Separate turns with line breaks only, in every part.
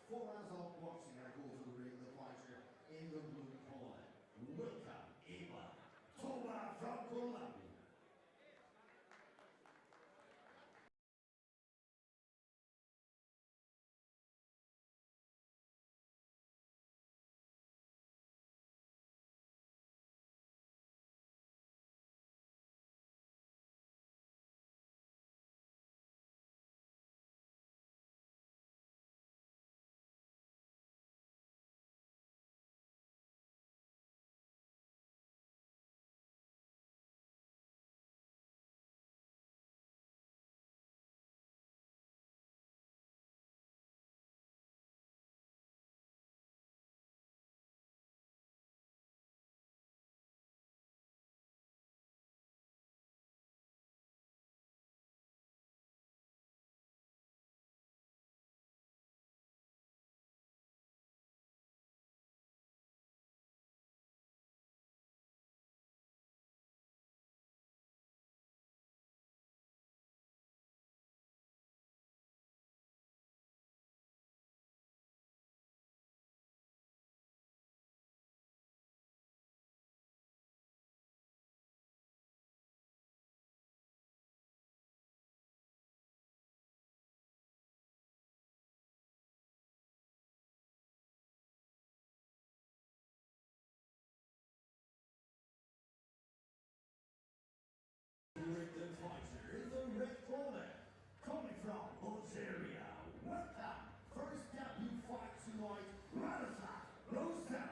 4 rounds of boxing and go to the ring, the fighter in the blue corner. Welcome, Ermal, from Colombia. The fighter in the red corner, coming from Algeria, welcome, first debut fight tonight, Runde.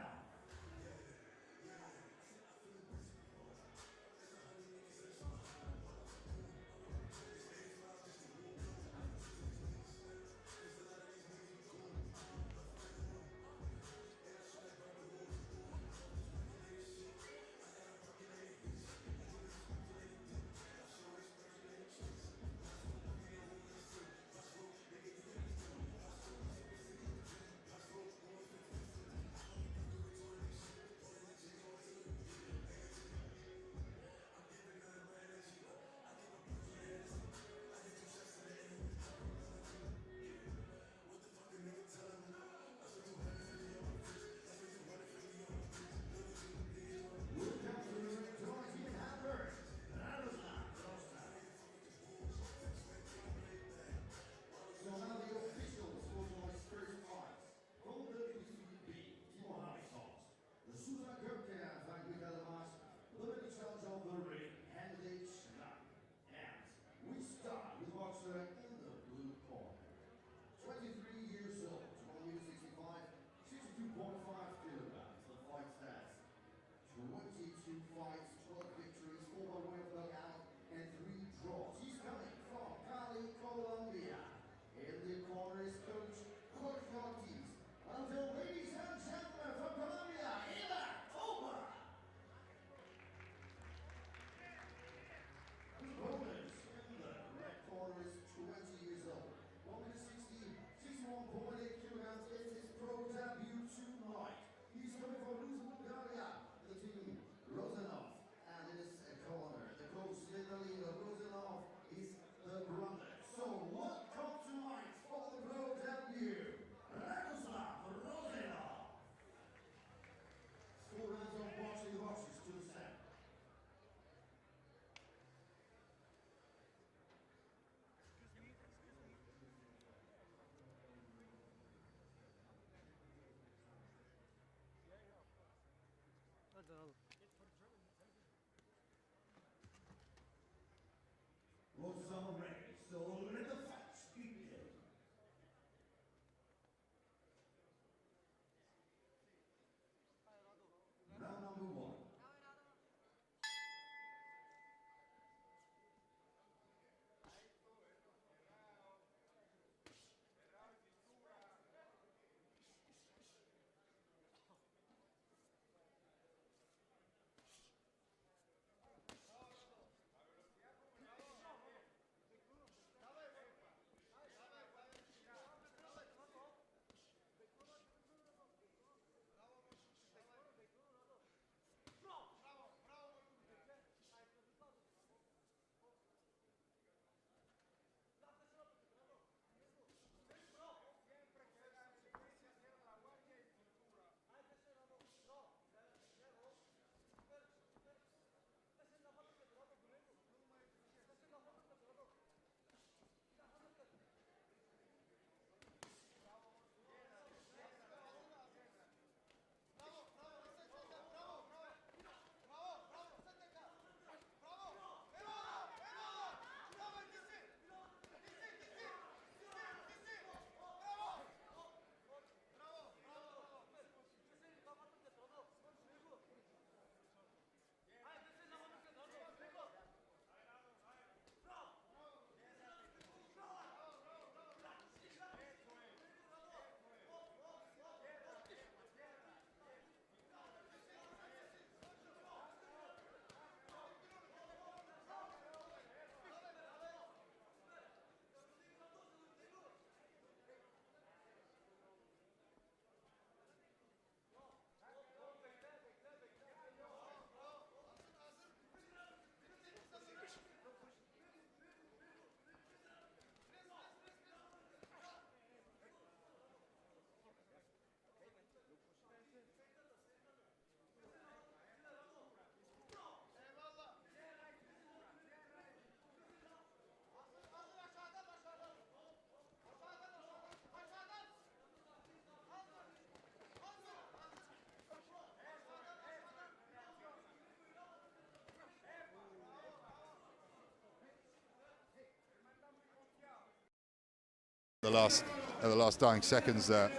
the last dying seconds there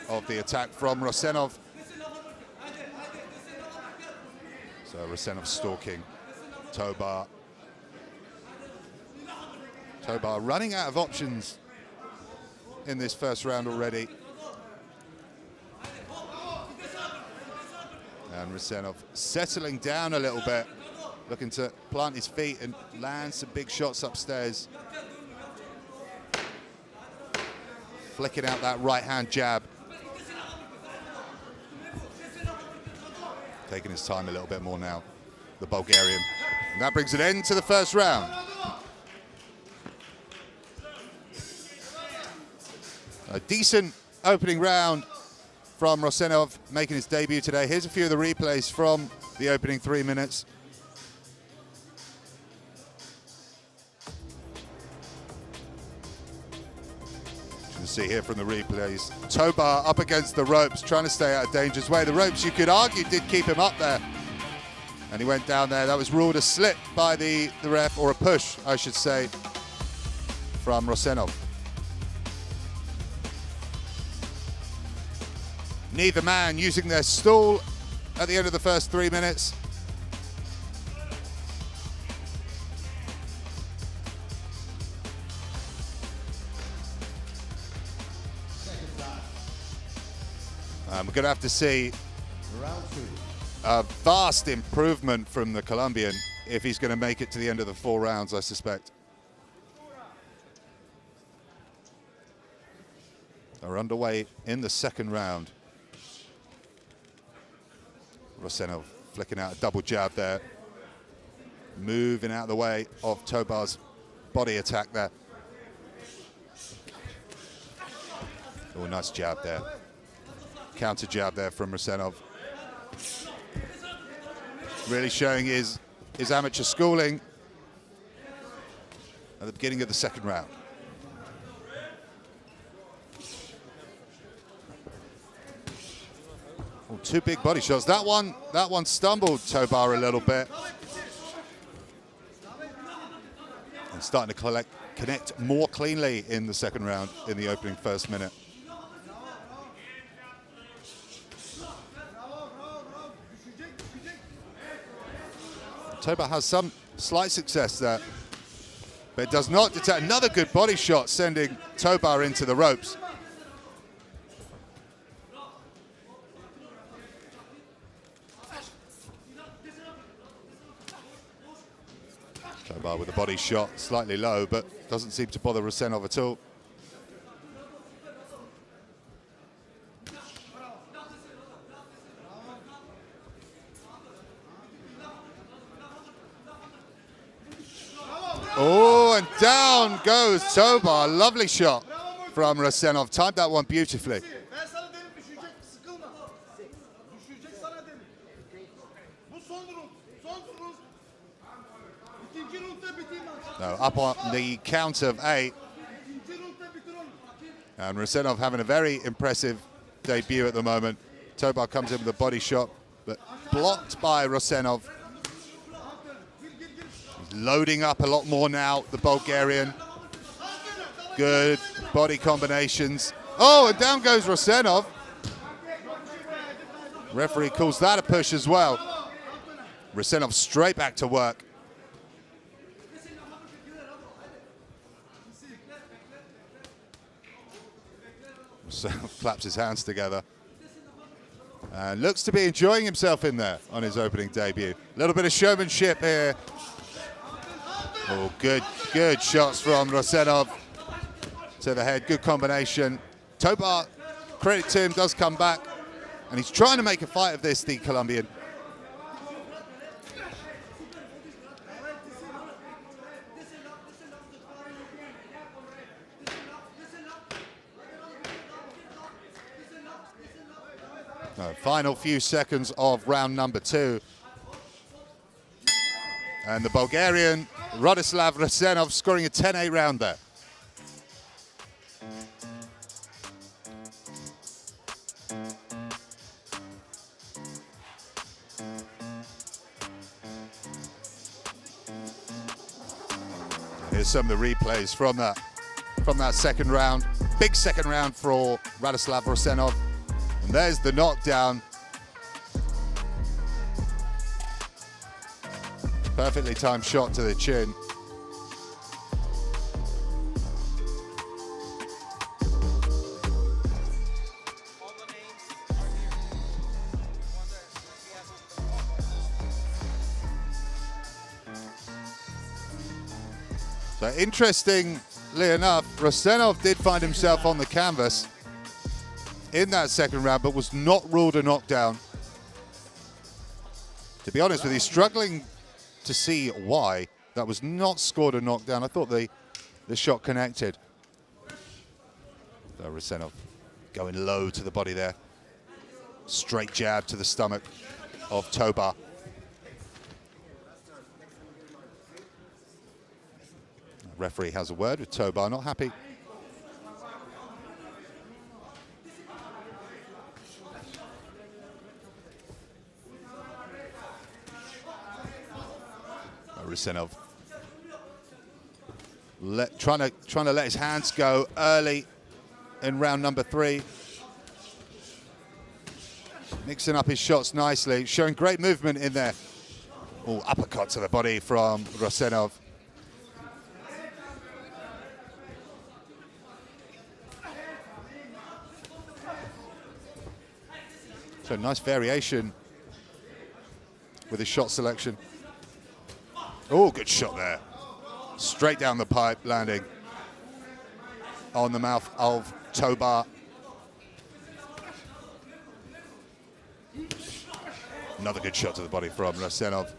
of the attack from Rosenov. So Rosenov stalking Tobar. Tobar running out of options in this first round already. And Rosenov settling down a little bit, looking to plant his feet and land some big shots upstairs. Flicking out that right-hand jab. Taking his time a little bit more now, the Bulgarian. And that brings an end to the first round. A decent opening round from Rosenov, making his debut today. Here's a few of the replays from the opening 3 minutes. You can see here from the replays, Tobar up against the ropes, trying to stay out of danger's way. The ropes, you could argue, did keep him up there. And he went down there. That was ruled a slip by the ref, or a push, I should say, from Rosenov. Neither man using their stall at the end of the first 3 minutes. We're going to have to see a vast improvement from the Colombian if he's going to make it to the end of the 4 rounds, I suspect. Are underway in the second round. Rosenov flicking out a double jab there. Moving out of the way of Tobar's body attack there. Oh, nice jab there. Counter jab there from Rosenov. Really showing his amateur schooling at the beginning of the second round. Oh, 2 big body shots. That one stumbled Tobar a little bit. And starting to connect more cleanly in the second round in the opening first minute. Tobar has some slight success there, but it does not detect. Another good body shot, sending Tobar into the ropes. Tobar with a body shot, slightly low, but doesn't seem to bother Rosenov at all. Oh, and down goes Tobar. Lovely shot from Rosenov. Timed that one beautifully. No, up on the count of 8. And Rosenov having a very impressive debut at the moment. Tobar comes in with a body shot, but blocked by Rosenov. Loading up a lot more now, the Bulgarian. Good body combinations. Oh, and down goes Rosenov. Referee calls that a push as well. Rosenov straight back to work. Rosenov claps his hands together. And looks to be enjoying himself in there on his opening debut. A little bit of showmanship here. Oh, good shots from Rosenov to the head. Good combination. Tobar, credit to him, does come back. And he's trying to make a fight of this, the Colombian. Final few seconds of round number 2. And the Bulgarian, Radislav Rosenov, scoring a 10-8 round there. Here's some of the replays from that. from that second round. Big second round for Radoslav Rosenov. And there's the knockdown. Perfectly timed shot to the chin. So interestingly enough, Rosenov did find himself on the canvas in that second round, but was not ruled a knockdown. To be honest with you, struggling to see why that was not scored a knockdown. I thought the shot connected. So Rosenov going low to the body there. Straight jab to the stomach of Tobar. Referee has a word with Tobar, not happy. Rosenov trying to let his hands go early in round number 3. Mixing up his shots nicely, showing great movement in there. Oh, uppercut to the body from Rosenov. So nice variation with his shot selection. Oh, good shot there. Straight down the pipe, landing on the mouth of Tobar. Another good shot to the body from Rosenov.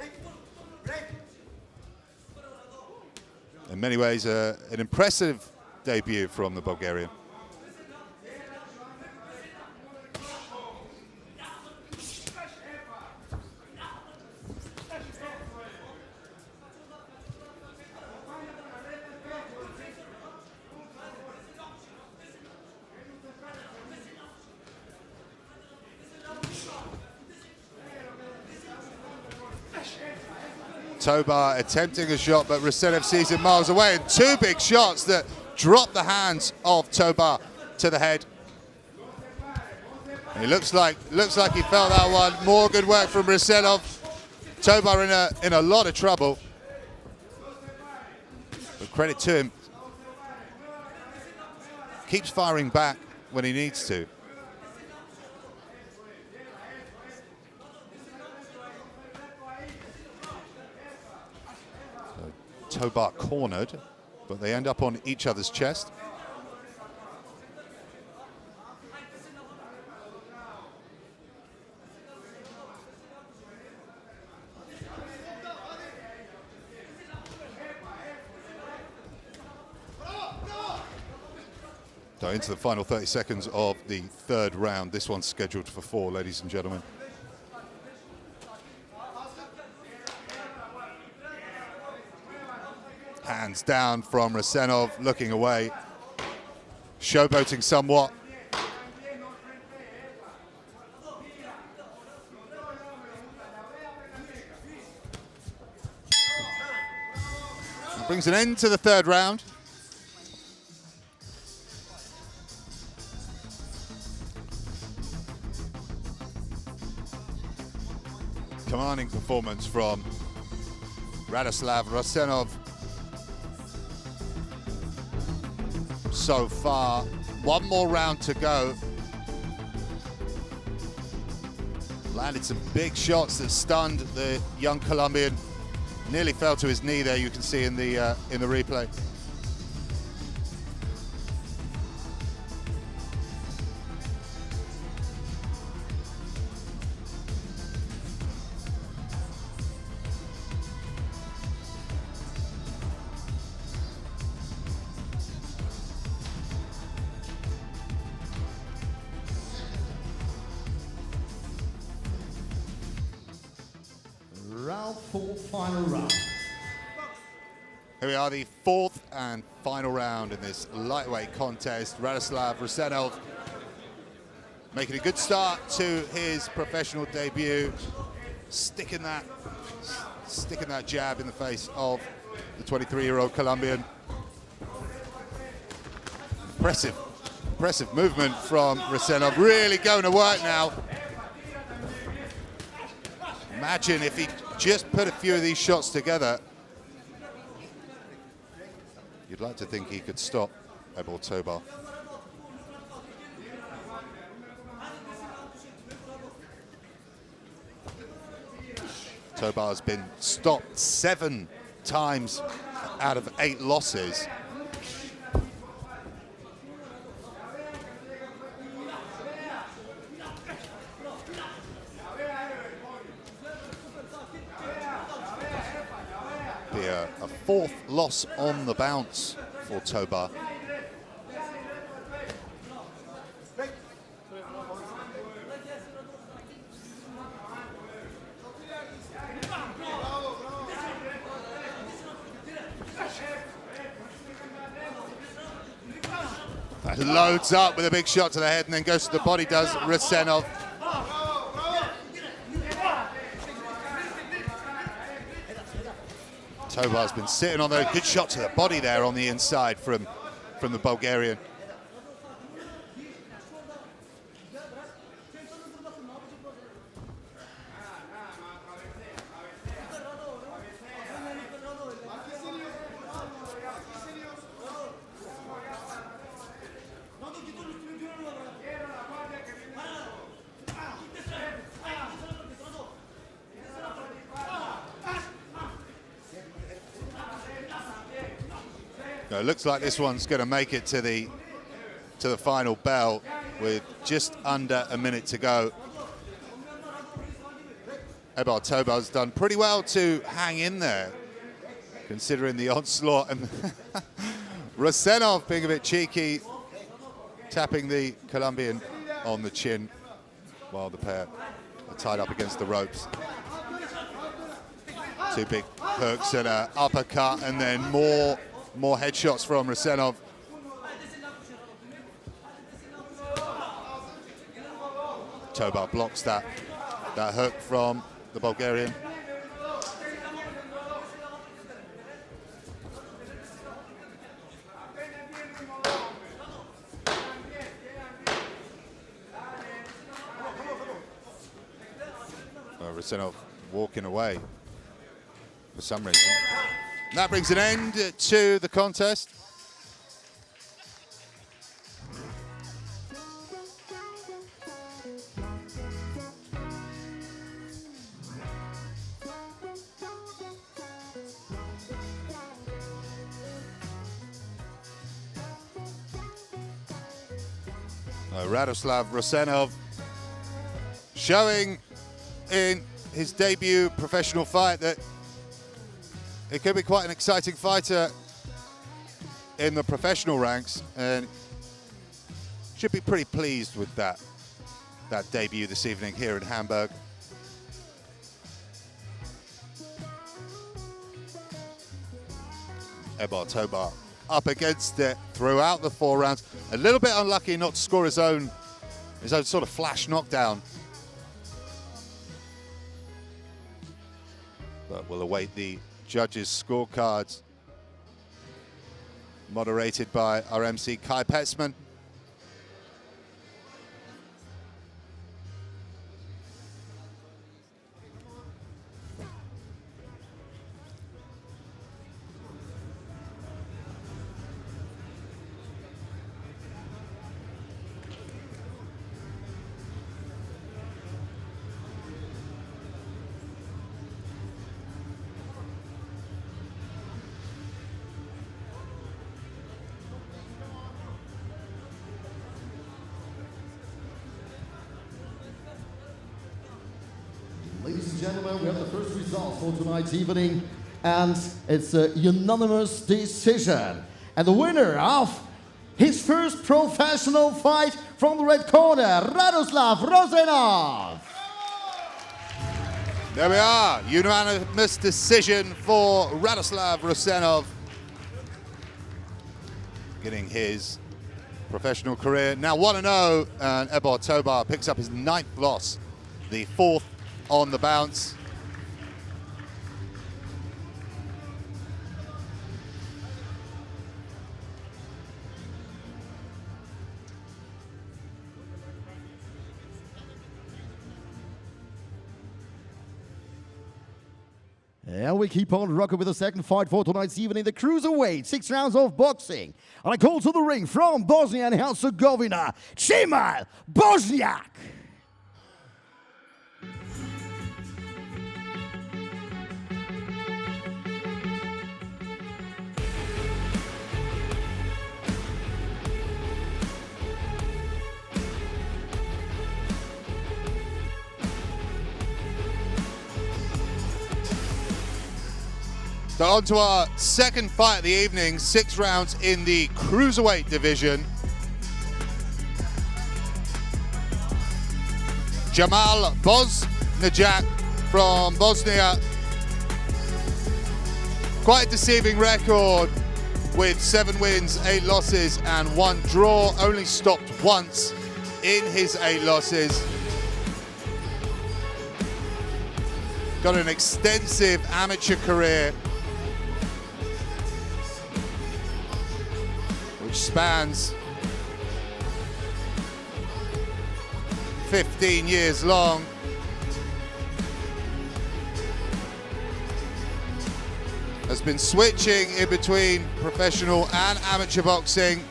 In many ways, an impressive debut from the Bulgarian. Tobar attempting a shot, but Rosenov sees it miles away, and 2 big shots that drop the hands of Tobar to the head. And it looks like he felt that one. More good work from Rosenov. Tobar in a lot of trouble. But credit to him. Keeps firing back when he needs to. Tobar cornered, but they end up on each other's chest. So into the final 30 seconds of the third round. This one's scheduled for 4, ladies and gentlemen. Hands down from Rosenov, looking away, showboating somewhat. That brings an end to the third round. Commanding performance from Radoslav Rosenov. So far, one more round to go. Landed some big shots that stunned the young Colombian. Nearly fell to his knee there, you can see in the replay.
Round 4, final round.
Here we are, the 4th and final round in this lightweight contest. Radoslav Rosenov making a good start to his professional debut, sticking that jab in the face of the 23-year-old Colombian. Impressive movement from Rusenov. Really going to work now. Imagine if he just put a few of these shots together. You'd like to think he could stop Ebor Tobar. Tobar has been stopped 7 times out of 8 losses. Be a 4th loss on the bounce for Tobar. Loads up with a big shot to the head and then goes to the body, does Rusenov. Tobar's been sitting on a good shot to the body there on the inside from the Bulgarian. It looks like this one's going to make it to the final bell with just under a minute to go. Ebor Tobar's done pretty well to hang in there, considering the onslaught, and Rusenov being a bit cheeky, tapping the Colombian on the chin while the pair are tied up against the ropes. 2 big hooks and an uppercut, and then more headshots from Rusenov. Tobar blocks that hook from the Bulgarian. Rusenov walking away for some reason. And that brings an end to the contest. Radoslav Rusenov showing in his debut professional fight that it could be quite an exciting fighter in the professional ranks, and should be pretty pleased with that debut this evening here in Hamburg. Ebor Tobar up against it throughout the 4 rounds. A little bit unlucky not to score his own sort of flash knockdown. But we'll await the judges' scorecards, moderated by our MC Kai Petzman.
Ladies and gentlemen, we have the first results for tonight's evening, and it's a unanimous decision. And the winner of his first professional fight from the red corner, Radoslav Rusenov.
There we are, unanimous decision for Radoslav Rusenov, getting his professional career now 1-0, and Ebor Tobar picks up his 9th loss, the 4th on the bounce.
And we keep on rocking with the second fight for tonight's evening, the cruiserweight, 6 rounds of boxing. And I call to the ring from Bosnia and Herzegovina, Dzemal Bosnjak.
So on to our second fight of the evening, 6 rounds in the cruiserweight division. Dzemal Bosnjak from Bosnia. Quite a deceiving record with 7 wins, 8 losses and 1 draw. Only stopped once in his 8 losses. Got an extensive amateur career which spans 15 years long. Has been switching in between professional and amateur boxing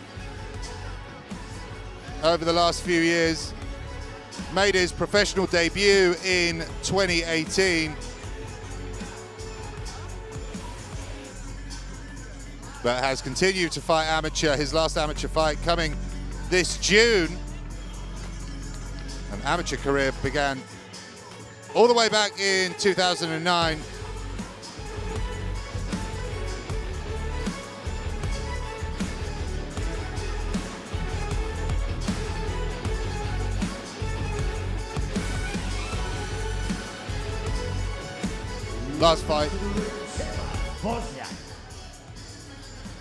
over the last few years. Made his professional debut in 2018. But has continued to fight amateur. His last amateur fight coming this June. An amateur career began all the way back in 2009.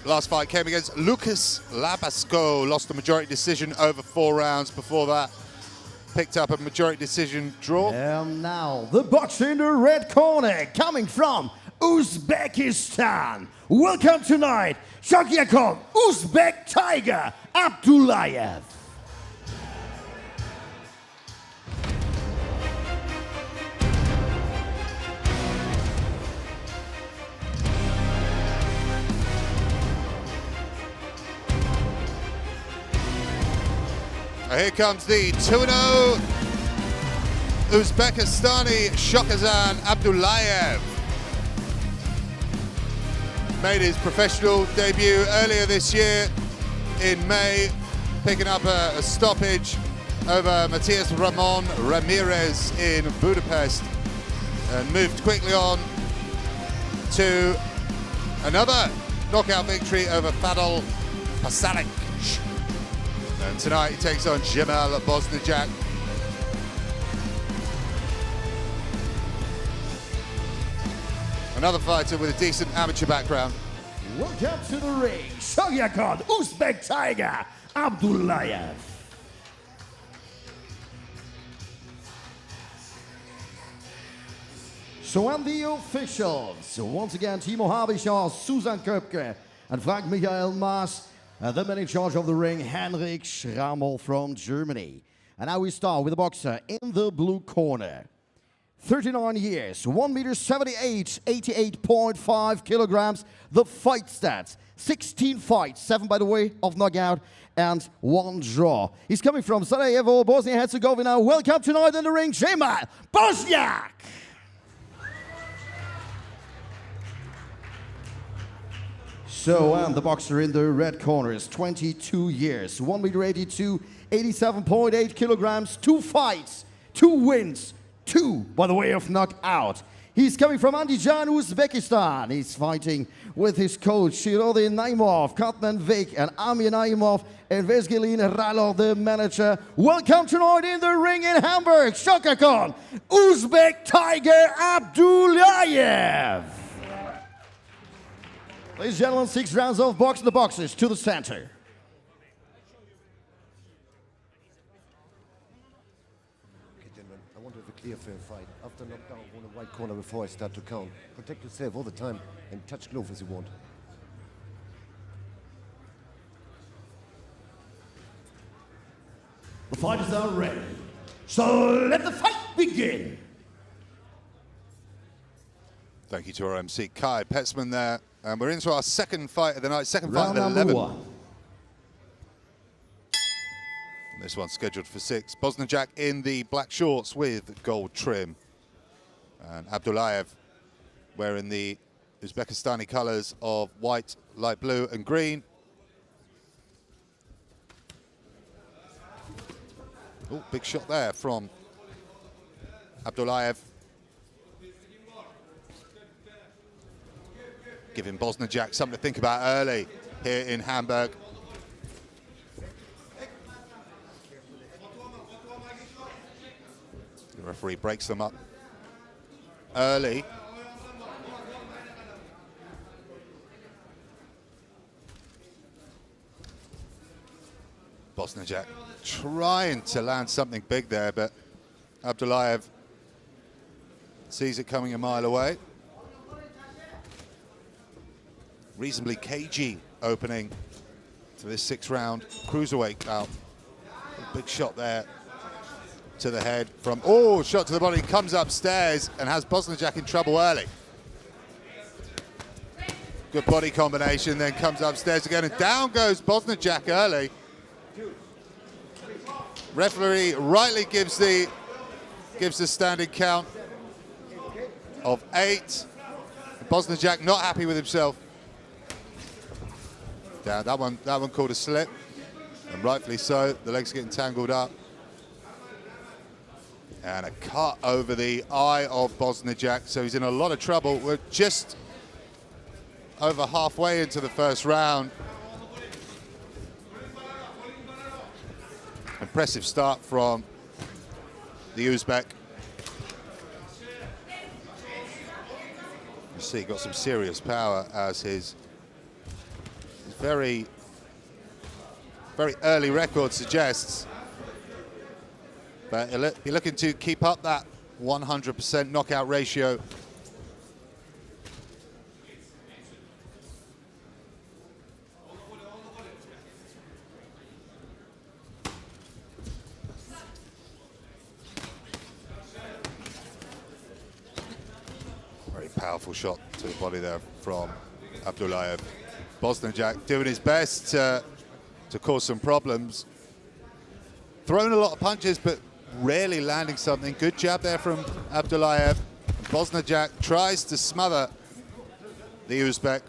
Last fight came against Lucas Labasco. Lost a majority decision over 4 rounds. Before that, picked up a majority decision draw.
And now, the boxer in the red corner, coming from Uzbekistan. Welcome tonight, Shokhjakhon, Uzbek Tiger, Abdullaev.
Here comes the 2-0 Uzbekistani Shokhjakhon Abdullaev. Made his professional debut earlier this year in May, picking up a stoppage over Matthias Ramon Ramirez in Budapest, and moved quickly on to another knockout victory over Fadil Pasalic. And tonight he takes on Dzemal Bosnjak. Another fighter with a decent amateur background.
Welcome to the ring, Shokhjakhon, Uzbek Tiger, Abdullaev. So and the officials, once again Timo Habischer, Susan Köpke and Frank Michael Maas. The man in charge of the ring, Henrik Schrammel from Germany. And now we start with the boxer in the blue corner. 39 years, 1 meter 78, 88.5 kilograms. The fight stats, 16 fights, 7 by the way of knockout, and 1 draw. He's coming from Sarajevo, Bosnia and Herzegovina. Welcome tonight in the ring, Dzemal Bosnjak. So, and the boxer in the red corner is 22 years, 1 meter 82, 87.8 kilograms, 2 fights, 2 wins, 2 by the way of knockout. He's coming from Andijan, Uzbekistan. He's fighting with his coach, Shirodin Naimov, Katman Vik, and Amir Naimov, and Vesgelin Ralov, the manager. Welcome tonight in the ring in Hamburg, Shokhjakhon, Uzbek Tiger Abdullaev. Ladies and gentlemen, 6 rounds of boxing. The boxers to the center.
Okay, gentlemen, I want to have a clear fair fight. After knockdown, on the white corner before I start to count. Protect yourself all the time and touch glove as you want.
The fighters are ready. So let the fight begin.
Thank you to our MC, Kai Petzman there. And we're into our second fight of the night, second
Round
fight of the
number
11.
1.
This one's scheduled for 6. Bosnjak in the black shorts with gold trim. And Abdullaev wearing the Uzbekistani colors of white, light blue and green. Oh, big shot there from Abdullaev. Giving Bosnjak something to think about early here in Hamburg. The referee breaks them up early. Bosnjak trying to land something big there, but Abdullaev sees it coming a mile away. Reasonably cagey opening to this 6th round cruiserweight bout. Big shot there to the head from, oh, shot to the body, comes upstairs and has Bosnjak in trouble early. Good body combination, then comes upstairs again, and down goes Bosnjak early. Referee rightly gives the standing count of 8. Bosnjak not happy with himself. Down, that one called a slip, and rightfully so. The legs getting tangled up. And a cut over the eye of Bosnjak, so he's in a lot of trouble. We're just over halfway into the first round. Impressive start from the Uzbek. You see, got some serious power as his very early record suggests. But he'll be looking to keep up that 100% knockout ratio. Very powerful shot to the body there from Abdullaev. Bosnjak doing his best to cause some problems. Throwing a lot of punches, but rarely landing something. Good jab there from Abdullaev. Bosnjak tries to smother the Uzbek.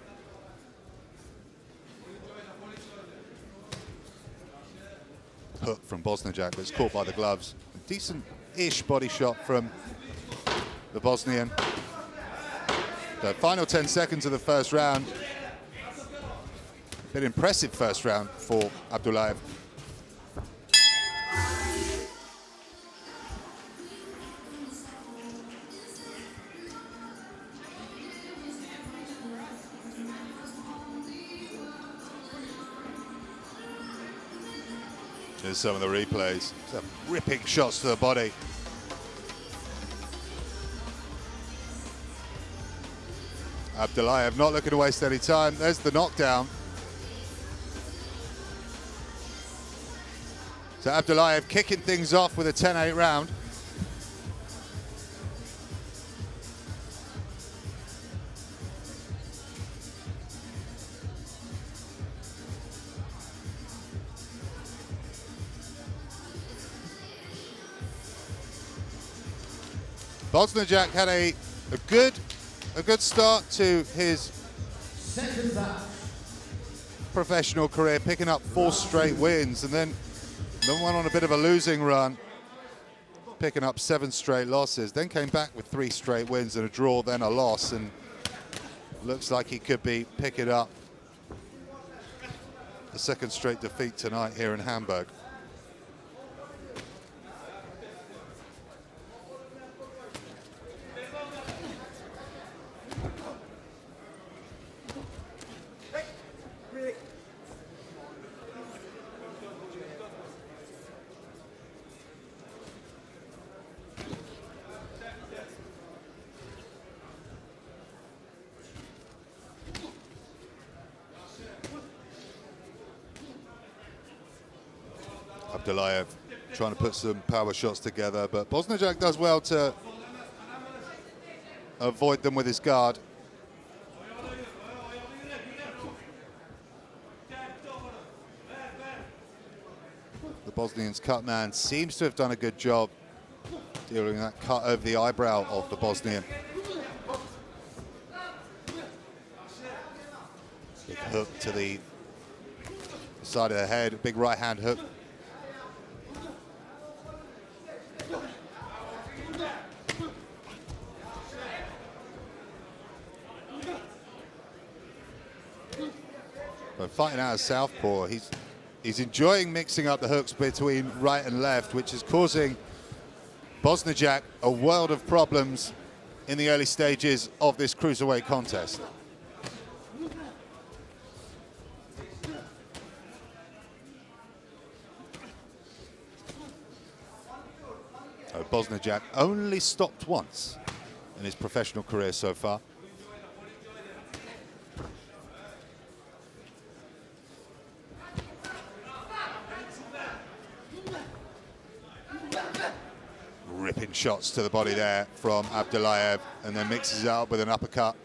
Hook from Bosnjak, but it's caught by the gloves. A decent-ish body shot from the Bosnian. The final 10 seconds of the first round. Been impressive first round for Abdullaev. Here's some of the replays. Some ripping shots to the body. Abdullaev not looking to waste any time. There's the knockdown. So Abdullaev kicking things off with a 10-8 round. Bosnjak had a good start to his professional career, picking up 4 straight wins, and then went on a bit of a losing run, picking up 7 straight losses. Then came back with 3 straight wins and a draw, then a loss, and looks like he could be picking up the 2nd straight defeat tonight here in Hamburg. Abdullaev trying to put some power shots together, but Bosnjak does well to avoid them with his guard. The Bosnian's cut man seems to have done a good job dealing that cut over the eyebrow of the Bosnian. Big hook to the side of the head, big right hand hook. But fighting out of southpaw, he's enjoying mixing up the hooks between right and left, which is causing Bosnjak a world of problems in the early stages of this cruiserweight contest. So Bosnjak only stopped once in his professional career so far. Ripping shots to the body there from Abdullaev, and then mixes it up with an uppercut.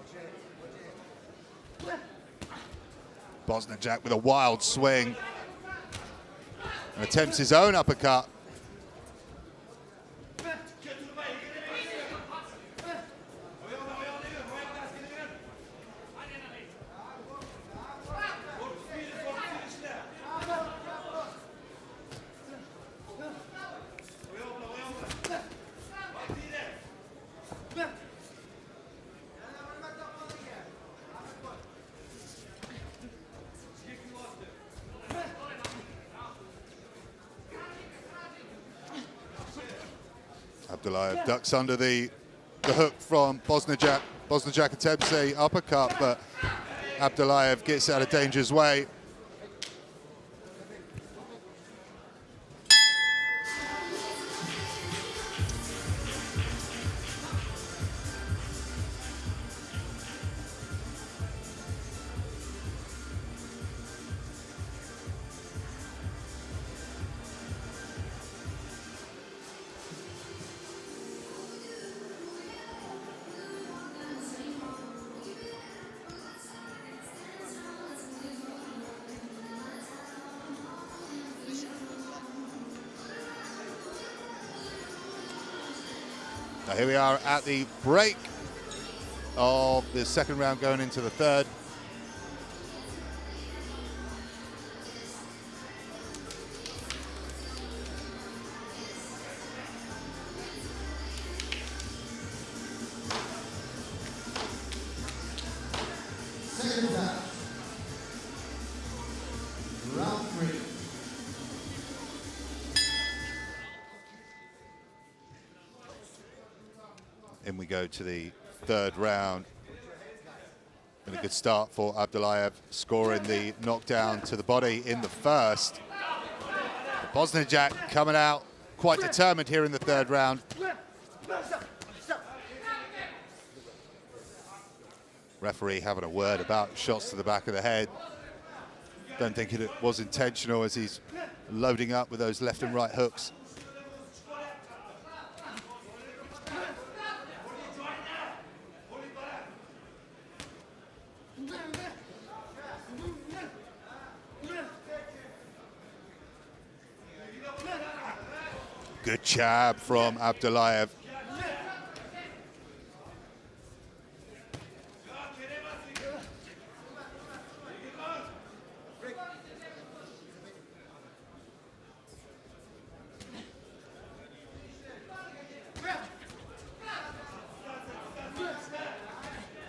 Bosnjak with a wild swing and attempts his own uppercut. Abdullaev ducks under the hook from Bosnjak. Bosnjak attempts a uppercut, but Abdullaev gets out of danger's way. Now here we are at the break of the second round going into the third.
Second round. Round 3.
In we go to the third round. And a good start for Abdullaev, scoring the knockdown to the body in the first. Bosnjak coming out quite determined here in the third round. Referee having a word about shots to the back of the head. Don't think it was intentional as he's loading up with those left and right hooks. Good jab from Abdullaev.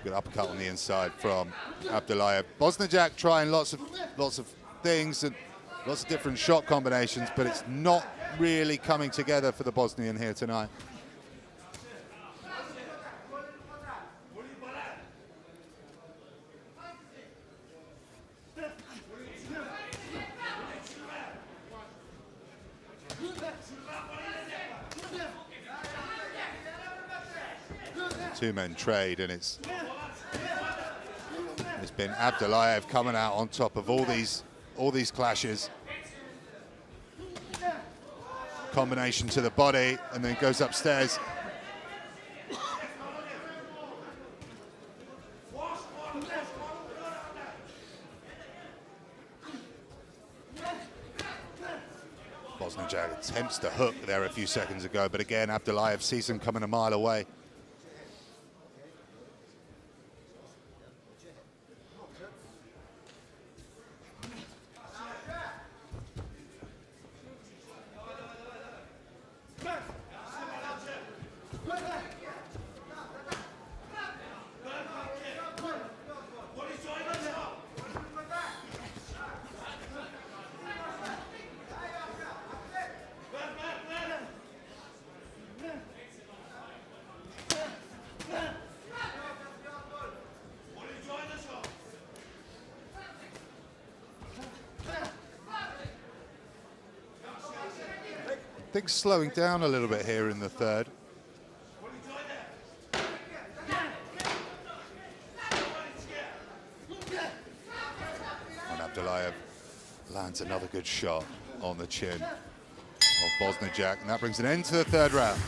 Good uppercut on the inside from Abdullaev. Bosnjak trying lots of things and lots of different shot combinations, but it's not really coming together for the Bosnian here tonight. Two-men trade, and it's been Abdullaev coming out on top of all these clashes. Combination to the body and then goes upstairs. Bosnjak attempts to hook there a few seconds ago, but again, Abdullaev sees him coming a mile away. Things slowing down a little bit here in the third. And Abdullaev lands another good shot on the chin of Bosnjak, and that brings an end to the third round.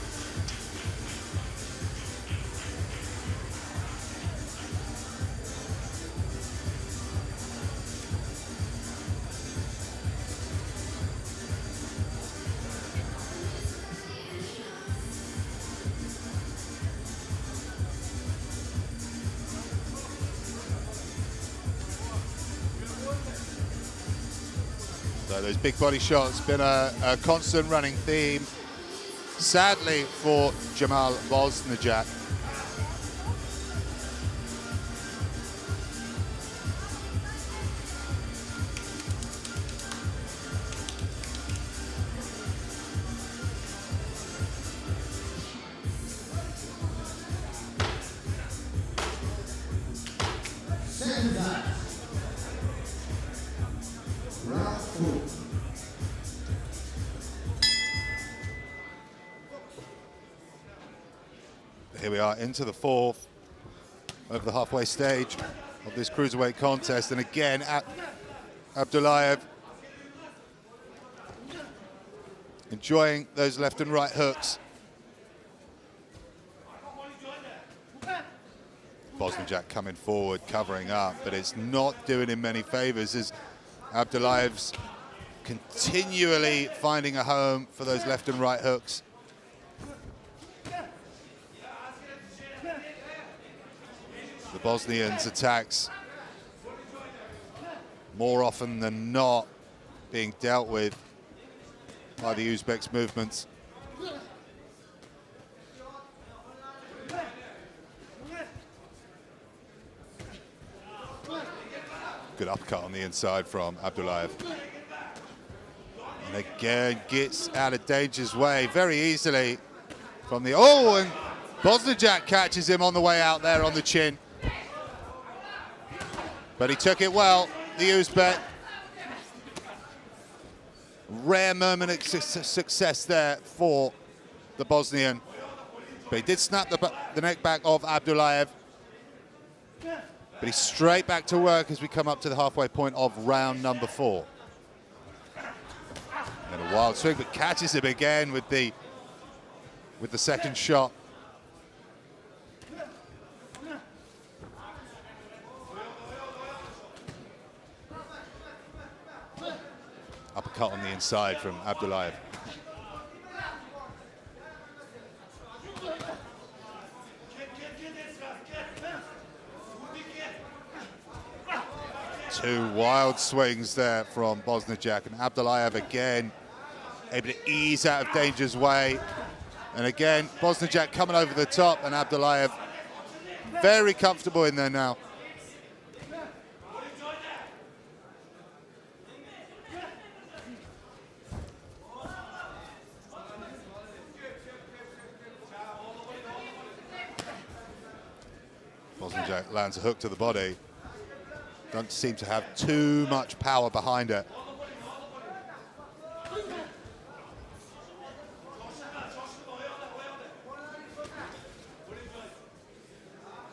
So those big body shots been a constant running theme, sadly, for Dzemal Bosnjak. Here we are into the fourth, over the halfway stage of this cruiserweight contest, and again Abdullaev enjoying those left and right hooks. Bosnjak coming forward, covering up, but it's not doing him many favors as Abdullaev's continually finding a home for those left and right hooks. The Bosnians' attacks, more often than not, being dealt with by the Uzbeks' movements. Good uppercut on the inside from Abdullaev. And again, gets out of danger's way very easily from the... Oh, and Bosnjak catches him on the way out there on the chin. But he took it well, the Uzbek. Rare moment of success there for the Bosnian. But he did snap the neck back of Abdullaev. But he's straight back to work as we come up to the halfway point of round number 4. And a wild swing, but catches him again with the second shot. Uppercut on the inside from Abdullaev. Two wild swings there from Bosnjak, and Abdullaev again able to ease out of danger's way. And again, Bosnjak coming over the top, and Abdullaev very comfortable in there now. Bosnjak lands a hook to the body. Doesn't seem to have too much power behind it.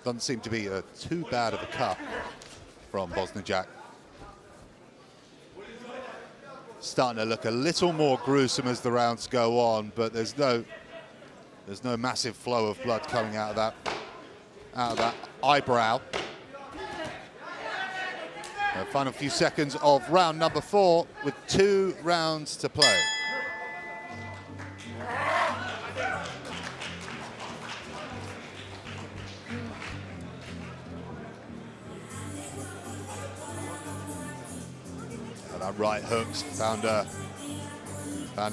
Doesn't seem to be too bad of a cut from Bosnjak. Starting to look a little more gruesome as the rounds go on, but there's no massive flow of blood coming out of that eyebrow. Final few seconds of round number 4 with 2 rounds to play. That right hook's found a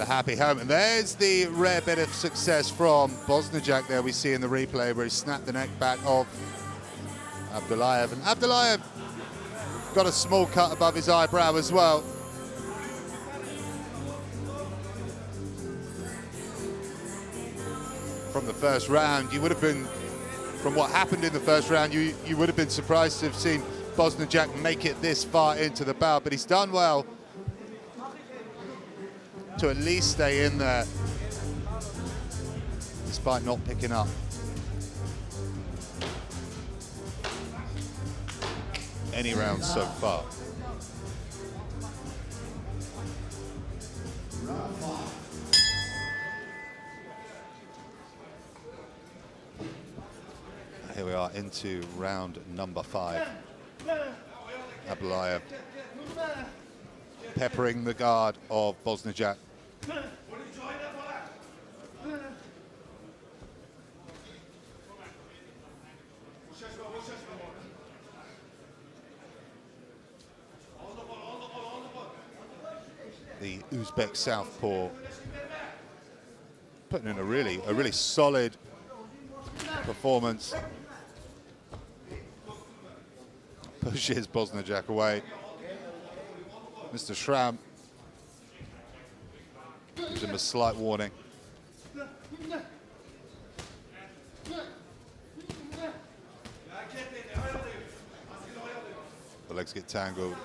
happy home. And there's the rare bit of success from Bosnjak there we see in the replay where he snapped the neck back of Abdullaev. And Abdullaev got a small cut above his eyebrow as well. From the first round, you would have been, from what happened in the first round, you would have been surprised to have seen Bosnjak make it this far into the bout, but he's done well to at least stay in there, despite not picking up any rounds so far. Here we are into round number 5. Abdullaev peppering the guard of Bosnjak. The Uzbek southpaw putting in a really solid performance. Pushes Bosnjak away. Mr. Schramm gives him a slight warning. The legs get tangled.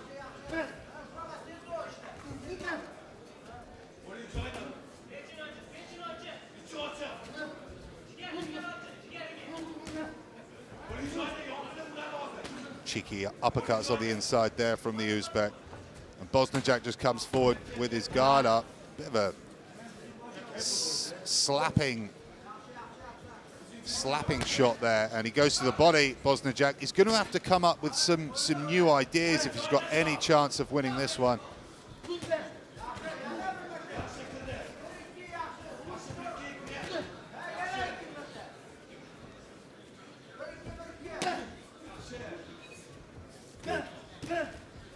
Cheeky uppercuts on the inside there from the Uzbek. And Bosnjak just comes forward with his guard up. Bit of a slapping shot there. And he goes to the body, Bosnjak. He's going to have to come up with some new ideas if he's got any chance of winning this one.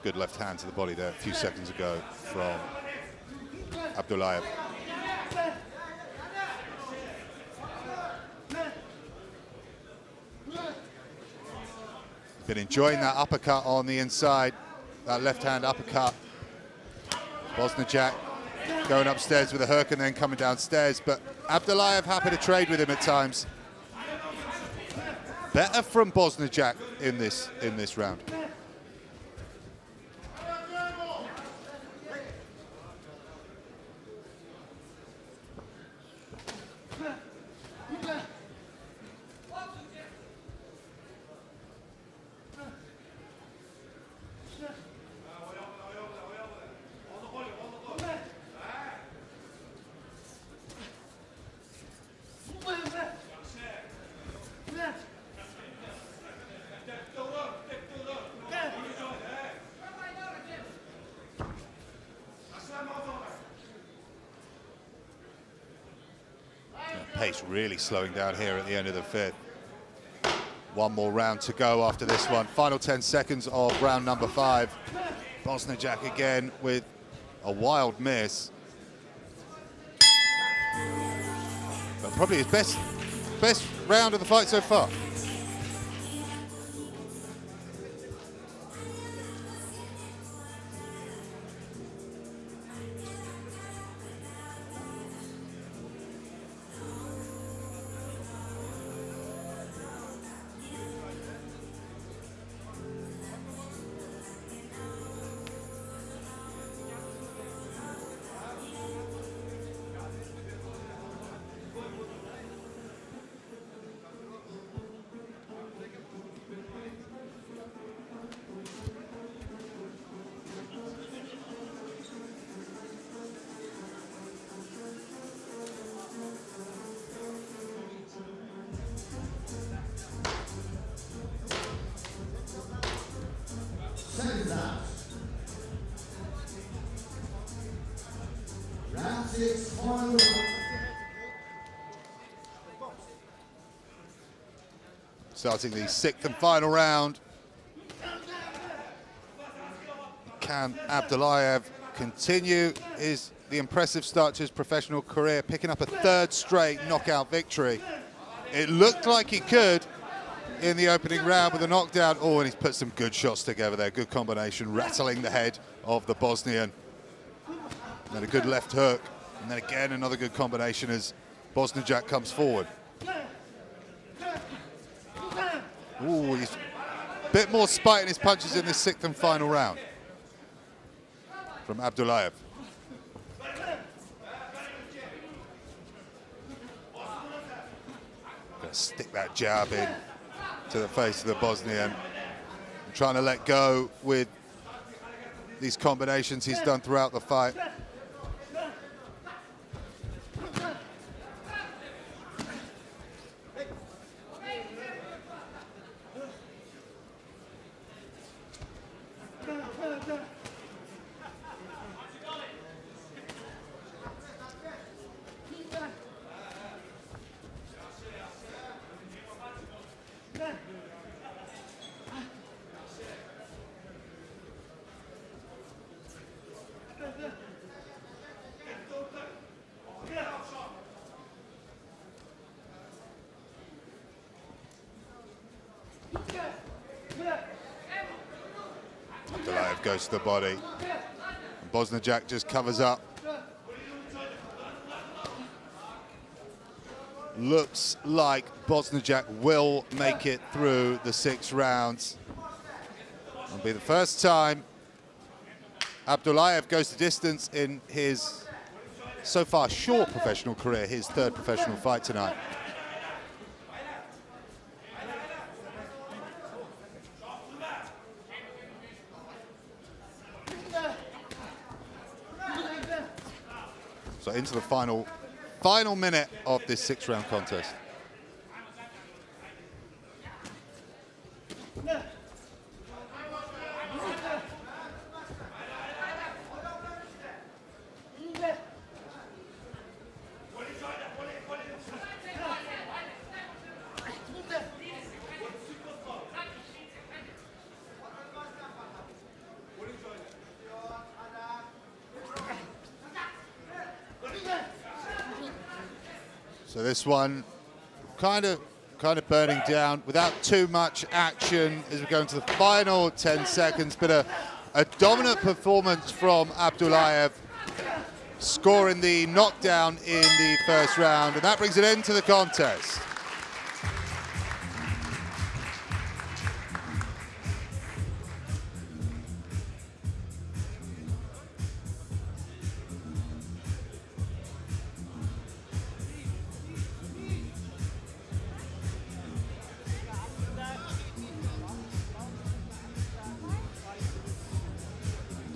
Good left hand to the body there a few seconds ago from Abdullaev. Been enjoying that uppercut on the inside, that left hand uppercut. Bosnjak going upstairs with a hook and then coming downstairs, but Abdullaev happy to trade with him at times. Better from Bosnjak in this round. Pace really slowing down here at the end of the 5th. One more round to go after this one. Final 10 seconds of round number 5. Bosnjak again with a wild miss. But probably his best round of the fight so far. Starting the 6th and final round. Can Abdullaev continue the impressive start to his professional career, picking up a third straight knockout victory? It looked like he could in the opening round with a knockdown. Oh, and he's put some good shots together there. Good combination, rattling the head of the Bosnian. And then a good left hook. And then again, another good combination as Bosnjak comes forward. Ooh, he's a bit more spite in his punches in this sixth and final round from Abdullaev. Gonna stick that jab in to the face of the Bosnian. Trying to let go with these combinations he's done throughout the fight. Abdullaev goes to the body. And Bosnjak just covers up. Looks like Bosnjak will make it through the 6 rounds. It'll be the first time Abdullaev goes the distance in his so far short professional career, his 3rd professional fight tonight. So into the final minute of this 6-round contest. So this one kind of burning down without too much action as we go into the final 10 seconds. But a dominant performance from Abdullaev, scoring the knockdown in the 1st round, and that brings an end to the contest.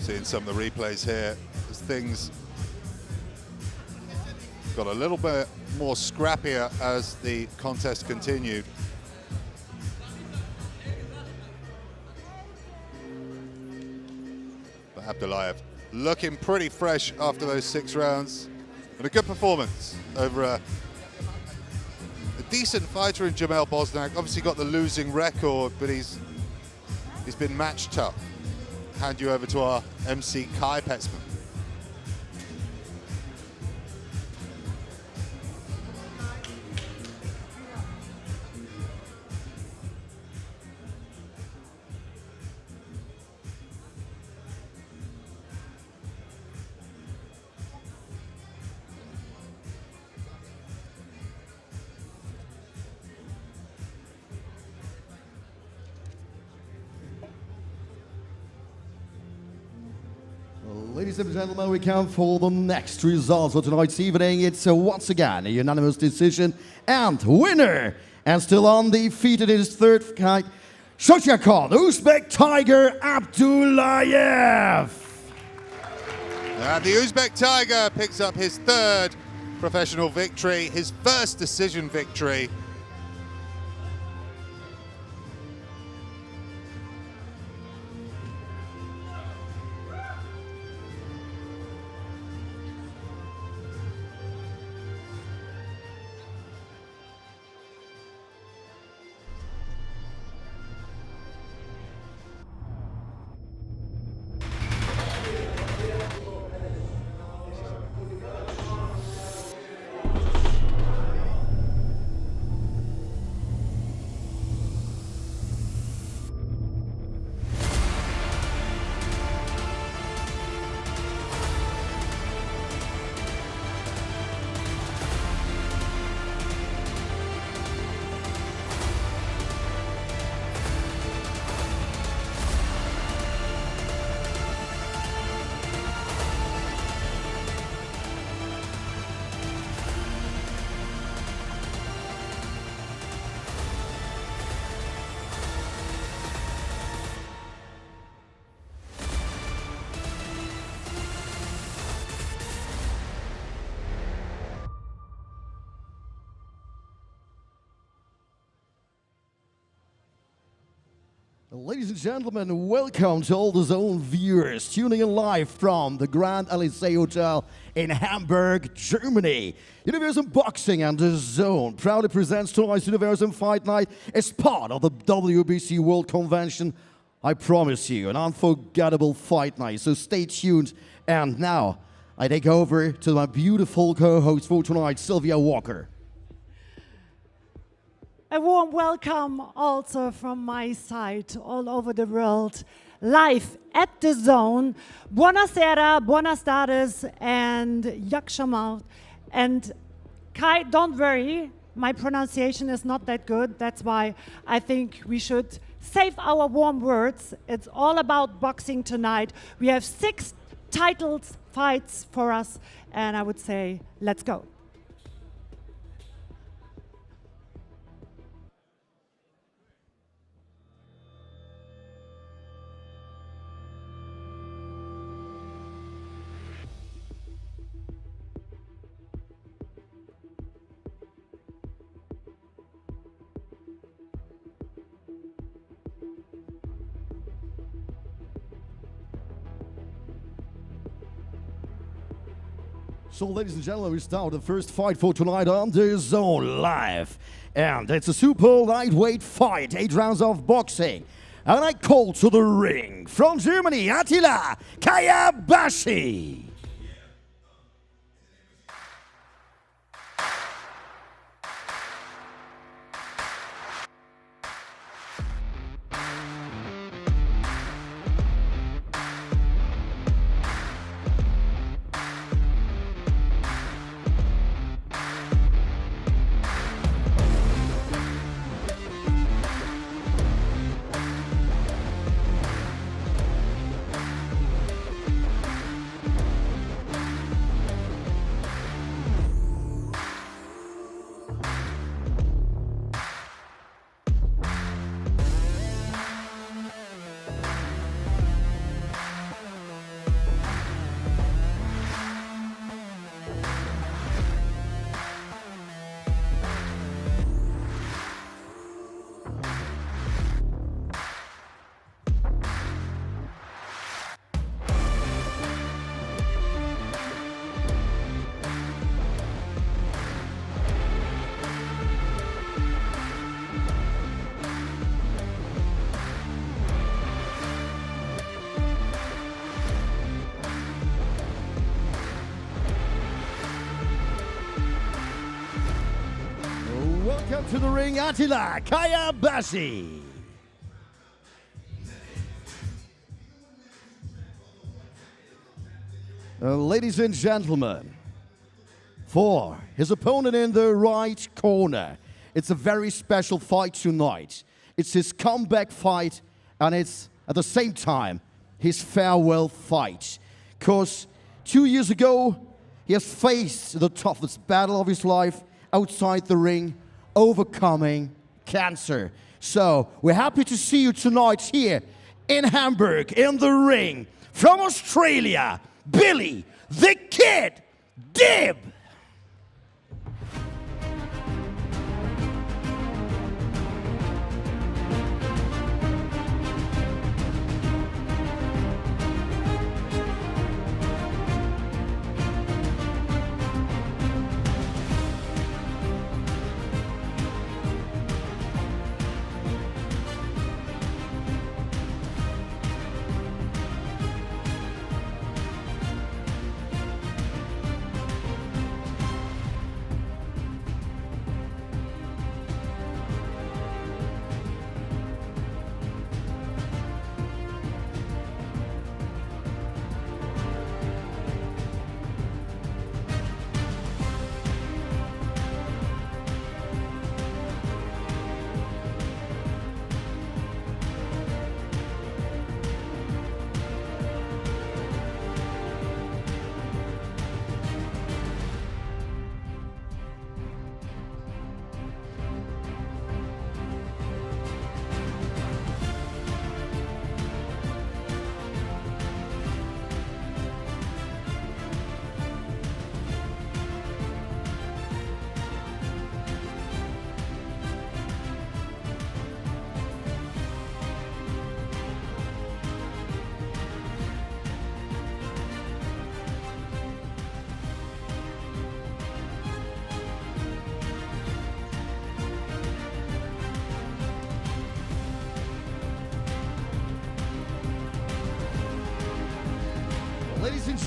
Seeing some of the replays here as things got a little bit more scrappier as the contest continued. But Abdullaev looking pretty fresh after those 6 rounds, and a good performance over a decent fighter in Dzemal Bosnjak. Obviously got the losing record, but he's been match tough. Hand you over to our MC Kai Petzman.
Ladies and gentlemen, we come for the next results for tonight's evening. It's once again a unanimous decision and winner, and still undefeated in his 3rd fight, Shokhjakhon, Uzbek Tiger Abdullaev.
And the Uzbek Tiger picks up his 3rd professional victory, his 1st decision victory.
Ladies and gentlemen, welcome to all the Zone viewers tuning in live from the Grand Elysee Hotel in Hamburg, Germany. Universum Boxing and the Zone proudly presents tonight's Universum Fight Night as part of the WBC World Convention. I promise you, an unforgettable fight night, so stay tuned. And now, I take over to my beautiful co-host for tonight, Sylvia Walker.
A warm welcome also from my side all over the world, live at the Zone. Buonasera, buenas tardes, and Yakshamal. And Kai, don't worry, my pronunciation is not that good. That's why I think we should save our warm words. It's all about boxing tonight. We have 6 titles, fights for us, and I would say, let's go.
So, ladies and gentlemen, we start the first fight for tonight on the Zone live. And it's a super lightweight fight, 8 rounds of boxing. And I call to the ring from Germany, Atilla, Kayabasi. Welcome to the ring, Attila Kayabasi. Ladies and gentlemen, for his opponent in the right corner, it's a very special fight tonight. It's his comeback fight, and it's at the same time his farewell fight. Because 2 years ago, he has faced the toughest battle of his life outside the ring, overcoming cancer. So we're happy to see you tonight here in Hamburg, in the ring, from Australia, Billy the Kid Dib.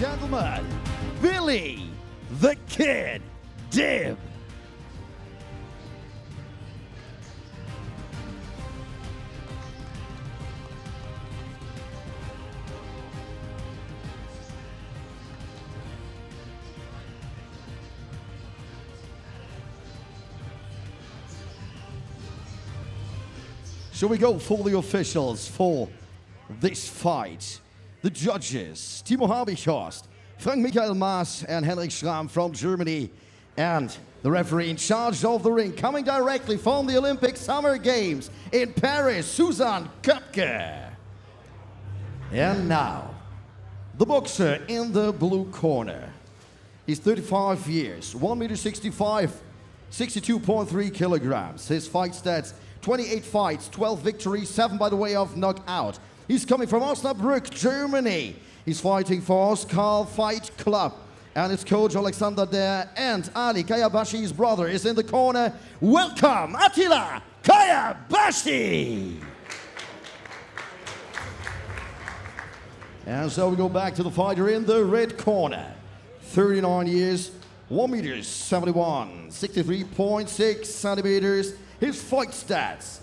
gentlemen, Billy the Kid Dib. Shall we go for the officials for this fight? The judges, Timo Habichhorst, Frank-Michael Maas and Henrik Schramm from Germany. And the referee in charge of the ring, coming directly from the Olympic Summer Games in Paris, Susan Köpke. And now, the boxer in the blue corner. He's 35 years, 1 meter 65, 62.3 kilograms. His fight stats, 28 fights, 12 victories, 7 by the way of knockout. He's coming from Osnabrück, Germany. He's fighting for Oskar Fight Club. And his coach Alexander Der and Ali Kayabasi's brother is in the corner. Welcome, Atilla Kayabasi! And so we go back to the fighter in the red corner. 39 years, 1 meter 71, 63.6 centimeters. His fight stats,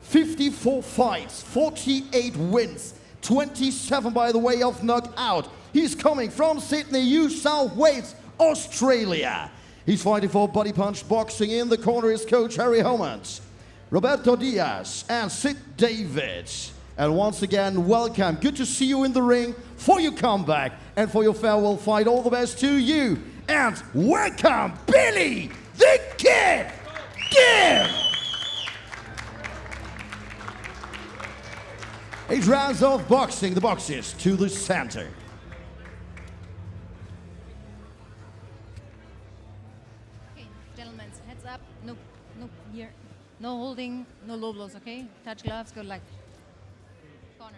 54 fights, 48 wins, 27 by the way of knockout. He's coming from Sydney, New South Wales, Australia. He's fighting for Body Punch Boxing. In the corner is coach Harry Homans, Roberto Diaz and Sid David. And once again, welcome. Good to see you in the ring for your comeback and for your farewell fight. All the best to you. And welcome, Billy the Kid Dib! 8 rounds of boxing, the boxes to the center.
Okay, gentlemen, heads up. No here. No holding, no low blows, okay? Touch gloves, go like corner.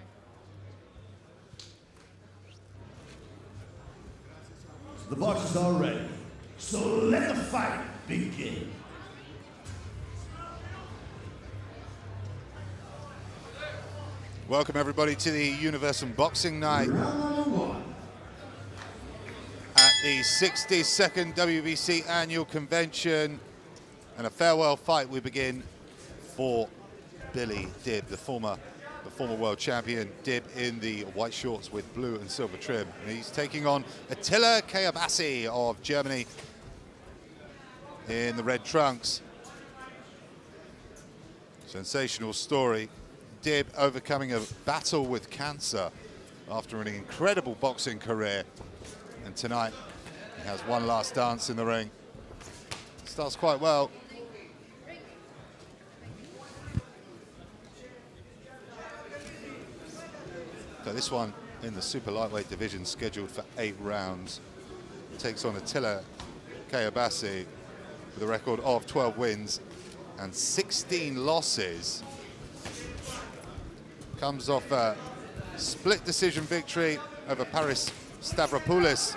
The boxes are ready. So let the fight begin.
Welcome everybody to the Universum Boxing Night at the 62nd WBC Annual Convention, and a farewell fight we begin for Billy Dib, the former world champion. Dib in the white shorts with blue and silver trim. And he's taking on Atilla Kayabasi of Germany in the red trunks. Sensational story. Dib overcoming a battle with cancer after an incredible boxing career, and tonight he has one last dance in the ring. Starts quite well. So this one in the super lightweight division, scheduled for 8 rounds, takes on Atilla Kayabasi with a record of 12 wins and 16 losses. Comes off a split decision victory over Paris Stavropoulos.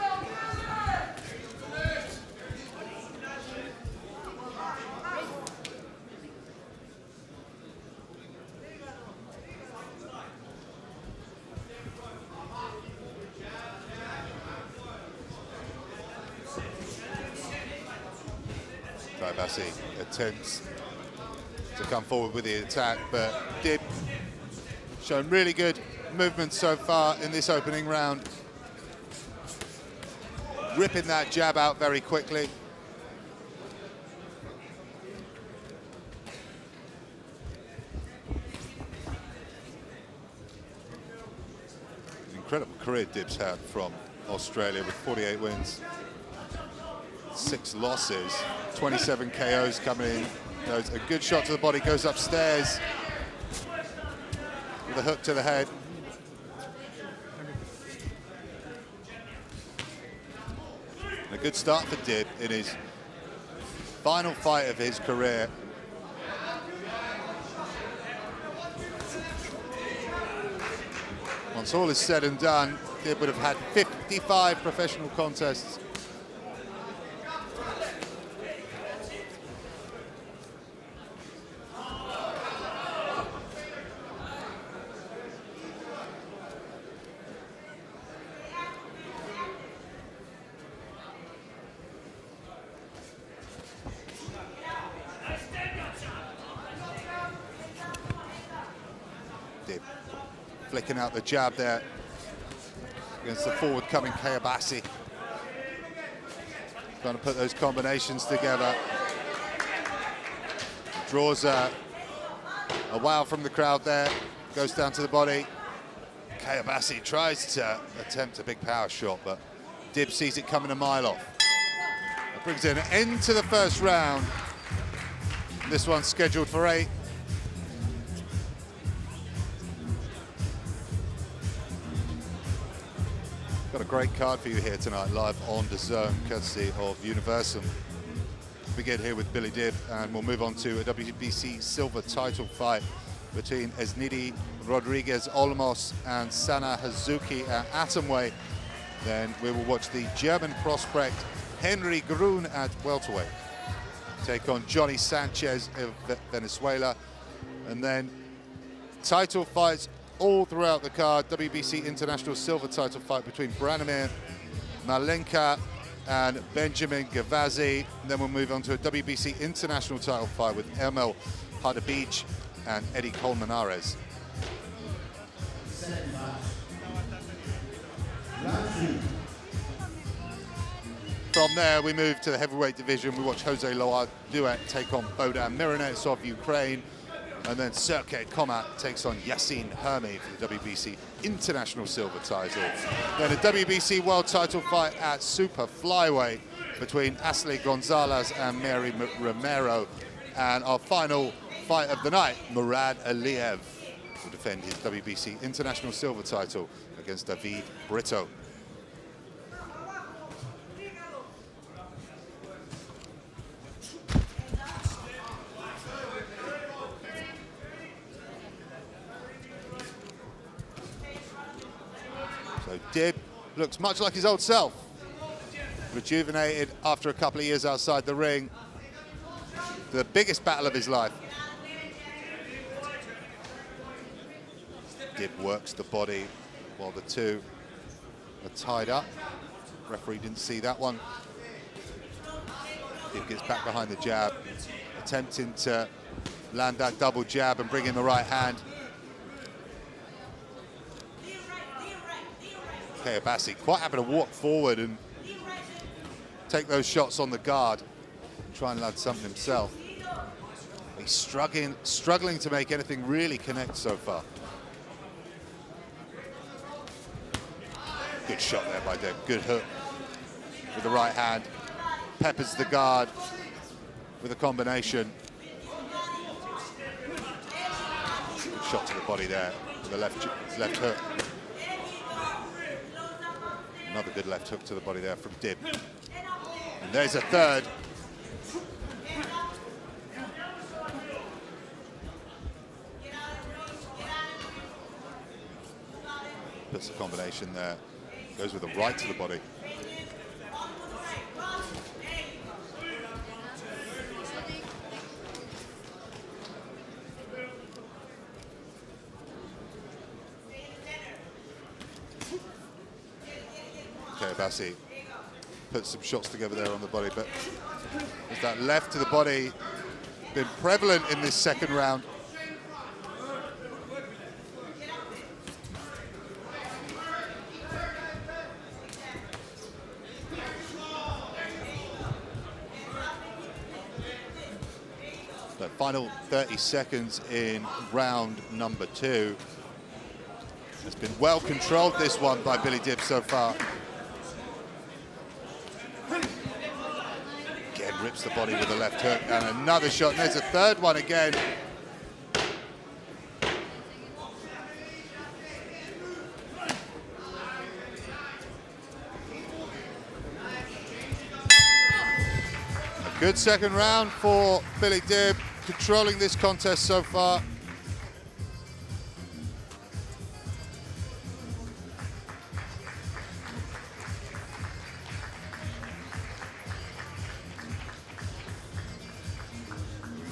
Kayabasi attempts to come forward with the attack, but Dib shown really good movement so far in this opening round. Ripping that jab out very quickly. Incredible career Dib's had from Australia with 48 wins, 6 losses, 27 KOs coming in. A good shot to the body, goes upstairs. The hook to the head. A good start for Dib in his final fight of his career. Once all is said and done, Dib would have had 55 professional contests. flicking out the jab there against the forward-coming Kayabasi. Trying to put those combinations together. Draws a wow from the crowd there. Goes down to the body. Kayabasi tries to attempt a big power shot, but Dib sees it coming a mile off. That brings an end to the first round. This one's scheduled for 8. Got a great card for you here tonight, live on the Zone, courtesy of Universum. Begin here with Billy Dib, and we'll move on to a WBC silver title fight between Esneidy, Rodriguez, Olmos, and Sana Hazuki at atomweight. Then we will watch the German prospect Henry Grün at welterweight take on Jonny Sanchez of Venezuela. And then title fights all throughout the card. WBC International Silver title fight between Branimir, Malenica, and Benjamin Gavazi. And then we'll move on to a WBC International title fight with Ermal, Hadribeaj, and Eddy Colmenares. From there, we move to the heavyweight division. We watch Jose Larduet take on Bohdan Myronets of Ukraine. And then Shokhjakhon takes on Yasin Hermi for the WBC International Silver title. Then a WBC World title fight at Super Flyweight between Asley, Gonzalez, and Romero. And our final fight of the night, Murad Aliyev will defend his WBC International Silver title against David Brito. So Dib looks much like his old self, rejuvenated after a couple of years outside the ring. The biggest battle of his life. Dib works the body while the two are tied up. Referee didn't see that one. Dib gets back behind the jab, attempting to land that double jab and bring in the right hand. Kayabasi quite happy to walk forward and take those shots on the guard and try and land something himself. He's struggling to make anything really connect so far. Good shot there by Dib. Good hook with the right hand. Peppers the guard with a combination. Shot to the body there with the left hook. Another good left hook to the body there from Dib. And there's a third. Puts a combination there. Goes with a right to the body. Kayabasi puts some shots together there on the body, but there's that left to the body been prevalent in this second round. The final 30 seconds in round number 2. It's been well controlled, this one, by Billy Dib so far. Again, rips the body with the left hook, and another shot, and there's a third one again. A good second round for Billy Dib, controlling this contest so far.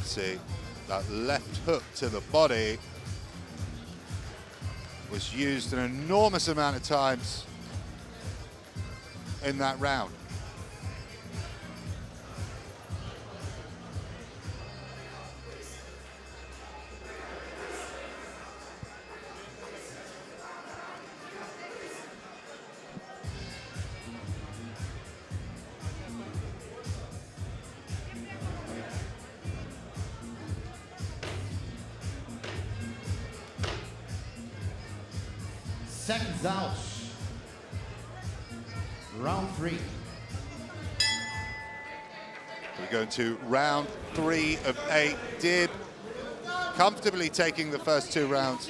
See, that left hook to the body was used an enormous amount of times in that round.
seconds out. Round 3.
We're going to round 3 of 8. Dib comfortably taking the first 2 rounds.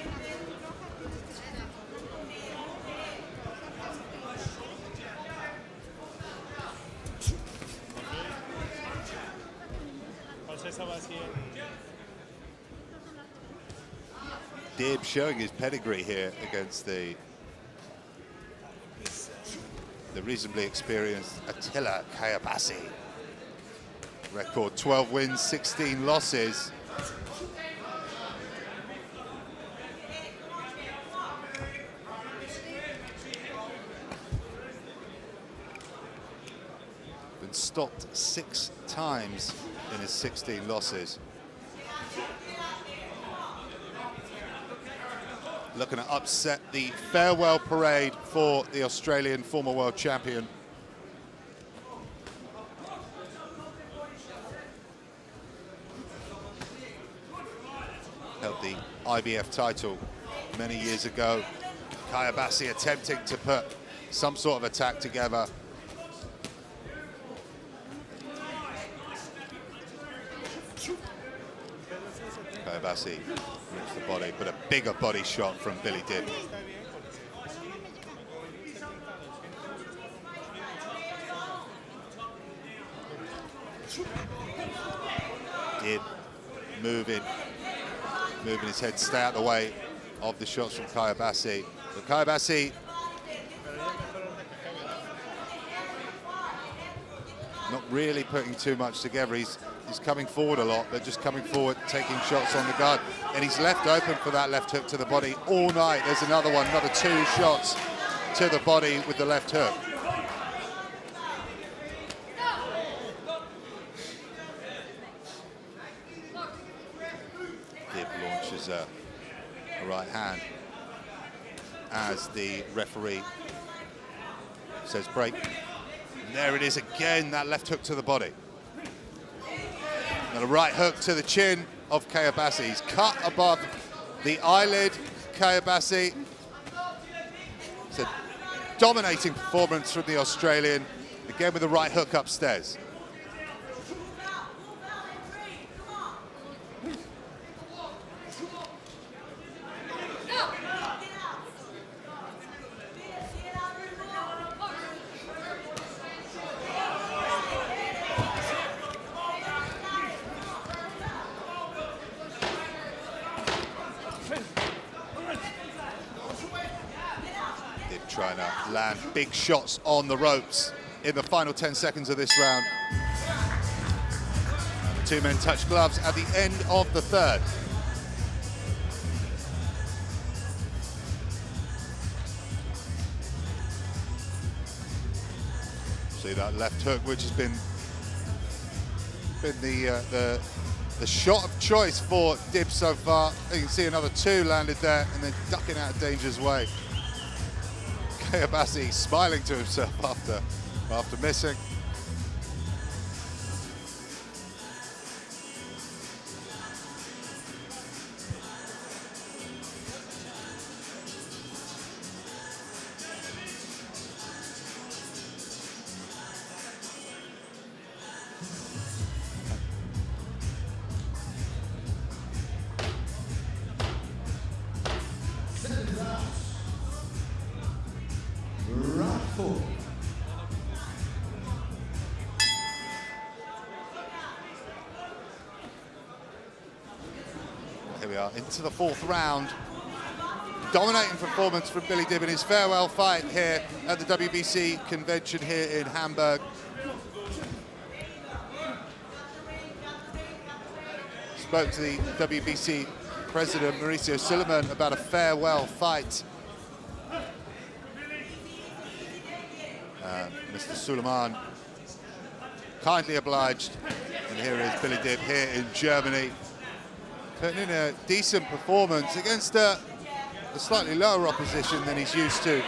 Dib showing his pedigree here against the reasonably experienced Atilla Kayabasi. Record 12 wins, 16 losses. Been stopped 6 times in his 16 losses. Looking to upset the farewell parade for the Australian former world champion. Held the IBF title many years ago. Kayabasi attempting to put some sort of attack together. Kayabasi rips the body, but a bigger body shot from Billy Dib. Dib moving his head, stay out the way of the shots from Kayabasi. But Kayabasi not really putting too much together. He's coming forward a lot, but just coming forward, taking shots on the guard. And he's left open for that left hook to the body all night. There's another one, another 2 shots to the body with the left hook. Dib launches a right hand as the referee says break. And there it is again, that left hook to the body. And a right hook to the chin of Kayabasi. He's cut above the eyelid. Kayabasi. It's a dominating performance from the Australian. Again with a right hook upstairs. Trying to land big shots on the ropes in the final 10 seconds of this round. And the 2 men touch gloves at the end of the 3rd. See that left hook, which has been the shot of choice for Dib so far. You can see another 2 landed there and then ducking out of danger's way. Kayabasi smiling to himself after missing. Here we are into the 4th round. Dominating performance from Billy Dib in his farewell fight here at the WBC convention here in Hamburg. Spoke to the WBC president, Mauricio Suleiman, about a farewell fight. Mr. Suleiman kindly obliged. And here is Billy Dib here in Germany, putting in a decent performance against a slightly lower opposition than he's used to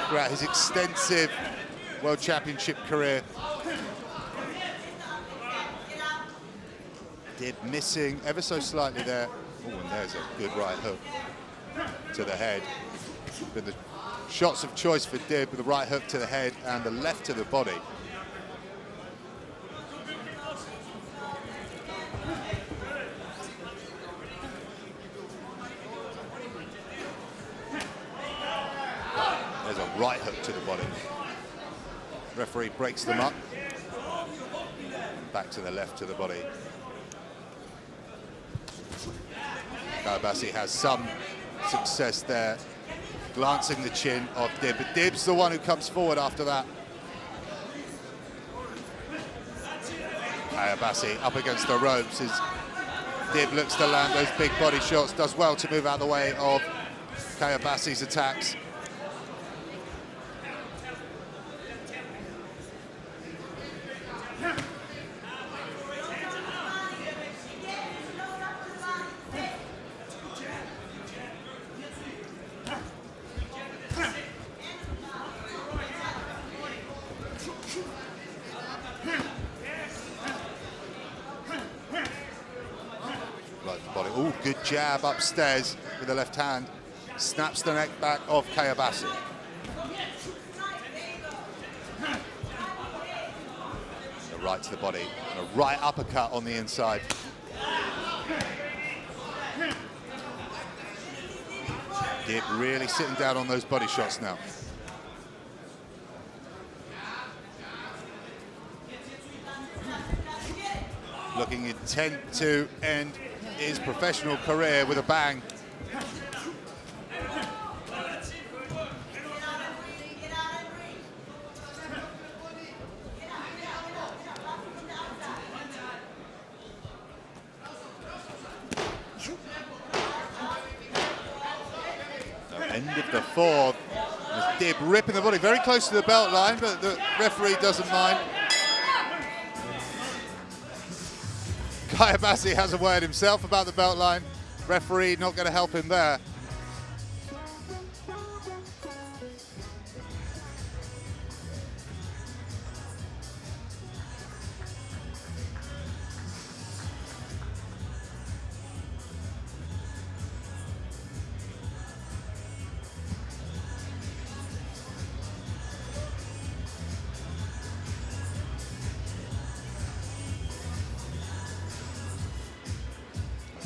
throughout his extensive World Championship career. Dib missing ever so slightly there. Oh, and there's a good right hook to the head. Been the shots of choice for Dib with the right hook to the head and the left to the body. There's a right hook to the body. Referee breaks them up. Back to the left to the body. Kayabasi has some success there, glancing the chin of Dib, but Dib's the one who comes forward after that. Kayabasi up against the ropes as Dib looks to land those big body shots, does well to move out of the way of Kayabasi's attacks. Oh, good jab upstairs with the left hand. Snaps the neck back of Kayabasi. A right to the body and a right uppercut on the inside. Dib really sitting down on those body shots now. Looking intent to end his professional career with a bang. So end of the fourth. Dib ripping the body very close to the belt line, but the referee doesn't mind. Kayabasi has a word himself about the belt line. Referee not going to help him there.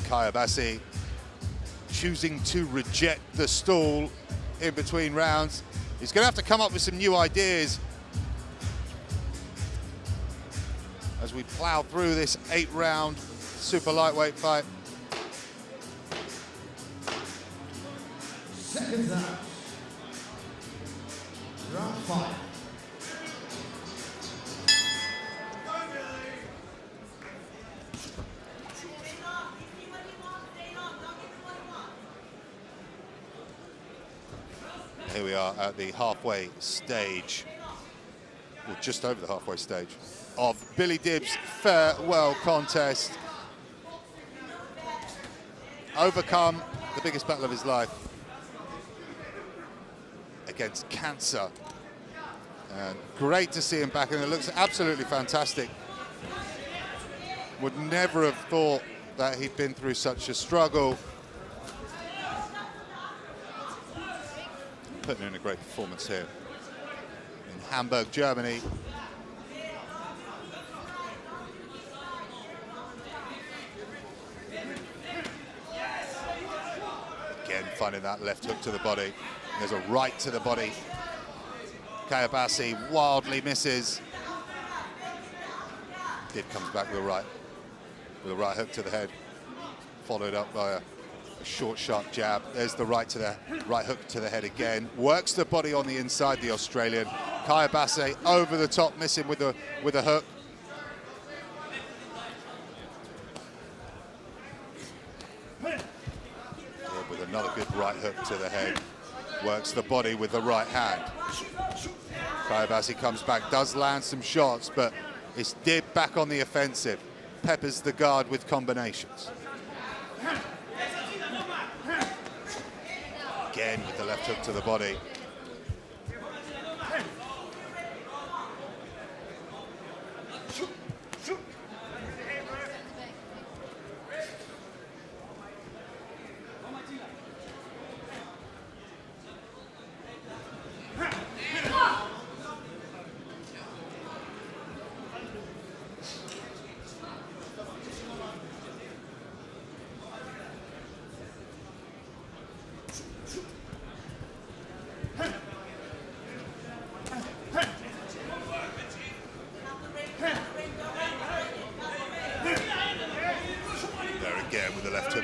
Kayabasi choosing to reject the stall in between rounds. He's going to have to come up with some new ideas as we plow through this 8-round super lightweight fight.
Second round. Round 5.
Here we are at the halfway stage, or just over the halfway stage, of Billy Dib's farewell contest. Overcome the biggest battle of his life against cancer. And great to see him back, and it looks absolutely fantastic. Would never have thought that he'd been through such a struggle. Putting in a great performance here in Hamburg, Germany. Again, finding that left hook to the body. There's a right to the body. Kayabasi wildly misses. Dib comes back with a right hook to the head, followed up by a short, sharp jab. There's the right hook to the head again. Works the body on the inside, the Australian. Kayabasi over the top, missing with a hook. With another good right hook to the head. Works the body with the right hand. Kayabasi comes back, does land some shots, but it's Dib back on the offensive. Peppers the guard with combinations. Again with the left hook to the body.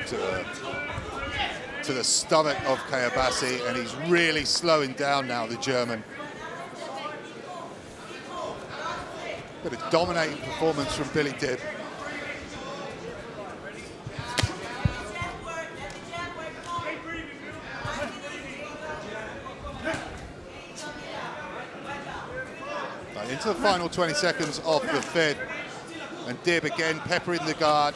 to the stomach of Kayabasi, and he's really slowing down now, the German. But a dominating performance from Billy Dib. Right, into the final 20 seconds of the fifth, and Dib again peppering the guard.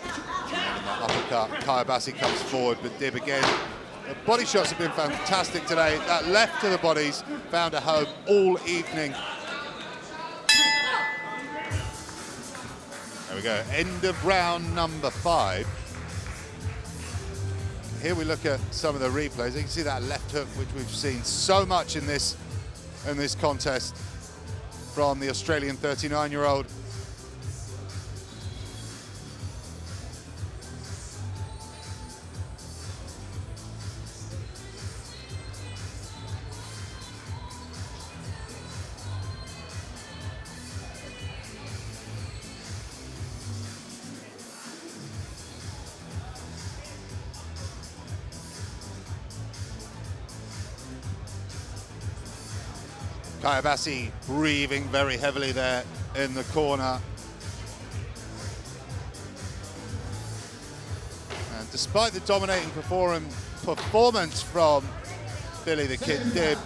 And in that uppercut, Kayabasi comes forward, but Dib again. The body shots have been fantastic today. That left to the bodies found a home all evening. There we go, end of round number 5. Here we look at some of the replays. You can see that left hook, which we've seen so much in this contest from the Australian 39-year-old. Kayabasi breathing very heavily there in the corner. And despite the dominating performance from Billy the Kid Dib,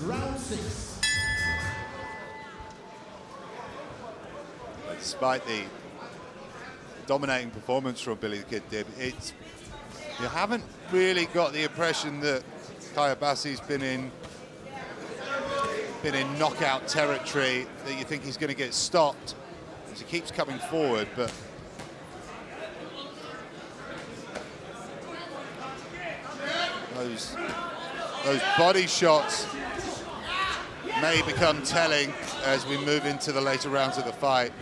Round 6.
despite the dominating performance from Billy the Kid Dib, you haven't really got the impression that Kayabasi's been in knockout territory, that you think he's going to get stopped as he keeps coming forward, but those body shots may become telling as we move into the later rounds of the fight.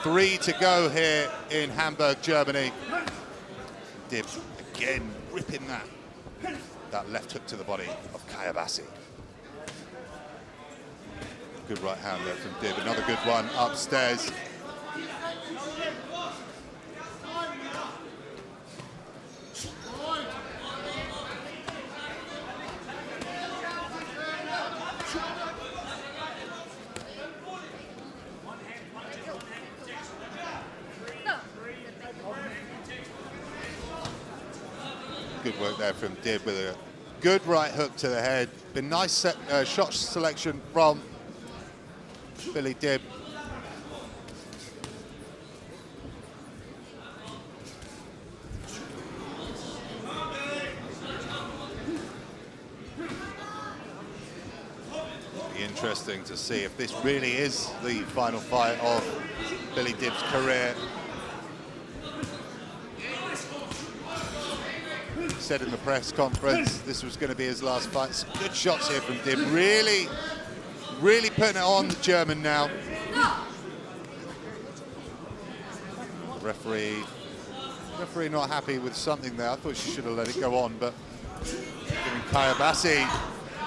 3 to go here in Hamburg, Germany. Dib again ripping that left hook to the body of Kayabasi. Good right hand there from Dib. Another good one upstairs. Good work there from Dib with a good right hook to the head. Been nice shot selection from Billy Dib. Be interesting to see if this really is the final fight of Billy Dib's career. Said in the press conference this was going to be his last fight. Some good shots here from Dib. Really putting it on the German now. Referee not happy with something there. I thought she should have let it go on, but giving Kayabasi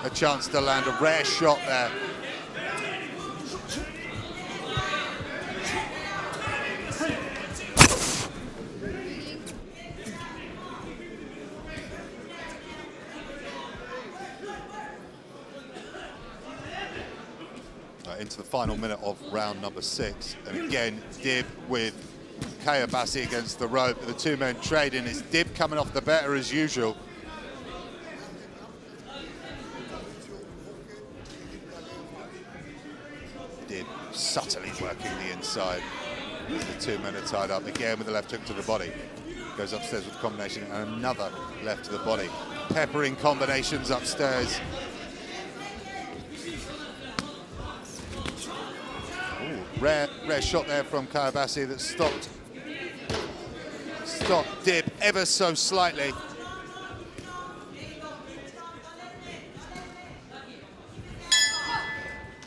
a chance to land a rare shot there. Into the final minute of round number 6, and again Dib with Kayabasi against the rope. The two men trading. It's Dib coming off the better as usual. Dib subtly working the inside. The two men are tied up again with the left hook to the body. Goes upstairs with a combination and another left to the body. Peppering combinations upstairs. Rare shot there from Kayabasi that stopped Dib ever so slightly.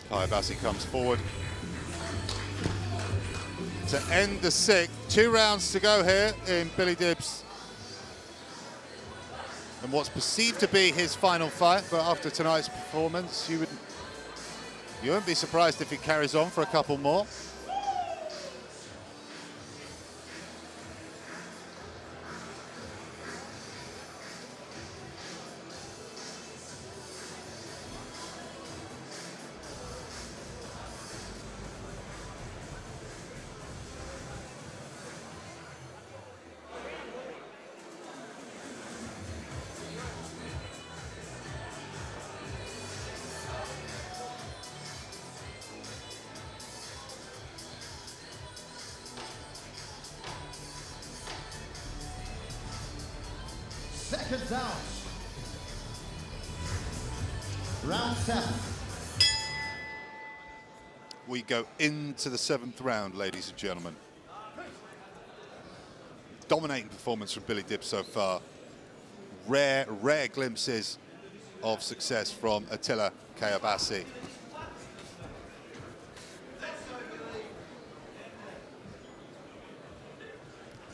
Kayabasi comes forward to end the 6th. 2 rounds to go here in Billy Dib's and what's perceived to be his final fight, but after tonight's performance, you won't be surprised if he carries on for a couple more.
seconds out. Round 7.
We go into the 7th round, ladies and gentlemen. Dominating performance from Billy Dib so far. Rare glimpses of success from Atilla Kayabasi.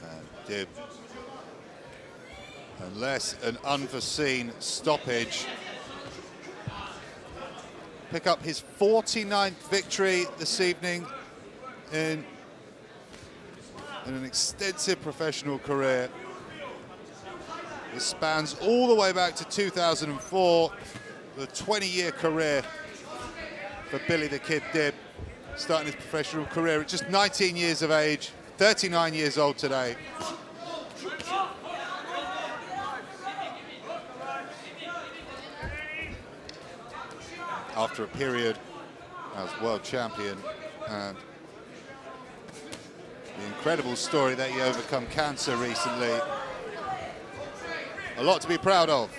And Dib, unless an unforeseen stoppage, pick up his 49th victory this evening in an extensive professional career. It spans all the way back to 2004, the 20-year career for Billy the Kid Dib, starting his professional career at just 19 years of age, 39 years old today. After a period as world champion, and the incredible story that he overcome cancer recently. A lot to be proud of.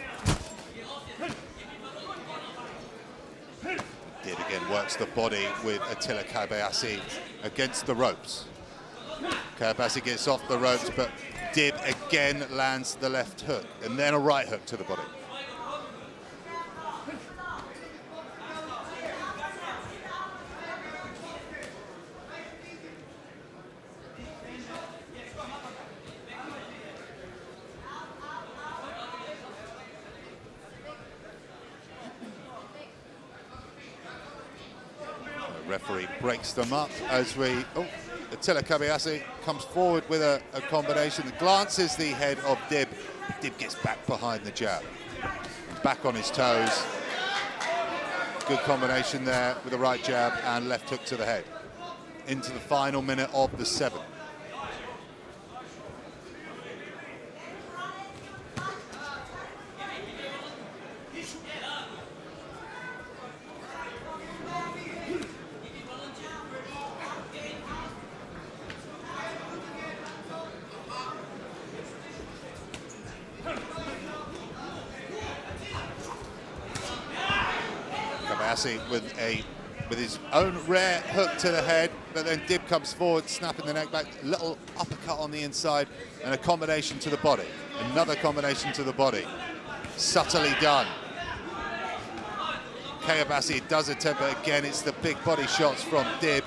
Dib again works the body with Atilla Kayabasi against the ropes. Kayabasi gets off the ropes, but Dib again lands the left hook and then a right hook to the body. Referee breaks them up as Atilla Kayabasi comes forward with a combination that glances the head of Dib. Dib gets back behind the jab. Back on his toes. Good combination there with the right jab and left hook to the head. Into the final minute of the 7th. With his own rare hook to the head, but then Dib comes forward, snapping the neck back, little uppercut on the inside, and a combination to the body. Another combination to the body. Subtly done. Kayabasi does attempt, but again, it's the big body shots from Dib.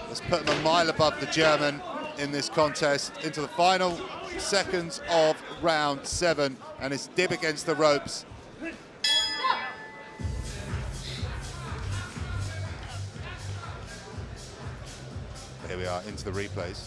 Let's put him a mile above the German in this contest. Into the final seconds of round 7, and it's Dib against the ropes. Here we are into the replays.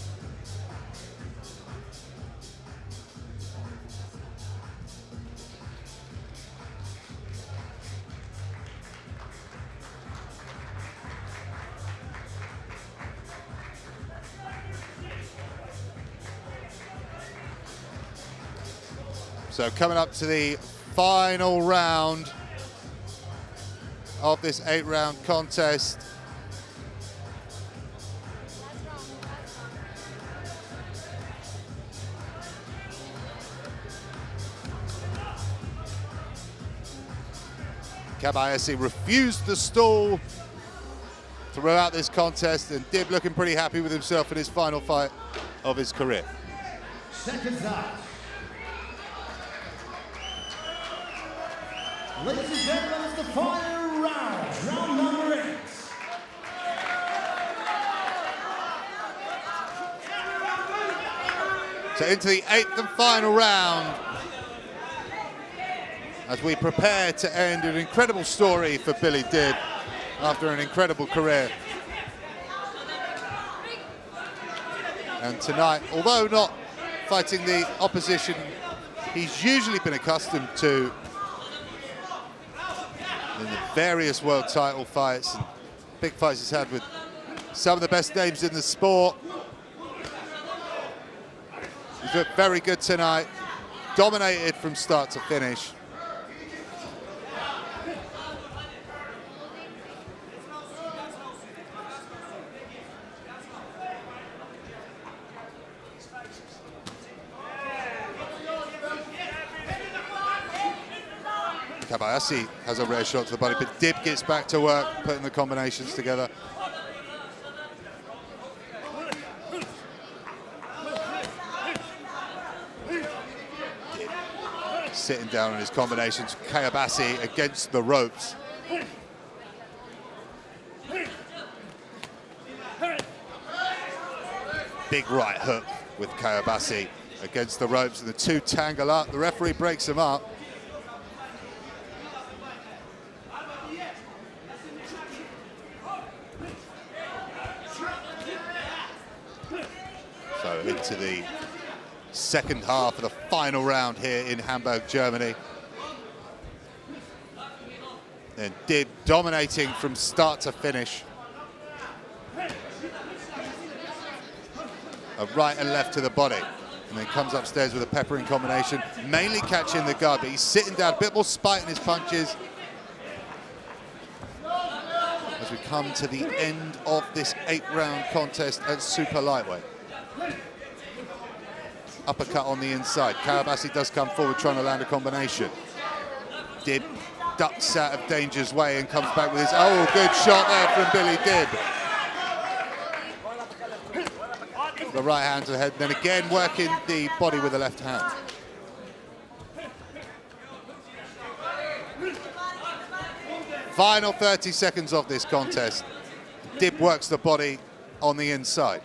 So coming up to the final round of this 8-round contest. Kayabasi refused the stall throughout this contest, and Dib looking pretty happy with himself in his final fight of his career.
Seconds out. Ladies and gentlemen, it's the final round, round number 8.
So into the 8th and final round, as we prepare to end an incredible story for Billy Dib after an incredible career. And tonight, although not fighting the opposition he's usually been accustomed to in the various world title fights and big fights he's had with some of the best names in the sport, he's looked very good tonight, dominated from start to finish. Kayabasi has a rare shot to the body, but Dib gets back to work, putting the combinations together. Dib sitting down on his combinations. Kayabasi against the ropes. Big right hook with Kayabasi against the ropes, and the two tangle up. The referee breaks them up. So into the second half of the final round here in Hamburg, Germany. And Dib dominating from start to finish. A right and left to the body. And then comes upstairs with a peppering combination, mainly catching the guard, but he's sitting down, a bit more spite in his punches. As we come to the end of this 8-round contest at super lightweight. Uppercut on the inside. Kayabasi does come forward trying to land a combination. Dib ducks out of danger's way and comes back with his, oh, good shot there from Billy Dib. The right hand to the head, then again working the body with the left hand. Final 30 seconds of this contest. Dib works the body on the inside.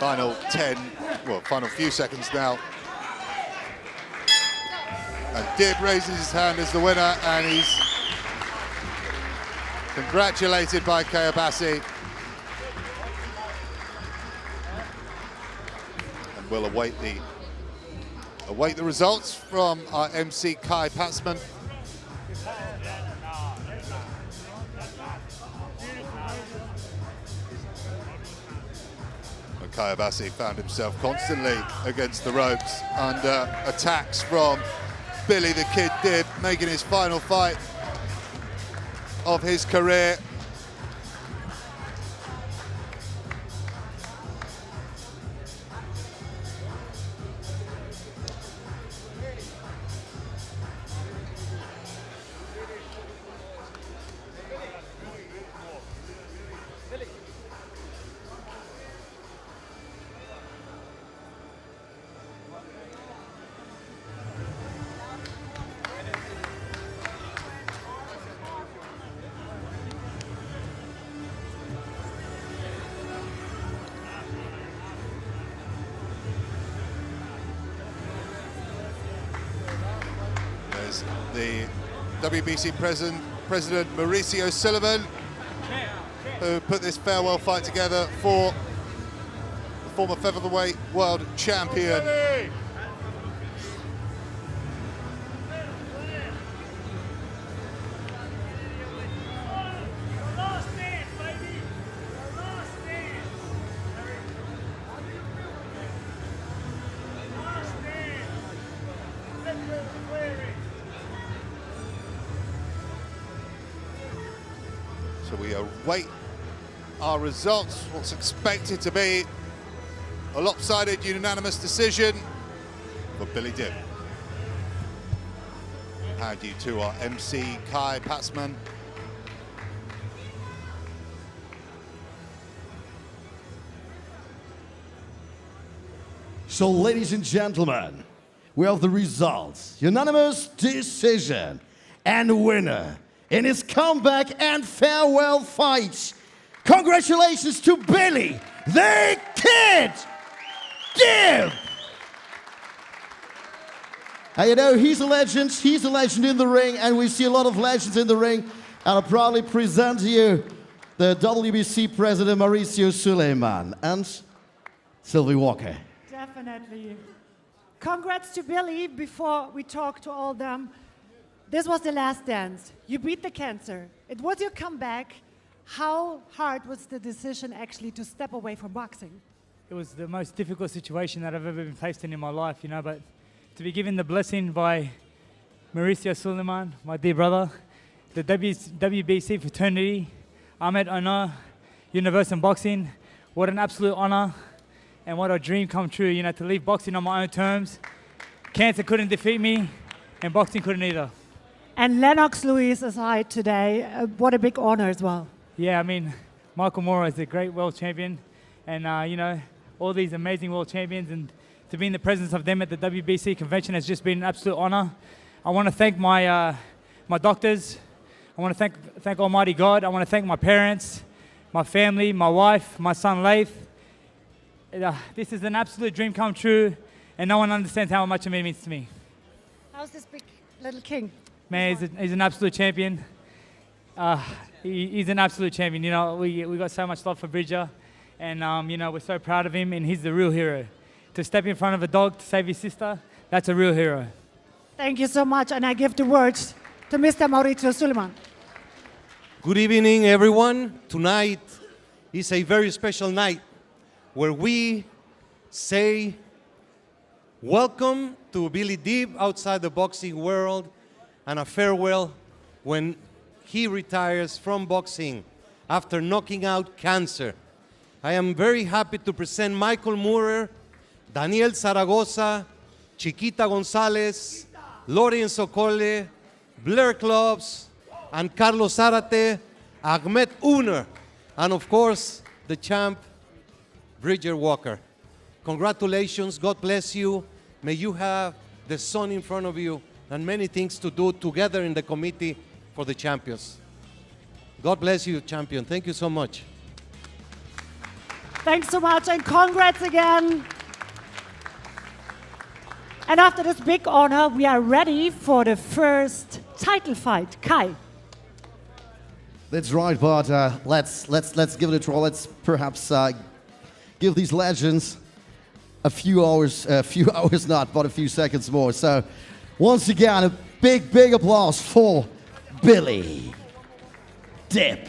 Final 10, well, final few seconds now. And Dib raises his hand as the winner, and he's congratulated by Kayabasi. And we'll await the results from our MC Kai Patzman. Kayabasi found himself constantly against the ropes under attacks from Billy the Kid Dib, making his final fight of his career. The WBC President Mauricio Sullivan, who put this farewell fight together for the former featherweight world champion. So we await our results. What's expected to be a lopsided unanimous decision for Billy Dib. Hand you to our MC Kai Patzman.
So, ladies and gentlemen, we have the results. Unanimous decision and winner in his comeback and farewell fight. Congratulations to Billy the Kid Dib. And you know, he's a legend in the ring, and we see a lot of legends in the ring. And I proudly present to you the WBC President Mauricio Sullivan and Sylvie Walker.
Definitely. Congrats to Billy. Before we talk to all them, this was the last dance. You beat the cancer. It was your comeback. How hard was the decision actually to step away from boxing?
It was the most difficult situation that I've ever been faced in my life, you know, but to be given the blessing by Mauricio Suleiman, my dear brother, the WBC fraternity, Ahmed Honor, Universum Boxing. What an absolute honor and what a dream come true, you know, to leave boxing on my own terms. Cancer couldn't defeat me and boxing couldn't either.
And Lennox Lewis aside today, what a big honor as well.
Yeah, I mean, Michael Moore is a great world champion and, you know, all these amazing world champions, and to be in the presence of them at the WBC convention has just been an absolute honor. I want to thank my doctors. I want to thank Almighty God. I want to thank my parents, my family, my wife, my son Laith. This is an absolute dream come true, and no one understands how much it means to me.
How's this big little king?
Man, he's an absolute champion. He's an absolute champion. You know, we got so much love for Bridger, and you know, we're so proud of him, and he's the real hero. To step in front of a dog to save his sister, that's a real hero.
Thank you so much, and I give the words to Mr. Mauricio Suleiman.
Good evening, everyone. Tonight is a very special night where we say welcome to Billy Deeb outside the boxing world and a farewell when he retires from boxing after knocking out cancer. I am very happy to present Michael Moorer, Daniel Zaragoza, Chiquita Gonzalez, Lorenzo Colle, Blair Clubs, and Carlos Zarate, Ahmed Uner, and of course, the champ, Bridger Walker. Congratulations, God bless you. May you have the sun in front of you and many things to do together in the committee for the champions. God bless you, champion. Thank you so much.
Thanks so much, and congrats again. And after this big honor, we are ready for the first title fight. Kai.
That's right, but let's give it a try. Let's perhaps give these legends a few hours not, but a few seconds more. So once again, a big applause for Billy Deeb.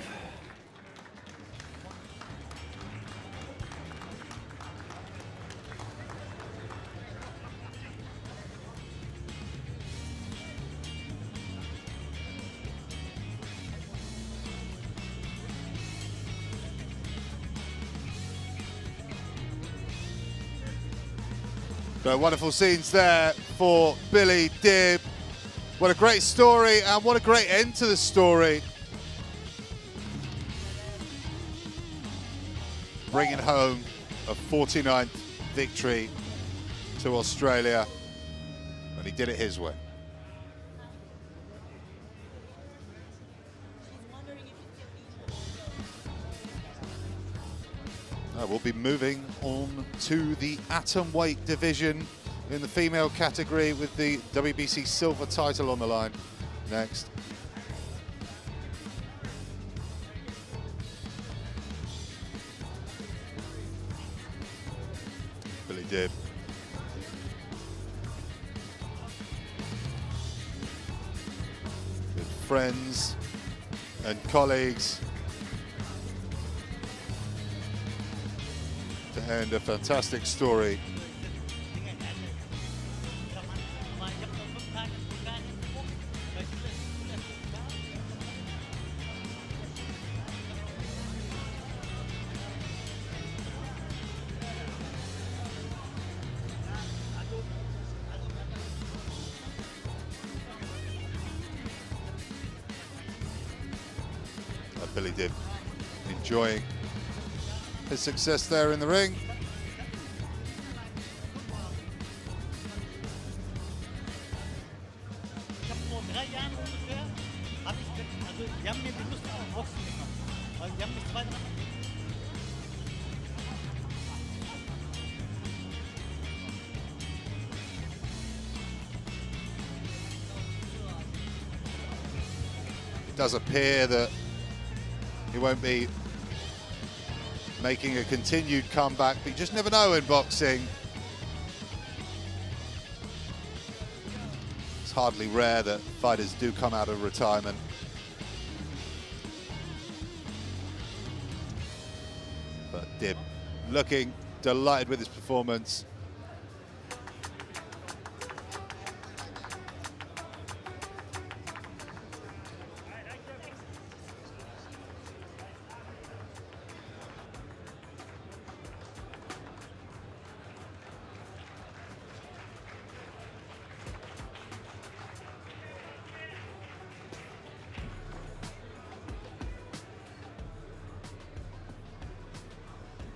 So wonderful scenes there for Billy Deeb. What a great story, and what a great end to the story. Bringing home a 49th victory to Australia, and he did it his way. We'll be moving on to the atomweight division in the female category with the WBC silver title on the line next. Billy Deeb. With friends and colleagues to end a fantastic story. Billy Deeb enjoying his success there in the ring. It does appear that he won't be making a continued comeback, but you just never know in boxing. It's hardly rare that fighters do come out of retirement. But Deeb looking delighted with his performance.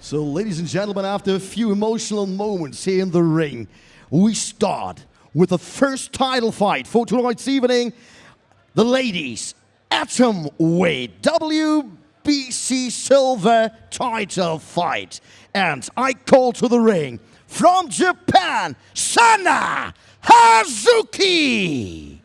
So, ladies and gentlemen, after a few emotional moments here in the ring, we start with the first title fight for tonight's evening. The ladies, atomweight WBC silver title fight. And I call to the ring from Japan, Sana Hazuki.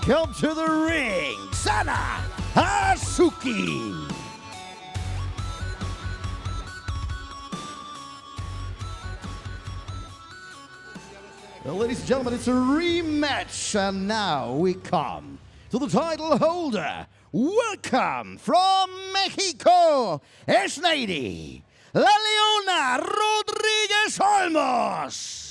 Welcome to the ring, Sana Hazuki. Well, ladies and gentlemen, it's a rematch, and now we come to the title holder. Welcome from Mexico, Esneidy, La Leona Rodriguez Olmos.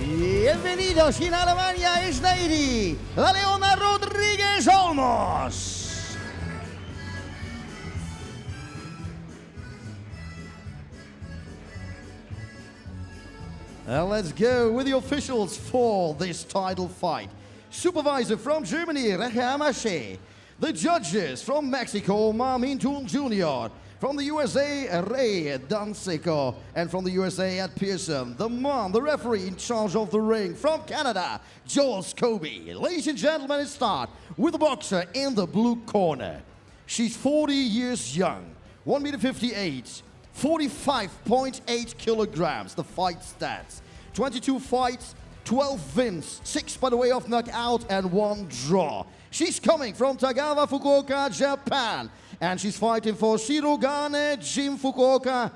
Bienvenidos en Alemania, Esneidy, La Leona Rodriguez Olmos. And let's go with the officials for this title fight. Supervisor from Germany, Rehe. The judges from Mexico, Marmintul Jr. From the USA, Ray Danseco. And from the USA, Ed Pearson. The referee in charge of the ring. From Canada, Joel Scobie. Ladies and gentlemen, it starts with the boxer in the blue corner. She's 40 years young, 1.58 m, 45.8 kilograms, the fight stats. 22 fights, 12 wins, 6 by the way of knockout and 1 draw. She's coming from Tagawa, Fukuoka, Japan. And she's fighting for Shirogane Jim Fukuoka.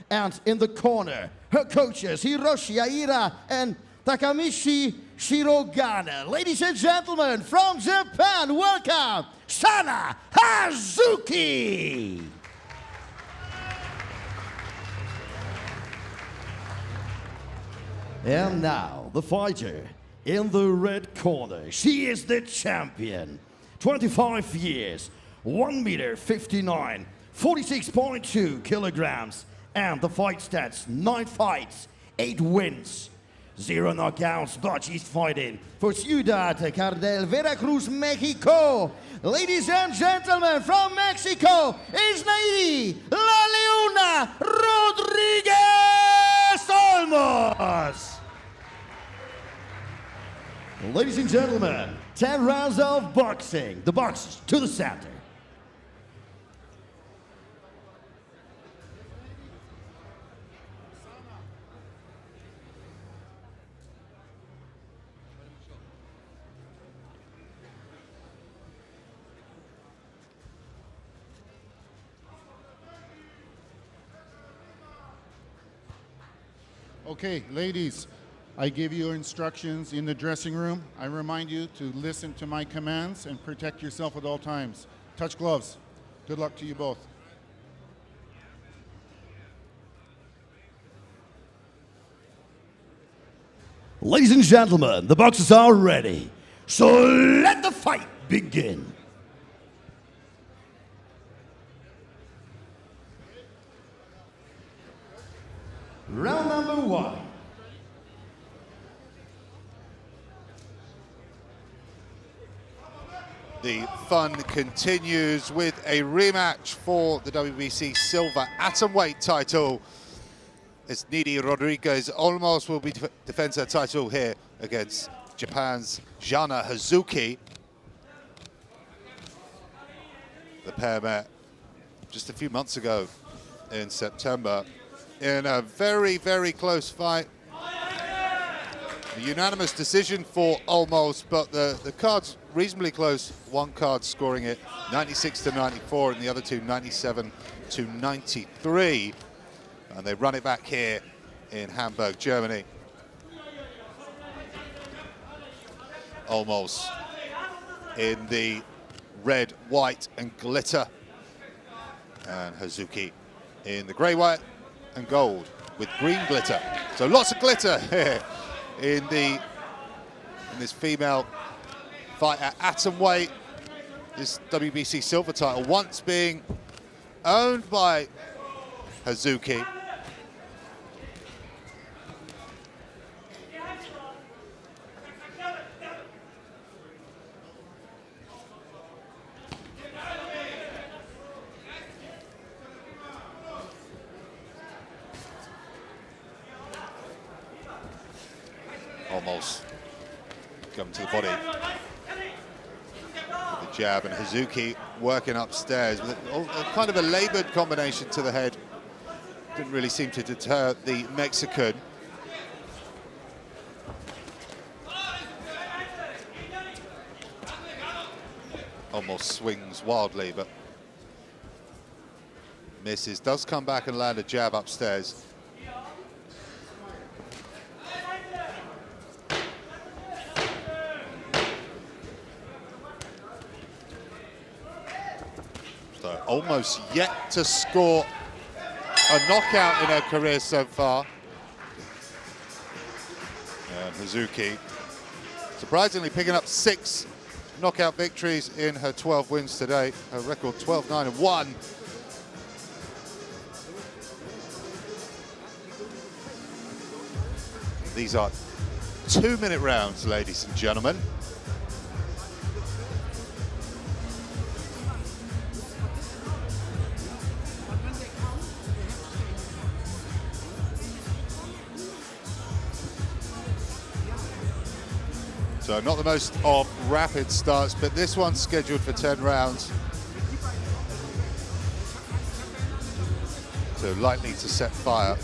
And in the corner, her coaches, Hiroshi Aira and Takamichi Shirogane. Ladies and gentlemen, from Japan, welcome Sana Hazuki. And now, the fighter in the red corner. She is the champion. 25 years, 1 meter 59, 46.2 kilograms. And the fight stats, 9 fights, 8 wins, 0 knockouts, but she's fighting for Ciudad Cardel, Veracruz, Mexico. Ladies and gentlemen, from Mexico, Esneidy, La Leona, Rodriguez, Olmos. Ladies and gentlemen, 10 rounds of boxing. The boxers to the center.
Okay, ladies, I give you instructions in the dressing room. I remind you to listen to my commands and protect yourself at all times. Touch gloves. Good luck to you both.
Ladies and gentlemen, the boxers are ready. So let the fight begin. Round number 1.
The fun continues with a rematch for the WBC Silver Atomweight title. Esneidy Rodriguez Olmos will be defends her title here against Japan's Jana Hazuki. The pair met just a few months ago in September in a very, very close fight. A unanimous decision for Olmos, but the card's reasonably close. One card scoring it 96-94 and the other two 97-93. And they run it back here in Hamburg, Germany. Olmos in the red, white and glitter. And Hazuki in the grey, white and gold with green glitter. So lots of glitter here in this female fight at atomweight. This WBC silver title once being owned by Hazuki. Almost coming to the body with the jab, and Hazuki working upstairs with a kind of a laboured combination to the head. Didn't really seem to deter the Mexican. Almost swings wildly, but misses. Does come back and land a jab upstairs. So almost yet to score a knockout in her career so far. And Hazuki surprisingly picking up 6 knockout victories in her 12 wins today. Her record 12-9-1. These are 2-minute rounds, ladies and gentlemen. So not the most of rapid starts, but this one's scheduled for 10 rounds. So likely to set fire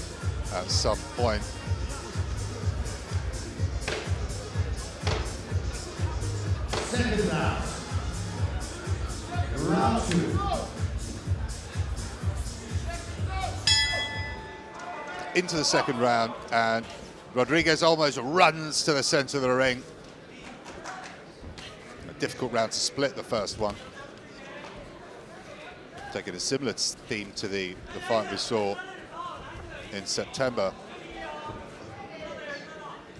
at some point.
Second round. Round 2.
Into the second round, and Rodriguez almost runs to the center of the ring. A difficult round to split, the first one. Taking a similar theme to the fight we saw in September,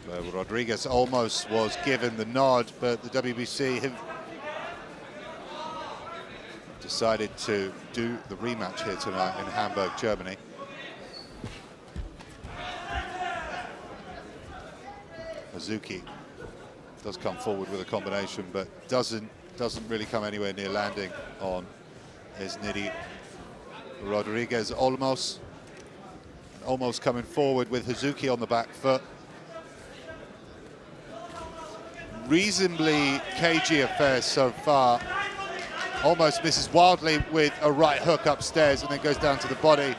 where Rodriguez almost was given the nod, but the WBC have decided to do the rematch here tonight in Hamburg, Germany. Hazuki does come forward with a combination, but doesn't really come anywhere near landing on Esneidy. Rodriguez, Olmos. Olmos coming forward with Hazuki on the back foot. Reasonably cagey affair so far. Almost misses wildly with a right hook upstairs and then goes down to the body.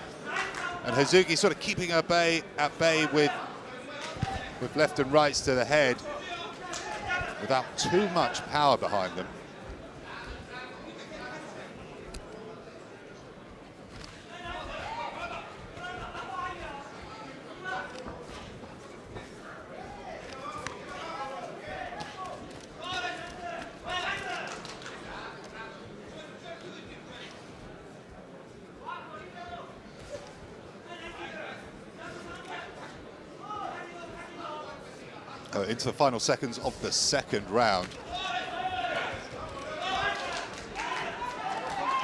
And Hazuki sort of keeping her at bay with left and rights to the head without too much power behind them. Into the final seconds of the second round.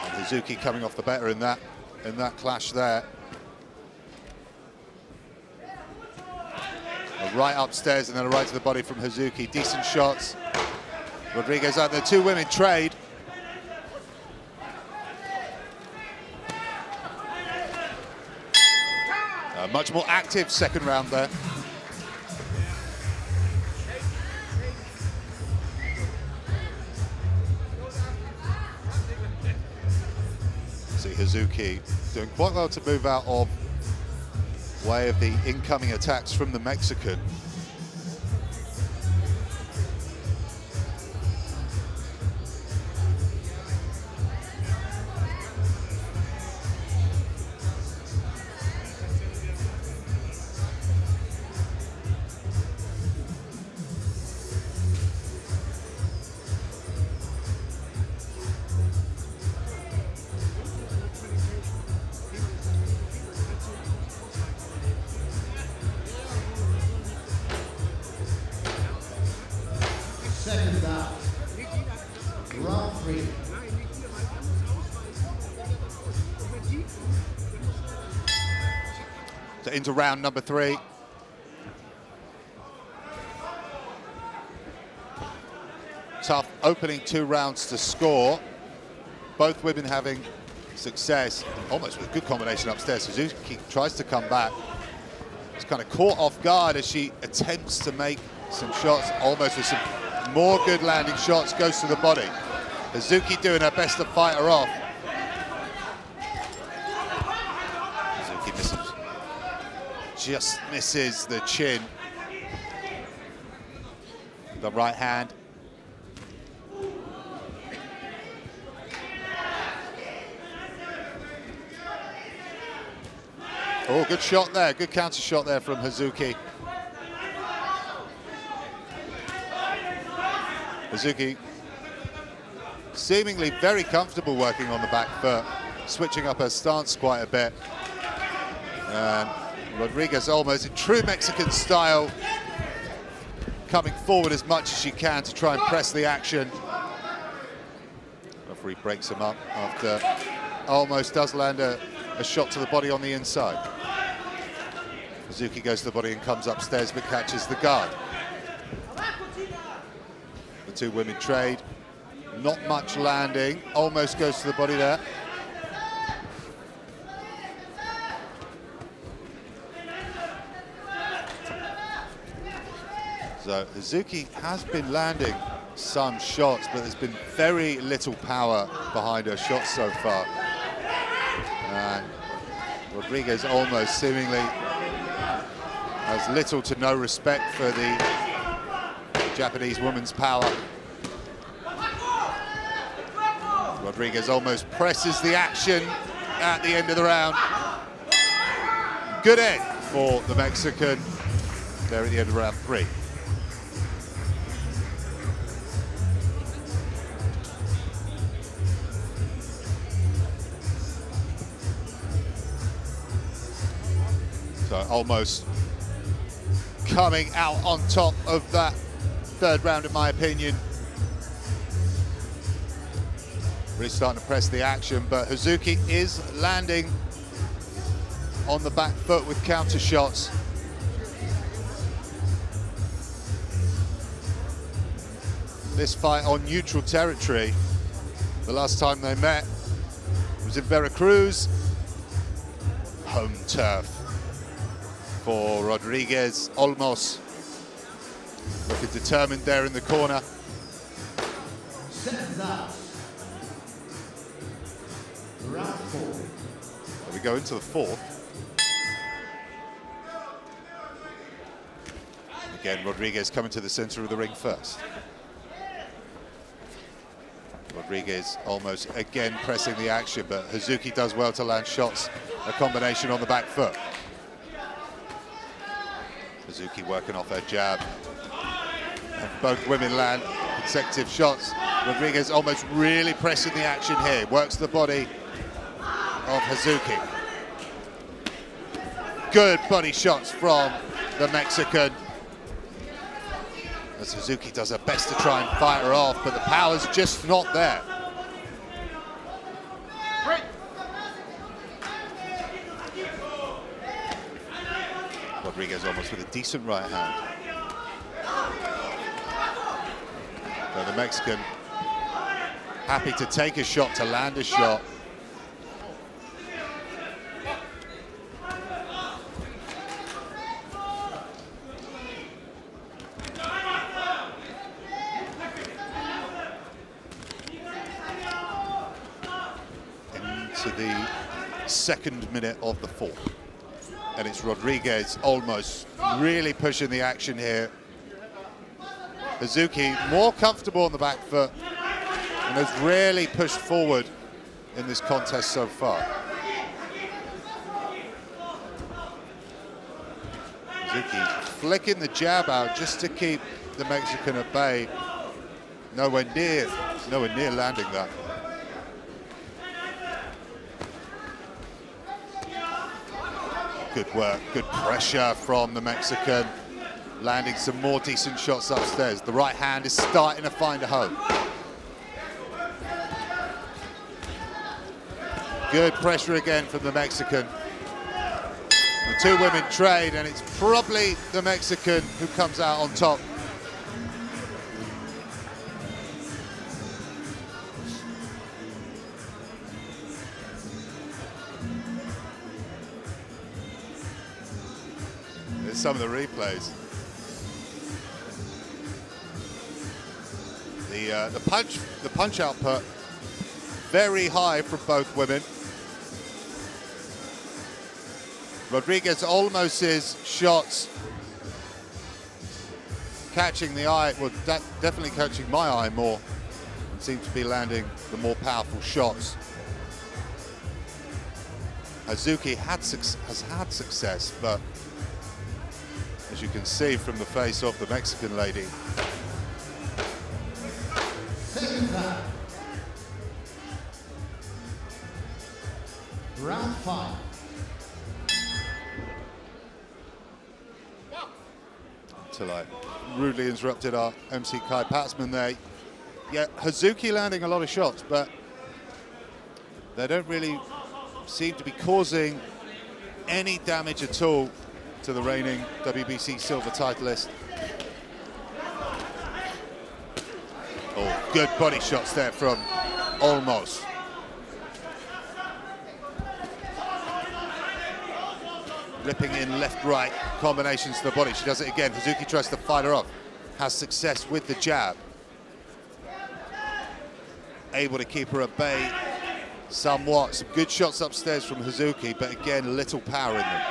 And Hazuki coming off the better in that clash there. A right upstairs and then a right to the body from Hazuki. Decent shots. Rodriguez out there. Two women trade. A much more active second round there. Hazuki doing quite well to move out of way of the incoming attacks from the Mexican. Into round number 3. Tough opening 2 rounds to score. Both women having success, almost with a good combination upstairs. Hazuki tries to come back. It's kind of caught off guard as she attempts to make some shots, almost with some more good landing shots, goes to the body. Hazuki doing her best to fight her off. Just misses the chin. The right hand. Oh, good shot there. Good counter shot there from Hazuki. Hazuki seemingly very comfortable working on the back foot, switching up her stance quite a bit. And Rodriguez almost in true Mexican style, coming forward as much as she can to try and press the action. Referee breaks him up after almost does land a shot to the body on the inside. Hazuki goes to the body and comes upstairs but catches the guard. The two women trade. Not much landing. Almost goes to the body there. So Hazuki has been landing some shots, but there's been very little power behind her shots so far. And Rodriguez almost seemingly has little to no respect for the Japanese woman's power. Rodriguez almost presses the action at the end of the round. Good end for the Mexican. there at the end of round 3. So almost coming out on top of that third round, in my opinion. Really starting to press the action, but Hazuki is landing on the back foot with counter shots. This fight on neutral territory, the last time they met was in Veracruz, home turf for Rodriguez. Olmos looking determined there in the corner.
Round 4.
We go into the 4th. Again, Rodriguez coming to the center of the ring first. Rodriguez almost again pressing the action, but Hazuki does well to land shots, a combination on the back foot. Hazuki working off her jab. And both women land consecutive shots. Rodriguez almost really pressing the action here, works the body of Hazuki. Good body shots from the Mexican, as Hazuki does her best to try and fight her off, but the power's just not there. Rodriguez almost with a decent right hand. So the Mexican happy to take a shot, to land a shot. The second minute of the 4th, and it's Rodriguez almost really pushing the action here. Hazuki more comfortable on the back foot and has rarely pushed forward in this contest so far. Hazuki flicking the jab out just to keep the Mexican at bay. Nowhere near landing that. Good work, good pressure from the Mexican, landing some more decent shots upstairs. The right hand is starting to find a home. Good pressure again from the Mexican. The two women trade, and it's probably the Mexican who comes out on top. Some of the replays. The punch output very high from both women. Rodriguez Olmos's shots catching the eye, well, definitely catching my eye more, and seem to be landing the more powerful shots. Hazuki has had success, but as you can see from the face of the Mexican lady.
Round 5.
Atilla rudely interrupted our MC Kai Patsman there. Yeah, Hazuki landing a lot of shots, but they don't really seem to be causing any damage at all to the reigning WBC silver titleist. Oh, good body shots there from Olmos. Ripping in left-right combinations to the body. She does it again. Hazuki tries to fight her off. Has success with the jab. Able to keep her at bay somewhat. Some good shots upstairs from Hazuki, but again, little power in them.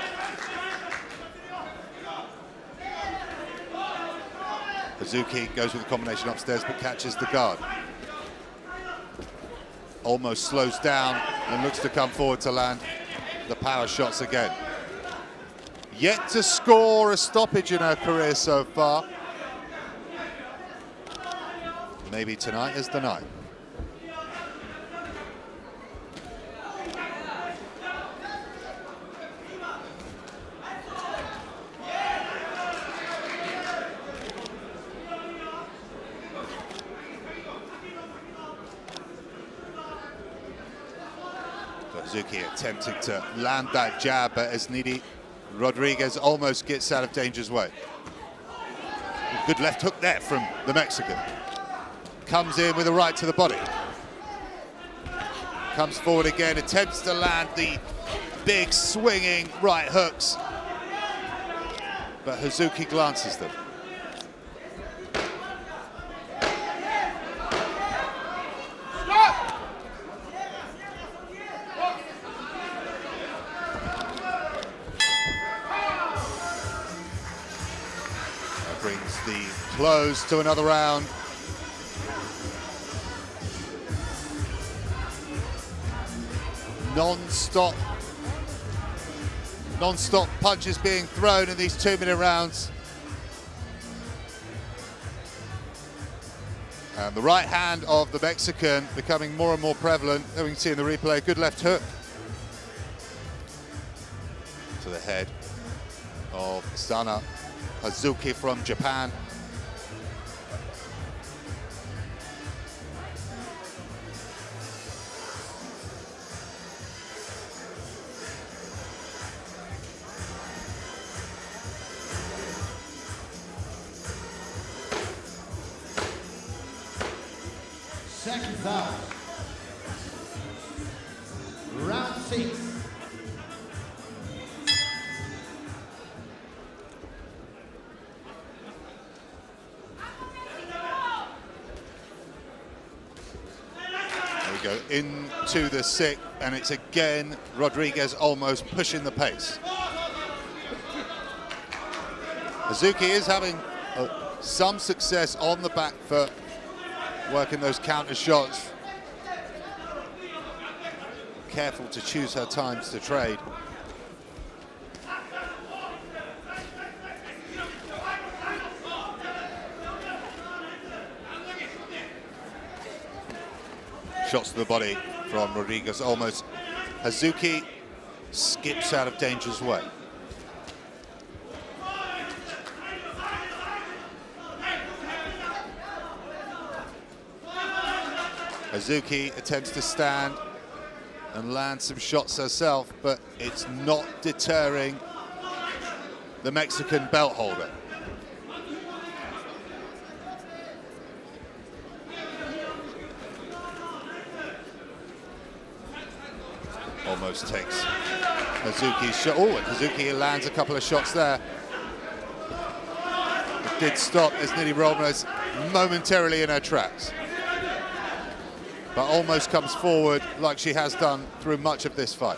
Hazuki goes with a combination upstairs, but catches the guard. Almost slows down and looks to come forward to land the power shots again. yet to score a stoppage in her career so far. Maybe tonight is the night. Hazuki attempting to land that jab, but Esneidy Rodriguez almost gets out of danger's way. Good left hook there from the Mexican. Comes in with a right to the body. Comes forward again, attempts to land the big swinging right hooks. But Hazuki glances them. That brings the close to another round. Non-stop punches being thrown in these 2-minute rounds. And the right hand of the Mexican becoming more and more prevalent. We can see in the replay, good left hook to the head of Sana Hazuki from Japan.
Seconds out. Round 6.
There we go, into the 6th, and it's again Rodriguez almost pushing the pace. Hazuki is having some success on the back foot, working those counter shots. Careful to choose her times to trade. Shots to the body from Rodriguez almost. Hazuki skips out of danger's way. Hazuki attempts to stand and land some shots herself, but it's not deterring the Mexican belt holder. Almost takes Hazuki's shot. Oh, and Hazuki lands a couple of shots there. It did stop Esneidy Rodriguez momentarily in her tracks, but almost comes forward like she has done through much of this fight.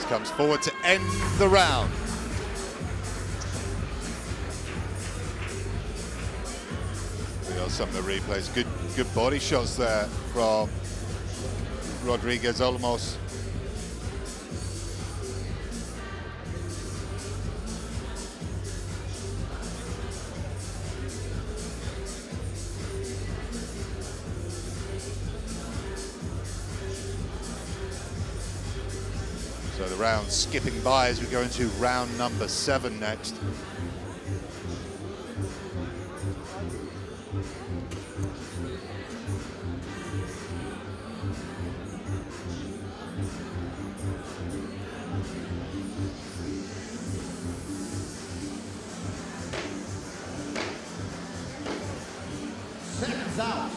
Comes forward to end the round. We got some of the replays. Good body shots there from Rodriguez Olmos. So the round skipping by as we go into round number 7 next.
Seconds out.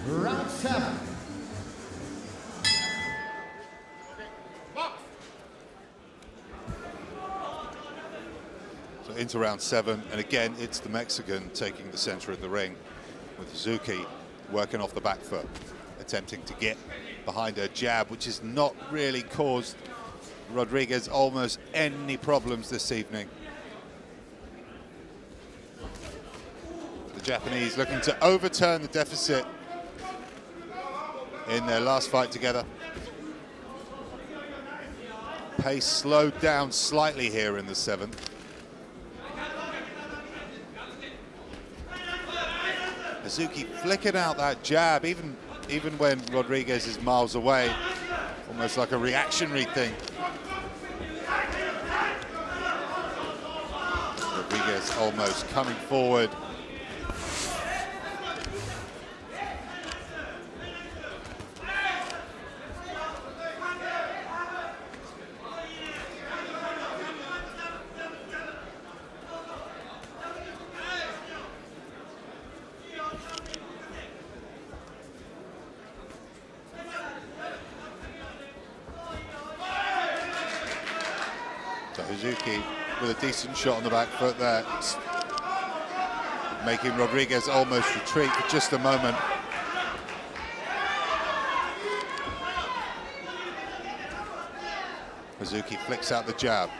Round 7.
into round 7, and again, it's the Mexican taking the center of the ring, with Hazuki working off the back foot, attempting to get behind her jab, which has not really caused Rodriguez almost any problems this evening. The Japanese looking to overturn the deficit in their last fight together. Pace slowed down slightly here in the 7th. Hazuki flicking out that jab, even when Rodriguez is miles away, almost like a reactionary thing. Rodriguez almost coming forward. Hazuki with a decent shot on the back foot there, making Rodriguez almost retreat for just a moment. Hazuki flicks out the jab,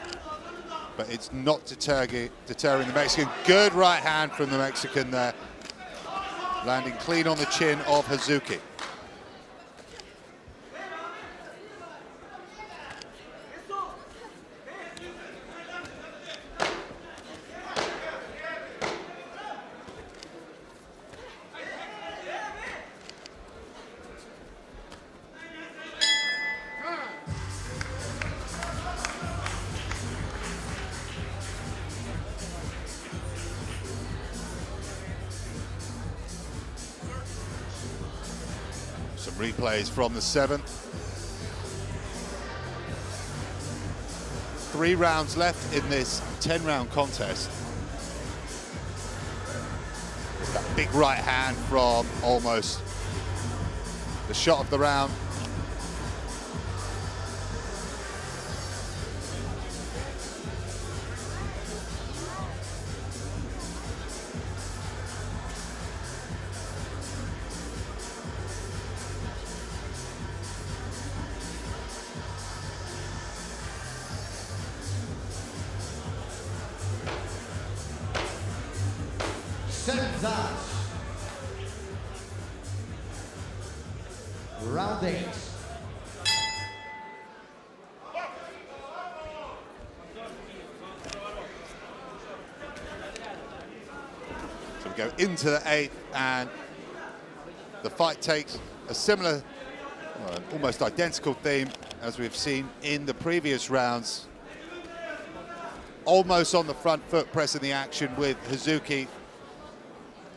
but it's not deterring the Mexican. Good right hand from the Mexican there, landing clean on the chin of Hazuki. Replays from the 7th. 3 rounds left in this 10-round contest. That big right hand from Olmos. The shot of the round.
Round 8.
So we go into the 8th, and the fight takes a similar, almost identical theme as we've seen in the previous rounds. Almost on the front foot, pressing the action with Hazuki,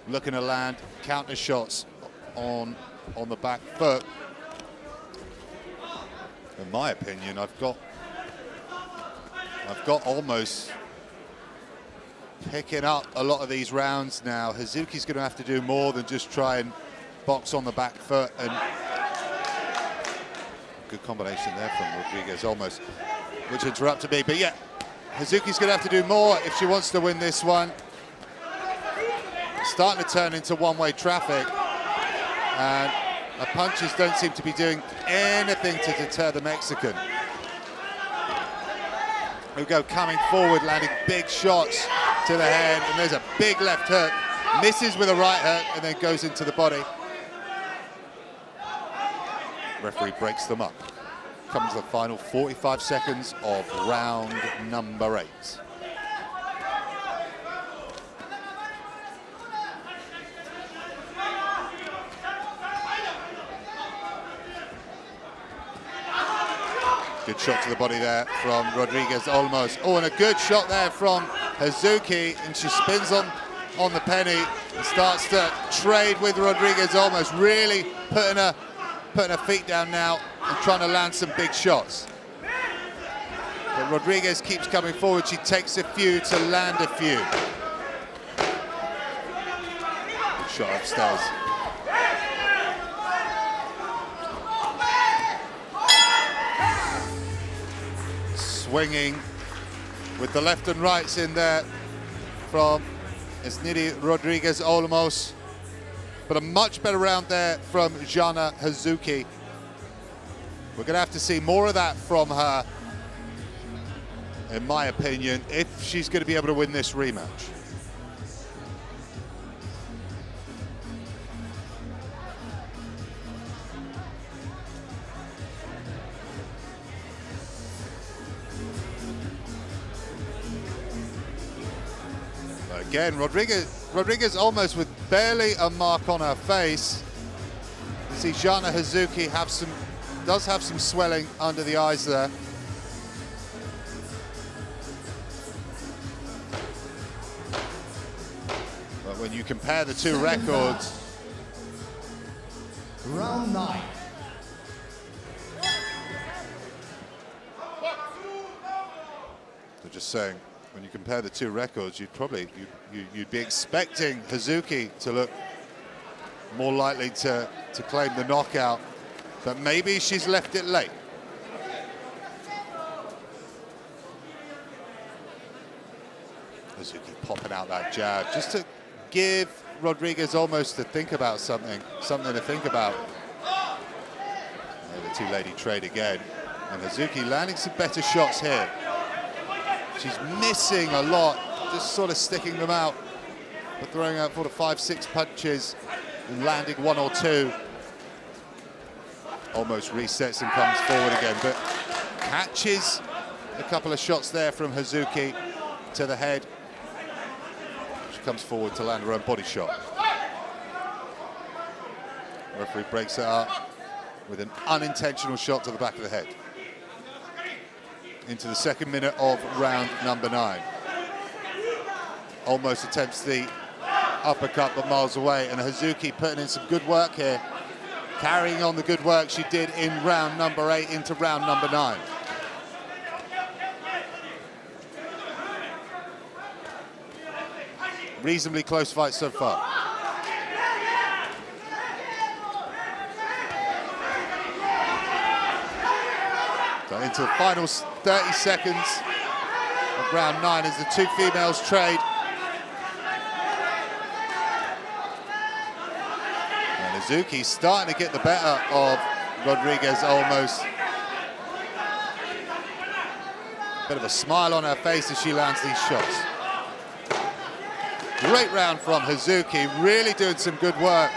looking to land counter shots on the back foot. In my opinion, I've got Olmos picking up a lot of these rounds now. Hazuki's going to have to do more than just try and box on the back foot, and good combination there from Rodriguez almost, which interrupted me. But yeah, Hazuki's going to have to do more if she wants to win this one. It's starting to turn into one-way traffic, and her punches don't seem to be doing anything to deter the Mexican. We go coming forward, landing big shots to the head, and there's a big left hook, misses with a right hook, and then goes into the body. Referee breaks them up. Comes the final 45 seconds of round number 8. Good shot to the body there from Rodriguez Olmos. Oh, and a good shot there from Hazuki, and she spins on the penny and starts to trade with Rodriguez Olmos, really putting her feet down now and trying to land some big shots. But Rodriguez keeps coming forward. She takes a few to land a few. Good shot upstairs. Swinging with the left and rights in there from Esneidy Rodriguez Olmos, but a much better round there from Jana Hazuki. We're going to have to see more of that from her, in my opinion, if she's going to be able to win this rematch. Again, Rodriguez almost with barely a mark on her face. You see Jana Hazuki does have some swelling under the eyes there. But when you compare the two records,
Round 9.
so just saying, when you compare the two records, you'd be expecting Hazuki to look more likely to claim the knockout, but maybe she's left it late. Hazuki popping out that jab just to give Rodriguez almost to think about something to think about. And the two-lady trade again, and Hazuki landing some better shots here. She's missing a lot, just sort of sticking them out, but throwing out 4 to 5, 6 punches and landing 1 or 2. Almost resets and comes forward again, but catches a couple of shots there from Hazuki to the head. She comes forward to land her own body shot. Referee breaks it up with an unintentional shot to the back of the head. Into the second minute of round number 9. Almost attempts the uppercut, but miles away, and Hazuki putting in some good work here, carrying on the good work she did in round number 8 into round number 9. Reasonably close fight so far. So into the final 30 seconds of round 9 as the two females trade. And Hazuki starting to get the better of Rodriguez almost. Bit of a smile on her face as she lands these shots. Great round from Hazuki, really doing some good work.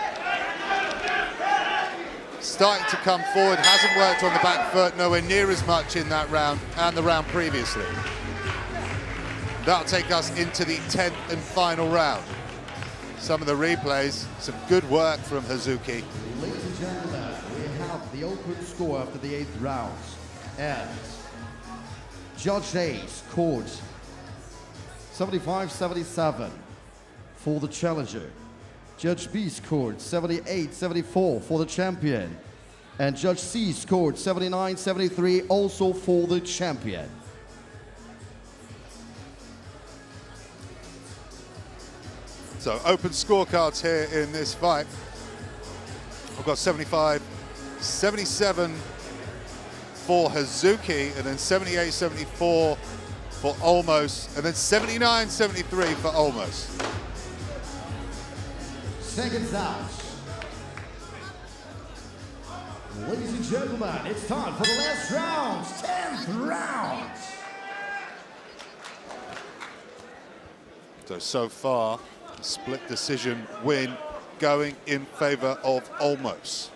Starting to come forward, hasn't worked on the back foot, nowhere near as much in that round and the round previously. That'll take us into the 10th and final round. Some of the replays, some good work from Hazuki.
Ladies and gentlemen, we have the open score after the 8th round. And Judge A scored 75-77 for the challenger. Judge B scored 78-74 for the champion. And Judge C scored 79-73 also for the champion.
So open scorecards here in this fight. We've got 75-77 for Hazuki, and then 78-74 for Olmos, and then 79-73 for Olmos.
Seconds out. Ladies and gentlemen, it's time for the last round, 10th round.
So far, a split decision win going in favor of Olmos.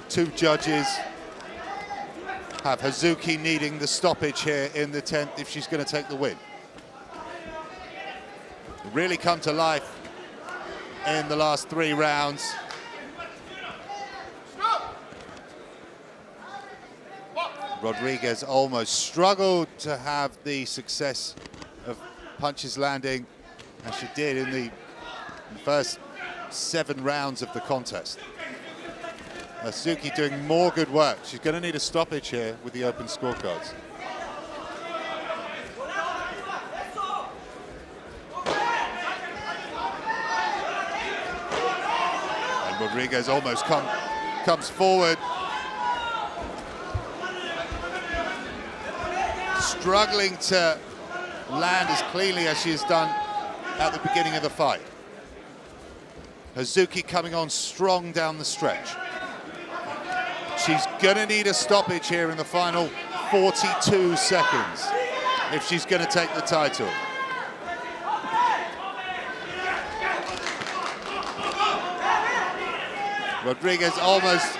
Two judges have Hazuki needing the stoppage here in the 10th if she's going to take the win. Really come to life in the last 3 rounds. Rodriguez almost struggled to have the success of punches landing as she did in the first 7 rounds of the contest. Hazuki doing more good work. She's going to need a stoppage here with the open scorecards. And Rodriguez almost comes forward. Struggling to land as cleanly as she has done at the beginning of the fight. Hazuki coming on strong down the stretch. She's gonna need a stoppage here in the final 42 seconds if she's gonna take the title. Rodriguez almost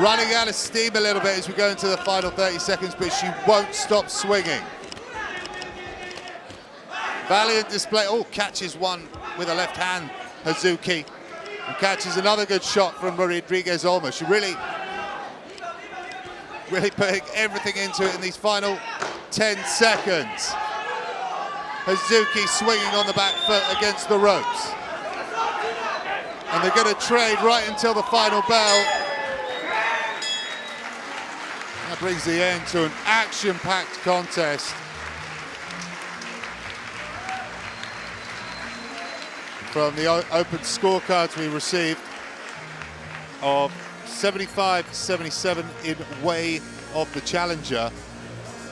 running out of steam a little bit as we go into the final 30 seconds, but she won't stop swinging. Valiant display. Oh, catches one with a left hand, Hazuki. And catches another good shot from Rodriguez Olmos. She really putting everything into it in these final 10 seconds. Hazuki swinging on the back foot against the ropes. And they're going to trade right until the final bell. That brings the end to an action-packed contest. From the open scorecards we received of 75-77 in way of the challenger.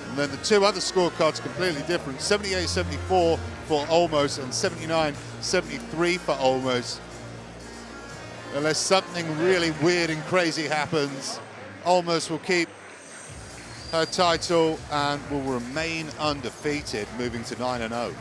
And then the two other scorecards completely different. 78-74 for Olmos and 79-73 for Olmos. Unless something really weird and crazy happens, Olmos will keep her title and will remain undefeated, moving to 9-0.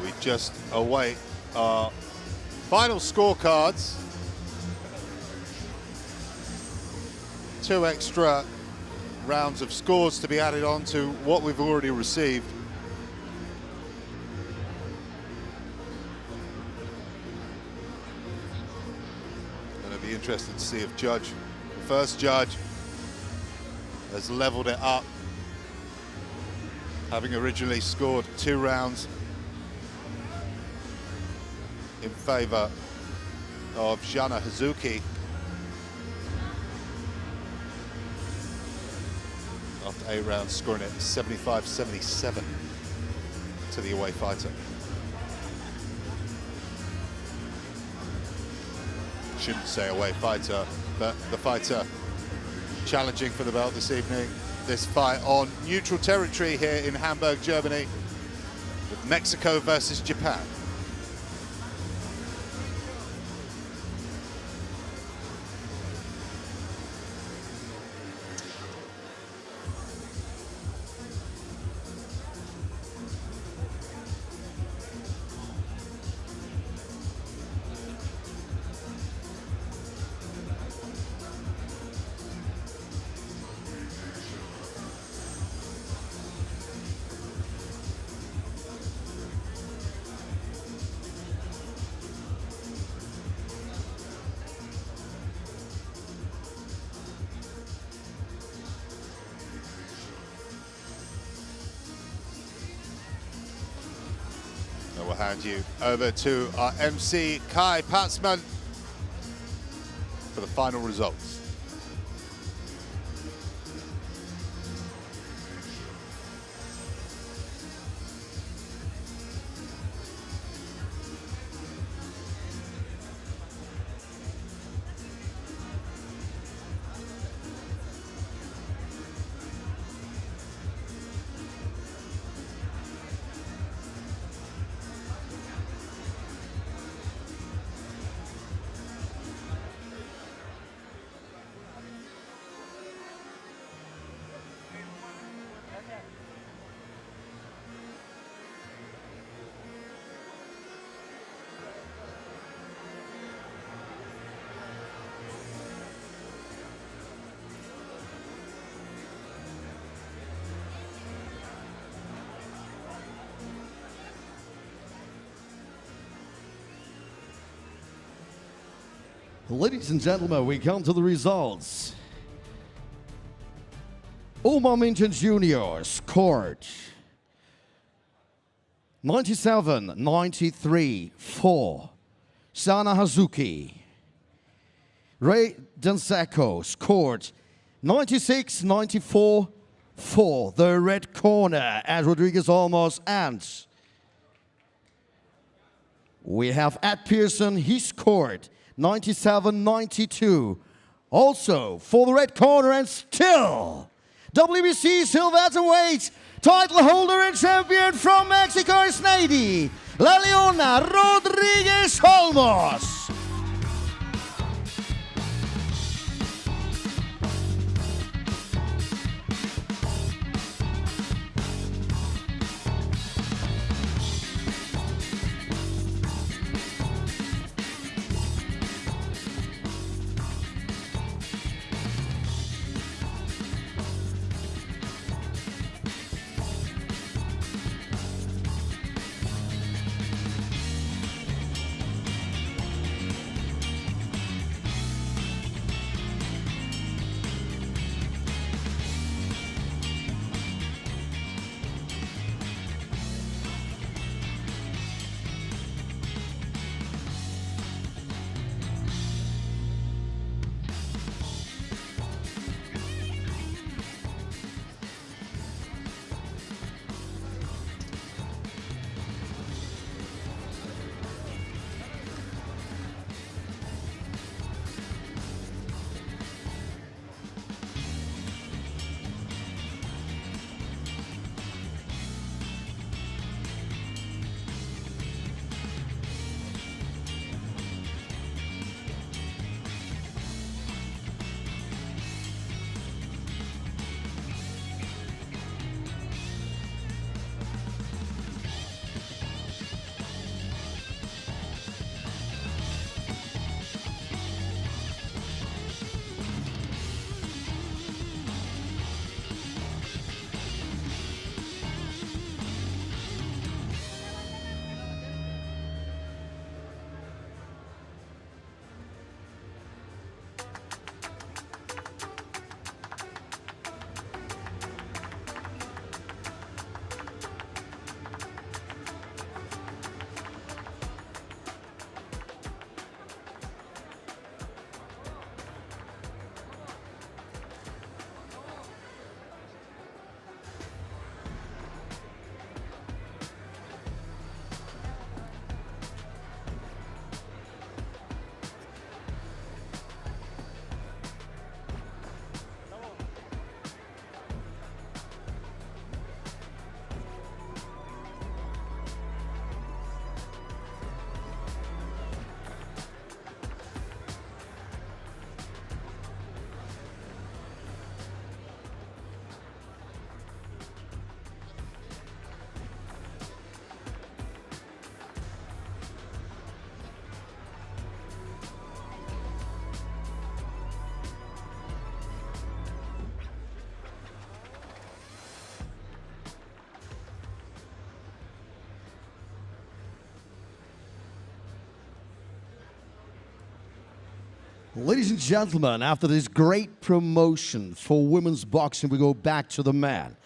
We just await our final scorecards. 2 extra rounds of scores to be added on to what we've already received. And it'll be interesting to see if the first judge, has leveled it up, having originally scored 2 rounds in favor of Jana Hazuki. After 8 rounds, scoring it 75-77 to the away fighter. Shouldn't say away fighter, but the fighter challenging for the belt this evening. This fight on neutral territory here in Hamburg, Germany, with Mexico versus Japan. We'll hand you over to our MC, Kai Patzman, for the final results.
Ladies and gentlemen, we come to the results. Minton Jr. scored 97-93-4. Sana Hazuki. Ray Danzako scored 96-94-4. The red corner as Rodriguez Olmos ends. We have Ed Pearson, he scored 97-92. Also for the red corner, and still WBC silver weight title holder and champion from Mexico, Esneidy, La Leona Rodriguez Olmos. Ladies and gentlemen, after this great promotion for women's boxing, we go back to the men.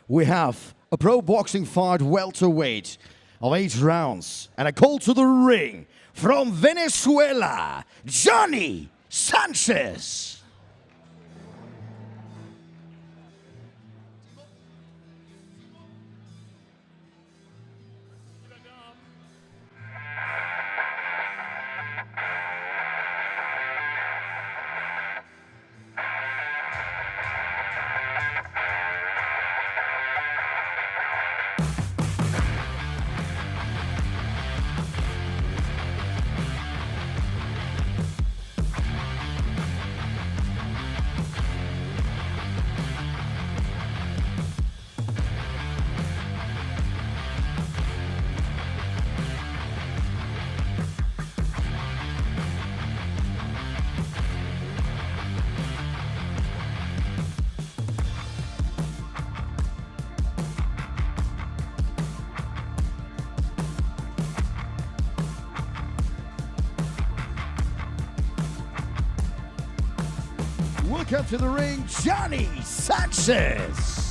We have a pro boxing fight welterweight of 8 rounds and a call to the ring from Venezuela, Jonny Sanchez. welcome to the ring, Jonny Sanchez.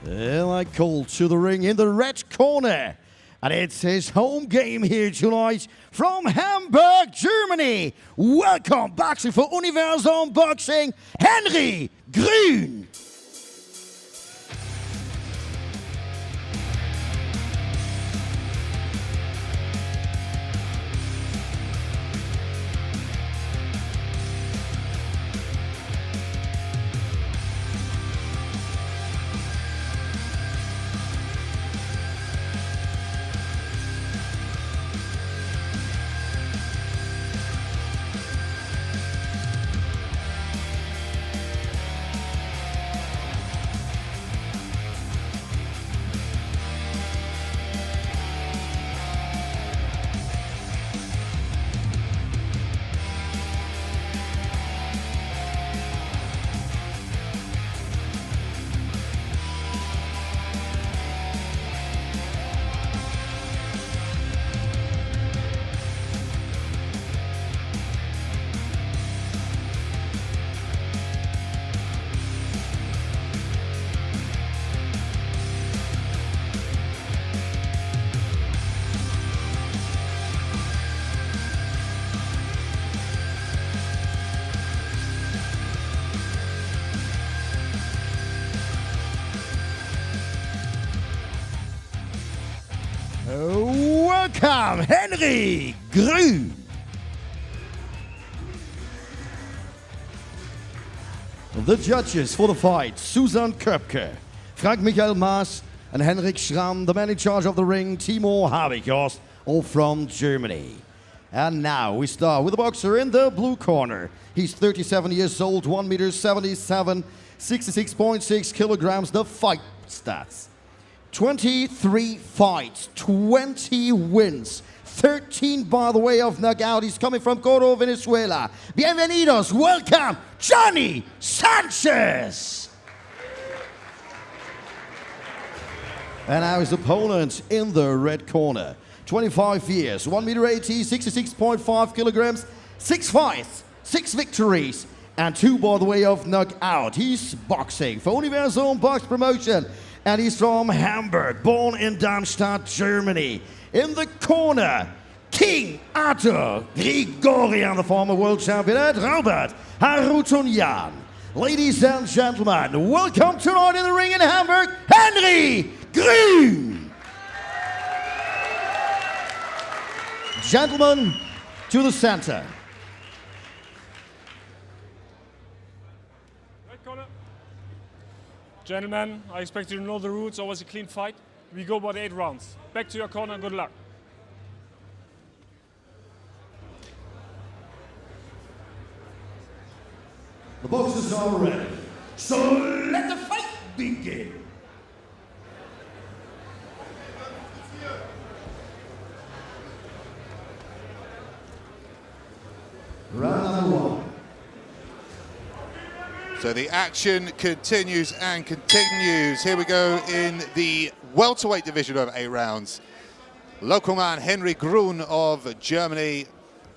Like called to the ring in the red corner. And it's his home game here tonight from Hamburg, Germany. Welcome boxing for Universum Boxing, Henry Grün. Welcome, Henry Grün. The judges for the fight, Susan Köpke, Frank Michael Maas, and Henrik Schramm, the man in charge of the ring, Timo Habichhorst, all from Germany. And now we start with the boxer in the blue corner. He's 37 years old, 1 meter 77, 66.6 kilograms, the fight stats. 23 fights, 20 wins, 13 by the way of knockout. He's coming from Coro, Venezuela. Bienvenidos, welcome, Jonny Sanchez. And now his opponent in the red corner. 25 years, 1 meter 80, 66.5 kilograms, 6 fights, 6 victories, and 2 by the way of knockout. He's boxing for Universum Box Promotion. And he's from Hamburg, born in Darmstadt, Germany. In the corner, King Arthur Grigorian, the former world champion, and Robert Harutunyan. Ladies and gentlemen, welcome tonight in the ring in Hamburg, Henry Grün. Gentlemen, to the center.
Gentlemen, I expect you to know the rules. Always a clean fight. We go about 8 rounds. Back to your corner. Good luck.
The boxers are ready. So let the fight begin. Round number 1.
So the action continues and continues. Here we go in the welterweight division of 8 rounds. Local man Henry Grün of Germany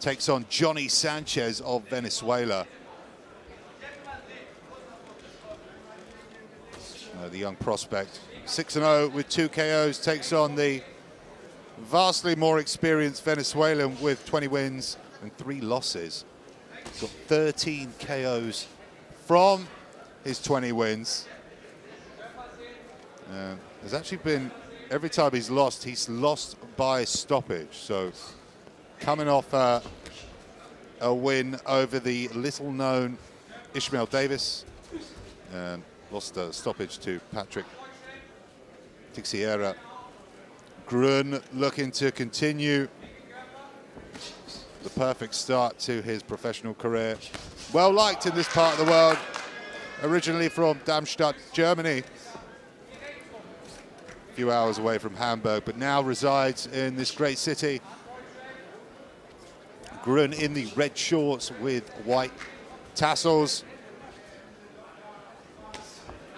takes on Jonny Sanchez of Venezuela. The young prospect, 6-0 with 2 KOs, takes on the vastly more experienced Venezuelan with 20 wins and 3 losses. He's got 13 KOs from his 20 wins. There's actually been, every time he's lost by stoppage. So coming off a win over the little-known Ishmael Davis, and lost a stoppage to Patrick Teixeira. Grün looking to continue the perfect start to his professional career. Well liked in this part of the world, originally from Darmstadt, Germany. A few hours away from Hamburg, but now resides in this great city. Grün in the red shorts with white tassels.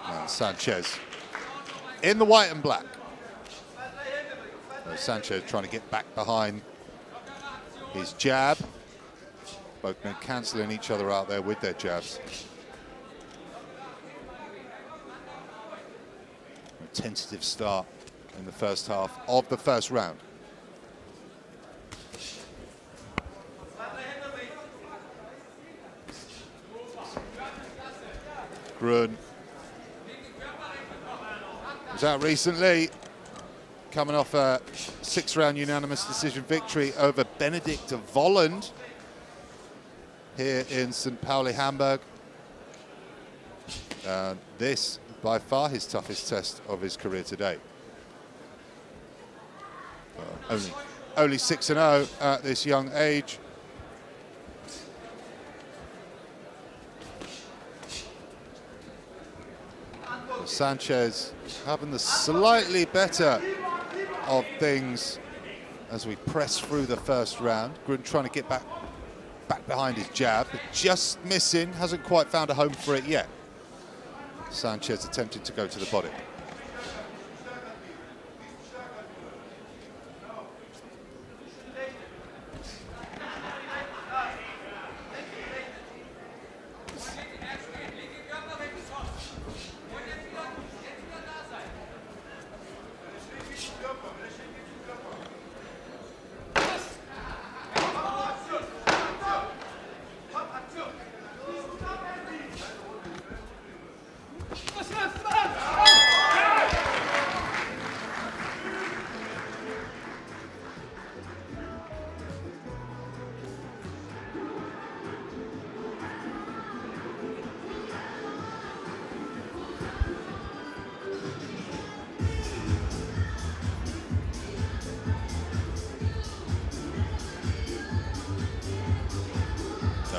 And Sanchez in the white and black. Sanchez trying to get back behind his jab. Both men cancelling each other out there with their jabs. A tentative start in the first half of the first round. Grün was out recently, coming off a 6-round unanimous decision victory over Benedikt Volland here in St. Pauli, Hamburg. This, by far, his toughest test of his career to date. Only 6-0 at this young age. Sanchez having the slightly better of things as we press through the first round. Grün trying to get back behind his jab, but just missing, hasn't quite found a home for it yet. Sanchez attempting to go to the body.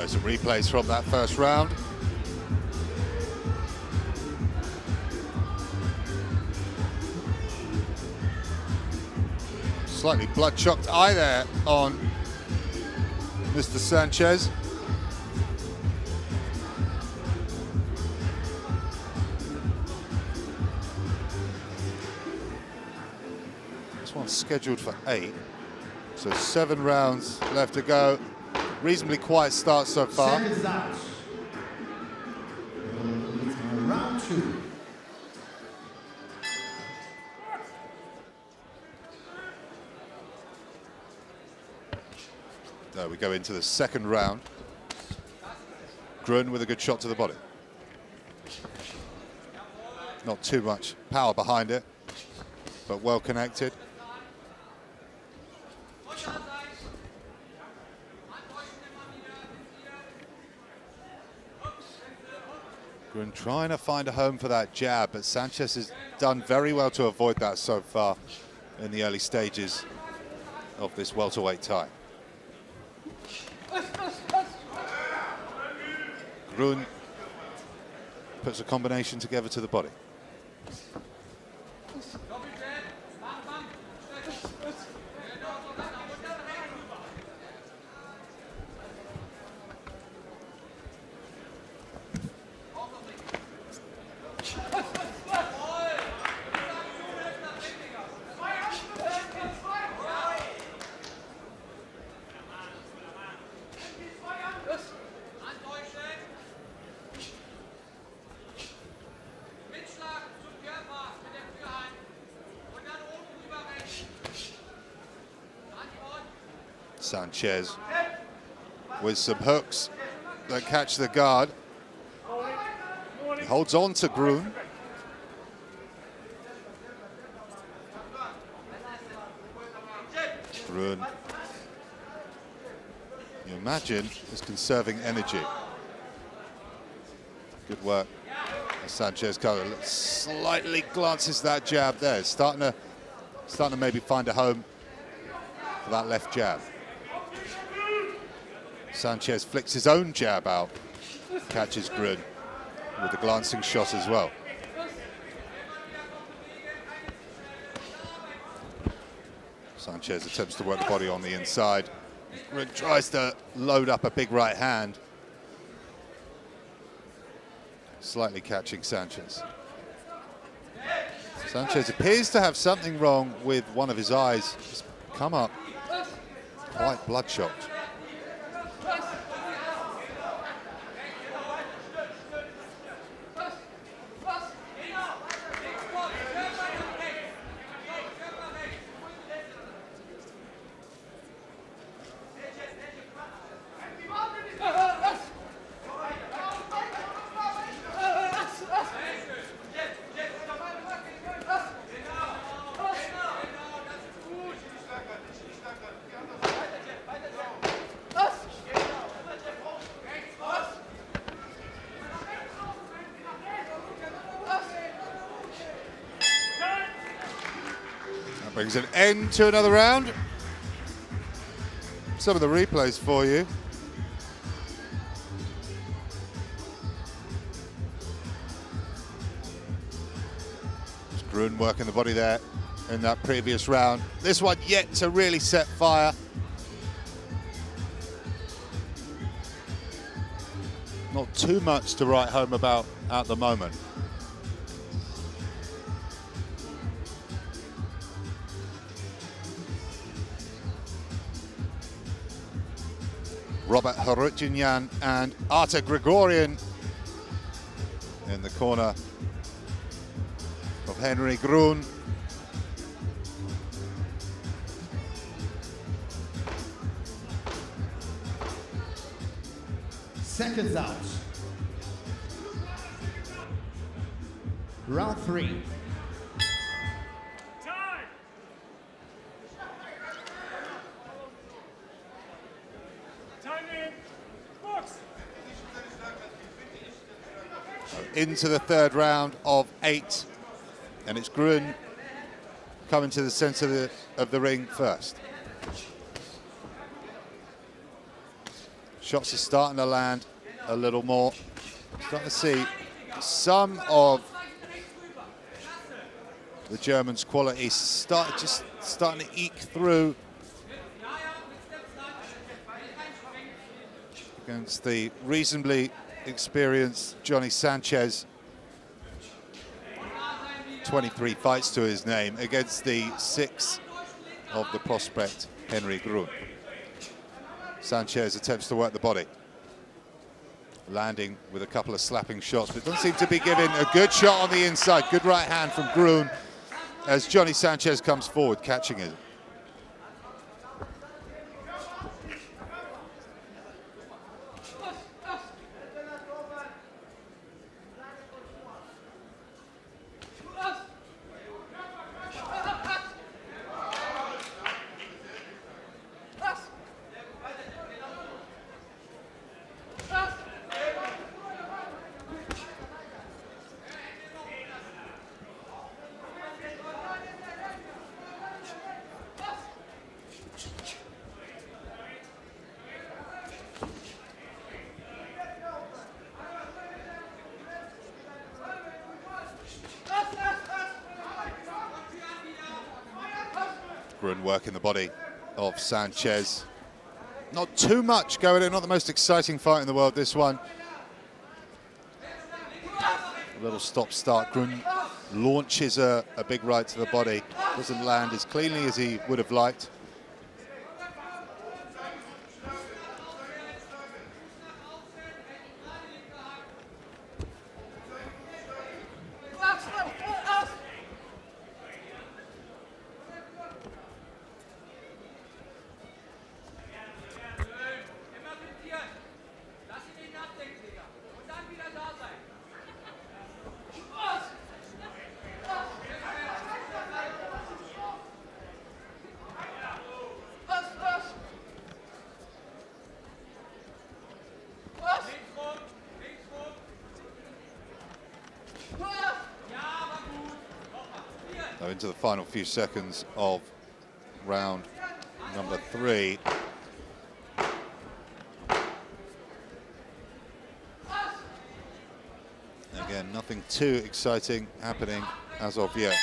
Some replays from that first round. Slightly blood-shocked eye there on Mr. Sanchez. This one's scheduled for 8, so 7 rounds left to go. Reasonably quiet start so far.
Round 2.
There we go into the second round. Grün with a good shot to the body. Not too much power behind it, but well connected. Grün trying to find a home for that jab, but Sanchez has done very well to avoid that so far in the early stages of this welterweight tie. Grün puts a combination together to the body. Sanchez with some hooks that catch the guard. He holds on to Grün. Grün, you imagine, is conserving energy. Good work. Sanchez slightly glances that jab there. Starting to maybe find a home for that left jab. Sanchez flicks his own jab out, catches Grün with a glancing shot as well. Sanchez attempts to work the body on the inside. Grün tries to load up a big right hand, slightly catching Sanchez. Sanchez appears to have something wrong with one of his eyes. It's come up quite bloodshot. Brings an end to another round. Some of the replays for you. Just Grün working the body there in that previous round. This one yet to really set fire. Not too much to write home about at the moment. Robert Harutyunyan and Artur Grigorian in the corner of Henry Grün.
Seconds out. Round 3.
Into the third round of 8, and it's Grün coming to the center of the ring first. Shots are starting to land a little more. Starting to see some of the Germans' quality starting to eke through against the reasonably experienced Jonny Sanchez. 23 fights to his name against the 6 of the prospect Henry Grün. Sanchez attempts to work the body, landing with a couple of slapping shots, but doesn't seem to be giving a good shot on the inside. Good right hand from Grün as Jonny Sanchez comes forward, catching it. Grün working the body of Sanchez. Not too much going in, not the most exciting fight in the world, this one. A little stop-start. Grün launches a big right to the body. Doesn't land as cleanly as he would have liked. Into the final few seconds of round number 3. Again, nothing too exciting happening as of yet.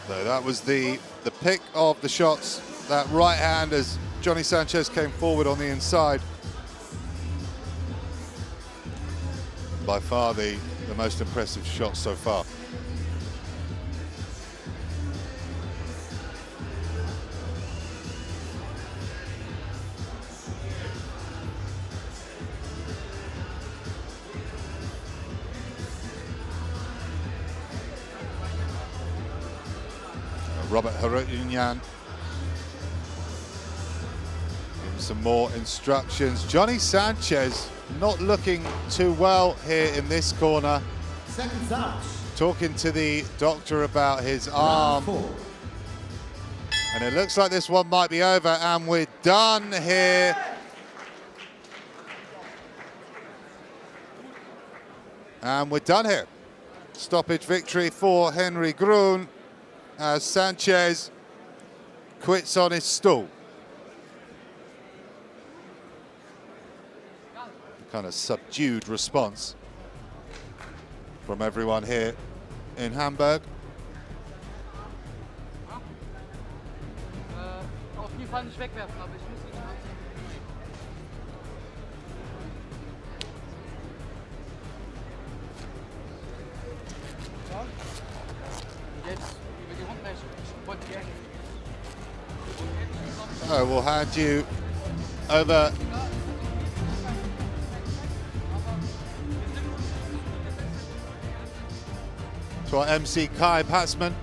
So that was the the pick of the shots, that right hand as Jonny Sanchez came forward on the inside. By far the most impressive shot so far. Robert Harunyan. Give him some more instructions. Jonny Sanchez not looking too well here in this corner.
Seconds out.
Talking to the doctor about his arm. And it looks like this one might be over, and we're done here. And we're done here. Stoppage victory for Henry Grün as Sanchez quits on his stool. Kind of subdued response from everyone here in Hamburg.
Auf jeden Fall nicht wegwerfen, aber ich muss nicht abziehen. Jetzt über die Rundfläche.
So we'll hand you over to our MC Kai Patzman.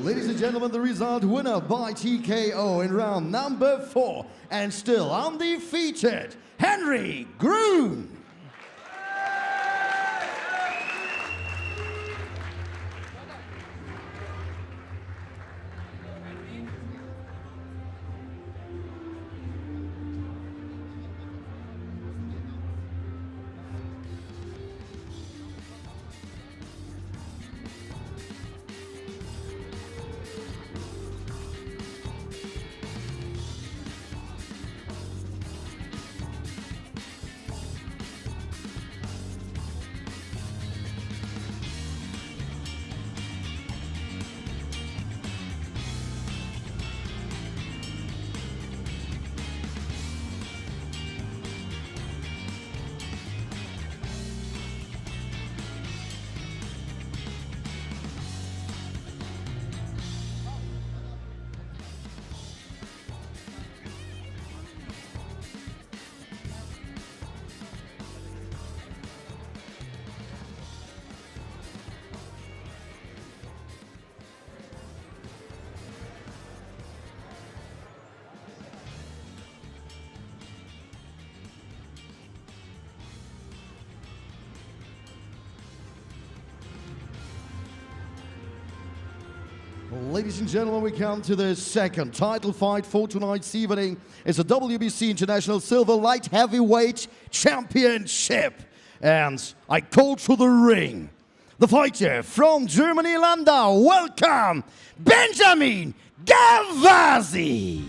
Ladies and gentlemen, the result: winner by TKO in round number 4, and still undefeated, Henry Grün. Ladies and gentlemen, we come to the second title fight for tonight's evening. It's a WBC International Silver Light Heavyweight Championship. And I call to the ring the fighter from Germany, Landau. Welcome, Benjamin Gavazi.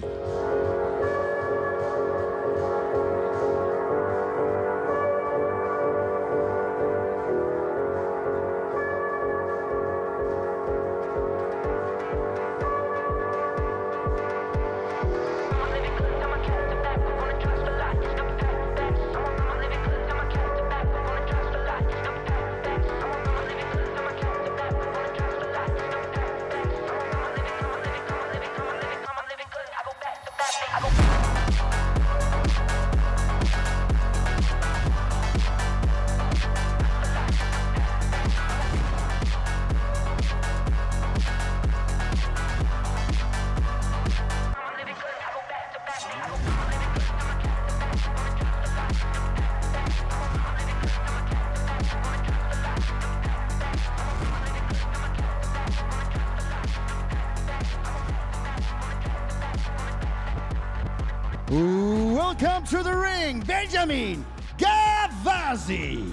Welcome to the ring, Benjamin Gavazi.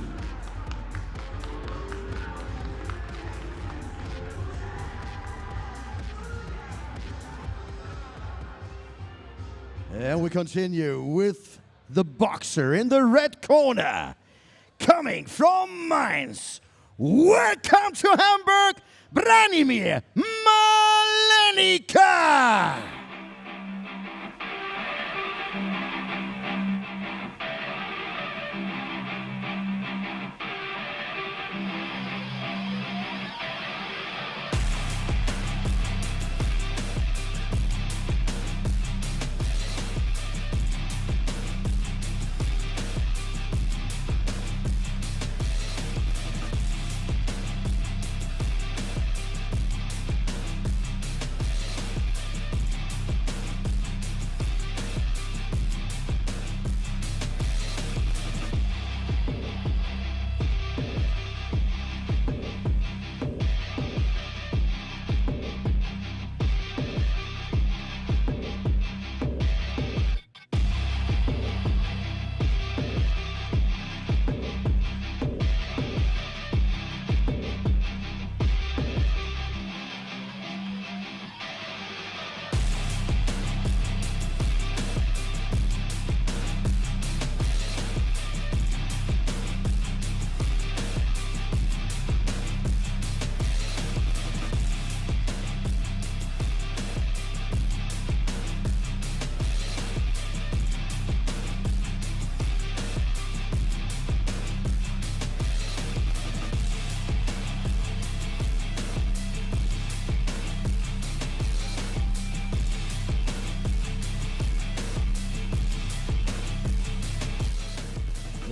And we continue with the boxer in the red corner, coming from Mainz. Welcome to Hamburg, Branimir Malenica.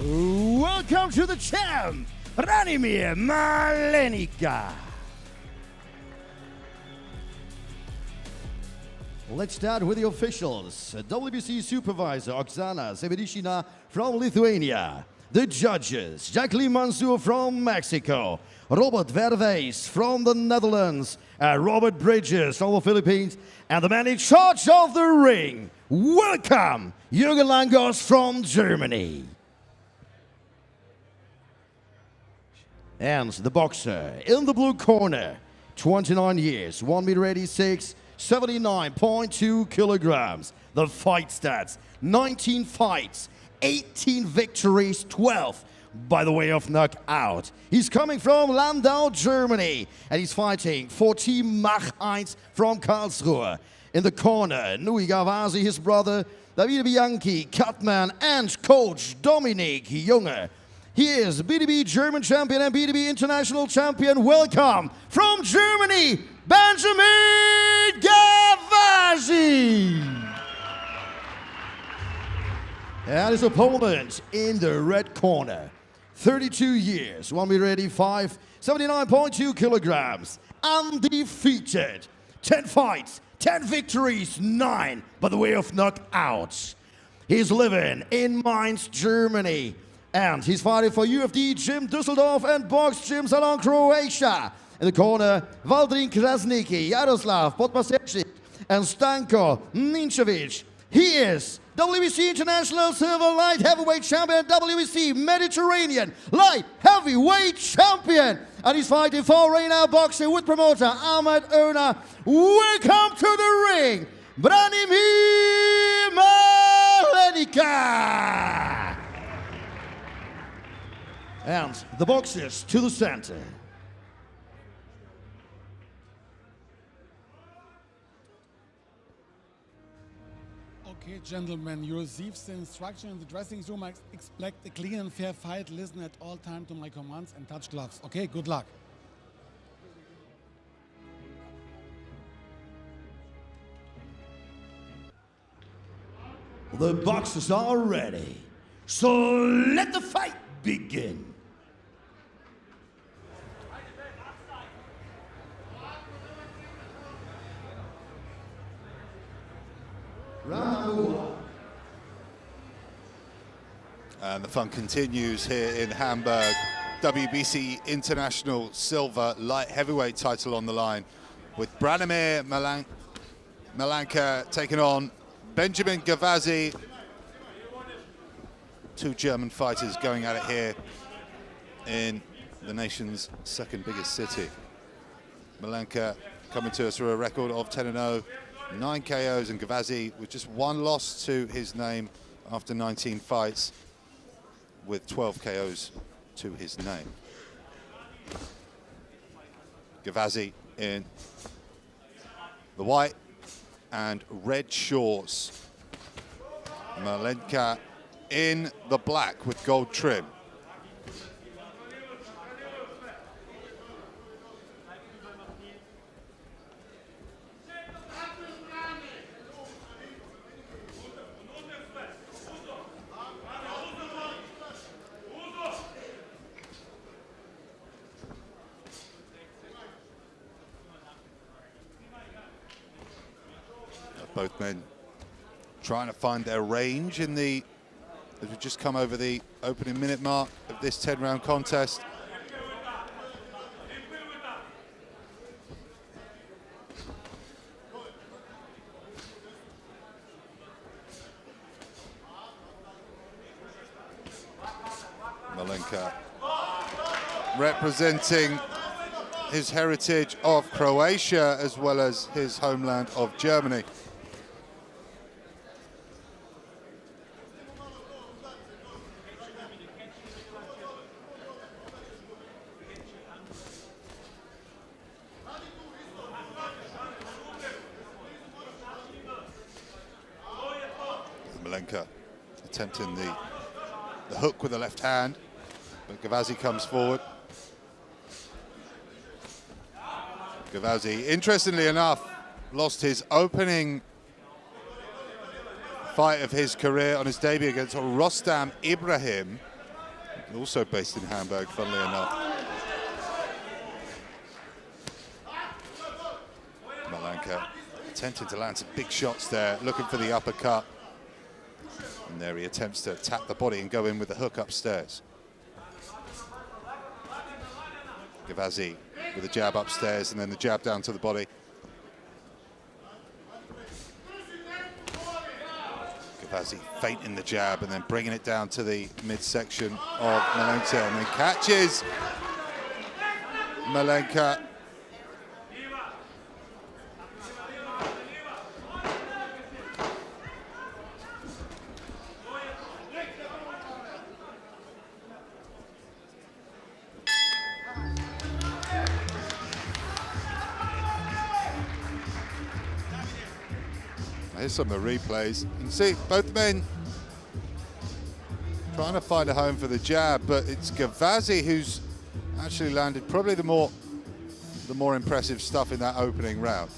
Welcome to the champ, Branimir Malenica. Let's start with the officials. WBC supervisor Oksana Sebedishina from Lithuania. The judges, Jacqueline Mansour from Mexico, Robert Verwees from the Netherlands, Robert Bridges from the Philippines, and the man in charge of the ring. Welcome, Jürgen Langos from Germany. And the boxer in the blue corner, 29 years, 1 meter 86, 79.2 kilograms. The fight stats, 19 fights, 18 victories, 12 by the way of knockout. He's coming from Landau, Germany, and he's fighting for Team Mach 1 from Karlsruhe. In the corner, Nui Gavazi, his brother, Davide Bianchi, Cutman, and coach Dominic Junge. He is BDB German champion and BDB international champion. Welcome from Germany, Benjamin Gavazi. And his opponent in the red corner, 32 years, 1 meter 85, 79.2 kilograms, undefeated, 10 fights, 10 victories, 9 by the way of knockouts. He's living in Mainz, Germany. And he's fighting for UFD Gym Düsseldorf and Box Gym Salon Croatia. In the corner, Valdrin Krasniki, Jaroslav Podmasevich, and Stanko Ninčević. He is WBC International Silver Light Heavyweight Champion and WBC Mediterranean Light Heavyweight Champion. And he's fighting for Reina Boxing with promoter Ahmed Erna. Welcome to the ring, Branimir Malenica. And the boxers to the center.
Okay, gentlemen, you received the instruction in the dressing room. I expect a clean and fair fight. Listen at all time to my commands and touch gloves. Okay, good luck.
The boxers are ready. So let the fight begin.
And the fun continues here in Hamburg. WBC International Silver Light Heavyweight title on the line with Branimir Malenica taking on Benjamin Gavazi. Two German fighters going at it here in the nation's second biggest city. Malenica coming to us through a record of 10-0, 9 KOs, and Gavazi with just one loss to his name after 19 fights with 12 KOs to his name. Gavazi in the white and red shorts. Malenica in the black with gold trim. Both men trying to find their range in the, as we just come over the opening minute mark of this 10-round contest. Malenica representing his heritage of Croatia as well as his homeland of Germany. Malenica attempting the hook with the left hand, but Gavazi comes forward. Gavazi, interestingly enough, lost his opening fight of his career on his debut against Rostam Ibrahim, also based in Hamburg, funnily enough. Malenica attempting to land some big shots there, looking for the uppercut. And there he attempts to tap the body and go in with the hook upstairs. Gavazi with a jab upstairs and then the jab down to the body. Gavazi feinting the jab and then bringing it down to the midsection of Malenica and then catches Malenica. Here's some of the replays. You can see both men trying to find a home for the jab, but it's Gavazi who's actually landed probably the more impressive stuff in that opening round.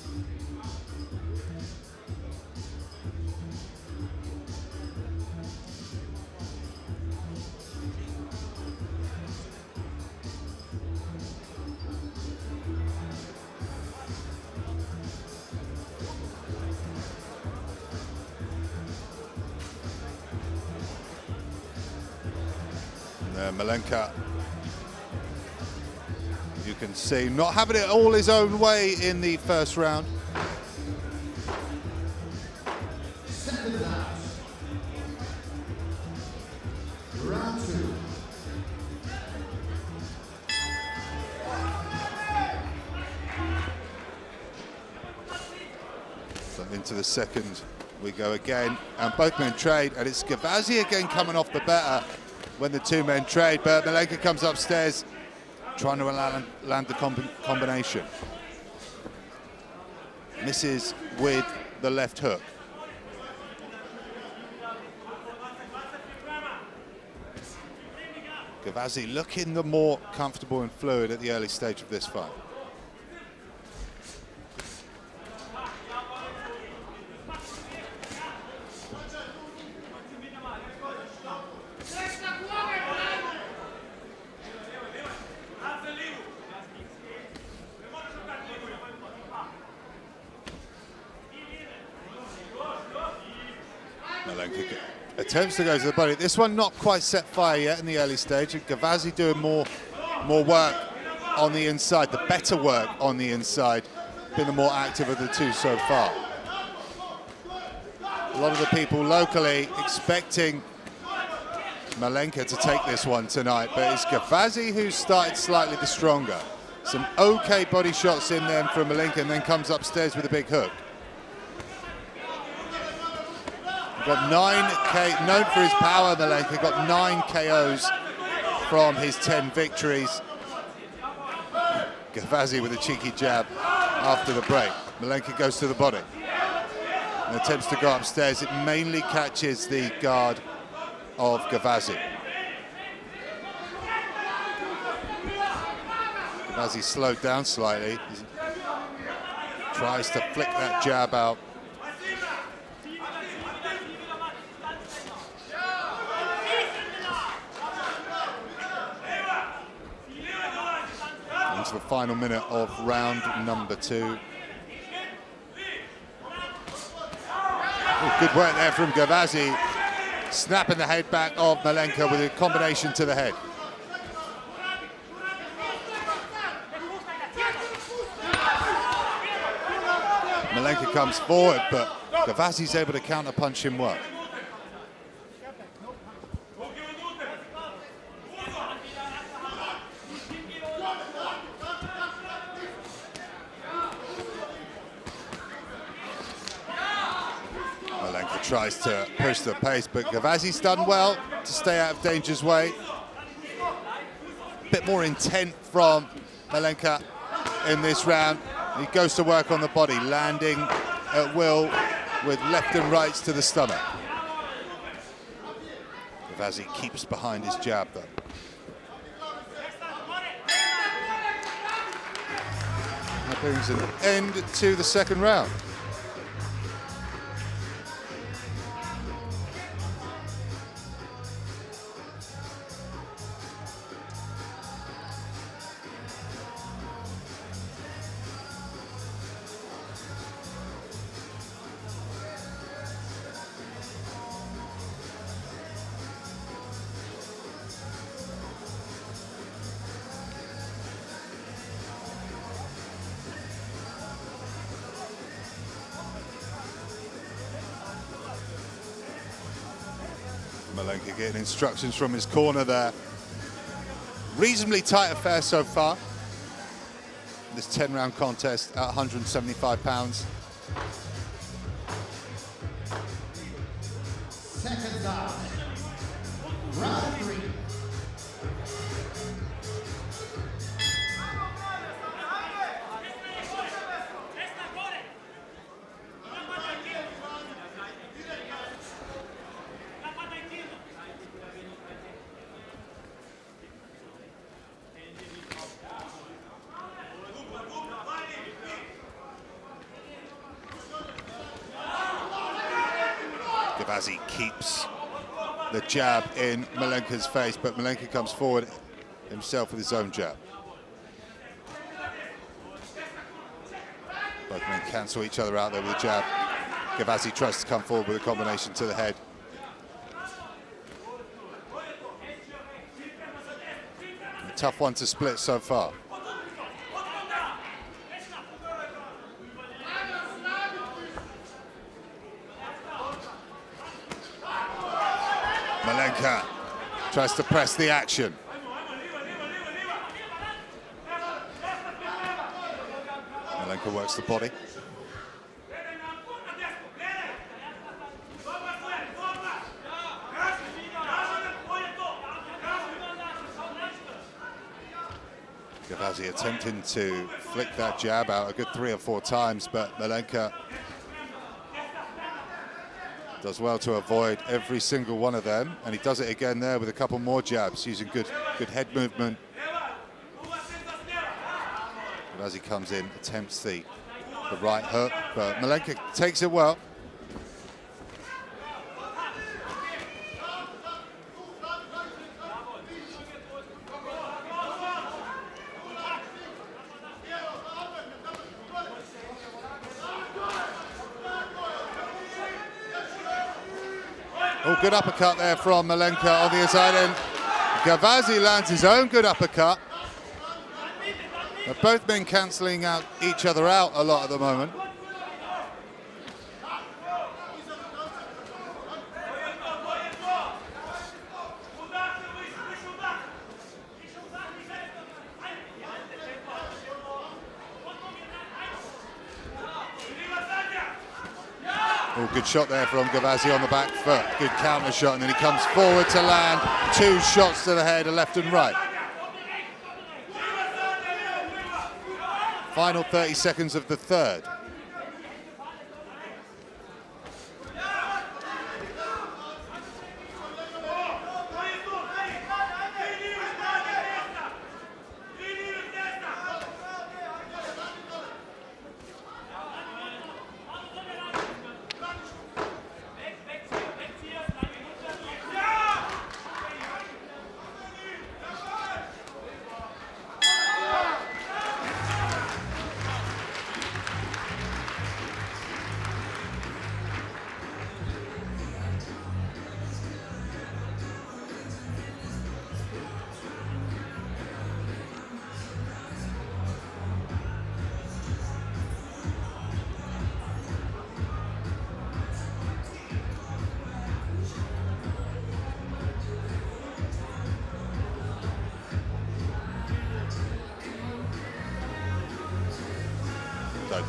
Malenica, you can see, not having it all his own way in the first round.
Round 2.
So into the second we go again, and both men trade, and it's Gavazi again coming off the better when the two men trade, but Malenica comes upstairs trying to land the combination. Misses with the left hook. Gavazi looking the more comfortable and fluid at the early stage of this fight. Malenica attempts to go to the body. This one not quite set fire yet in the early stage. Gavazi doing more work on the inside, the better work on the inside, been the more active of the two so far. A lot of the people locally expecting Malenica to take this one tonight, but it's Gavazi who's started slightly the stronger. Some okay body shots in them from Malenica, and then comes upstairs with a big hook. Got 9 known for his power, Malenica, got 9 KOs from his 10 victories. Gavazi with a cheeky jab after the break. Malenica goes to the body and attempts to go upstairs. It mainly catches the guard of Gavazi. Gavazi slowed down slightly. Tries to flick that jab out. Into the final minute of round number 2. Oh, good work there from Gavazi, snapping the head back of Malenica with a combination to the head. Malenica comes forward, but Gavazi's able to counter-punch him well. Malenica tries to push the pace, but Gavazi's done well to stay out of danger's way. A bit more intent from Malenica in this round. He goes to work on the body, landing at will with left and rights to the stomach. Gavazi keeps behind his jab, though. That brings an end to the second round. Malenica getting instructions from his corner there. Reasonably tight affair so far. This 10-round contest at 175 pounds.
Seconds out. Round 3.
Gavazi keeps the jab in Malencica's face, but Malenica comes forward himself with his own jab. Both men cancel each other out there with a jab. Gavazi tries to come forward with a combination to the head. A tough one to split so far. Malenica tries to press the action. Malenica works the body. Gavazi attempting to flick that jab out a good 3 or 4 times, but Malenica does well to avoid every single one of them, and he does it again there with a couple more jabs, using good head movement. As he comes in, attempts the right hook, but Malenica takes it well. Oh, good uppercut there from Malenica on the inside end. Gavazi lands his own good uppercut. They're both been cancelling out each other out a lot at the moment. Oh, good shot there from Gavazi on the back foot. Good counter shot, and then he comes forward to land 2 shots to the head, a left and right. Final 30 seconds of the third.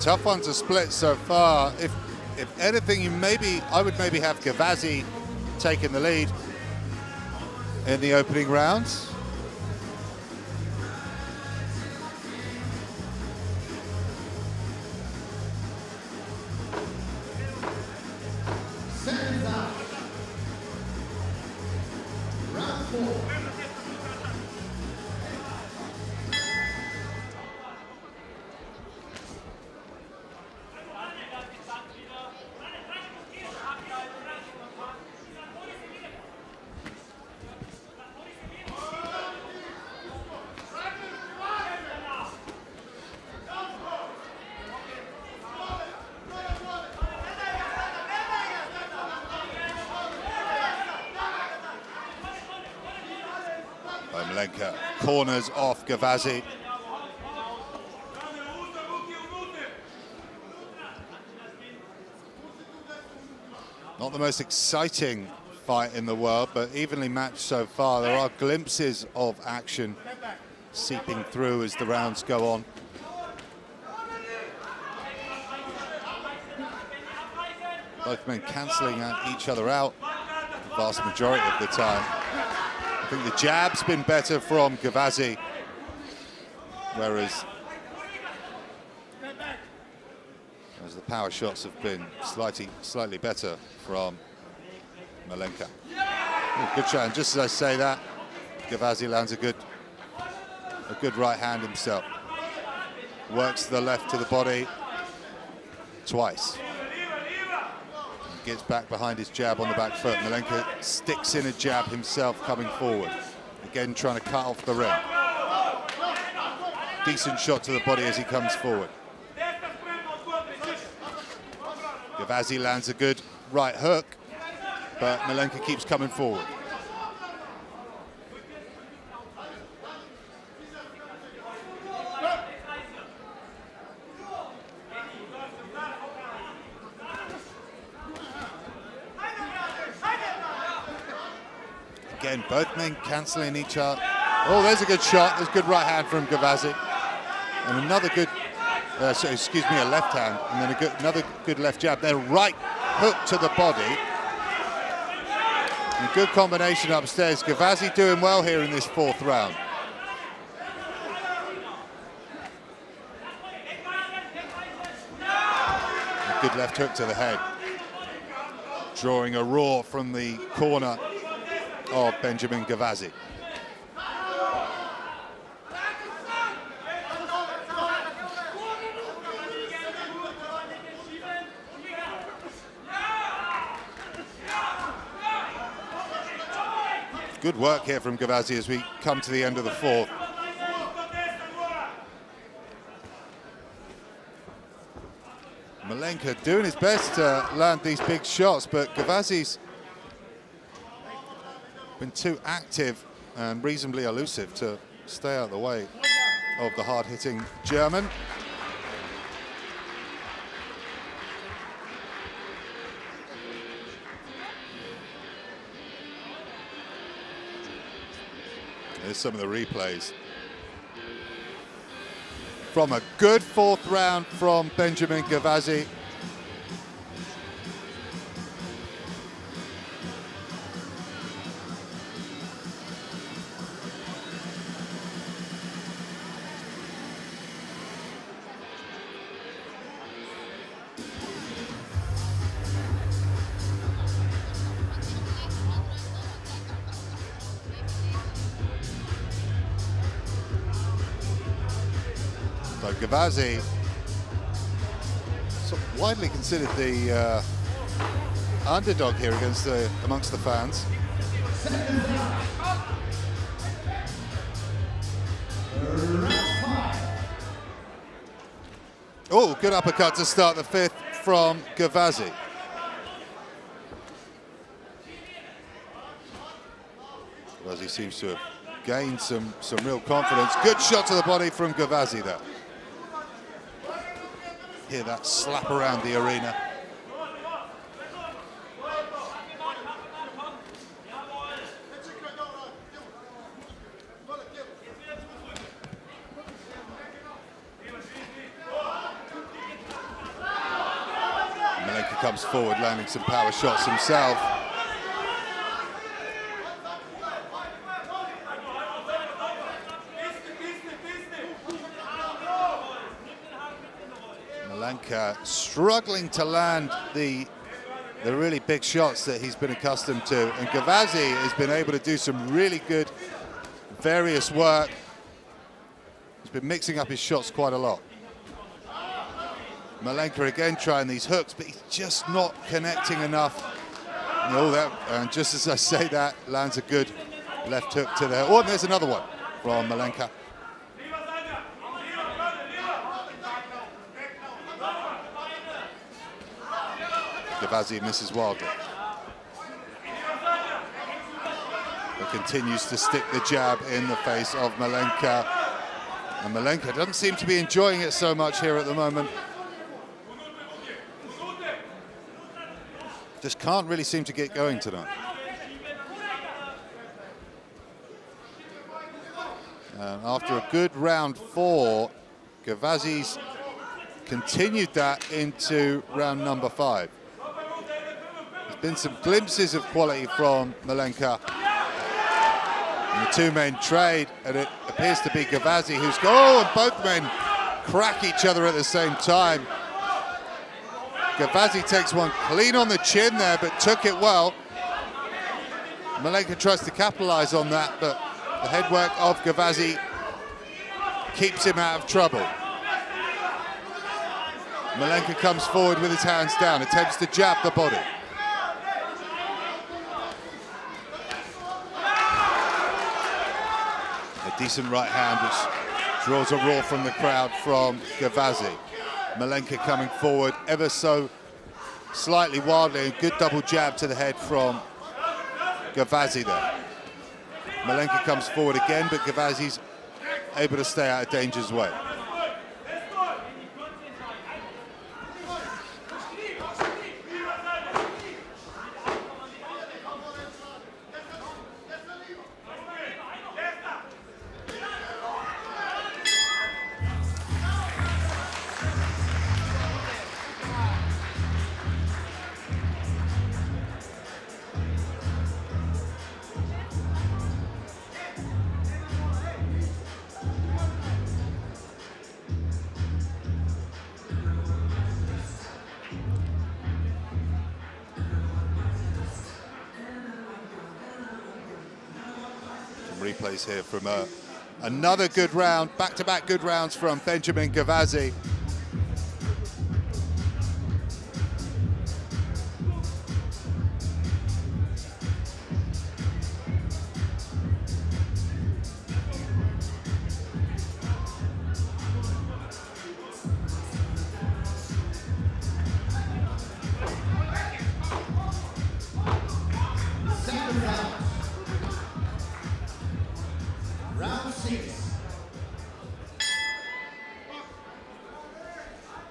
Tough one to split so far. If anything, I would maybe have Gavazi taking the lead in the opening rounds.
Round 4.
Malenica corners off Gavazi. Not the most exciting fight in the world, but evenly matched so far. There are glimpses of action seeping through as the rounds go on. Both men cancelling each other out the vast majority of the time. I think the jab's been better from Gavazi, whereas the power shots have been slightly better from Malenica. Oh, good shot, and just as I say that, Gavazi lands a good right hand himself. Works the left to the body twice. Gets back behind his jab on the back foot. Malenica sticks in a jab himself coming forward. Again, trying to cut off the ring. Decent shot to the body as he comes forward. Gavazi lands a good right hook, but Malenica keeps coming forward. Again, both men cancelling each other. Oh, there's a good shot. There's a good right hand from Gavazi. And another good, a left hand. And then another good left jab. Then right hook to the body. And good combination upstairs. Gavazi doing well here in this fourth round. A good left hook to the head. Drawing a roar from the corner of Benjamin Gavazi. Good work here from Gavazi as we come to the end of the fourth. Malenica doing his best to land these big shots, but Gavazi's been too active and reasonably elusive to stay out of the way of the hard-hitting German. Here's some of the replays from a good fourth round from Benjamin Gavazi. Gavazi, sort of widely considered the underdog here amongst the fans. Oh, good uppercut to start the 5th from Gavazi. Gavazi seems to have gained some real confidence. Good shot to the body from Gavazi there. Hear that slap around the arena. Malenica comes forward, landing some power shots himself. Malenica struggling to land the really big shots that he's been accustomed to, and Gavazi has been able to do some really good various work. He's been mixing up his shots quite a lot. Malenica again trying these hooks, but he's just not connecting enough. And just as I say that, lands a good left hook to the... Oh, and there's another one from Malenica. Gavazi misses wildly. But continues to stick the jab in the face of Malenica. And Malenica doesn't seem to be enjoying it so much here at the moment. Just can't really seem to get going tonight. After a good round 4, Gavazi's continued that into round number 5. There's been some glimpses of quality from Malenica. And the two men trade, and it appears to be Gavazi who's... Oh, and both men crack each other at the same time. Gavazi takes one clean on the chin there, but took it well. Malenica tries to capitalize on that, but the headwork of Gavazi keeps him out of trouble. Malenica comes forward with his hands down, attempts to jab the body. A decent right hand which draws a roar from the crowd from Gavazi. Malenica coming forward ever so slightly wildly, and good double jab to the head from Gavazi there. Malenica comes forward again, but Gavazi's able to stay out of danger's way. Replays here from another good round, back-to-back good rounds from Benjamin Gavazi.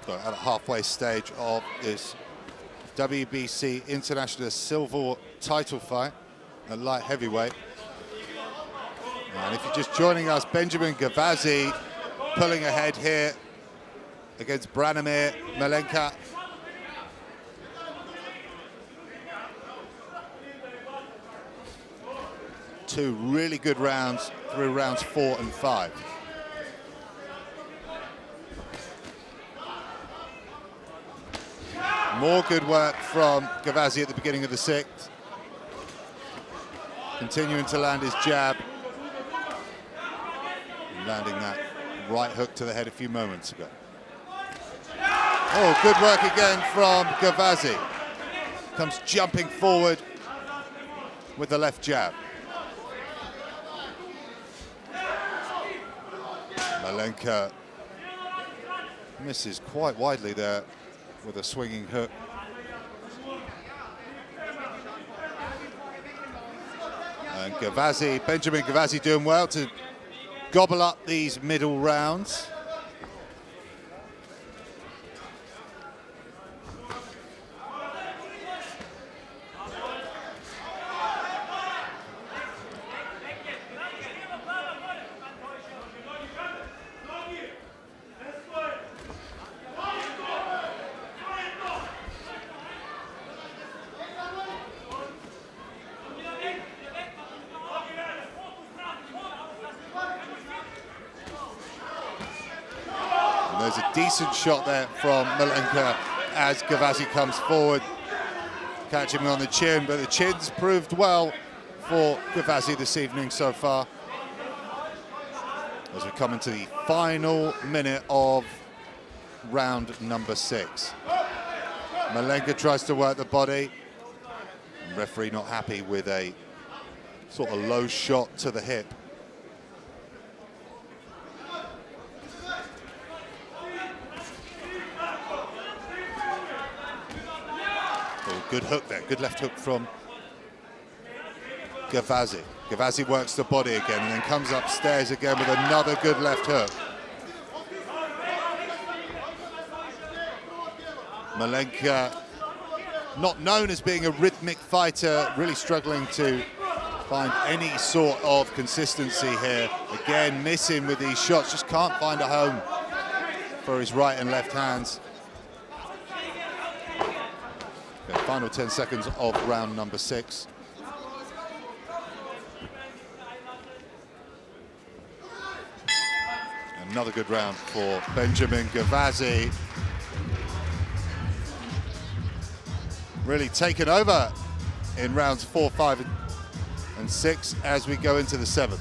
At the halfway stage of this WBC International Silver title fight at light heavyweight. And if you're just joining us, Benjamin Gavazi pulling ahead here against Branimir Malenica. Two really good rounds through rounds 4 and 5. More good work from Gavazi at the beginning of the 6th. Continuing to land his jab. Landing that right hook to the head a few moments ago. Oh, good work again from Gavazi. Comes jumping forward with the left jab. Malenica misses quite widely there with a swinging hook. And Gavazi, Benjamin Gavazi doing well to gobble up these middle rounds. There's a decent shot there from Malenica as Gavazi comes forward, catching him on the chin, but the chin's proved well for Gavazi this evening so far. As we come into the final minute of round number 6. Malenica tries to work the body. Referee not happy with a sort of low shot to the hip. Good hook there, good left hook from Gavazi. Gavazi works the body again and then comes upstairs again with another good left hook. Malenica, not known as being a rhythmic fighter, really struggling to find any sort of consistency here. Again, missing with these shots, just can't find a home for his right and left hands. Okay, final 10 seconds of round number 6. Another good round for Benjamin Gavazi. Really taken over in rounds 4, 5, and 6 as we go into the 7th.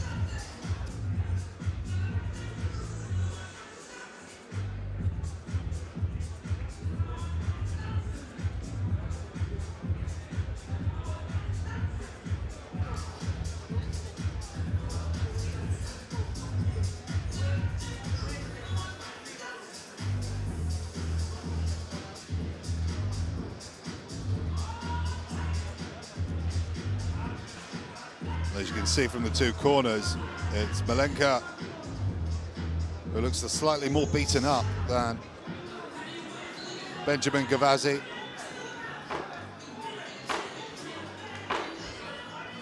As you can see from the two corners, it's Malenica who looks slightly more beaten up than Benjamin Gavazi.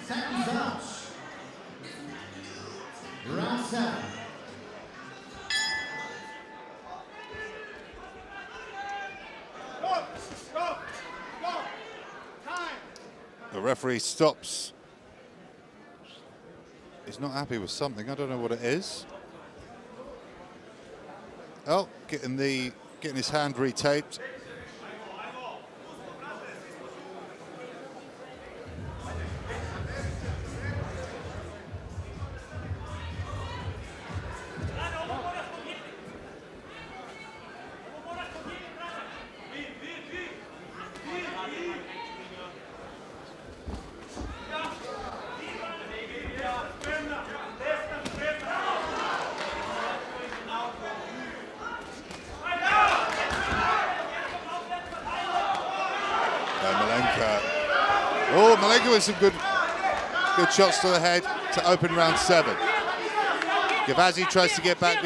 Seconds out. Round 7.
The referee stops. He's not happy with something. I don't know what it is. Oh, getting his hand retaped. Oh, Malenica with some good shots to the head to open round 7. Gavazi tries to get back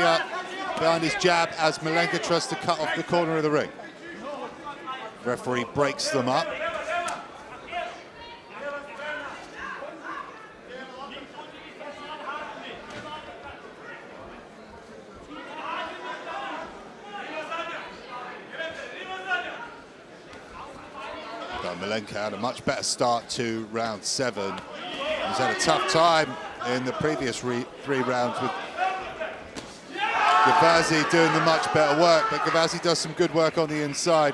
behind his jab as Malenica tries to cut off the corner of the ring. Referee breaks them up. Malenica had a much better start to round 7. He's had a tough time in the previous 3 rounds with Gavazi doing the much better work, but Gavazi does some good work on the inside.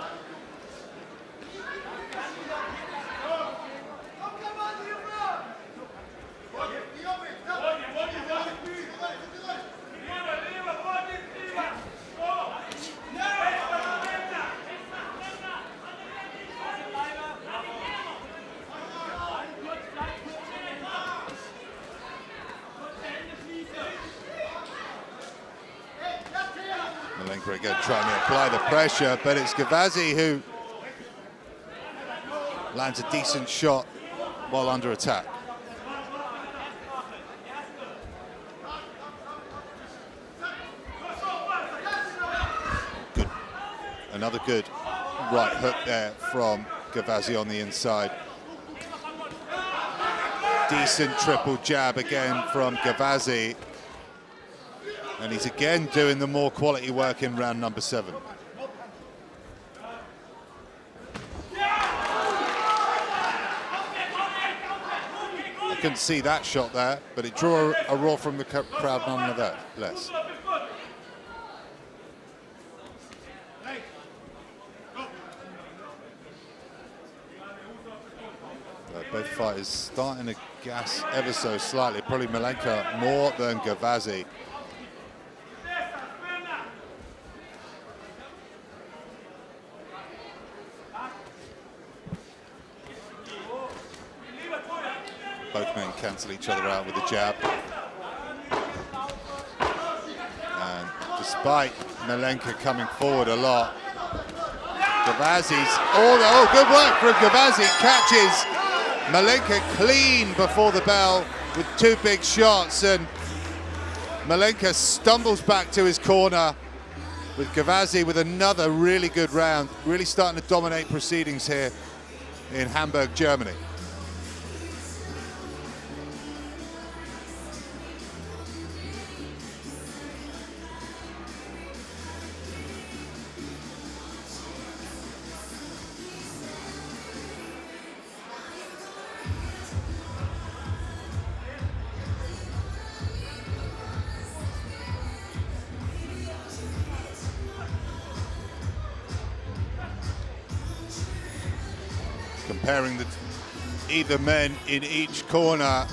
Malenica again trying to apply the pressure, but it's Gavazi who lands a decent shot while under attack. Good. Another good right hook there from Gavazi on the inside. Decent triple jab again from Gavazi. And he's again doing the more quality work in round number 7. I couldn't see that shot there, but it drew a roar from the crowd nonetheless. Both fighters starting to gas ever so slightly, probably Malenica more than Gavazi. Both men cancel each other out with a jab. And despite Malenica coming forward a lot, Gavazi's, oh, good work from Gavazi, catches Malenica clean before the bell with 2 big shots, and Malenica stumbles back to his corner with Gavazi with another really good round, really starting to dominate proceedings here in Hamburg, Germany. Comparing either men in each corner.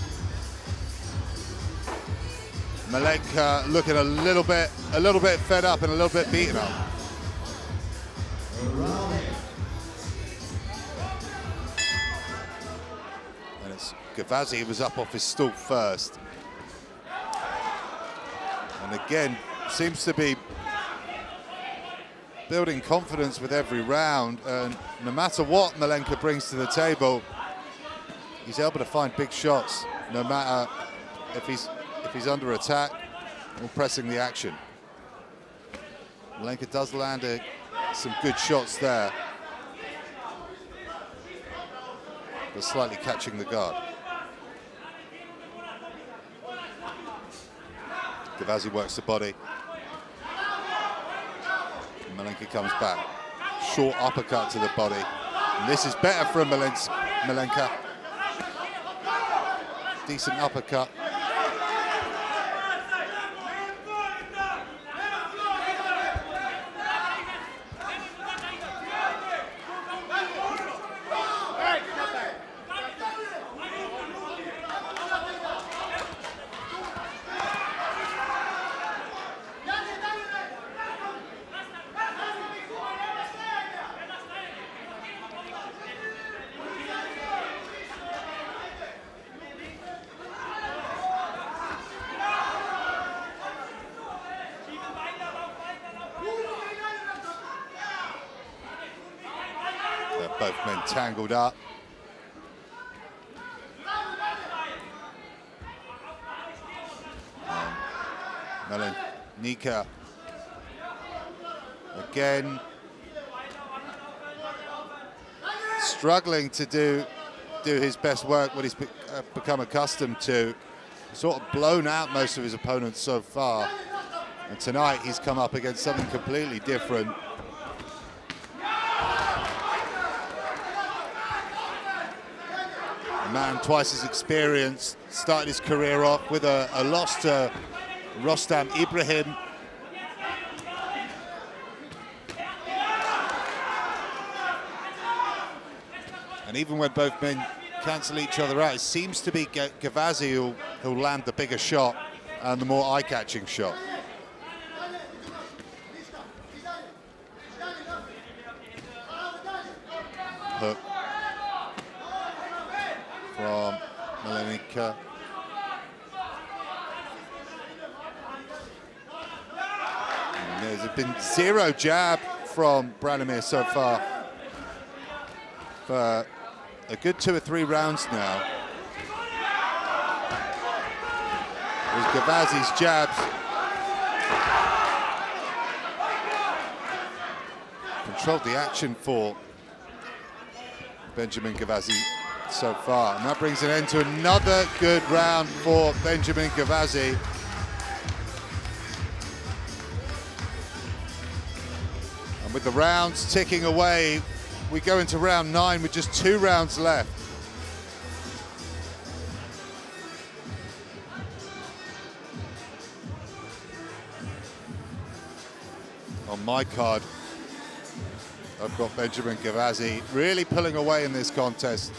Malenica looking a little bit fed up and a little bit beaten up. And it's Gavazi who was up off his stool first. And again, seems to be building confidence with every round, and no matter what Malenica brings to the table, he's able to find big shots, no matter if he's under attack or pressing the action. Malenica does land some good shots there, but slightly catching the guard. Gavazi works the body. Malenica comes back. Short uppercut to the body. And this is better from Malenica. Decent uppercut. Both men tangled up. Malenica again struggling to do his best work, what he's become accustomed to. Sort of blown out most of his opponents so far, and tonight he's come up against something completely different. A man twice his experience, started his career off with a loss to Rostam Ibrahim. And even when both men cancel each other out, it seems to be Gavazi who'll land the bigger shot and the more eye-catching shot. Hook from Malenica. And there's a been 0 jab from Branimir so far for a good 2 or 3 rounds now. There's Gavazi's jabs. Controlled the action for Benjamin Gavazi so far. And that brings an end to another good round for Benjamin Gavazi. And with the rounds ticking away, we go into round 9 with just 2 rounds left. On my card, I've got Benjamin Gavazi really pulling away in this contest.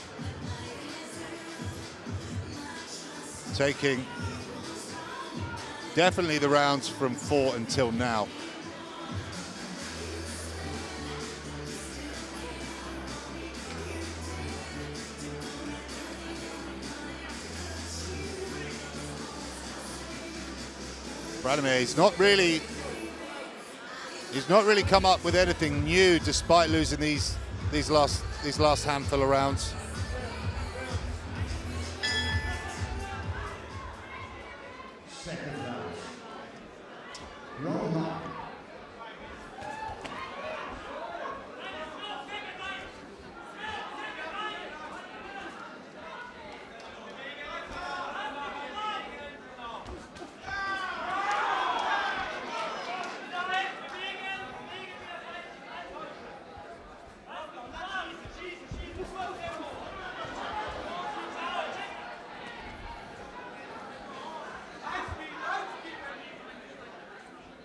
Taking definitely the rounds from 4 until now. Branimir, he's not really come up with anything new despite losing these last handful of rounds.
Second round. Round 9.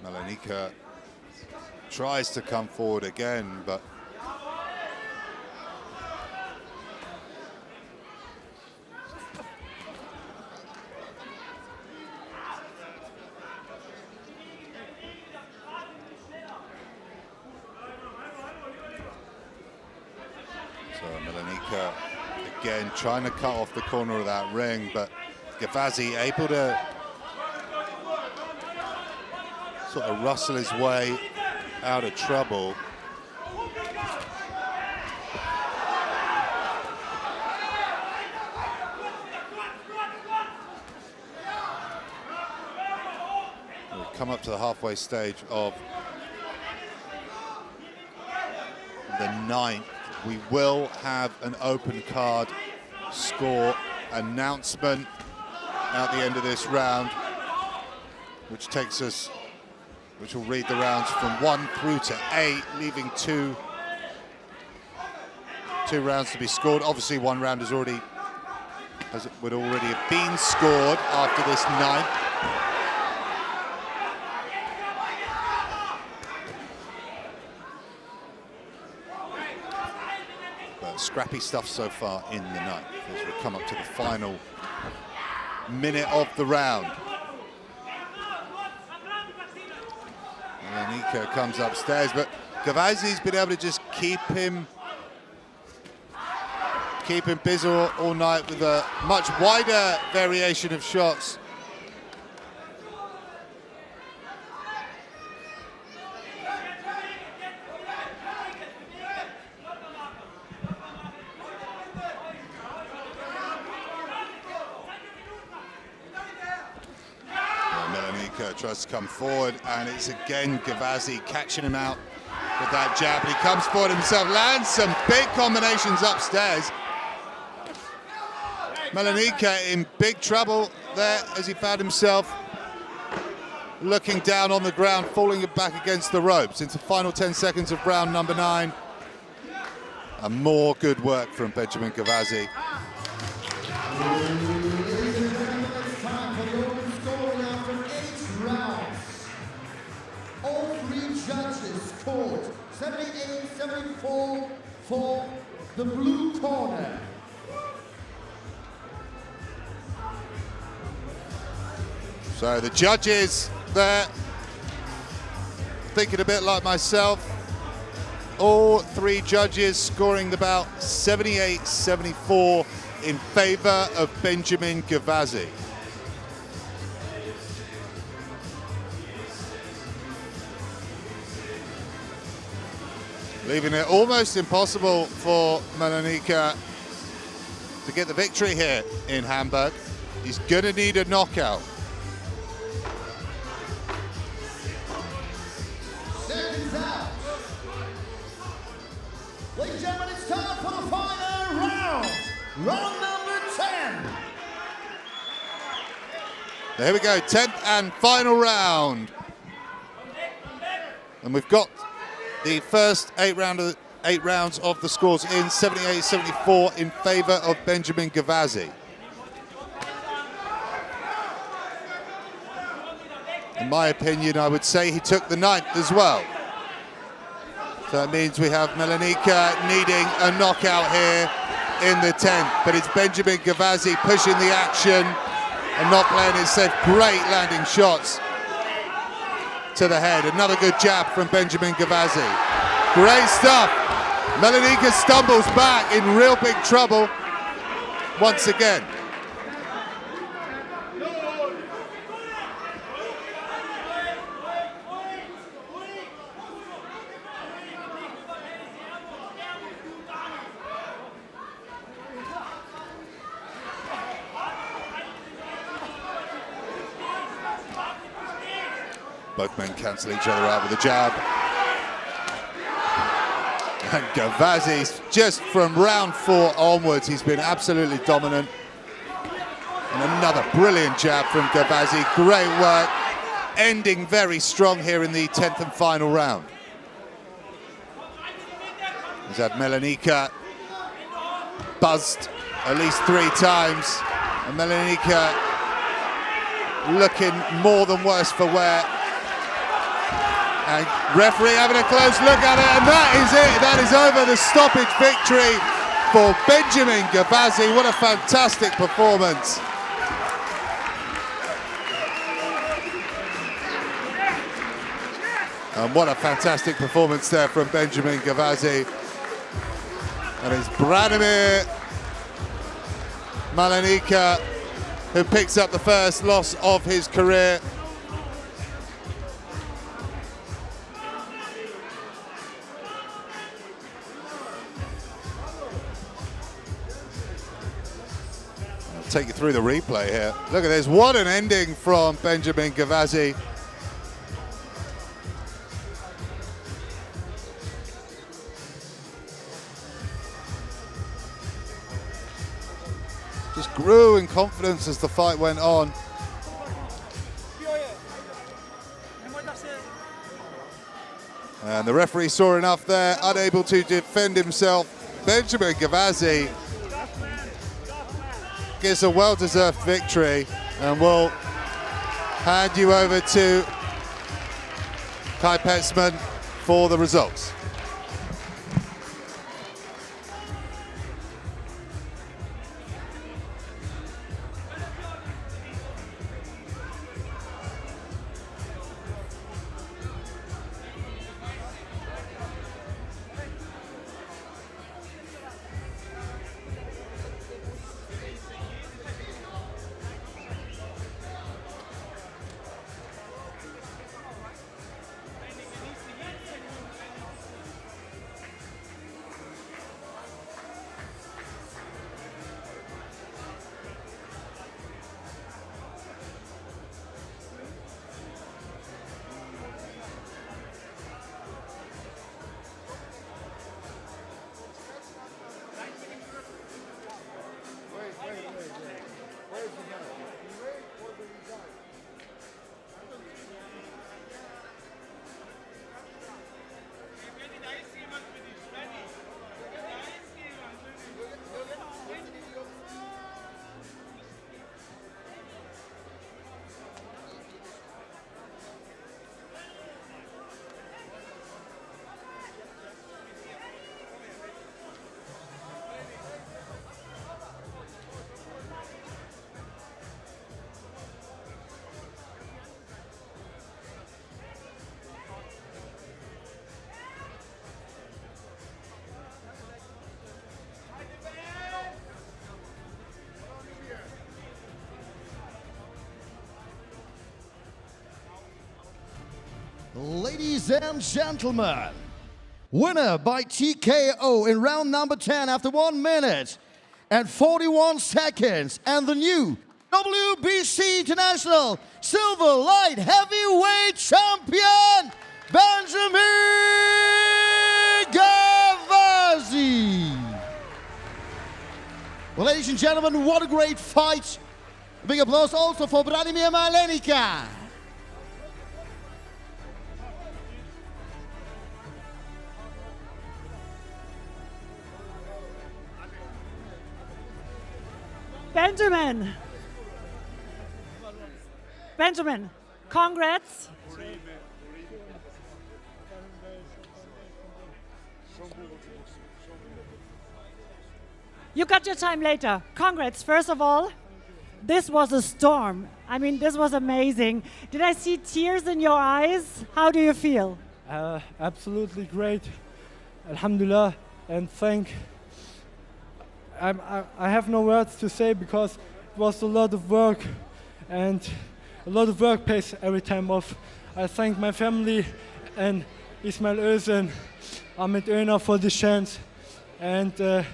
Malenica tries to come forward again, but so Malenica again trying to cut off the corner of that ring, but Gavazi able to sort of rustle his way out of trouble. We've come up to the halfway stage of the 9th. We will have an open card score announcement at the end of this round, which will read the rounds from 1 through to 8, leaving two rounds to be scored. Obviously, one round would already have been scored after this 9th. But scrappy stuff so far in the 9th as we come up to the final minute of the round. Malenica comes upstairs, but Gavazi's been able to just keep him busy all night with a much wider variation of shots. Tries to come forward, and it's again Gavazi catching him out with that jab. He comes forward himself, lands some big combinations upstairs. Malenica in big trouble there as he found himself looking down on the ground, falling back against the ropes into the final 10 seconds of round number 9. And more good work from Benjamin Gavazi.
All 3 judges scored 78-74 for the blue corner.
So the judges there, thinking a bit like myself, all 3 judges scoring about 78-74 in favor of Benjamin Gavazi. leaving it almost impossible for Malenica to get the victory here in Hamburg. He's gonna need a knockout.
Seconds out. Ladies and gentlemen, it's time for the final round. Round number 10.
There we go, 10th and final round. And we've got the first 8 rounds of the scores in, 78-74 in favor of Benjamin Gavazi. In my opinion, I would say he took the 9th as well. So that means we have Malenica needing a knockout here in the 10th. But it's Benjamin Gavazi pushing the action and not playing it safe. Great landing shots to the head. Another good jab from Benjamin Gavazi. Great stuff. Malenica stumbles back in real big trouble once again. Both men cancel each other out with a jab. And Gavazi, just from round 4 onwards, he's been absolutely dominant. And another brilliant jab from Gavazi. Great work, ending very strong here in the 10th and final round. He's had Malenica buzzed at least 3 times. And Malenica looking more than worse for wear. And referee having a close look at it, and that is it. That is over, the stoppage victory for Benjamin Gavazi. What a fantastic performance. And what a fantastic performance there from Benjamin Gavazi. And it's Branimir Malenica who picks up the first loss of his career. Take you through the replay here. Look at this, what an ending from Benjamin Gavazi. Just grew in confidence as the fight went on. And the referee saw enough there, unable to defend himself. Benjamin Gavazi gets a well-deserved victory, and we'll hand you over to Kai Petzman for the results.
Ladies and gentlemen, winner by TKO in round number 10 after 1 minute and 41 seconds. And the new WBC International Silver Light Heavyweight Champion, Branimir Gavazi. Well, ladies and gentlemen, what a great fight. A big applause also for Branimir Malenica.
Benjamin, congrats. You got your time later. Congrats, first of all. This was a storm. I mean, this was amazing. Did I see tears in your eyes? How do you feel?
Absolutely great. Alhamdulillah, and I have no words to say because it was a lot of work, and a lot of work pays every time off. I thank my family and Ismail Özcan, Ahmet Öner for this chance, and a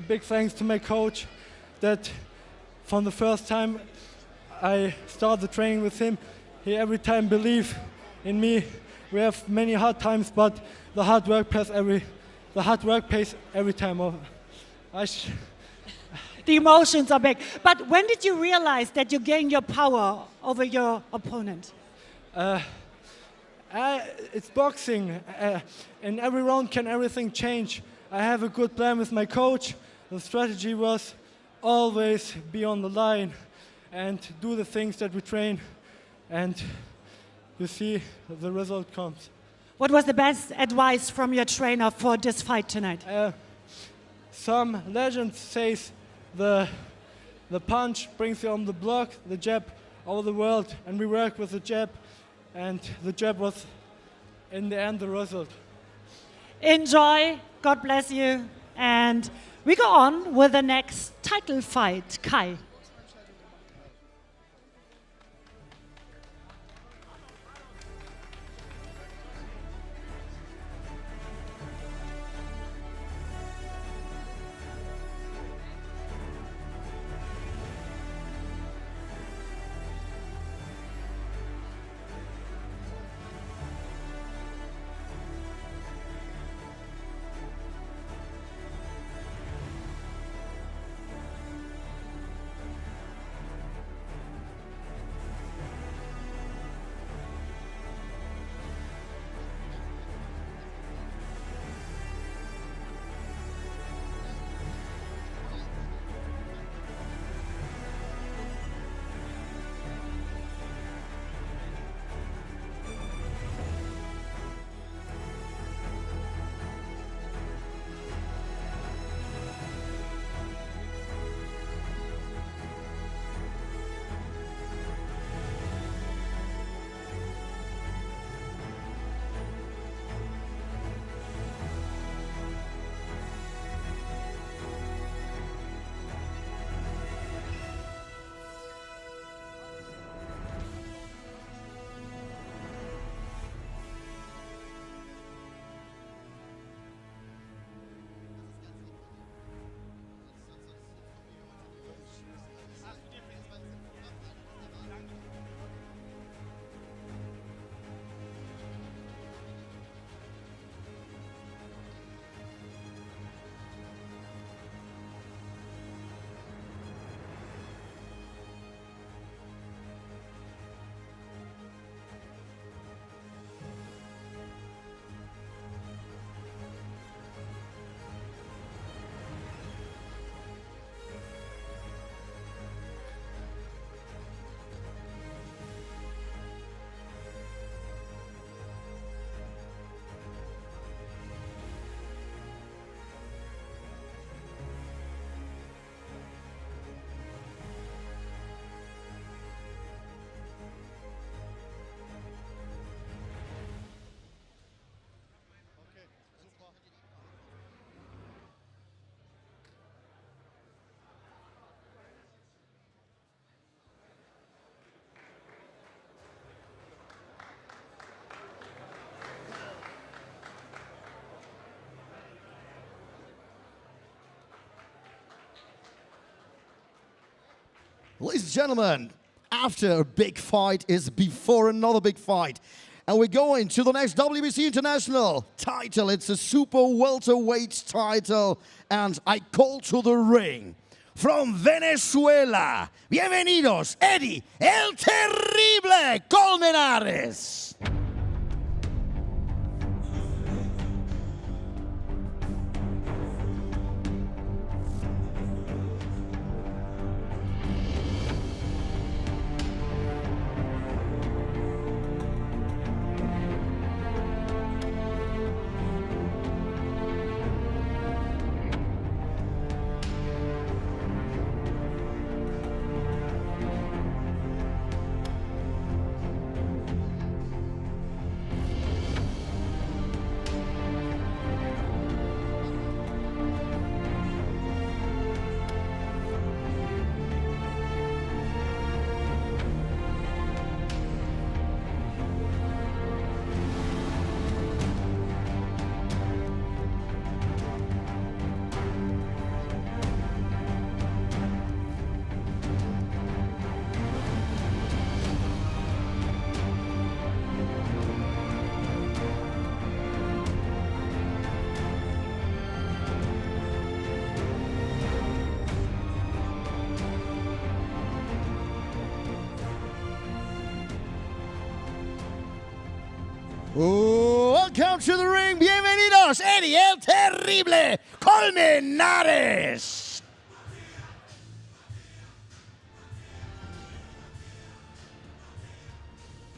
big thanks to my coach that from the first time I started training with him, he every time believed in me. We have many hard times, but the hard work pays every time off.
The emotions are big. But when did you realize that you gained your power over your opponent?
It's boxing. In every round can everything change. I have a good plan with my coach. The strategy was always be on the line and do the things that we train. And you see, the result comes.
What was the best advice from your trainer for this fight tonight?
Some legend says the punch brings you on the block, the jab over the world, and we work with the jab, and the jab was, in the end, the result.
Enjoy, God bless you, and we go on with the next title fight, Kai.
Ladies and gentlemen, after a big fight is before another big fight. And we're going to the next WBC International title. It's a super welterweight title. And I call to the ring from Venezuela. Bienvenidos, Eddy, el terrible Colmenares. Welcome to the ring. Bienvenidos, Eddy, el terrible Colmenares.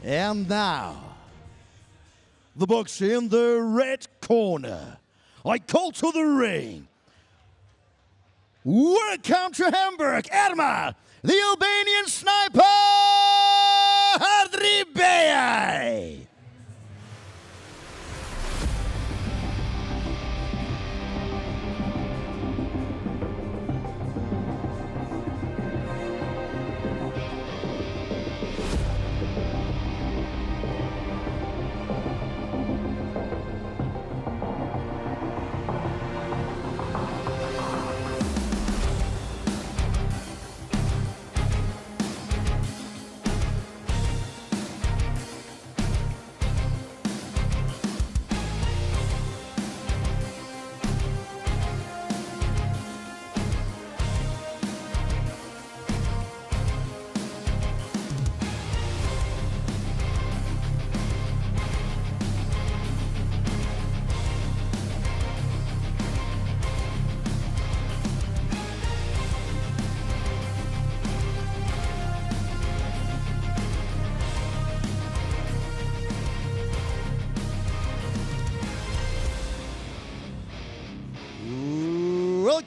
And now, the boxer in the red corner. I call to the ring. Welcome to Hamburg, Ermal, the Albanian sniper, Hadribeaj.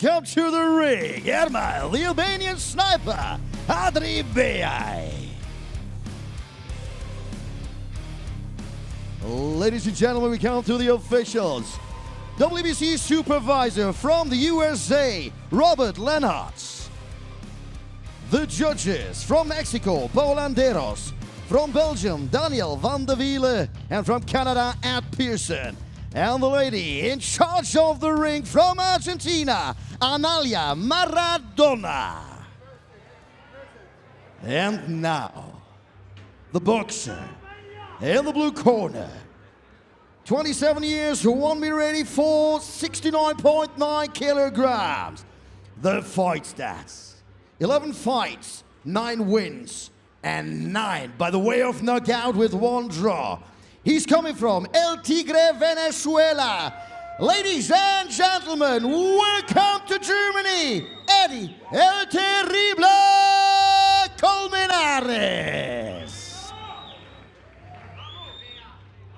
Welcome to the ring, Ermal, the Albanian sniper, Hadribeaj. Ladies and gentlemen, we come to the officials. WBC supervisor from the USA, Robert Lenhardt. The judges from Mexico, Paul Landeros. From Belgium, Daniel van der Wiele. And from Canada, Ed Pearson. And the lady in charge of the ring from Argentina, Analia Maradona. And now, the boxer in the blue corner. 27 years, 1 meter 84, 69.9 kilograms. The fight stats: 11 fights, 9 wins, and 9 by the way of knockout with 1 draw. He's coming from El Tigre, Venezuela. Ladies and gentlemen, welcome to Germany, Eddy El Terrible Colmenares.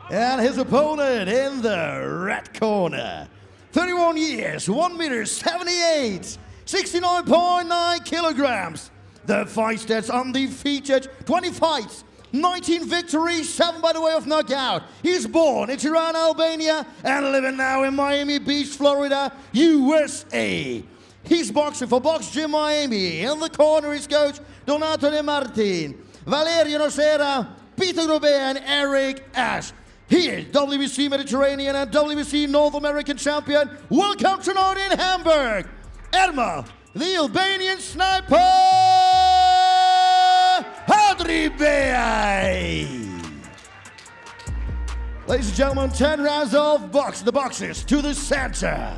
And his opponent in the red corner. 31 years, 1 meter 78, 69.9 kilograms. The fight stats: undefeated, 20 fights, 19 victories, 7 by the way of knockout. He's born in Tirana, Albania, and living now in Miami Beach, Florida, USA. He's boxing for Box Gym Miami. In the corner is coach Donato De Martin, Valerio Nocera, Peter Robert, and Eric Ash. He is WBC Mediterranean and WBC North American champion. Welcome tonight in Hamburg, Ermal, the Albanian sniper, Hadribeaj. Ladies and gentlemen, 10 rounds of boxing. The boxers to the center.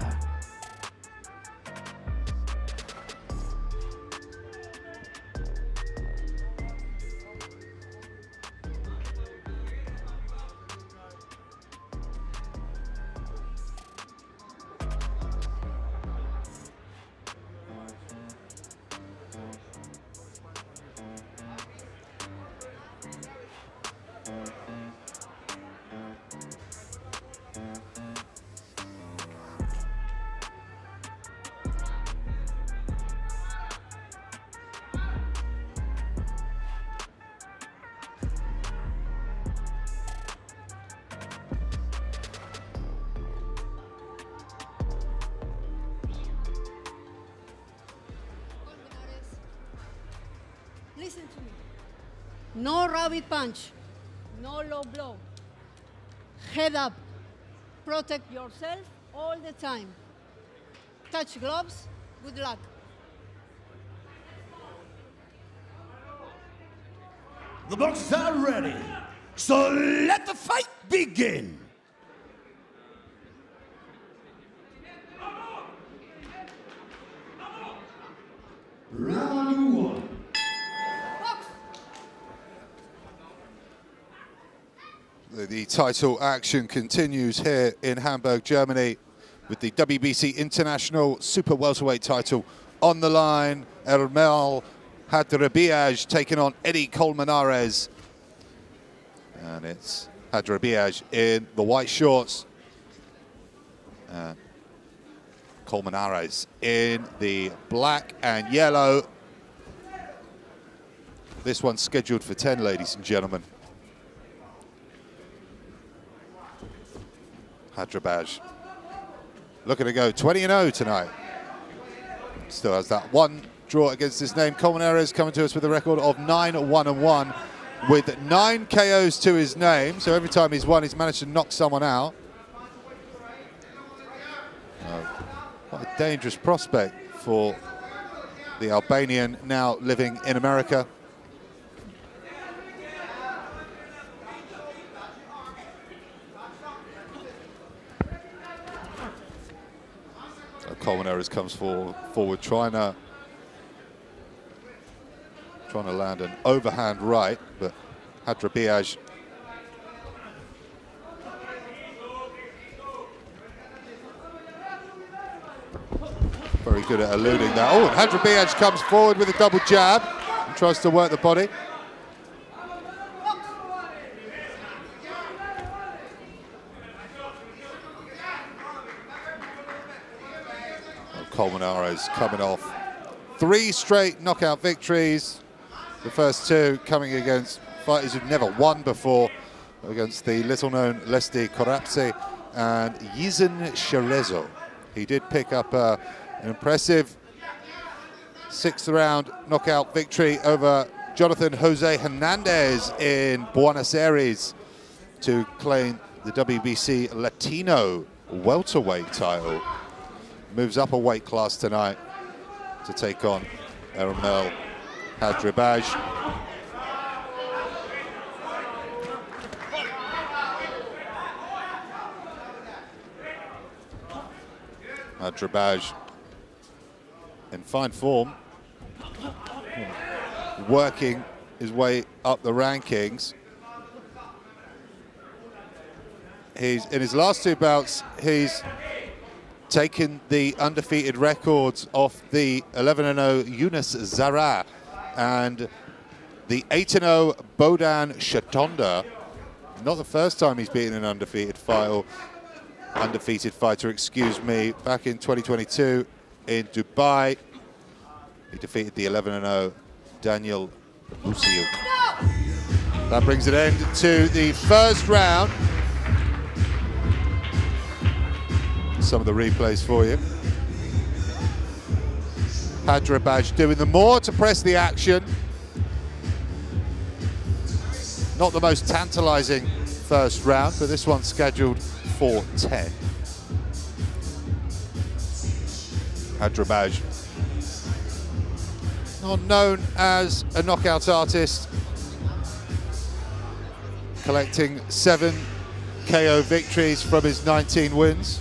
Listen to me. No rabbit punch, no low blow. Head up. Protect yourself all the time. Touch gloves. Good luck.
The boxers are ready. So let the fight begin. Round one.
The title action continues here in Hamburg, Germany, with the WBC International Super Welterweight title on the line. Ermal Hadribeaj taking on Eddy Colmenares. And it's Hadribeaj in the white shorts. Colmenares in the black and yellow. This one's scheduled for 10, ladies and gentlemen. Hadribeaj looking to go 20-0 tonight. Still has that one draw against his name. Colmenares coming to us with a record of 9-1-1 with 9 KOs to his name. So every time he's won, he's managed to knock someone out. What a dangerous prospect for the Albanian now living in America. Colmenares comes forward trying to land an overhand right, but Hadribeaj very good at eluding that. Oh, and Hadribeaj comes forward with a double jab and tries to work the body. Colmenares coming off 3 straight knockout victories. The first 2 coming against fighters who've never won before, against the little-known Leslie Korapsi and Yizin Sherezo. He did pick up an impressive 6th round knockout victory over Jonathan Jose Hernandez in Buenos Aires to claim the WBC Latino welterweight title. Moves up a weight class tonight to take on Ermal Hadribeaj. Hadribeaj in fine form, working his way up the rankings. He's in his last 2 bouts, he's taken the undefeated records off the 11-0 Yunus Zara and the 8-0 Bohdan Shatonda. Not the first time he's beaten an undefeated fighter, excuse me. Back in 2022 in Dubai, he defeated the 11-0 Daniel Busiuk. That brings an end to the first round. Some of the replays for you. Hadribeaj doing the more to press the action. Not the most tantalizing first round, but this one's scheduled for 10. Hadribeaj, not known as a knockout artist, collecting 7 KO victories from his 19 wins.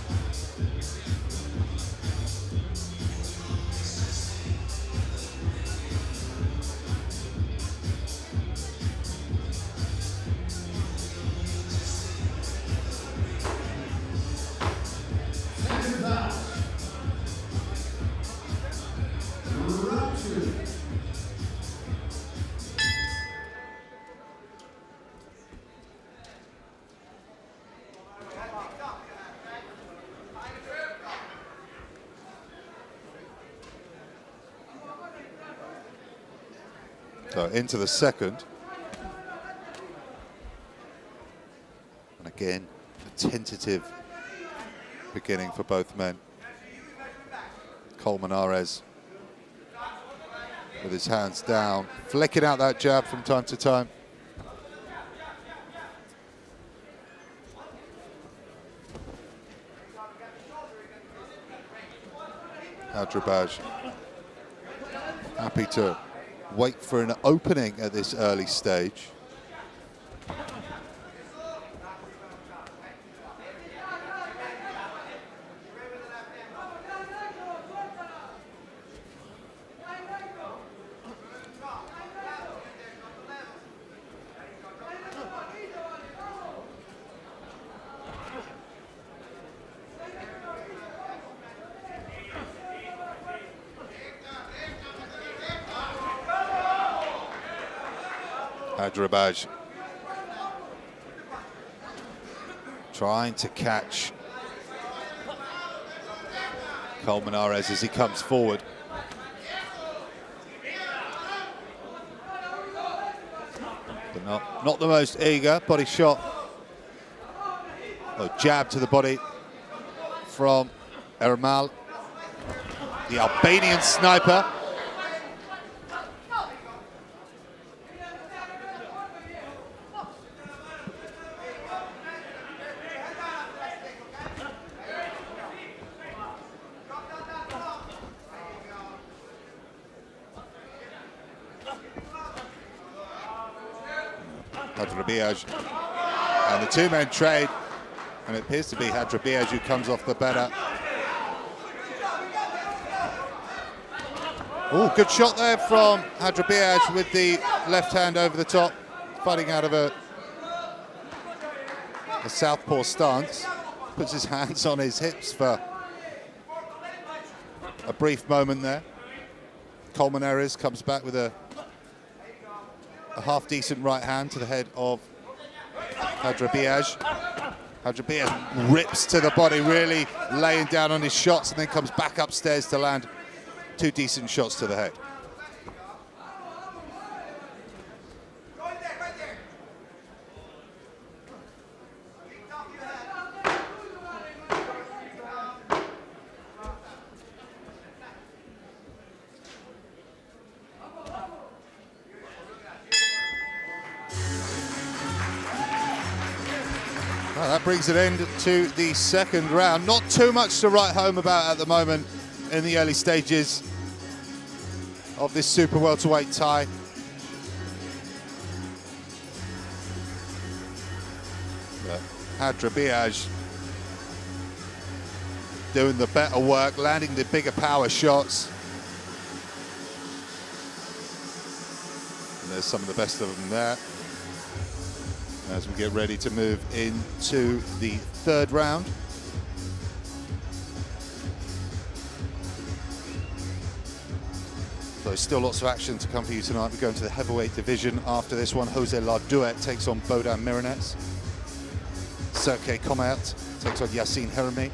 So into the second. And again, a tentative beginning for both men. Colmenares with his hands down, flicking out that jab from time to time. Hadribeaj happy to wait for an opening at this early stage. Hadribeaj trying to catch Colmenares as he comes forward. But not the most eager. Body shot. Oh, jab to the body from Ermal, the Albanian sniper. Hadribeaj, and the two men trade, and it appears to be Hadribeaj who comes off the better. Oh, good shot there from Hadribeaj with the left hand over the top, fighting out of a southpaw stance. Puts his hands on his hips for a brief moment there. Colmenares comes back with a half-decent right hand to the head of Hadribeaj. Hadribeaj rips to the body, really laying down on his shots, and then comes back upstairs to land 2 decent shots to the head. Well, that brings an end to the second round. Not too much to write home about at the moment in the early stages of this super welterweight tie. Hadribeaj doing the better work, landing the bigger power shots. And there's some of the best of them there. As we get ready to move into the third round. So still lots of action to come for you tonight. We go into the heavyweight division after this one. Jose Larduet takes on Bohdan Myronets. Sergey Komayat takes on Yasin Hermi.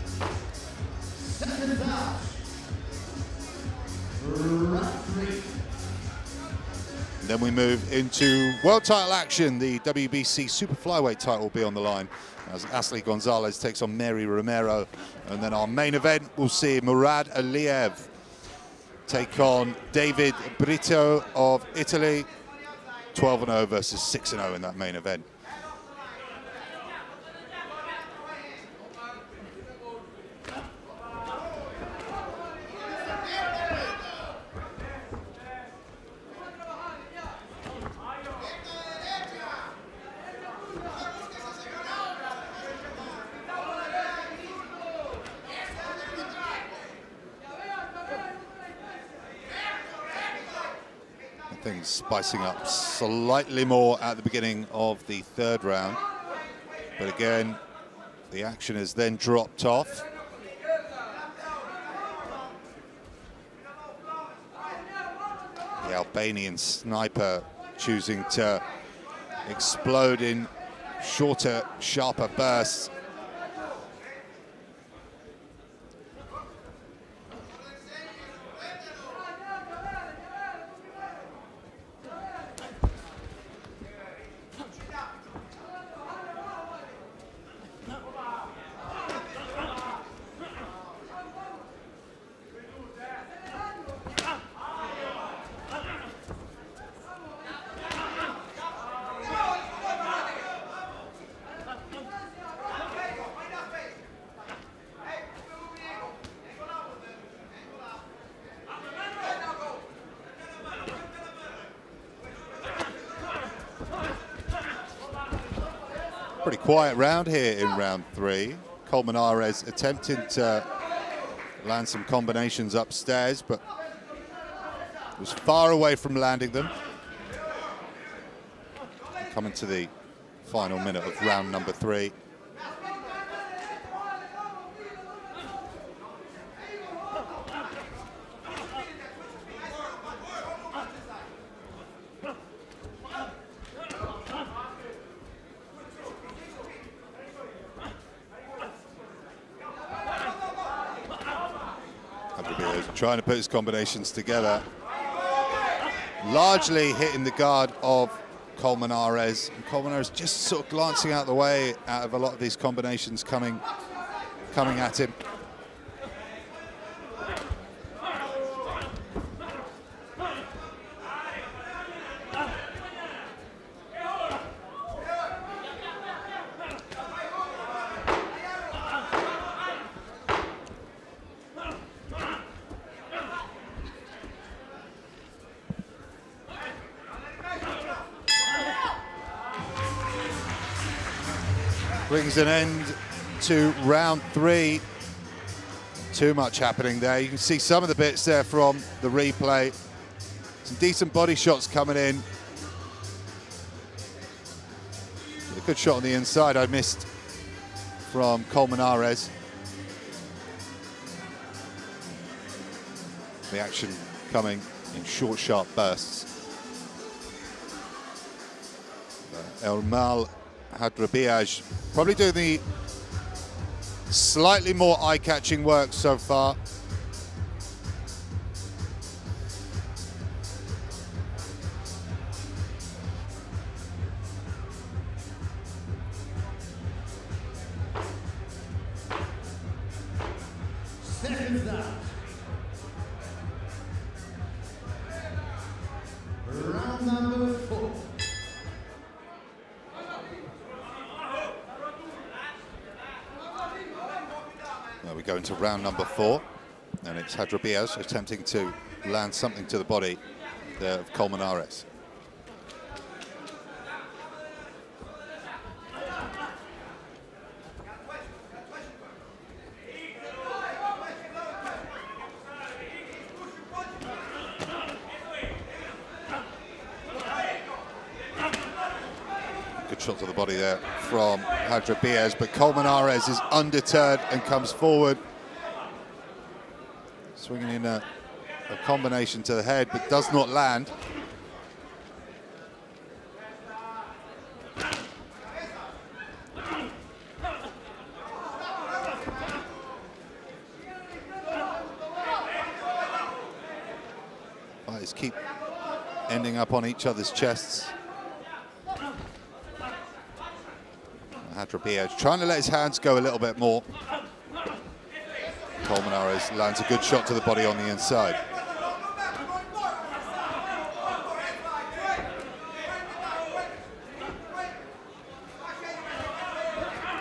Then we move into world title action. The WBC super flyweight title will be on the line as Asley Gonzalez takes on Mary Romero. And then our main event will see Murad Aliyev take on David Brito of Italy. 12-0 versus 6-0 in that main event. things spicing up slightly more at the beginning of the third round. But again, the action has then dropped off. The Albanian sniper choosing to explode in shorter, sharper bursts. Pretty quiet round here in round 3. Colmenares attempting to land some combinations upstairs, but was far away from landing them. Coming to the final minute of round number 3. Trying to put his combinations together. Largely hitting the guard of Colmenares. And Colmenares just sort of glancing out the way out of a lot of these combinations coming at him. Brings an end to round 3. Too much happening there. You can see some of the bits there from the replay. Some decent body shots coming in. A good shot on the inside I missed from Colmenares. The action coming in short, sharp bursts. Ermal, Hadribeaj probably doing the slightly more eye-catching work so far.
Seconds out. Round number 4.
We go into round number 4, and it's Hadribeaj attempting to land something to the body there of Colmenares. Good shot to the body there from Hadribeaj, but Colmenares is undeterred and comes forward. Swinging in a combination to the head, but does not land. Fighters keep ending up on each other's chests. Hadribeaj trying to let his hands go a little bit more. Colmenares lands a good shot to the body on the inside.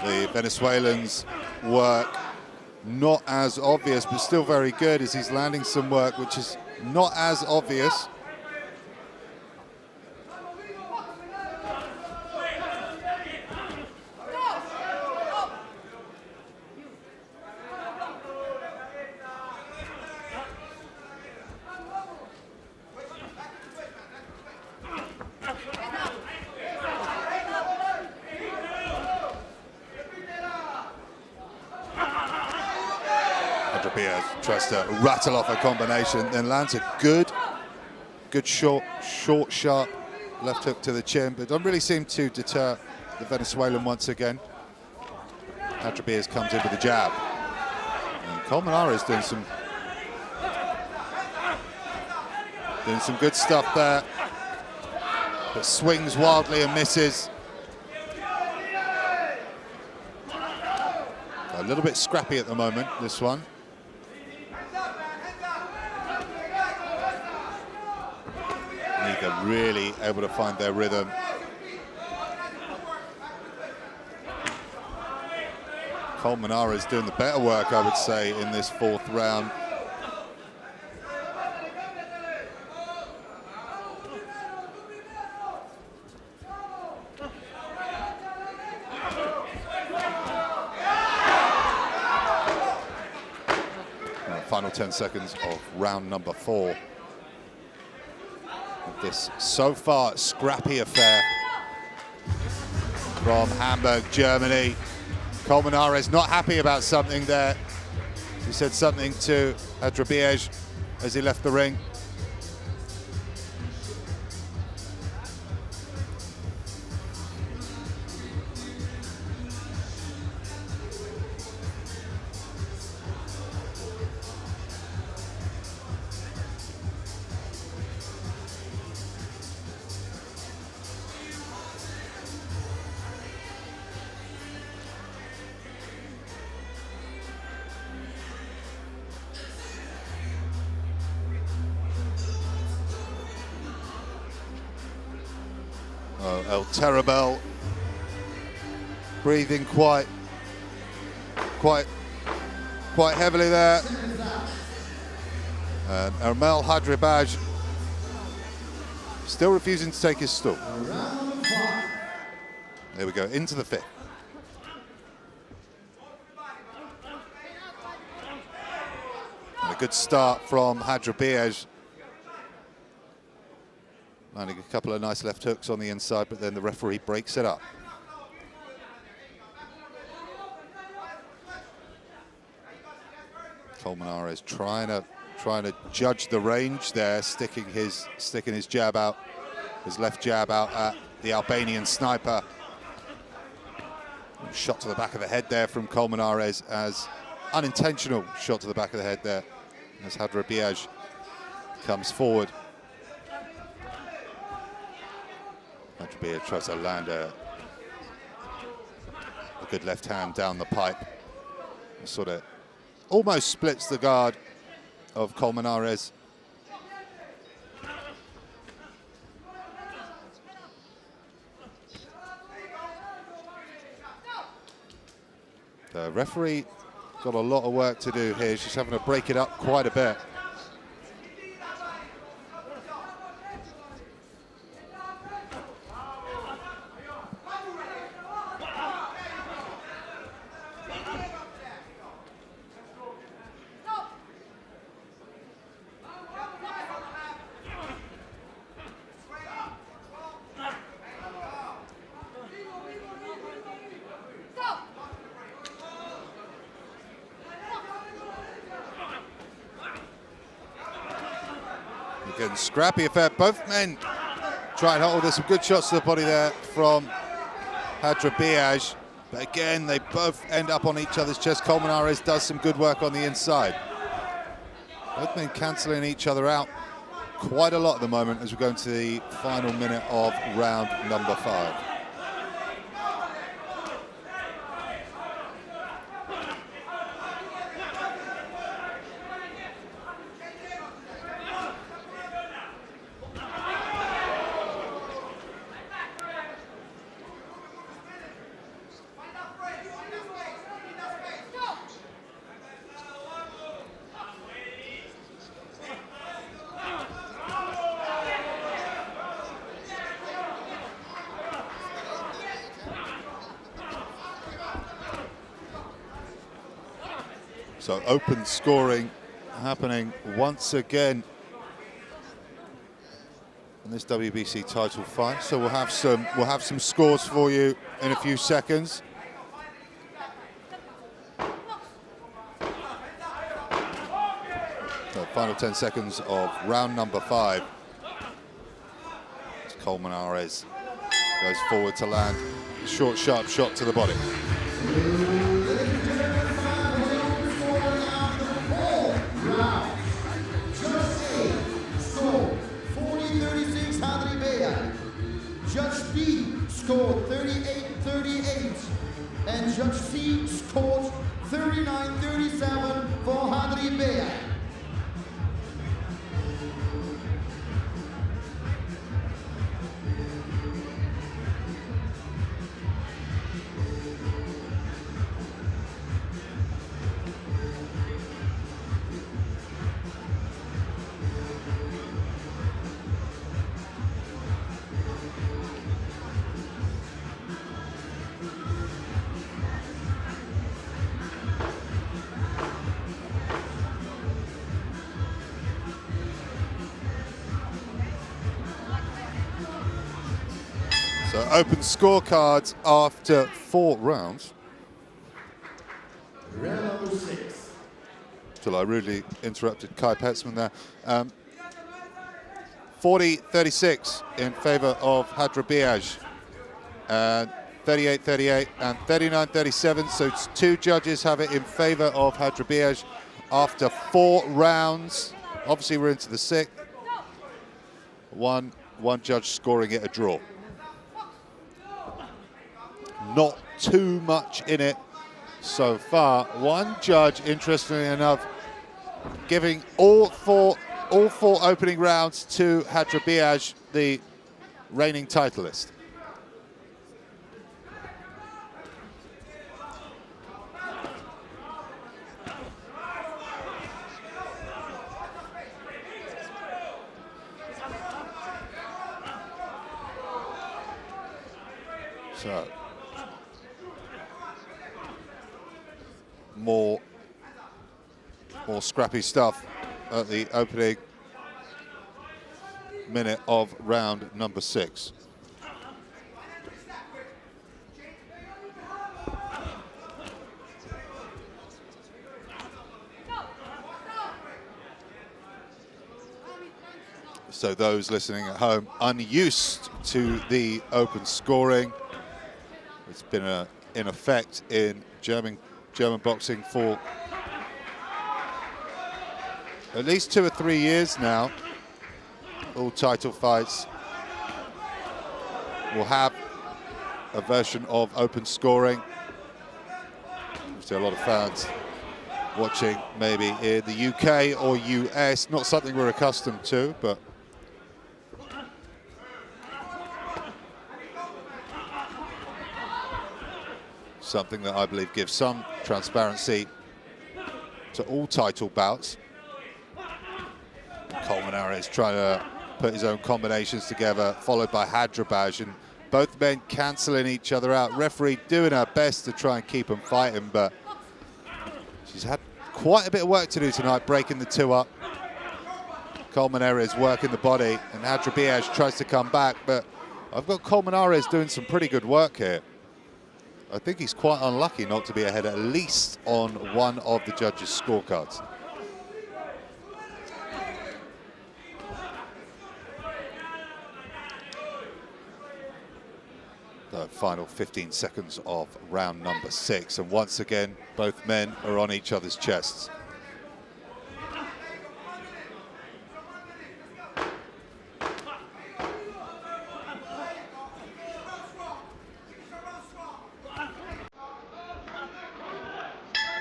The Venezuelan's work not as obvious, but still very good, as he's landing some work which is not as obvious. Hadribeaj tries to rattle off a combination, then lands a good short, sharp left hook to the chin, but doesn't really seem to deter the Venezuelan once again. Hadribeaj comes in with a jab. And Colmenares doing some good stuff there, but swings wildly and misses. A little bit scrappy at the moment, this one. Neither really able to find their rhythm. Colmenares doing the better work, I would say, in this fourth round. Final 10 seconds of round number 4. This so far scrappy affair from Hamburg, Germany. Colmenares not happy about something there. He said something to Hadribeaj as he left the ring. El Terrible breathing quite heavily there. And Ermal Hadribeaj still refusing to take his stool. There we go, into the 5th. And a good start from Hadribeaj. Landing a couple of nice left hooks on the inside, but then the referee breaks it up. Colmenares trying to judge the range there, sticking his jab out, his left jab out at the Albanian sniper. Shot to the back of the head there from Colmenares, as unintentional shot to the back of the head there, as Hadribeaj comes forward. Hadribeaj tries to land a good left hand down the pipe. Sort of almost splits the guard of Colmenares. The referee got a lot of work to do here. She's having to break it up quite a bit. Again, scrappy affair. Both men try and hold. There's some good shots to the body there from Hadribeaj. But again, they both end up on each other's chest. Colmenares does some good work on the inside. Both men cancelling each other out quite a lot at the moment as we go into the final minute of round number 5. So open scoring happening once again in this WBC title fight. So we'll have some scores for you in a few seconds. So final 10 seconds of round number 5. As Colmenares goes forward to land a short, sharp shot to the body.
Score 40-36 Hadribeaj. Judge B scored 38-38. And Judge C scored 39-37 for Hadribeaj.
So open scorecards after 4 rounds.
Round number 6.
Till I rudely interrupted Kai Petzman there. 40-36 in favor of Hadribeaj. 38-38 and 39-37. So 2 judges have it in favor of Hadribeaj after 4 rounds. Obviously, we're into the 6th. One judge scoring it a draw. Not too much in it so far. One judge, interestingly enough, giving all four opening rounds to Hadribeaj, the reigning titleist. So more scrappy stuff at the opening minute of round number 6. So those listening at home, unused to the open scoring, it's been in effect in German boxing for at least 2 or 3 years now. All title fights will have a version of open scoring. Obviously a lot of fans watching maybe in the UK or US, not something we're accustomed to, but something that I believe gives some transparency to all title bouts. Colmenares trying to put his own combinations together, followed by Hadribeaj, and both men cancelling each other out. Referee doing her best to try and keep them fighting, but she's had quite a bit of work to do tonight, breaking the 2 up. Colmenares working the body, and Hadribeaj tries to come back, but I've got Colmenares doing some pretty good work here. I think he's quite unlucky not to be ahead at least on one of the judges' scorecards. The final 15 seconds of round number 6, and once again, both men are on each other's chests.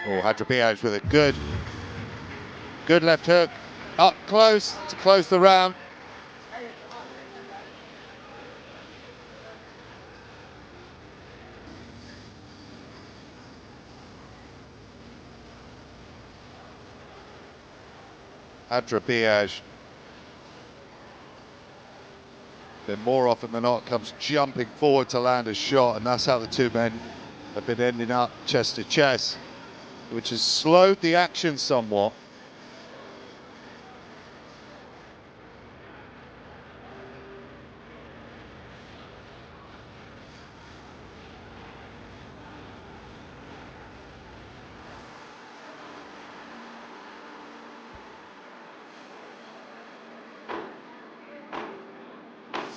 Oh, Hadribeaj with a good left hook, up close to close the round. Hadribeaj, then more often than not, comes jumping forward to land a shot, and that's how the 2 men have been ending up chest to chest, which has slowed the action somewhat.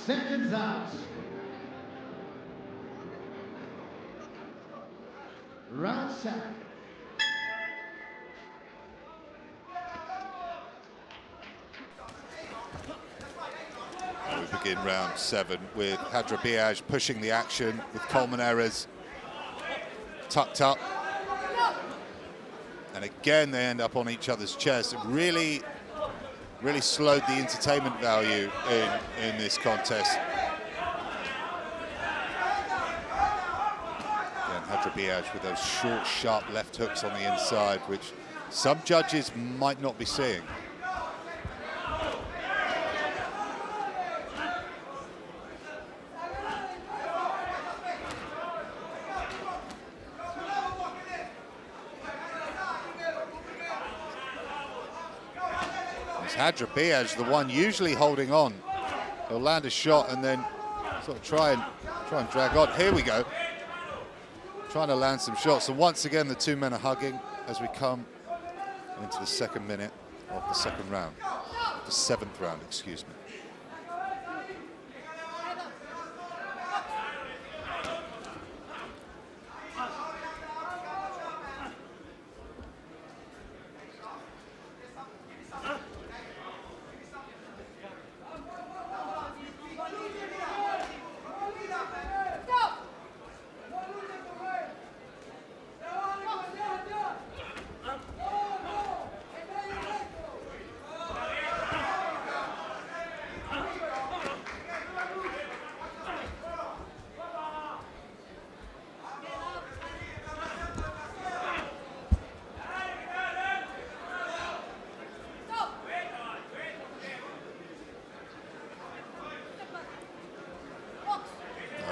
seconds out. Round 7.
We begin round 7 with Hadribeaj pushing the action with Colmenares tucked up. And again, they end up on each other's chest. It really slowed the entertainment value in this contest. Again, Hadribeaj with those short, sharp left hooks on the inside, which some judges might not be seeing. Hadribeaj, the one usually holding on. He'll land a shot and then sort of try and drag on. Here we go. Trying to land some shots. And once again, the two men are hugging as we come into the second minute of the second round. The 7th round, excuse me.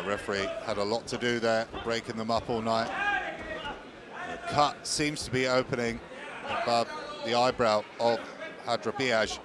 Referee had a lot to do there, breaking them up all night. The cut seems to be opening above the eyebrow of Hadribeaj.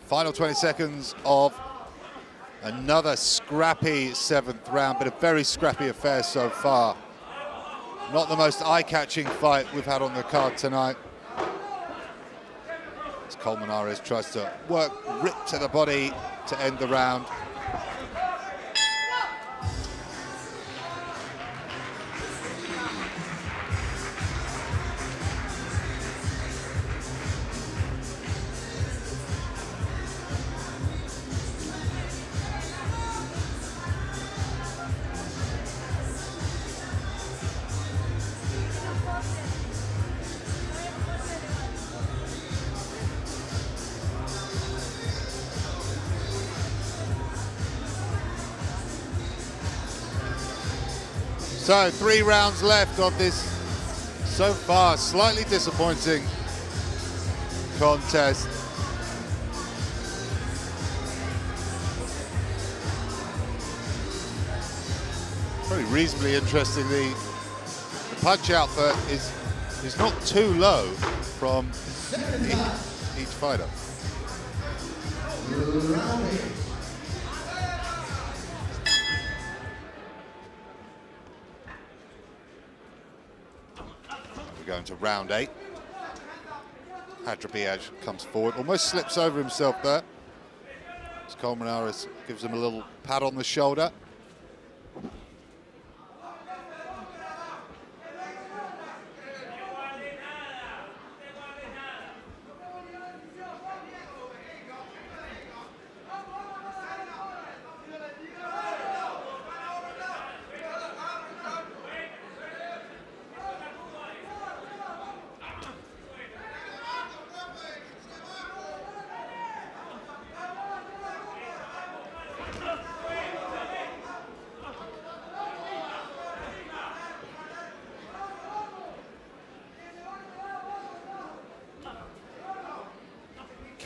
Final 20 seconds of another scrappy 7th round, but a very scrappy affair so far. Not the most eye-catching fight we've had on the card tonight. As Colmenares tries to work rip to the body to end the round. So 3 rounds left of this, so far, slightly disappointing contest. Probably reasonably interesting. The punch output is not too low from each fighter. Going to round 8. Hadribeaj comes forward, almost slips over himself there. As Colmenares gives him a little pat on the shoulder.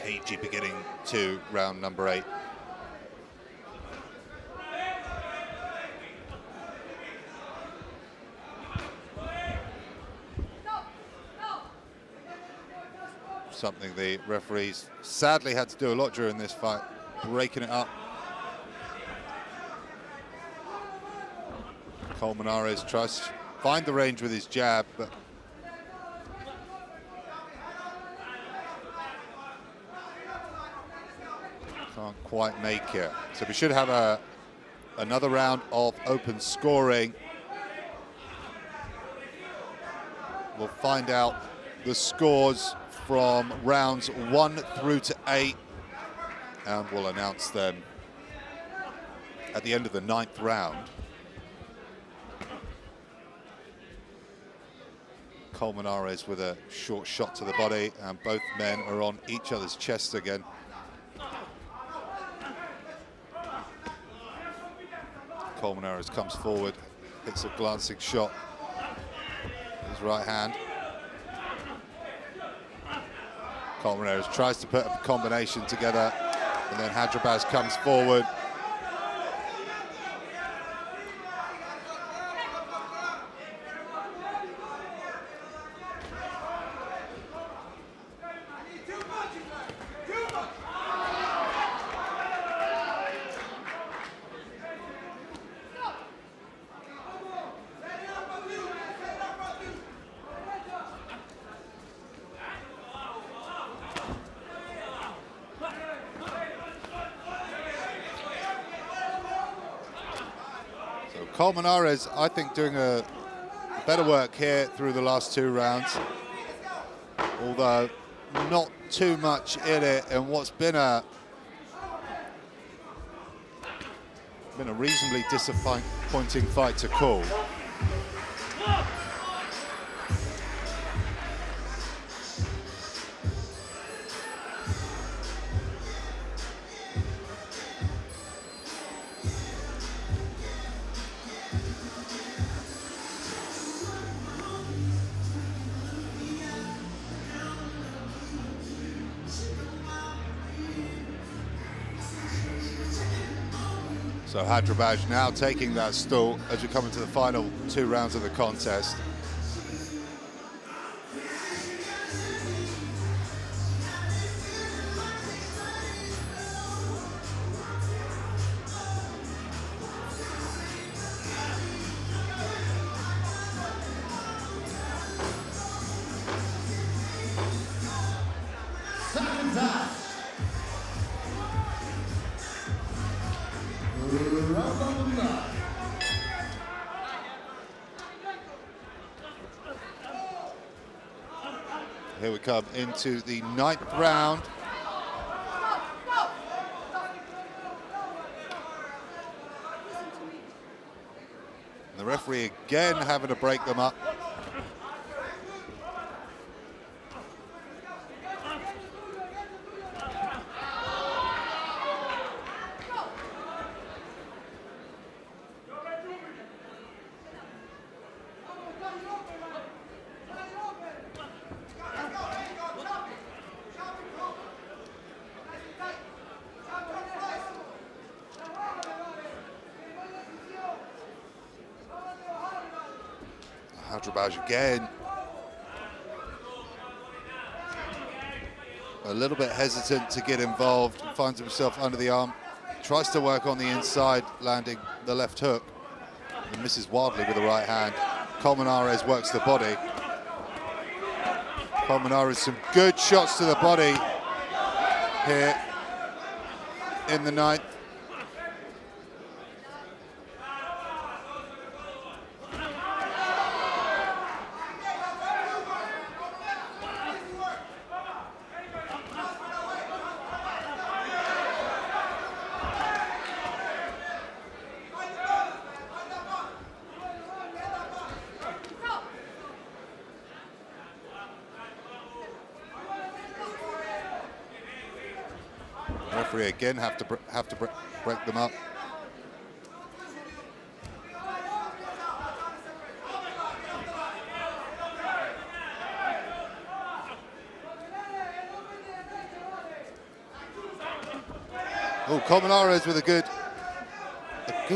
cagey beginning to round number 8. Something the referees sadly had to do a lot during this fight, breaking it up. Colmenares tries to find the range with his jab, but can't quite make it. So we should have another round of open scoring. We'll find out the scores from rounds 1 through to 8, and we'll announce them at the end of the 9th round. Colmenares with a short shot to the body, and both men are on each other's chest again. Colmenares comes forward, hits a glancing shot with his right hand. Colmenares tries to put a combination together, and then Hadribeaj comes forward. Colmenares, I think, doing a better work here through the last 2 rounds, although not too much in it, and what's been a reasonably disappointing fight to call. So Hadribeaj now taking that stool as we come into the final 2 rounds of the contest. Here we come into the 9th round. The referee again having to break them up. Hadribeaj again. A little bit hesitant to get involved, finds himself under the arm, tries to work on the inside, landing the left hook, and misses wildly with the right hand. Colmenares works the body. Colmenares, some good shots to the body here in the 9th. Referee again have to break them up. Oh, Colmenares with a good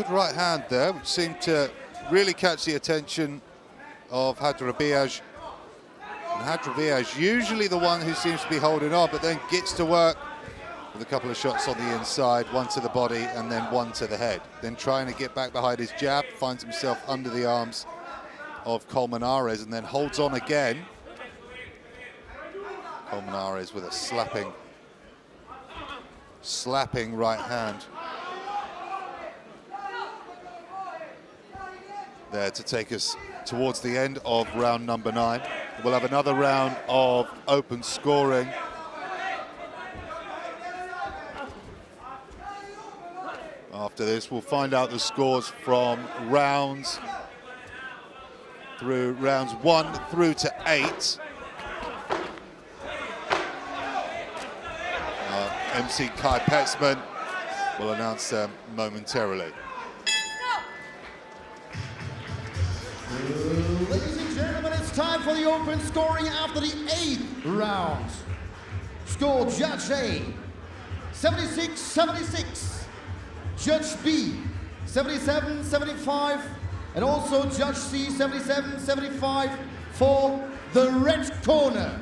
right hand there, which seemed to really catch the attention of Hadribeaj. And Hadribeaj, usually the one who seems to be holding on, but then gets to work with a couple of shots on the inside, one to the body and then one to the head. Then trying to get back behind his jab, finds himself under the arms of Colmenares and then holds on again. Colmenares with a slapping right hand. There to take us towards the end of round number 9. We'll have another round of open scoring. After this, we'll find out the scores from rounds 1 through to 8. MC Kai Petzman will announce them momentarily.
Ladies and gentlemen, it's time for the open scoring after the 8th round. Score Judge A, 76-76. Judge B, 77-75. And also Judge C, 77-75 for the red corner.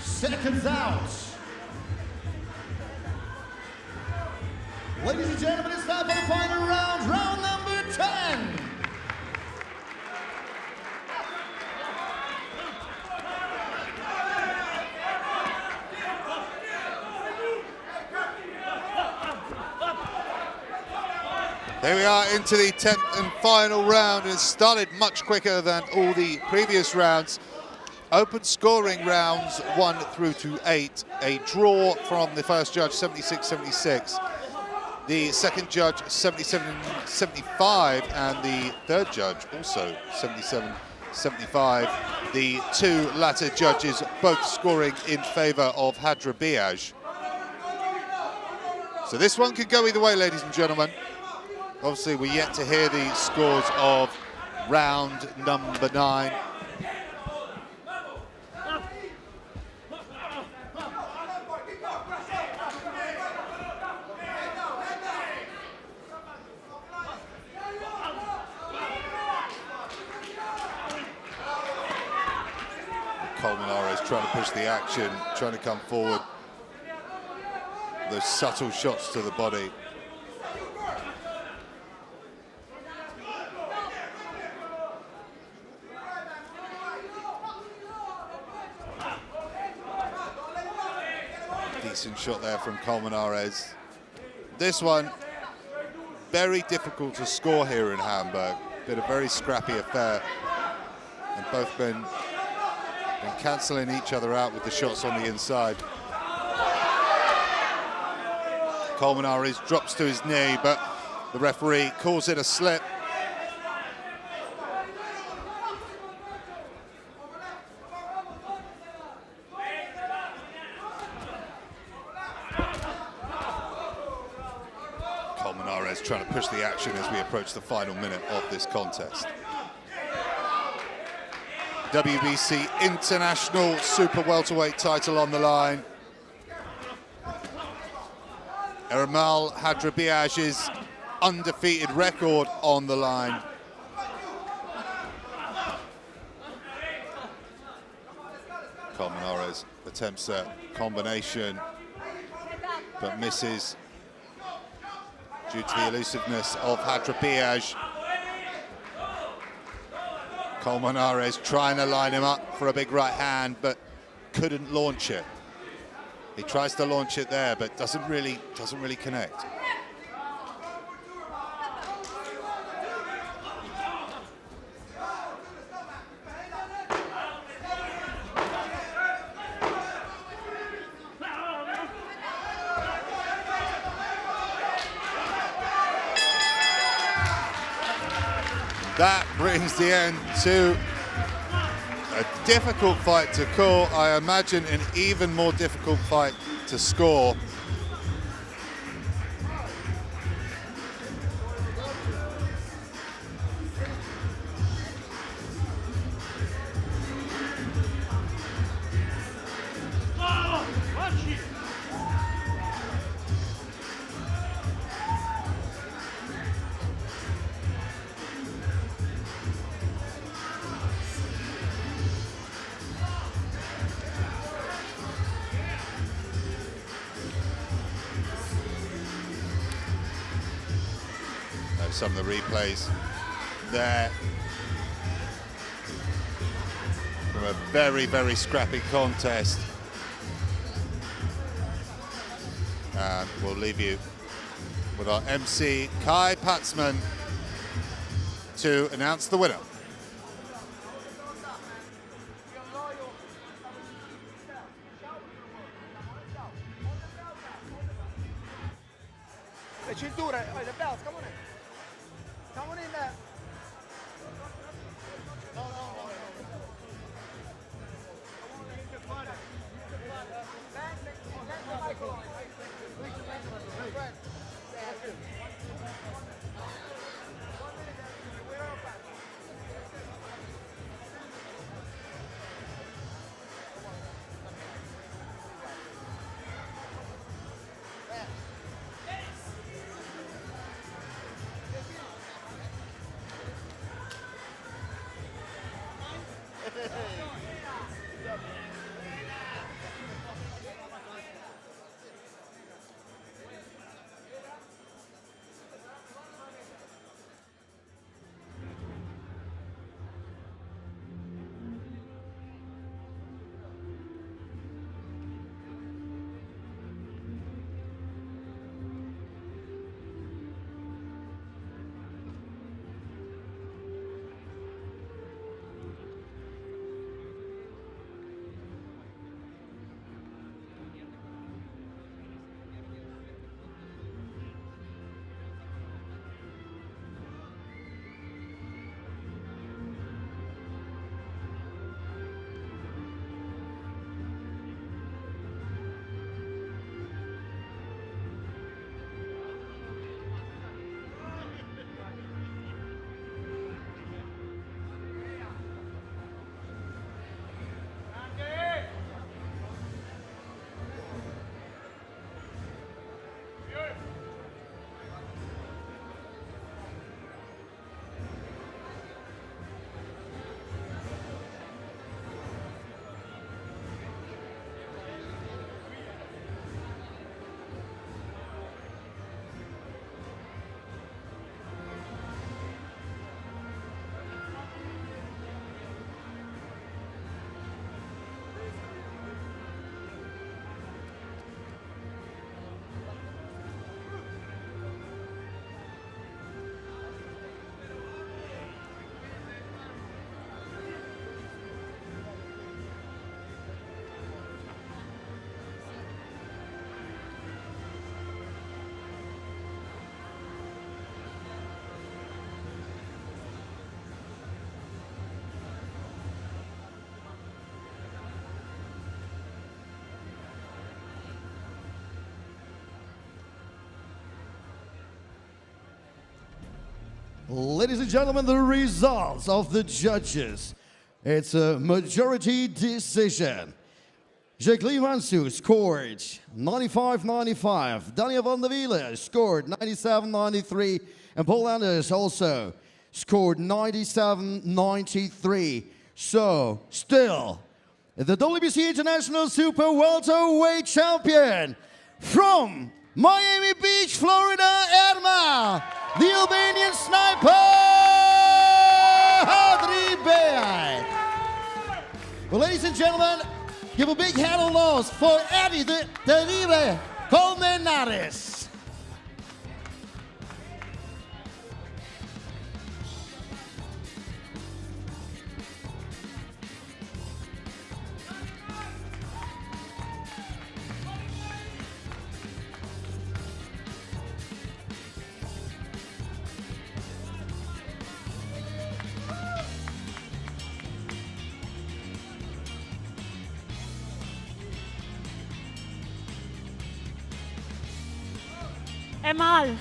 Seconds out. Ladies and gentlemen, it's time for the final round, round number 10.
Here we are into the 10th and final round. It started much quicker than all the previous rounds. Open scoring rounds 1 through to 8. A draw from the first judge, 76-76. The second judge, 77-75. And the third judge, also 77-75. The two latter judges both scoring in favor of Hadribeaj. So this one could go either way, ladies and gentlemen. Obviously, we're yet to hear the scores of round number 9. Colmenares trying to push the action, trying to come forward. Those subtle shots to the body. Decent shot there from Colmenares. This one, very difficult to score here in Hamburg. Been a very scrappy affair. And both been cancelling each other out with the shots on the inside. Colmenares drops to his knee, but the referee calls it a slip. Colmenares trying to push the action as we approach the final minute of this contest. WBC International Super Welterweight title on the line. Ermal Hadribeaj's undefeated record on the line. Colmenares attempts a combination, but misses due to the elusiveness of Hadribeaj. Colmenares trying to line him up for a big right hand, but couldn't launch it. He tries to launch it there, but doesn't really connect. that brings the end to a difficult fight to call. I imagine an even more difficult fight to score. Some of the replays there from a very, very scrappy contest. And we'll leave you with our MC, Kai Patzman, to announce the winner.
The bells, come on in. Come on in there. No.
Ladies and gentlemen, the results of the judges. It's a majority decision. Shokhjakhon scored 95-95. Daniel van der Wielen scored 97-93. And Paul Anders also scored 97-93. So, still, the WBC International Super Welterweight Champion from Miami Beach, Florida, Ermal, the Albanian sniper, Hadribeaj. Well, ladies and gentlemen, give a big hand of applause for Eddy, the Rive Colmenares.
Ermal.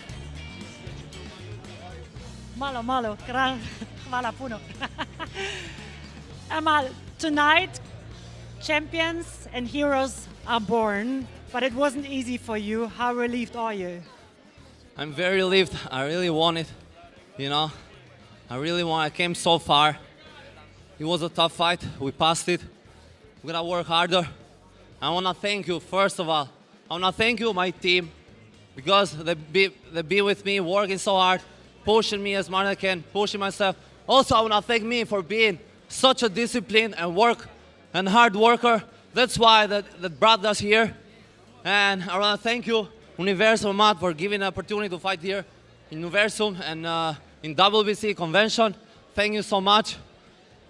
Malo, hvala puno. Ermal, tonight, champions and heroes are born, but it wasn't easy for you. How relieved are you?
I'm very relieved. I really want it, you know. I came so far. It was a tough fight. We passed it. We're gonna work harder. I wanna thank you, first of all. I wanna thank you, my team, because they be with me, working so hard, pushing me as much as I can, pushing myself. Also, I wanna thank me for being such a disciplined and hard worker. That's why that brought us here. And I wanna thank you, Universum Mat, for giving the opportunity to fight here in Universum and in WBC convention. Thank you so much.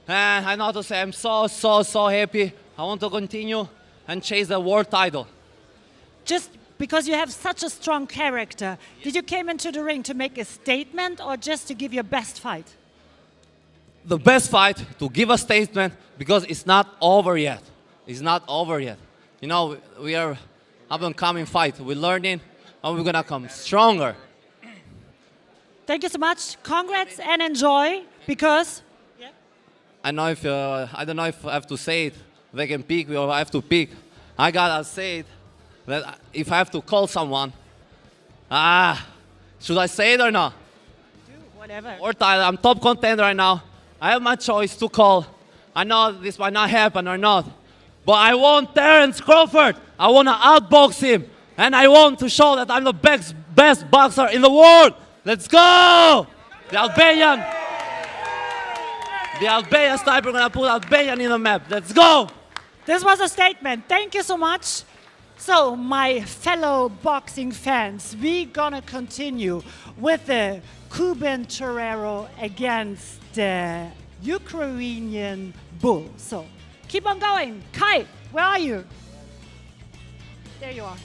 And I know how to say I'm so happy. I want to continue and chase the world title.
Just because you have such a strong character, did you came into the ring to make a statement or just to give your best fight?
The best fight, to give a statement, because it's not over yet. It's not over yet. You know, we are up and coming fight. We're learning and we're gonna come stronger.
Thank you so much. Congrats and enjoy, because
I don't know if I have to say it. They can pick or I have to pick. I gotta say it that if I have to call someone, should I say it or not?
whatever.
Or title. I'm top contender right now. I have my choice to call. I know this might not happen or not, but I want Terence Crawford. I want to outbox him, and I want to show that I'm the best boxer in the world. Let's go! The Albanian sniper gonna put Albanian in the map. Let's go!
This was a statement. Thank you so much. So, my fellow boxing fans, we're gonna continue with the Cuban Torero against the Ukrainian Bull. So, keep on going. Kai, where are you? There you are.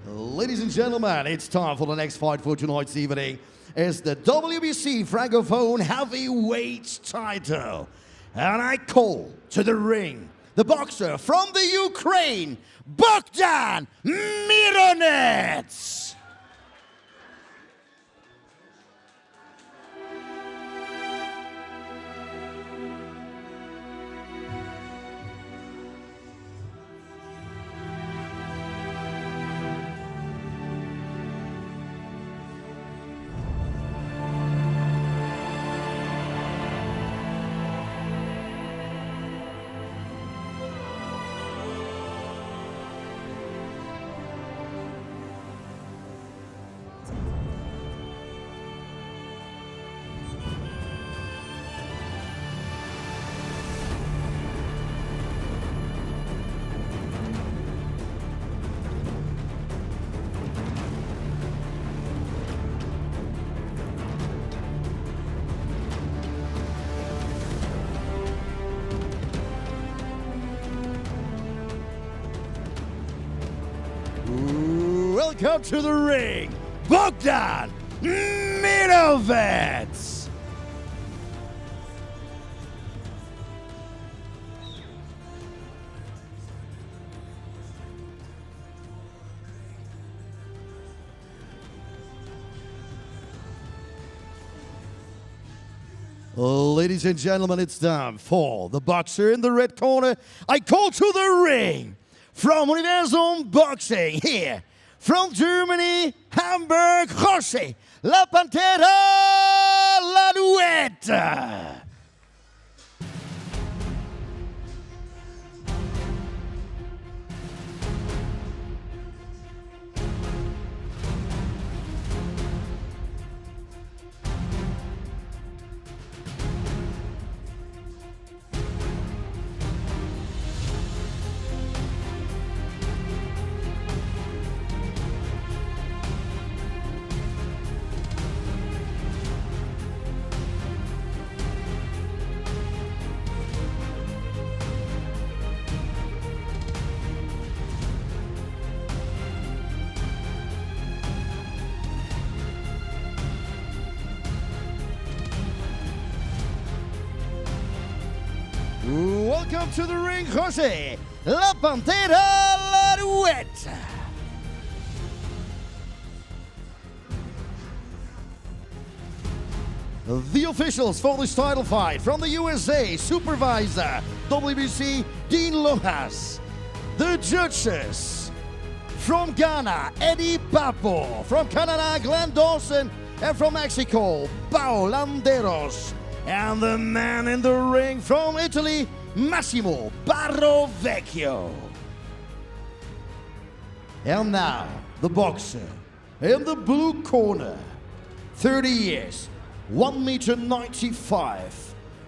Ladies and gentlemen, it's time for the next fight for tonight's evening. It's the WBC Francophone Heavyweight title. And I call to the ring the boxer from the Ukraine, Bohdan Myronets. welcome to the ring, Bohdan Myronets. Ladies and gentlemen, it's time for the boxer in the red corner. I call to the ring from Universum Boxing here from Germany, Hamburg, Jose La Pantera Larduet. Welcome to the ring, Jose La Pantera Larduet. The officials for this title fight from the USA, supervisor WBC Dean Lojas. The judges from Ghana, Eddy Papo. From Canada, Glenn Dawson. And from Mexico, Pau Landeros. And the man in the ring from Italy, Massimo Barrovecchio. And now, the boxer in the blue corner, 30 years, 1m95,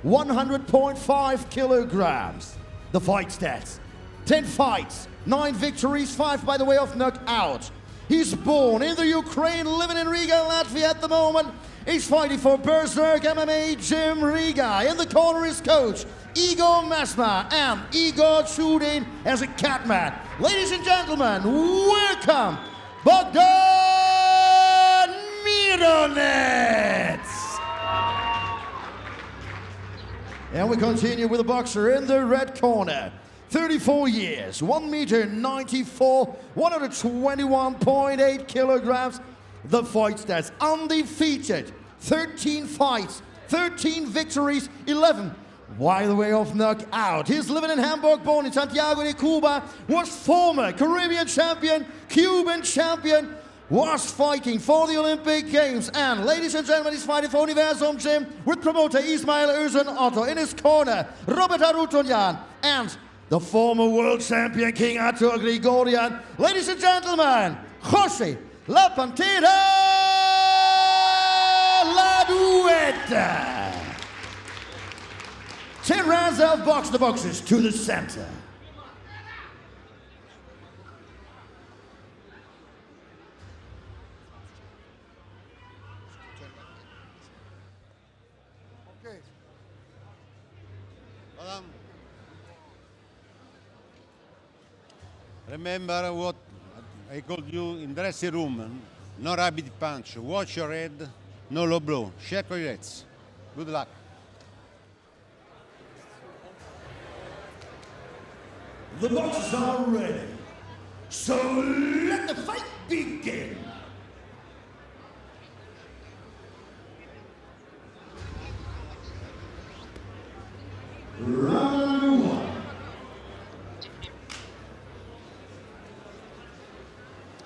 100.5 kilograms. The fight stats, 10 fights, 9 victories, 5 by the way of knockout. He's born in the Ukraine, living in Riga, Latvia at the moment. He's fighting for Berserk MMA Gym Riga. In the corner is coach Igor Masma and Igor Chudin as a catman. Ladies and gentlemen, welcome Bohdan Myronets. And we continue with the boxer in the red corner. 34 years, 1m94, 121.8 kilograms. The fight stats, undefeated, 13 fights, 13 victories, 11 by the way of knockout. He's living in Hamburg, born in Santiago de Cuba, was former Caribbean champion, Cuban champion, was fighting for the Olympic Games. And ladies and gentlemen, he's fighting for Universum Gym with promoter Ismail Özcan Otto. In his corner, Robert Arutonyan and the former world champion King Artur Grigorian. Ladies and gentlemen, Jose La Pantera Larduet. 10 rounds of box the boxers to the center.
Okay. Madam, remember what I told you in dressing room. No rapid punch. Watch your head. No low blow. Check your heads. Good luck.
The boxers are ready. So let the fight begin. Round one.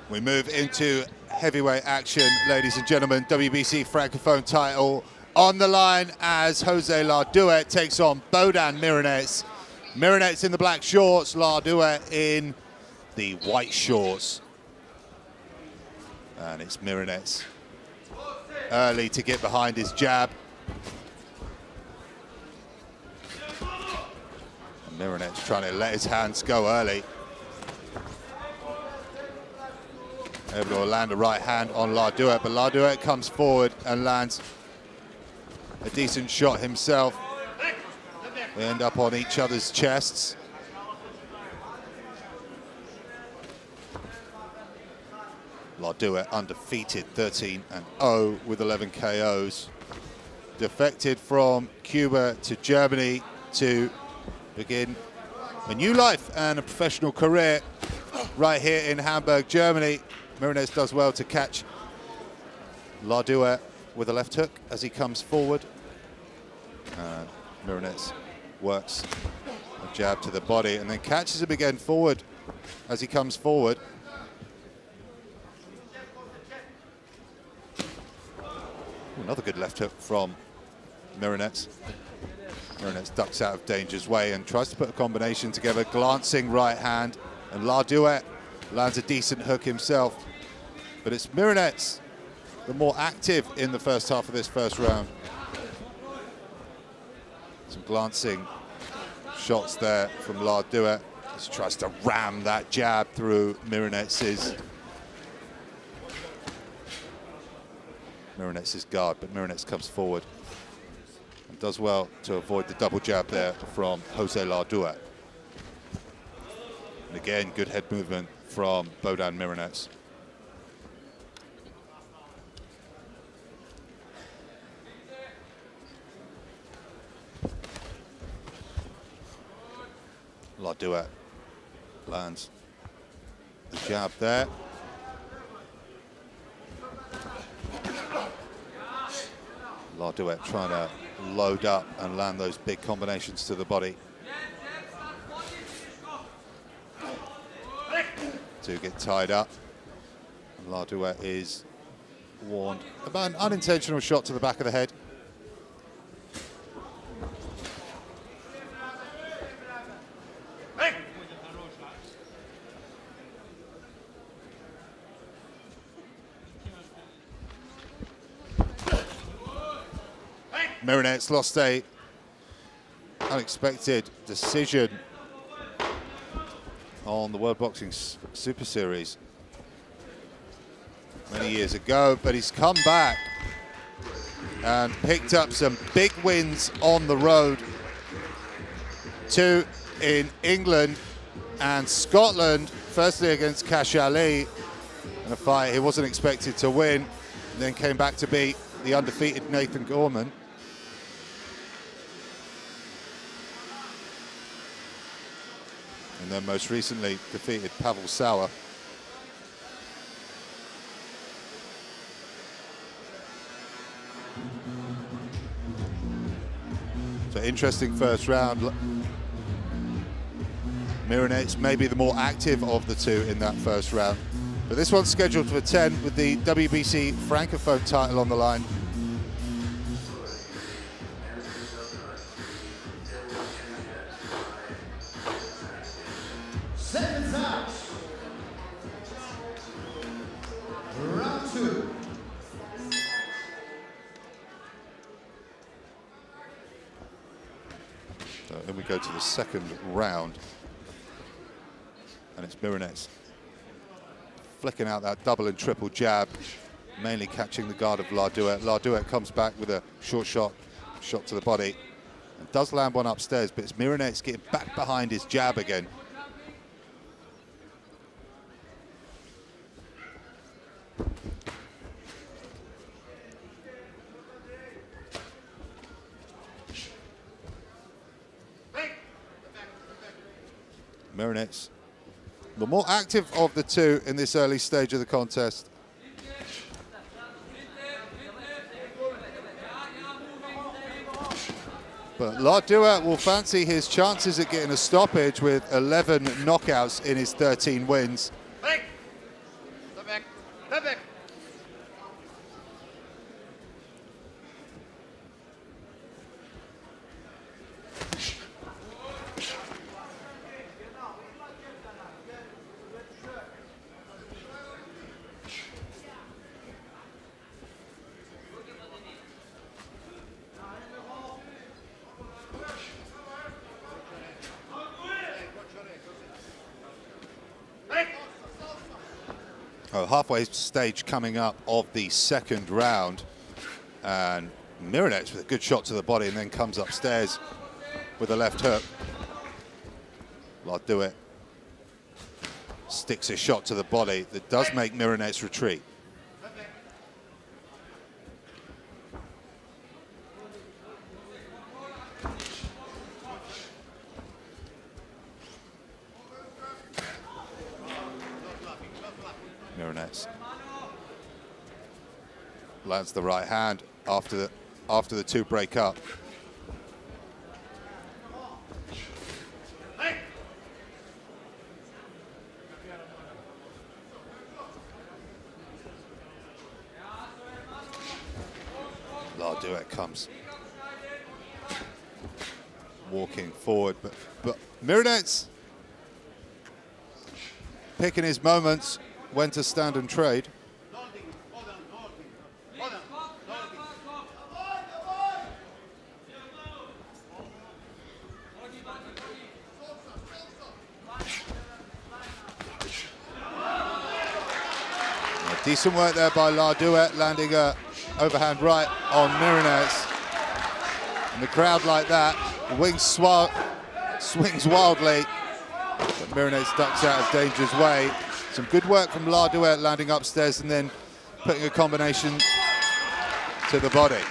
We move into heavyweight action, ladies and gentlemen. WBC Francophone title on the line as Jose Larduet takes on Bohdan Myronets. Myronets in the black shorts, Larduet in the white shorts. And it's Myronets early to get behind his jab. And Myronets trying to let his hands go early. Able to land a right hand on Larduet, but Larduet comes forward and lands a decent shot himself. They end up on each other's chests. Larduet undefeated, 13-0 with 11 KOs. Defected from Cuba to Germany to begin a new life and a professional career right here in Hamburg, Germany. Myronets does well to catch Larduet with a left hook as he comes forward. Myronets works a jab to the body and then catches him again forward as he comes forward. Another good left hook from Myronets. Myronets ducks out of danger's way and tries to put a combination together, glancing right hand, and Larduet lands a decent hook himself. But it's Myronets, the more active in the first half of this first round. Some glancing shots there from Larduet. He tries to ram that jab through Myronets' guard, but Myronets comes forward and does well to avoid the double jab there from Jose Larduet. And again, good head movement from Bohdan Myronets. Larduet lands the jab there. Larduet trying to load up and land those big combinations to the body. To get tied up. And Larduet is warned about an unintentional shot to the back of the head. Myronets lost a unexpected decision on the World Boxing Super Series many years ago, but he's come back and picked up some big wins on the road. 2 in England and Scotland, firstly against Asley in a fight he wasn't expected to win, and then came back to beat the undefeated Nathan Gorman. And then most recently defeated Pavel Sauer. So interesting first round. Myronets may be the more active of the two in that first round. But this one's scheduled for 10 with the WBC Francophone title on the line.
Seconds out. Round 2.
So then we go to the second round. And it's Myronets flicking out that double and triple jab, mainly catching the guard of Larduet. Larduet comes back with a short shot to the body, and does land one upstairs, but it's Myronets getting back behind his jab again. Myronets, the more active of the two in this early stage of the contest. But Larduet will fancy his chances at getting a stoppage with 11 knockouts in his 13 wins. Halfway stage coming up of the second round, and Myronets with a good shot to the body and then comes upstairs with a left hook. Larduet Sticks a shot to the body that does make Myronets retreat. Myronets lands the right hand after the two break up. Larduet comes walking forward, but Myronets picking his moments when to stand and trade. Decent work there by Larduet, landing a overhand right on Myronets. And the crowd like that, swings wildly, but Myronets ducks out of danger's way. Some good work from Larduet, landing upstairs and then putting a combination to the body.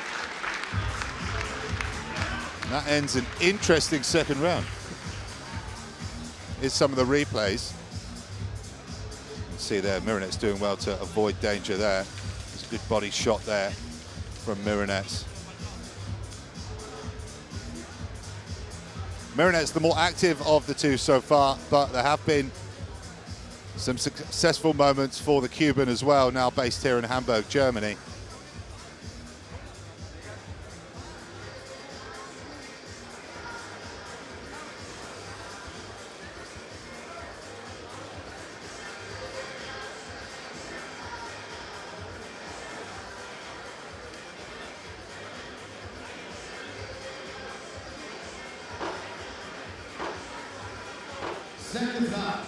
And that ends an interesting second round. Here's some of the replays. See there, Myronets doing well to avoid danger there. There's a good body shot there from Myronets. Myronets the more active of the two so far, but there have been some successful moments for the Cuban as well, now based here in Hamburg, Germany.
Seconds up.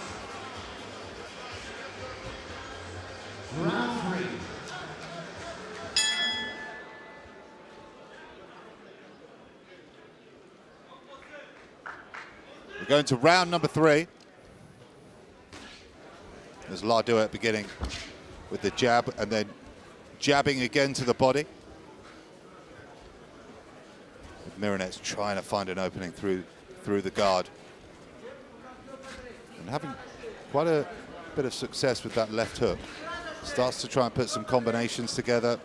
Round 3.
We're going to round number 3. There's Larduet beginning with the jab and then jabbing again to the body. Myronets trying to find an opening through the guard. And having quite a bit of success with that left hook. Starts to try and put some combinations together,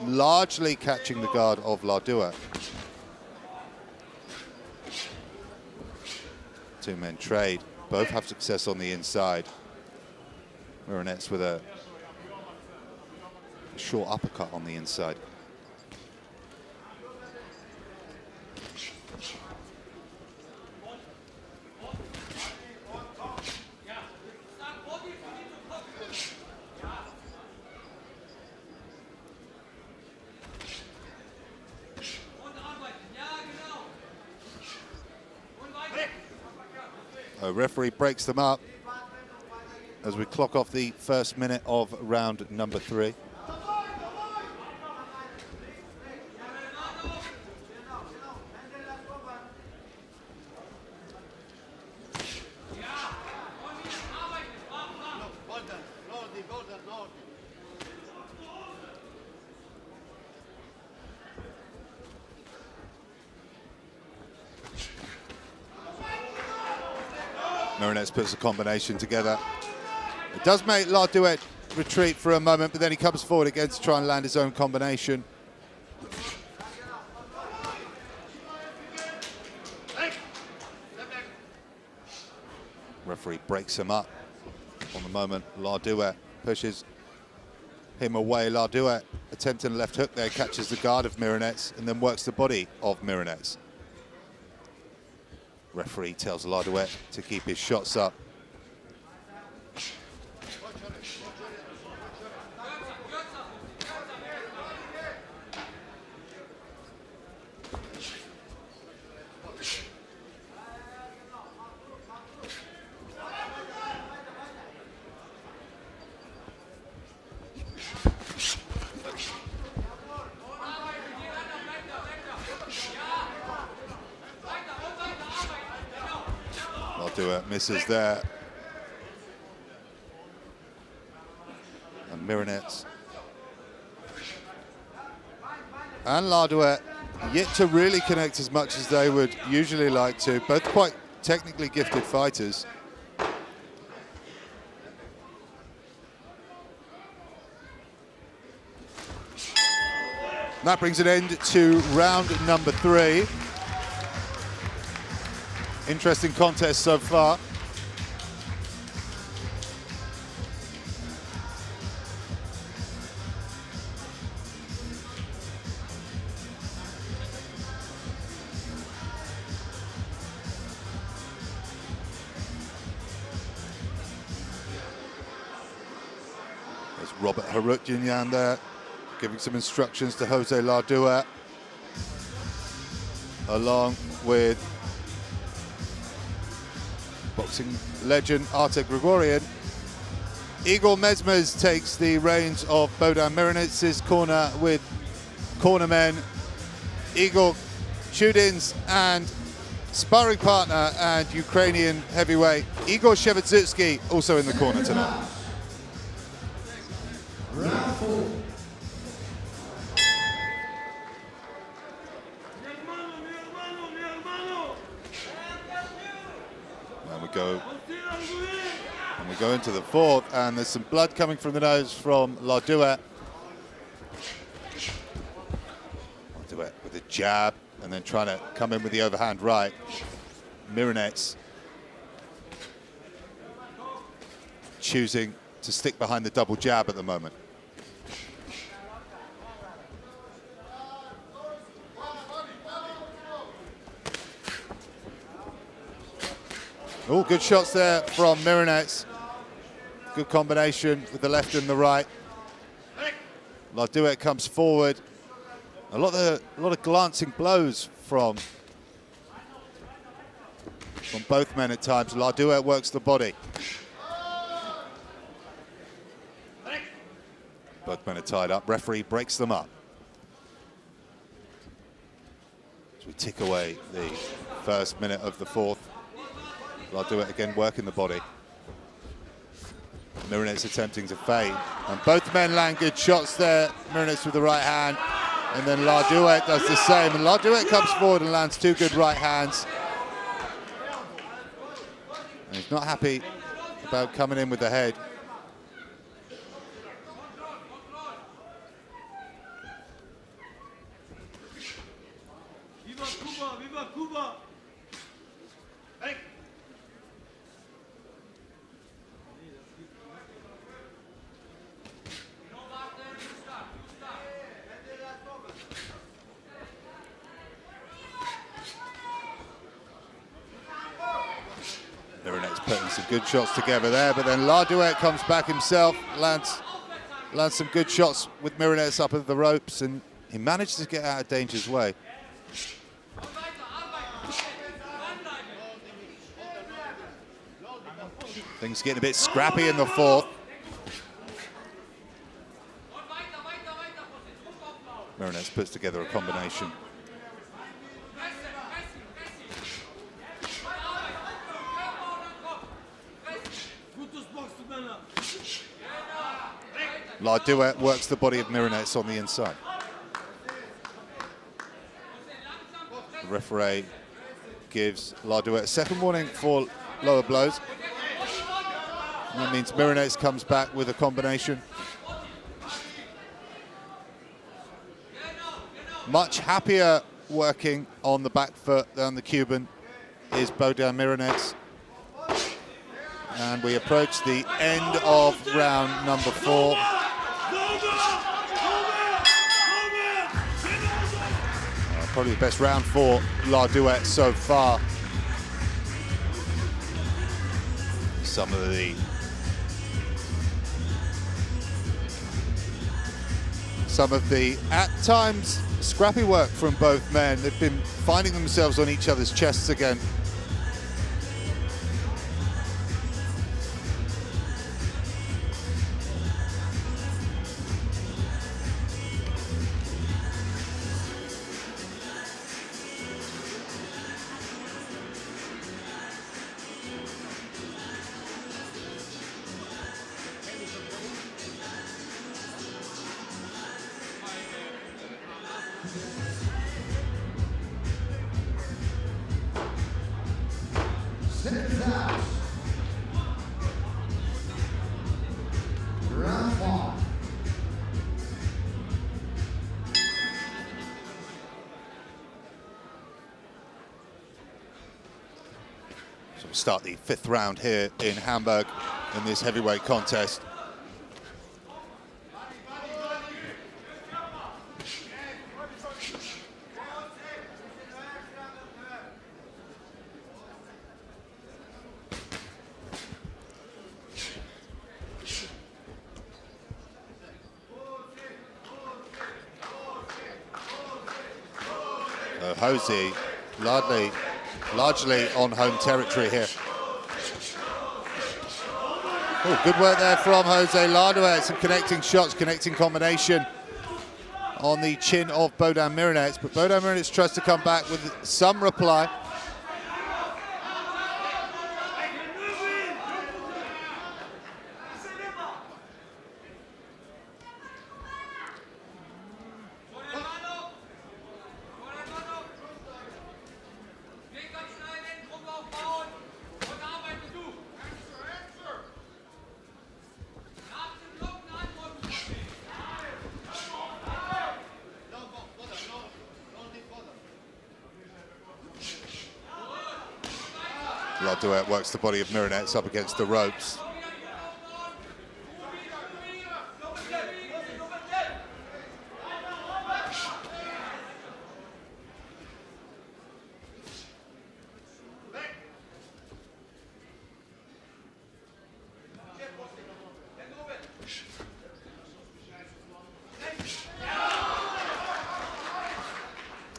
largely catching the guard of Larduet. Two men trade, both have success on the inside. Myronets with a short uppercut on the inside. Referee breaks them up as we clock off the first minute of round number 3. Myronets puts a combination together. It does make Larduet retreat for a moment, but then he comes forward again to try and land his own combination. Referee breaks him up on the moment. Larduet pushes him away. Larduet attempting a left hook there, catches the guard of Myronets and then works the body of Myronets. Referee tells Larduet to keep his shots up. Larduet misses there. Myronets. And Larduet yet to really connect as much as they would usually like to. Both quite technically gifted fighters. That brings an end to round number 3. Interesting contest so far. There's Robert Harutjinyan there, giving some instructions to Jose Larduet, along with boxing legend Arte Gregorian. Igor Mezmez takes the reins of Bohdan Myronets' corner with cornermen Igor Chudin's and sparring partner and Ukrainian heavyweight Igor Shevardzutsky also in the corner tonight. And we go into the 4th, and there's some blood coming from the nose from Larduet. Larduet with a jab, and then trying to come in with the overhand right. Myronets choosing to stick behind the double jab at the moment. Oh, good shots there from Myronets. Good combination with the left and the right. Larduet comes forward. A lot of glancing blows from both men at times. Larduet works the body. Both men are tied up. Referee breaks them up. As we tick away the first minute of the 4th. Larduet again working the body. Myronets attempting to feint. And both men land good shots there. Myronets with the right hand. And then Larduet does the same. And Larduet comes forward and lands 2 good right hands. And he's not happy about coming in with the head.
Viva Cuba! Viva Cuba!
Myronets putting some good shots together there, but then Larduet comes back himself, lands some good shots with Myronets up at the ropes, and he manages to get out of danger's way. Things getting a bit scrappy in the 4th. Myronets puts together a combination. Larduet works the body of Myronets on the inside. The referee gives Larduet a 2nd warning for lower blows. And that means Myronets comes back with a combination. Much happier working on the back foot than the Cuban is Bohdan Myronets. And we approach the end of round number 4. Probably the best round for Larduet so far. Some of the, at times, scrappy work from both men. They've been finding themselves on each other's chests again.
Seconds out. Round 5.
So we start the 5th round here in Hamburg in this heavyweight contest. Jose largely on home territory here. Oh, good work there from Jose Larduet. Some connecting shots, connecting combination on the chin of Bohdan Myronets, but Bohdan Myronets tries to come back with some reply. Larduet works the body of Myronets up against the ropes.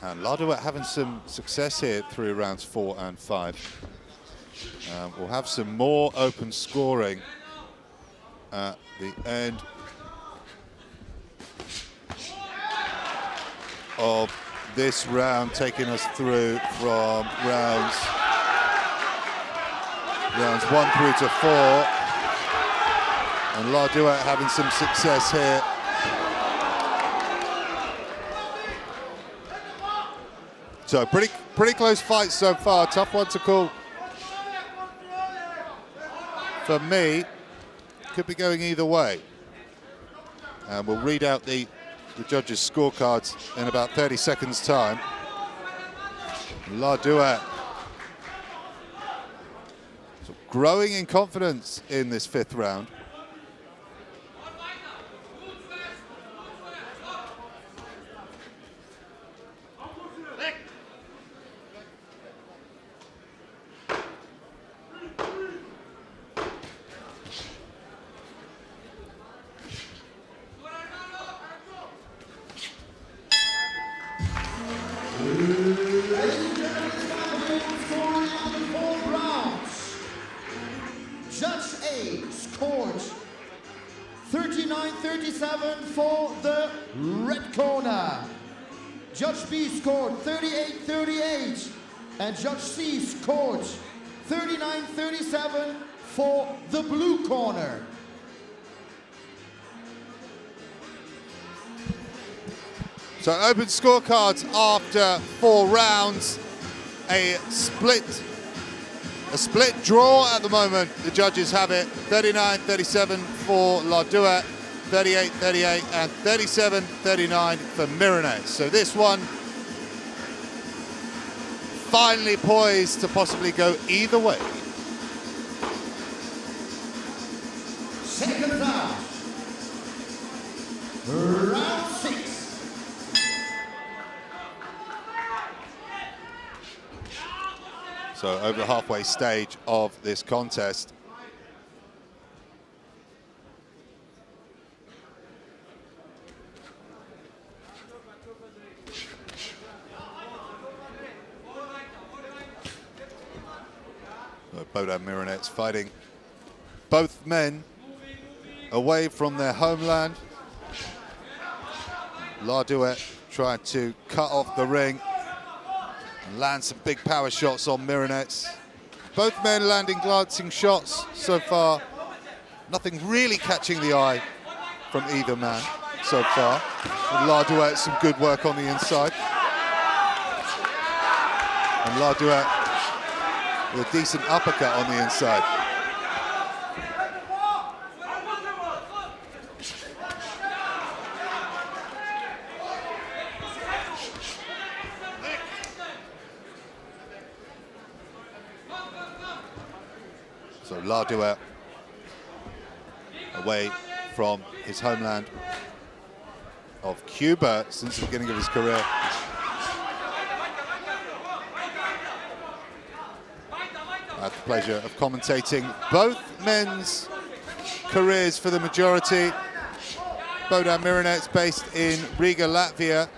And Larduet having some success here through rounds 4 and 5. We'll have some more open scoring at the end of this round, taking us through from rounds 1 through to 4. And Larduet having some success here. So pretty close fight so far. Tough one to call. For me, could be going either way. And we'll read out the judges' scorecards in about 30 seconds' time. Larduet so growing in confidence in this 5th round.
Judge A scored 39-37 for the red corner. Judge B scored 38-38. And Judge C scored 39-37 for the blue corner.
So open scorecards after 4 rounds. A split draw at the moment. The judges have it 39-37 for Larduet, 38-38 and 37-39 for Myronets. So this one finally poised to possibly go either way.
Second round. Round 6.
So over the halfway stage of this contest. Bohdan Myronets fighting both men away from their homeland. Larduet trying to cut off the ring and land some big power shots on Myronets. Both men landing glancing shots so far. Nothing really catching the eye from either man so far. Larduet, some good work on the inside. And Larduet with a decent uppercut on the inside. So Larduet away from his homeland of Cuba since the beginning of his career. I had the pleasure of commentating both men's careers for the majority. Bohdan Myronets, based in Riga, Latvia.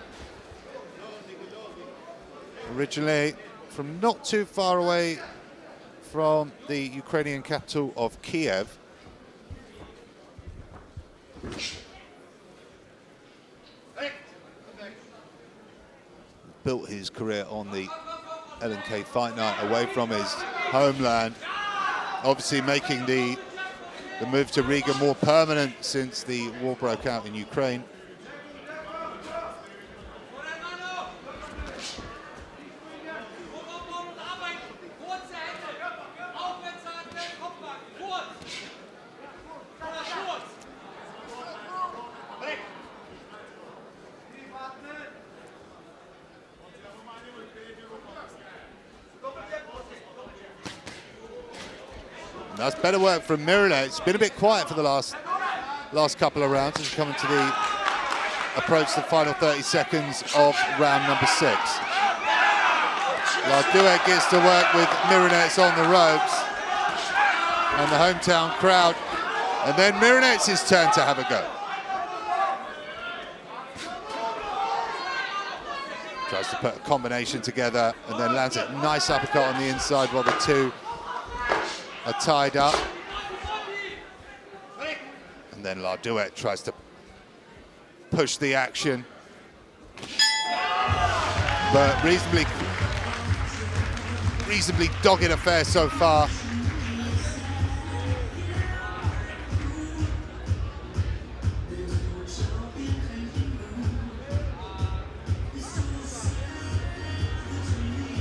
Originally from not too far away from the Ukrainian capital of Kiev. Built his career on the LNK Fight Night away from his homeland, obviously making the move to Riga more permanent since the war broke out in Ukraine. That's better work from Myronets. It's been a bit quiet for the last couple of rounds as we come into approach the final 30 seconds of round number 6. Larduet gets to work with Myronets on the ropes and the hometown crowd, and then Myronets' turn to have a go. Tries to put a combination together and then lands a nice uppercut on the inside while the two are tied up. And then Larduet tries to push the action. But reasonably dogged affair so far.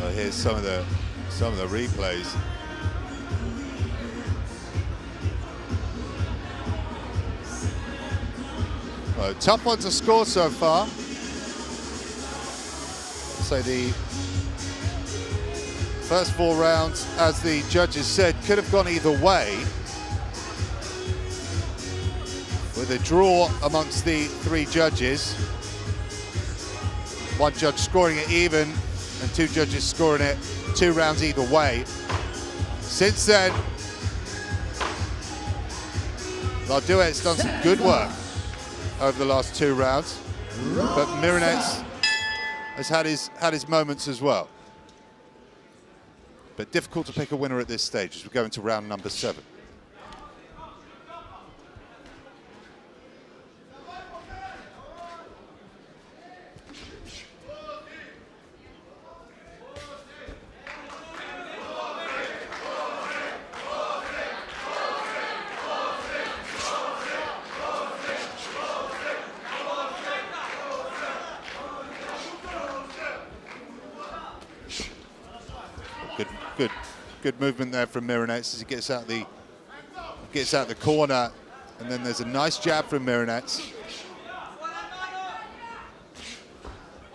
Oh, here's some of the replays. Oh, tough one to score so far. So the first 4 rounds, as the judges said, could have gone either way, with a draw amongst the 3 judges. 1 judge scoring it even and 2 judges scoring it 2 rounds either way. Since then, Larduet's done some good work over the last 2 rounds, but Myronets has had his moments as well. But difficult to pick a winner at this stage as we go into round number 7. Good movement there from Myronets as he gets out the corner, and then there's a nice jab from Myronets.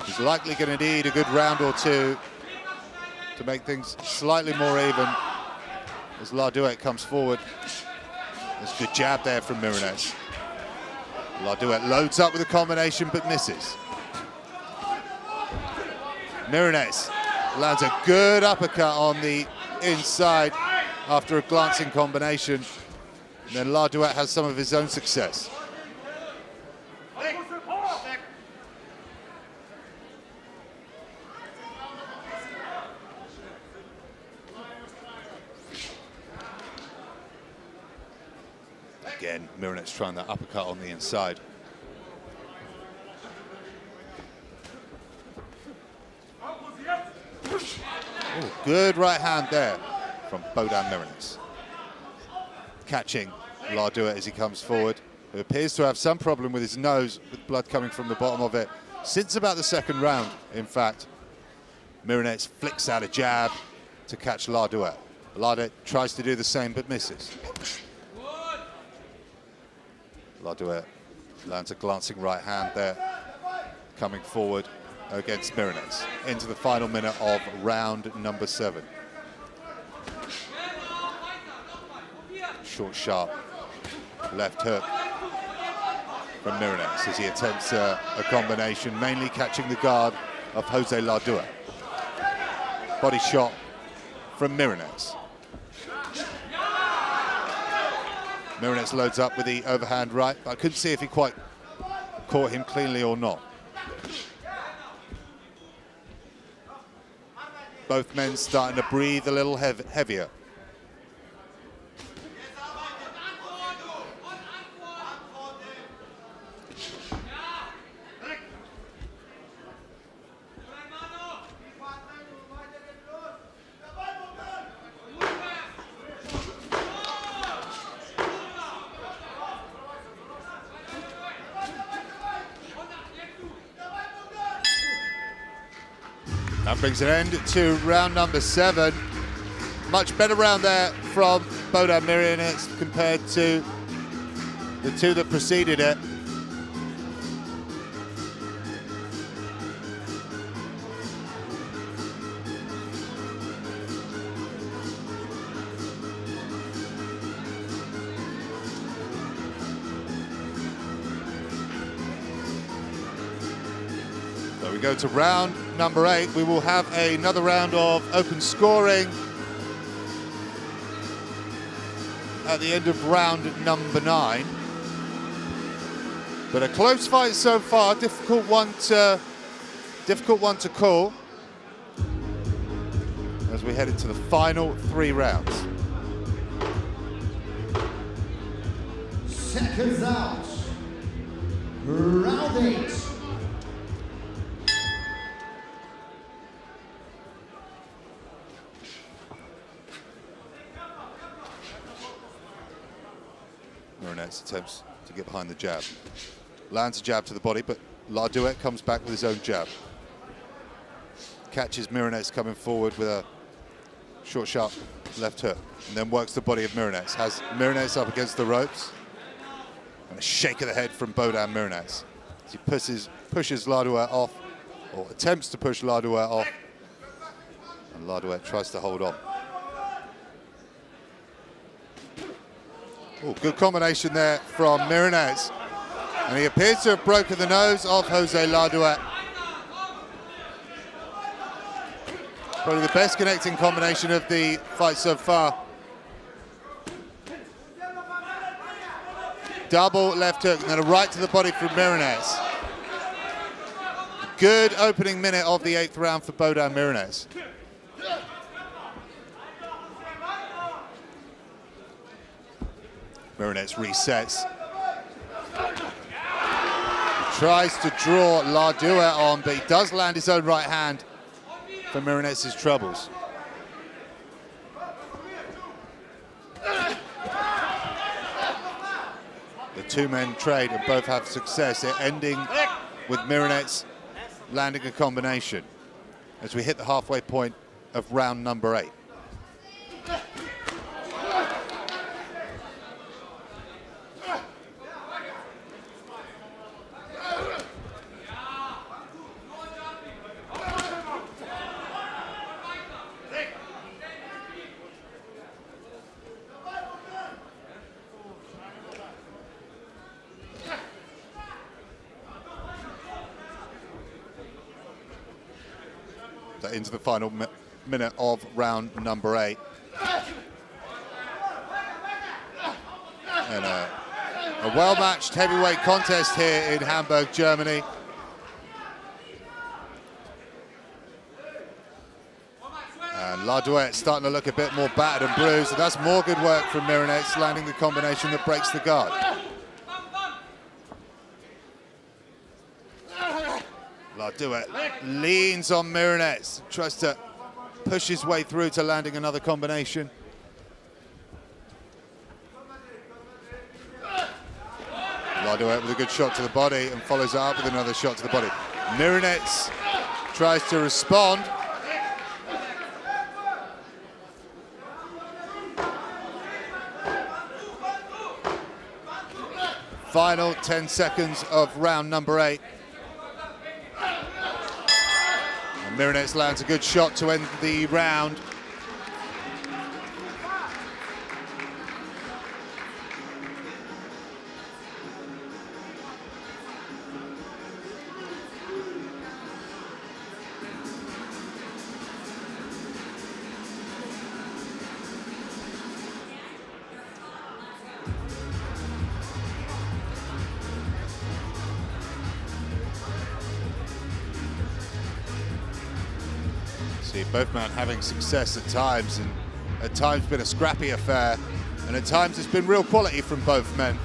He's likely going to need a good round or 2 to make things slightly more even as Larduet comes forward. There's a good jab there from Myronets. Larduet loads up with a combination but misses. Myronets lands a good uppercut on the inside after a glancing combination. And then Larduet has some of his own success. Again, Myronets trying that uppercut on the inside. Ooh, good right hand there from Bohdan Myronets. Catching Larduet as he comes forward. who appears to have some problem with his nose, with blood coming from the bottom of it, since about the second round, in fact. Myronets flicks out a jab to catch Larduet. Larduet tries to do the same but misses. Larduet lands a glancing right hand there, coming forward against Myronets into the final minute of round number 7. Short, sharp left hook from Myronets as he attempts a combination, mainly catching the guard of Jose Larduet. Body shot from Myronets. Myronets loads up with the overhand right, but I couldn't see if he quite caught him cleanly or not. Both men starting to breathe a little heavier. That brings an end to round number 7. Much better round there from Bohdan Myronets compared to the 2 that preceded it. So we go to round number 8. We will have another round of open scoring at the end of round number 9. But a close fight so far, difficult one to call as we head into the final 3 rounds.
Seconds out. Round 8.
Myronets attempts to get behind the jab. Lands a jab to the body, but Larduet comes back with his own jab. Catches Myronets coming forward with a short, sharp left hook, and then works the body of Myronets. Has Myronets up against the ropes. And a shake of the head from Bohdan Myronets as he pushes Larduet off, or attempts to push Larduet off. And Larduet tries to hold on. Oh, good combination there from Myronets. And he appears to have broken the nose of Jose Larduet. Probably the best connecting combination of the fight so far. Double left hook and then a right to the body from Myronets. Good opening minute of the 8th round for Bohdan Myronets. Myronets resets. Tries to draw Larduet on, but he does land his own right hand for Myronets' troubles. The 2 men trade and both have success. They're ending with Myronets landing a combination as we hit the halfway point of round number 8. Into the final minute of round number 8. And a well-matched heavyweight contest here in Hamburg, Germany. And Larduet starting to look a bit more battered and bruised, and that's more good work from Myronets, landing the combination that breaks the guard. Larduet leans on Myronets, tries to push his way through to landing another combination. Larduet with a good shot to the body and follows it up with another shot to the body. Myronets tries to respond. Final 10 seconds of round number 8. And Myronets lands a good shot to end the round. See both men having success at times, and at times been a scrappy affair, and at times it's been real quality from both men.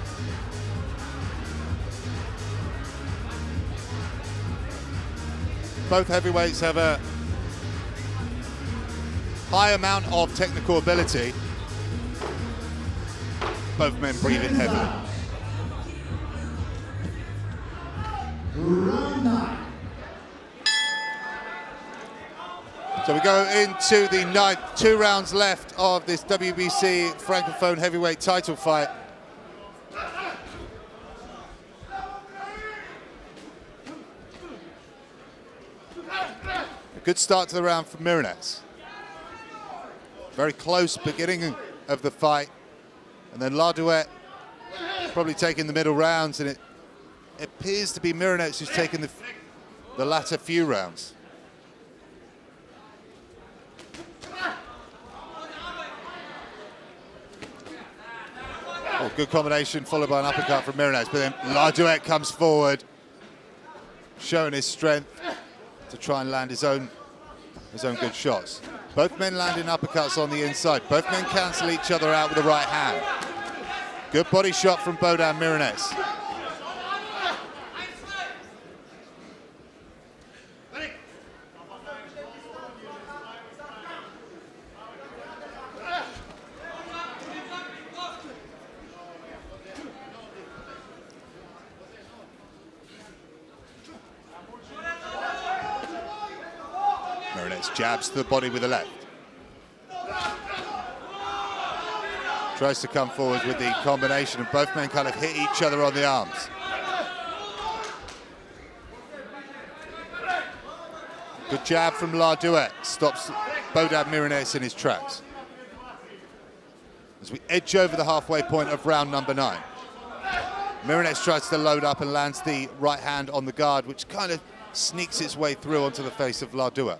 Both heavyweights have a high amount of technical ability. Both men breathing heavily.
Round 9.
So we go into the 9th, 2 rounds left of this WBC Francophone heavyweight title fight. A good start to the round for Myronets. Very close beginning of the fight. And then Larduet probably taking the middle rounds, and it appears to be Myronets who's taken the latter few rounds. Oh, good combination followed by an uppercut from Myronets, but then Larduet comes forward, showing his strength to try and land his own good shots. Both men landing uppercuts on the inside. Both men cancel each other out with the right hand. Good body shot from Bohdan Myronets. Myronets jabs to the body with the left. Tries to come forward with the combination, and both men kind of hit each other on the arms. Good jab from Larduet, stops Bohdan Myronets in his tracks. As we edge over the halfway point of round number 9. Myronets tries to load up and lands the right hand on the guard, which kind of sneaks its way through onto the face of Larduet.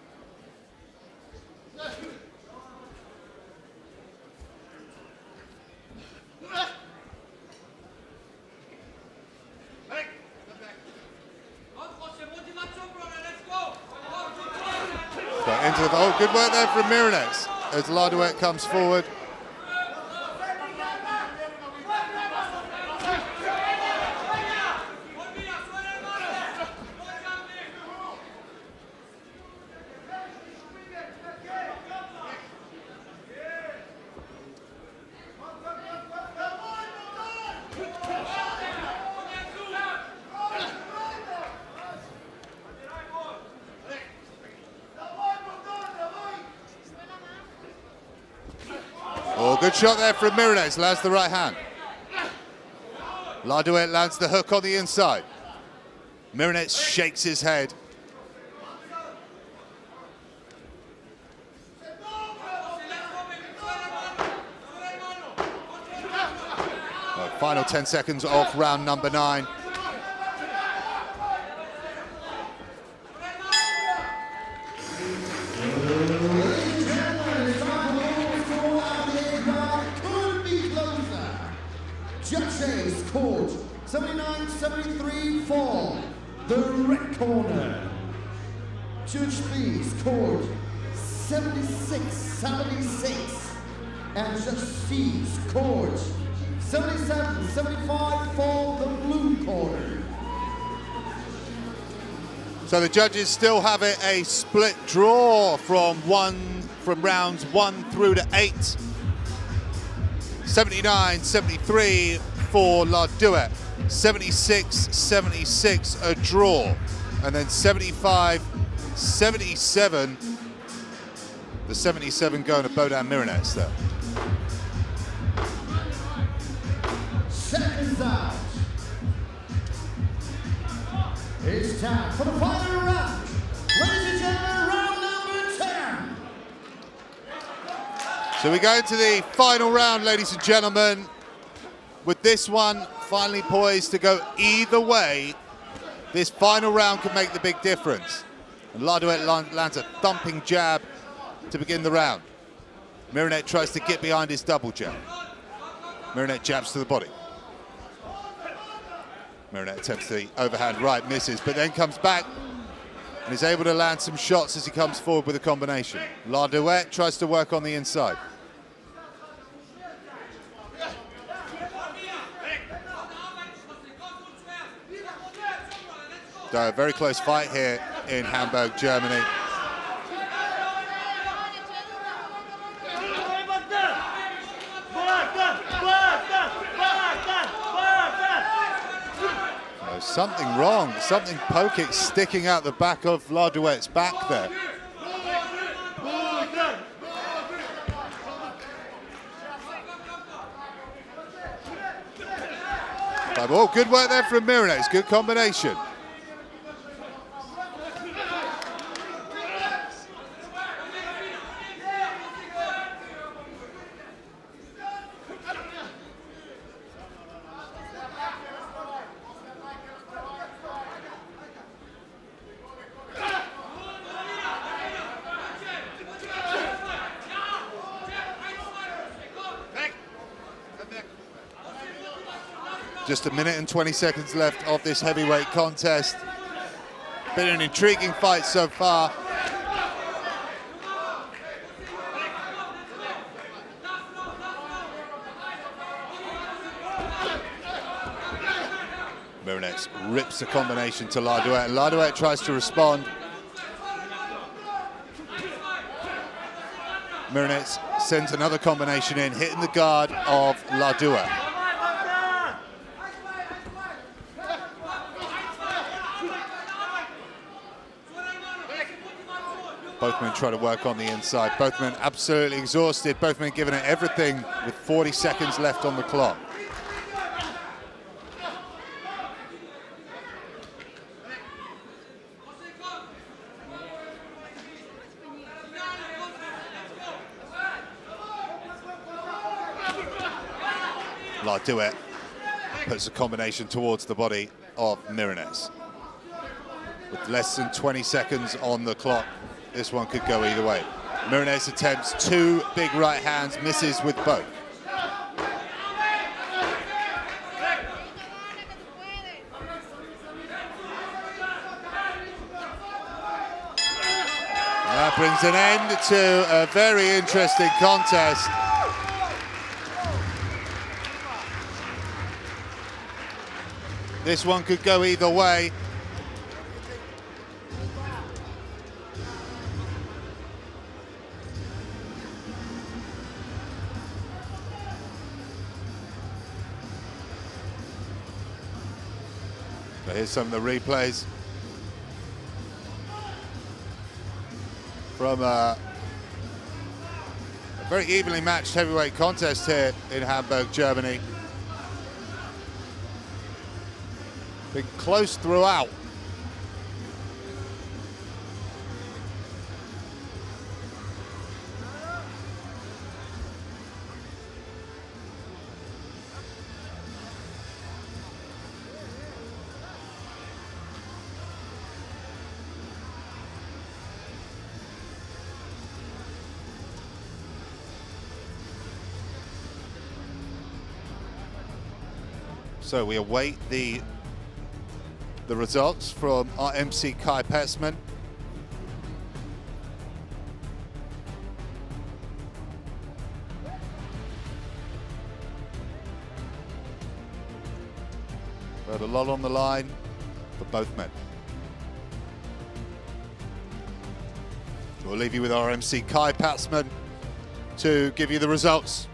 Into the, oh, good work there from Myronets as Larduet comes forward. Oh, good shot there from Myronets, lands the right hand. Larduet lands the hook on the inside. Myronets shakes his head. Final 10 seconds of round number 9.
Judges scored 79-73 for the red corner. Judge B scored 76-76, and Judge C scored 77-75 for the blue corner.
So the judges still have it a split draw from rounds 1 through to 8. 79-73 for Larduet. 76-76, a draw. And then 75-77, the 77 going to Bohdan Myronets there.
Seconds out. It's time for the final round. Ladies and gentlemen, round number 10.
So we go into the final round, ladies and gentlemen, with this one finally poised to go either way. This final round could make the big difference. And Larduet lands a thumping jab to begin the round. Myronet tries to get behind his double jab. Myronet jabs to the body. Myronet attempts the overhand right, misses, but then comes back and is able to land some shots as he comes forward with a combination. Larduet tries to work on the inside. A very close fight here in Hamburg, Germany. Something wrong, something poking, sticking out the back of Larduet's back there. Oh, good work there from Myronets, good combination. Just a minute and 20 seconds left of this heavyweight contest. Been an intriguing fight so far. Myronets rips a combination to Larduet. Larduet tries to respond. Myronets sends another combination in, hitting the guard of Larduet. Both men try to work on the inside. Both men absolutely exhausted. Both men giving it everything with 40 seconds left on the clock. Larduet puts a combination towards the body of Myronets. With less than 20 seconds on the clock, this one could go either way. Myronets attempts two big right hands, misses with both. That brings an end to a very interesting contest. This one could go either way. But here's some of the replays from a very evenly matched heavyweight contest here in Hamburg, Germany. Been close throughout. So we await the results from our MC Kai Petzman. But a lot on the line for both men. We'll leave you with our MC Kai Petzman to give you the results.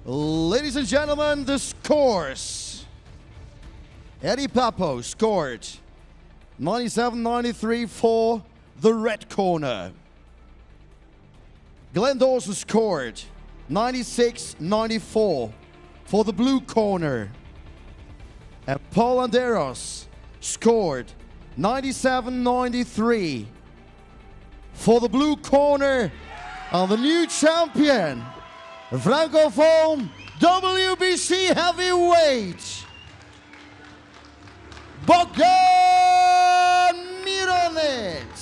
Ladies and gentlemen, the scores. Eddy Papo scored 97-93 for the red corner. Glenn Dawson scored 96-94 for the blue corner. And Paul Anderos scored 97-93 for the blue corner. And the new champion, Francophone WBC heavyweight, Bohdan Myronets.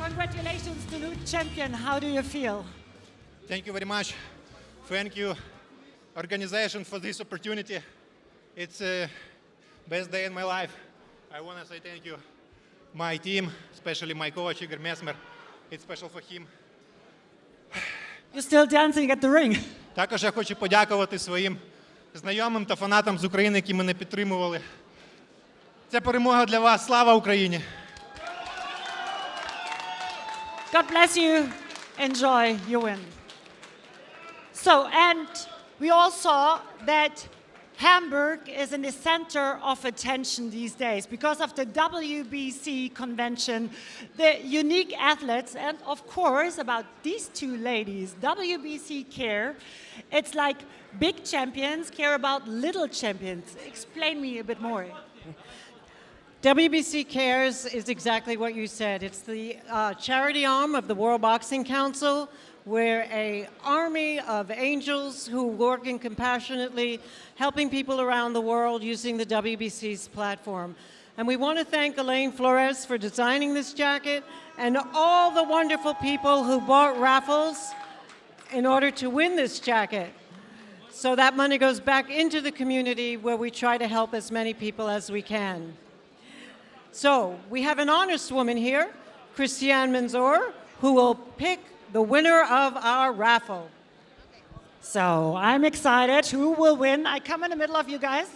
Congratulations to new champion. How do you feel?
Thank you very much. Thank you, organization, for this opportunity. It's the best day in my life. I want to say thank you, my team, especially my coach, Igor Mesmer. It's special for him.
You're still dancing at the ring.
Також я хочу подякувати своїм знайомим та фанатам з України, які мене підтримували. Це перемога для вас. Слава Україні!
God bless you. Enjoy your win. So, and we all saw that Hamburg is in the center of attention these days because of the WBC convention, the unique athletes, and of course about these two ladies. WBC care, it's like big champions care about little champions. Explain me a bit more.
WBC Cares is exactly what you said. It's the charity arm of the World Boxing Council. We're an army of angels who working compassionately, helping people around the world using the WBC's platform. And we want to thank Elaine Flores for designing this jacket and all the wonderful people who bought raffles in order to win this jacket. So that money goes back into the community where we try to help as many people as we can. So we have an honest woman here, Christiane Manzour, who will pick the winner of our raffle.
So I'm excited. Who will win? I come in the middle of you guys.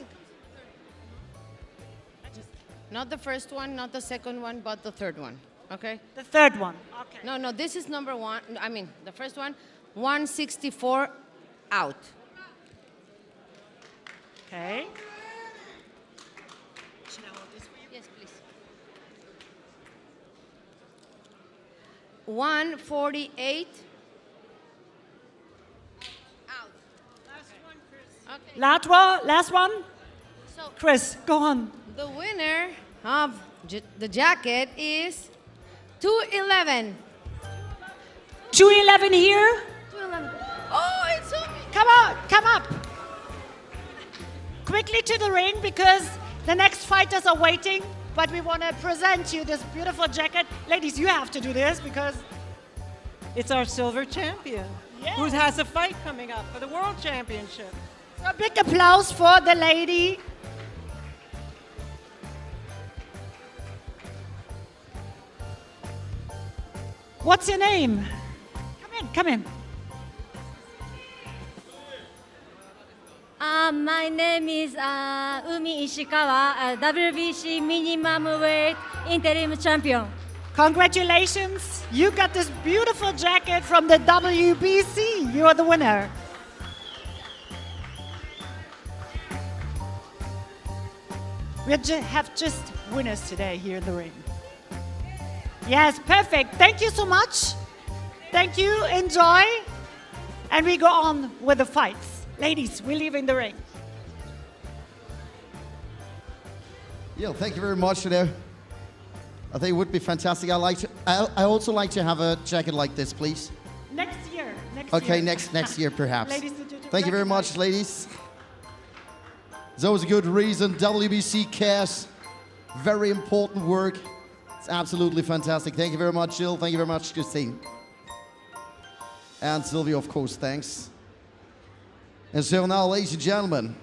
Not the first one, not the second one, but the third one, okay?
The third one, okay.
No, this is number one. I mean, the first one, 164 out.
Okay.
148. Out.
Last one.
So,
Chris, go on.
The winner of the jacket is 211.
211 here.
211. Oh, it's so big.
Come on, come up. Quickly to the ring because the next fighters are waiting. But we want to present you this beautiful jacket. Ladies, you have to do this because
it's our silver champion who has a fight coming up for the World Championship.
So a big applause for the lady. What's your name? Come in.
My name is Umi Ishikawa, WBC minimum weight interim champion.
Congratulations. You got this beautiful jacket from the WBC. You are the winner. We have just winners today here in the ring. Yes, perfect. Thank you so much. Thank you. Enjoy. And we go on with the fights. Ladies, we leave in the ring.
Yeah, thank you very much today. I think it would be fantastic. I also like to have a jacket like this, please.
Next year.
Okay, next year perhaps.
Ladies,
thank you very much, ladies. It's always a good reason. WBC cares. Very important work. It's absolutely fantastic. Thank you very much, Jill. Thank you very much, Christine. And Sylvia, of course, thanks. And so now, ladies and gentlemen,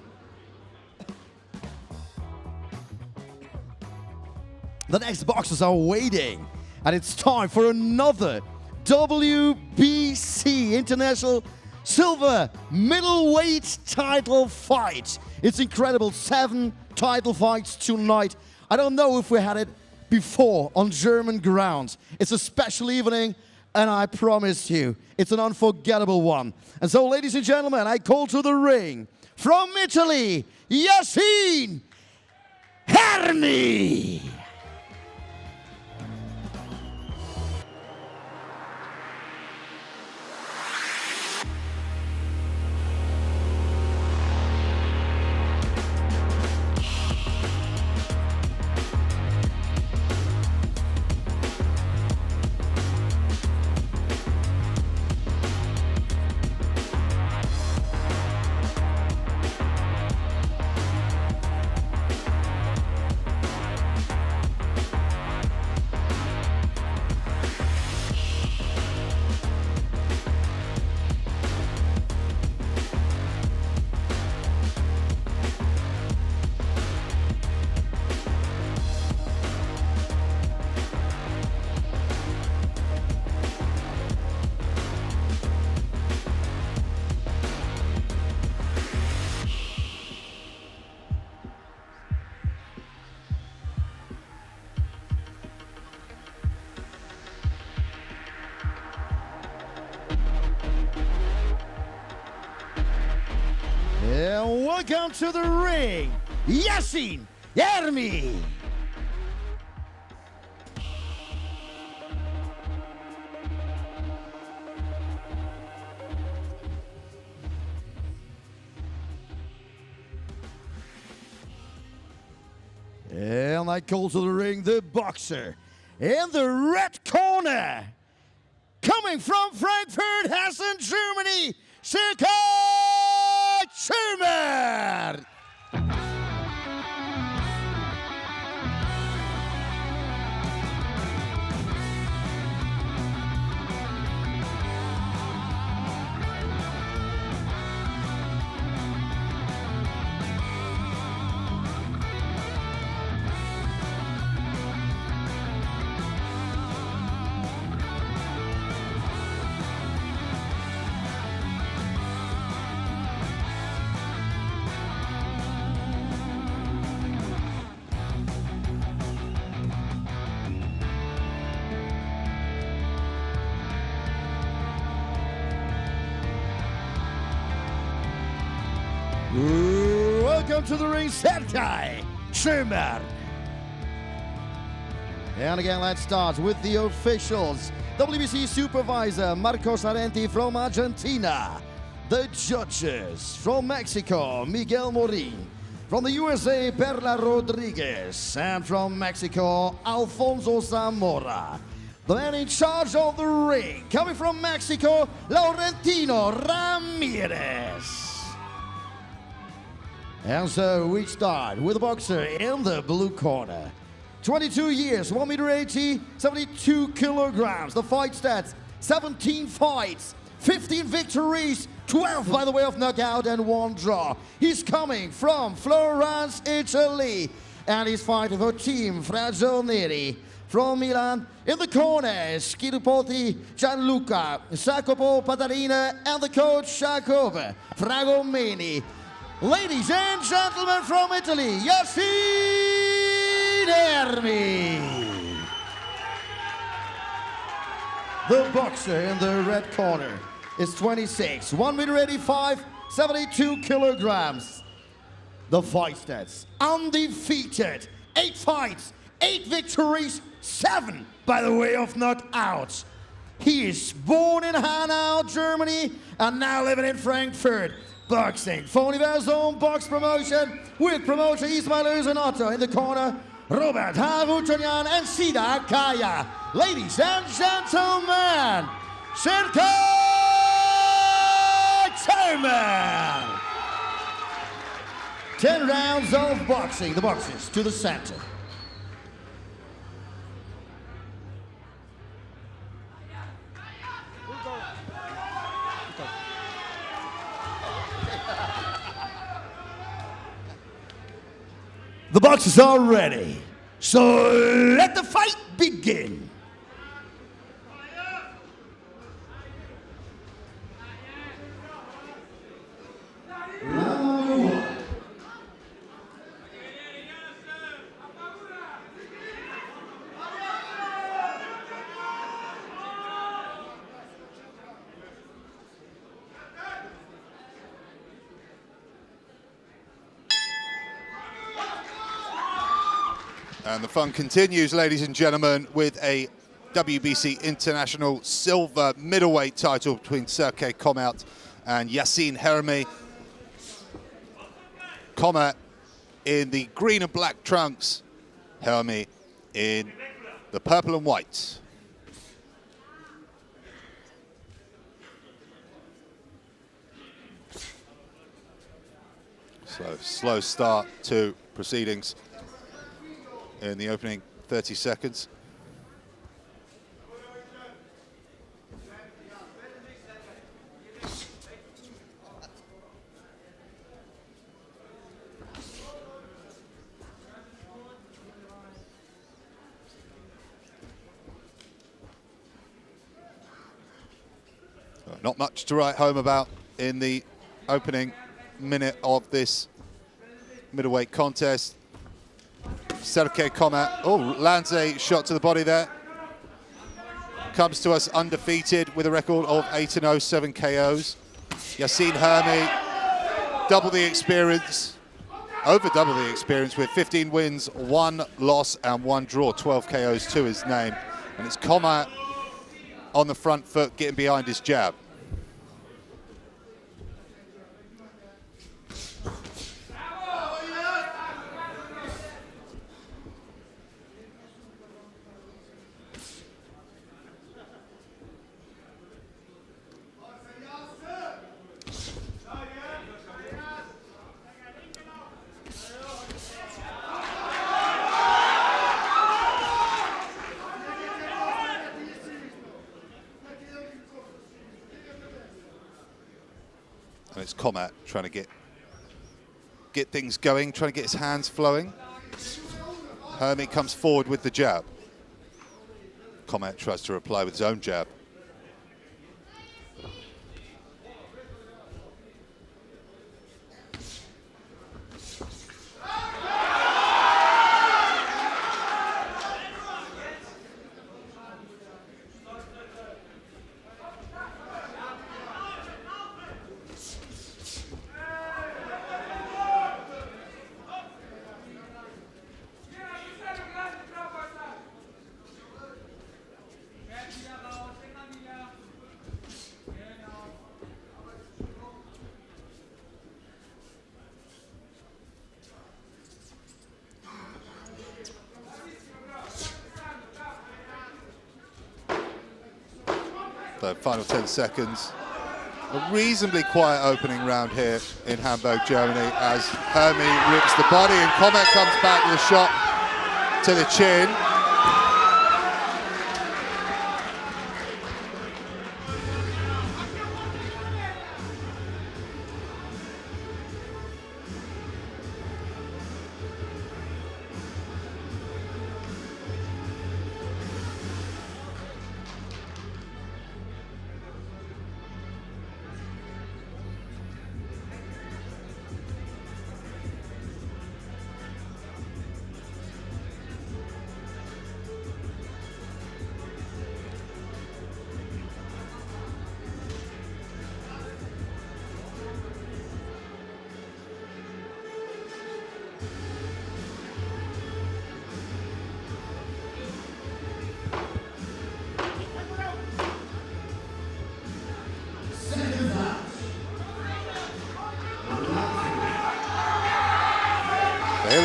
the next boxers are waiting. And it's time for another WBC International Silver Middleweight title fight. It's incredible, 7 title fights tonight. I don't know if we had it before on German ground. It's a special evening, and I promise you, it's an unforgettable one. And so, ladies and gentlemen, I call to the ring from Italy, Yasin Ermal. And welcome to the ring, Yasin Ermal. And I call to the ring the boxer in the red corner, coming from Frankfurt, Hessen, Germany, Shokhjakhon. Welcome to the ring, Sergei Schumann. And again, let's start with the officials. WBC supervisor Marcos Arenti from Argentina. The judges from Mexico, Miguel Morin. From the USA, Perla Rodriguez. And from Mexico, Alfonso Zamora. The man in charge of the ring, coming from Mexico, Laurentino Ramirez. And so we start with the boxer in the blue corner. 22 years, 1m80, 72 kilograms. The fight stats, 17 fights, 15 victories, 12 by the way of knockout and 1 draw. He's coming from Florence, Italy. And he's fighting for Team Fragionieri. From Milan, in the corner, Schiripoti Gianluca, Jacopo Patarina, and the coach Jacopo Fragomeni. Ladies and gentlemen from Italy, Yasin Ermal. The boxer in the red corner is 26, 1 meter 85, 72 kilograms. The fight stats, undefeated, 8 fights, 8 victories, 7 by the way of knockouts. He is born in Hanau, Germany, and now living in Frankfurt. Boxing for Universum Box Promotion with promoter Ismail Özunotto in the corner, Robert Harutonyan and Sida Kaya. Ladies and gentlemen, Sherka Chairman. 10 rounds of boxing. The boxers to the center. The boxers are ready, so let the fight begin. Round 1.
And the fun continues, ladies and gentlemen, with a WBC International Silver Middleweight title between Sergey Komat and Yasin Hermi. Komat in the green and black trunks, Hermi in the purple and white. So slow start to proceedings in the opening 30 seconds. Not much to write home about in the opening minute of this middleweight contest. Sergey Komat, oh, lands a shot to the body there. Comes to us undefeated with a record of 8-0, 7 KOs. Yasin Hermi, double the experience, over double the experience with 15 wins, 1 loss and 1 draw, 12 KOs to his name. And it's Komat on the front foot, getting behind his jab. And it's Komat trying to get things going, trying to get his hands flowing. Hermi comes forward with the jab. Komat tries to reply with his own jab. The final 10 seconds. A reasonably quiet opening round here in Hamburg, Germany, as Hermi rips the body and Komat comes back with a shot to the chin.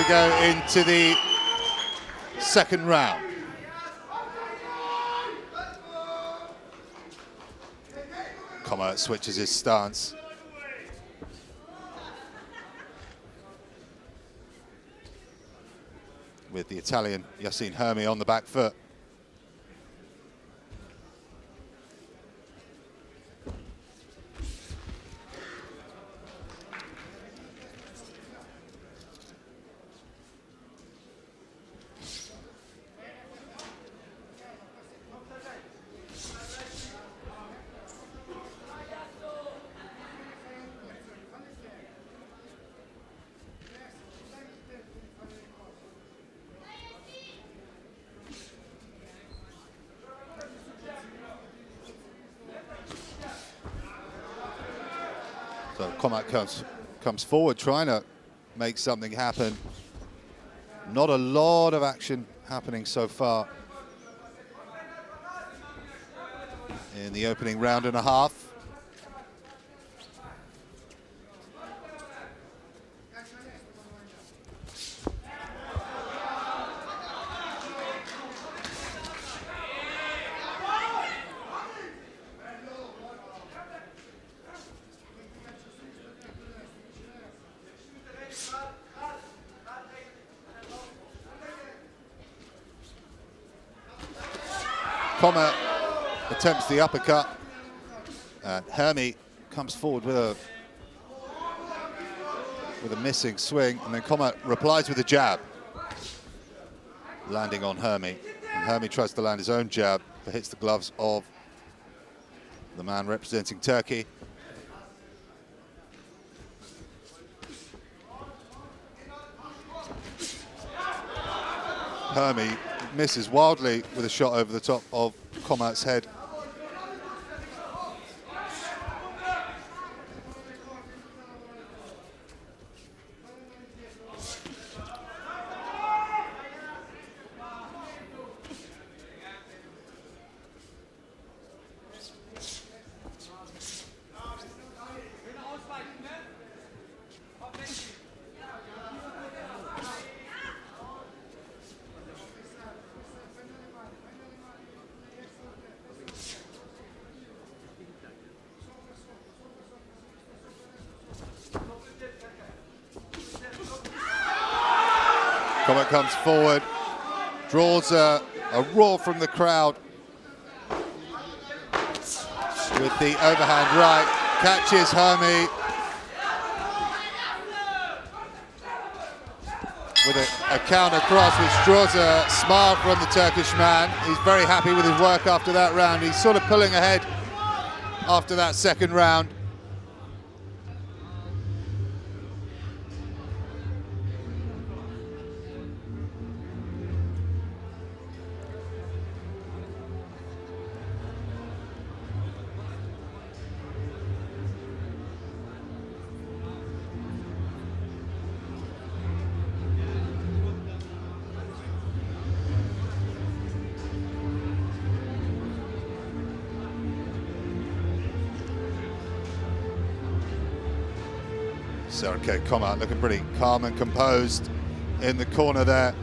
go into the second round. Comer switches his stance. With the Italian Yassine Hermi on the back foot. So Comer comes forward, trying to make something happen. Not a lot of action happening so far in the opening round and a half. Comer attempts the uppercut, and Hermi comes forward with a missing swing, and then Comer replies with a jab, landing on Hermi. And Hermi tries to land his own jab, but hits the gloves of the man representing Turkey. Hermi misses wildly with a shot over the top of Comer's head. Comer comes forward, draws a roar from the crowd with the overhand right, catches Hermi with a counter cross which draws a smile from the Turkish man. He's very happy with his work after that round. He's sort of pulling ahead after that second round. So, okay, Comer looking pretty calm and composed in the corner there.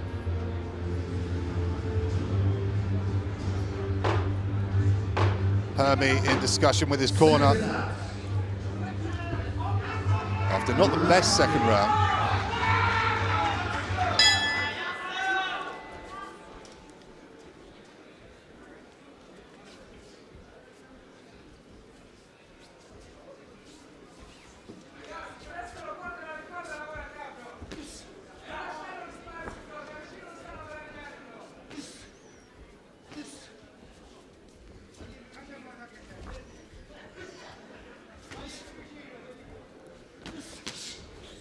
Hermi in discussion with his corner after not the best second round.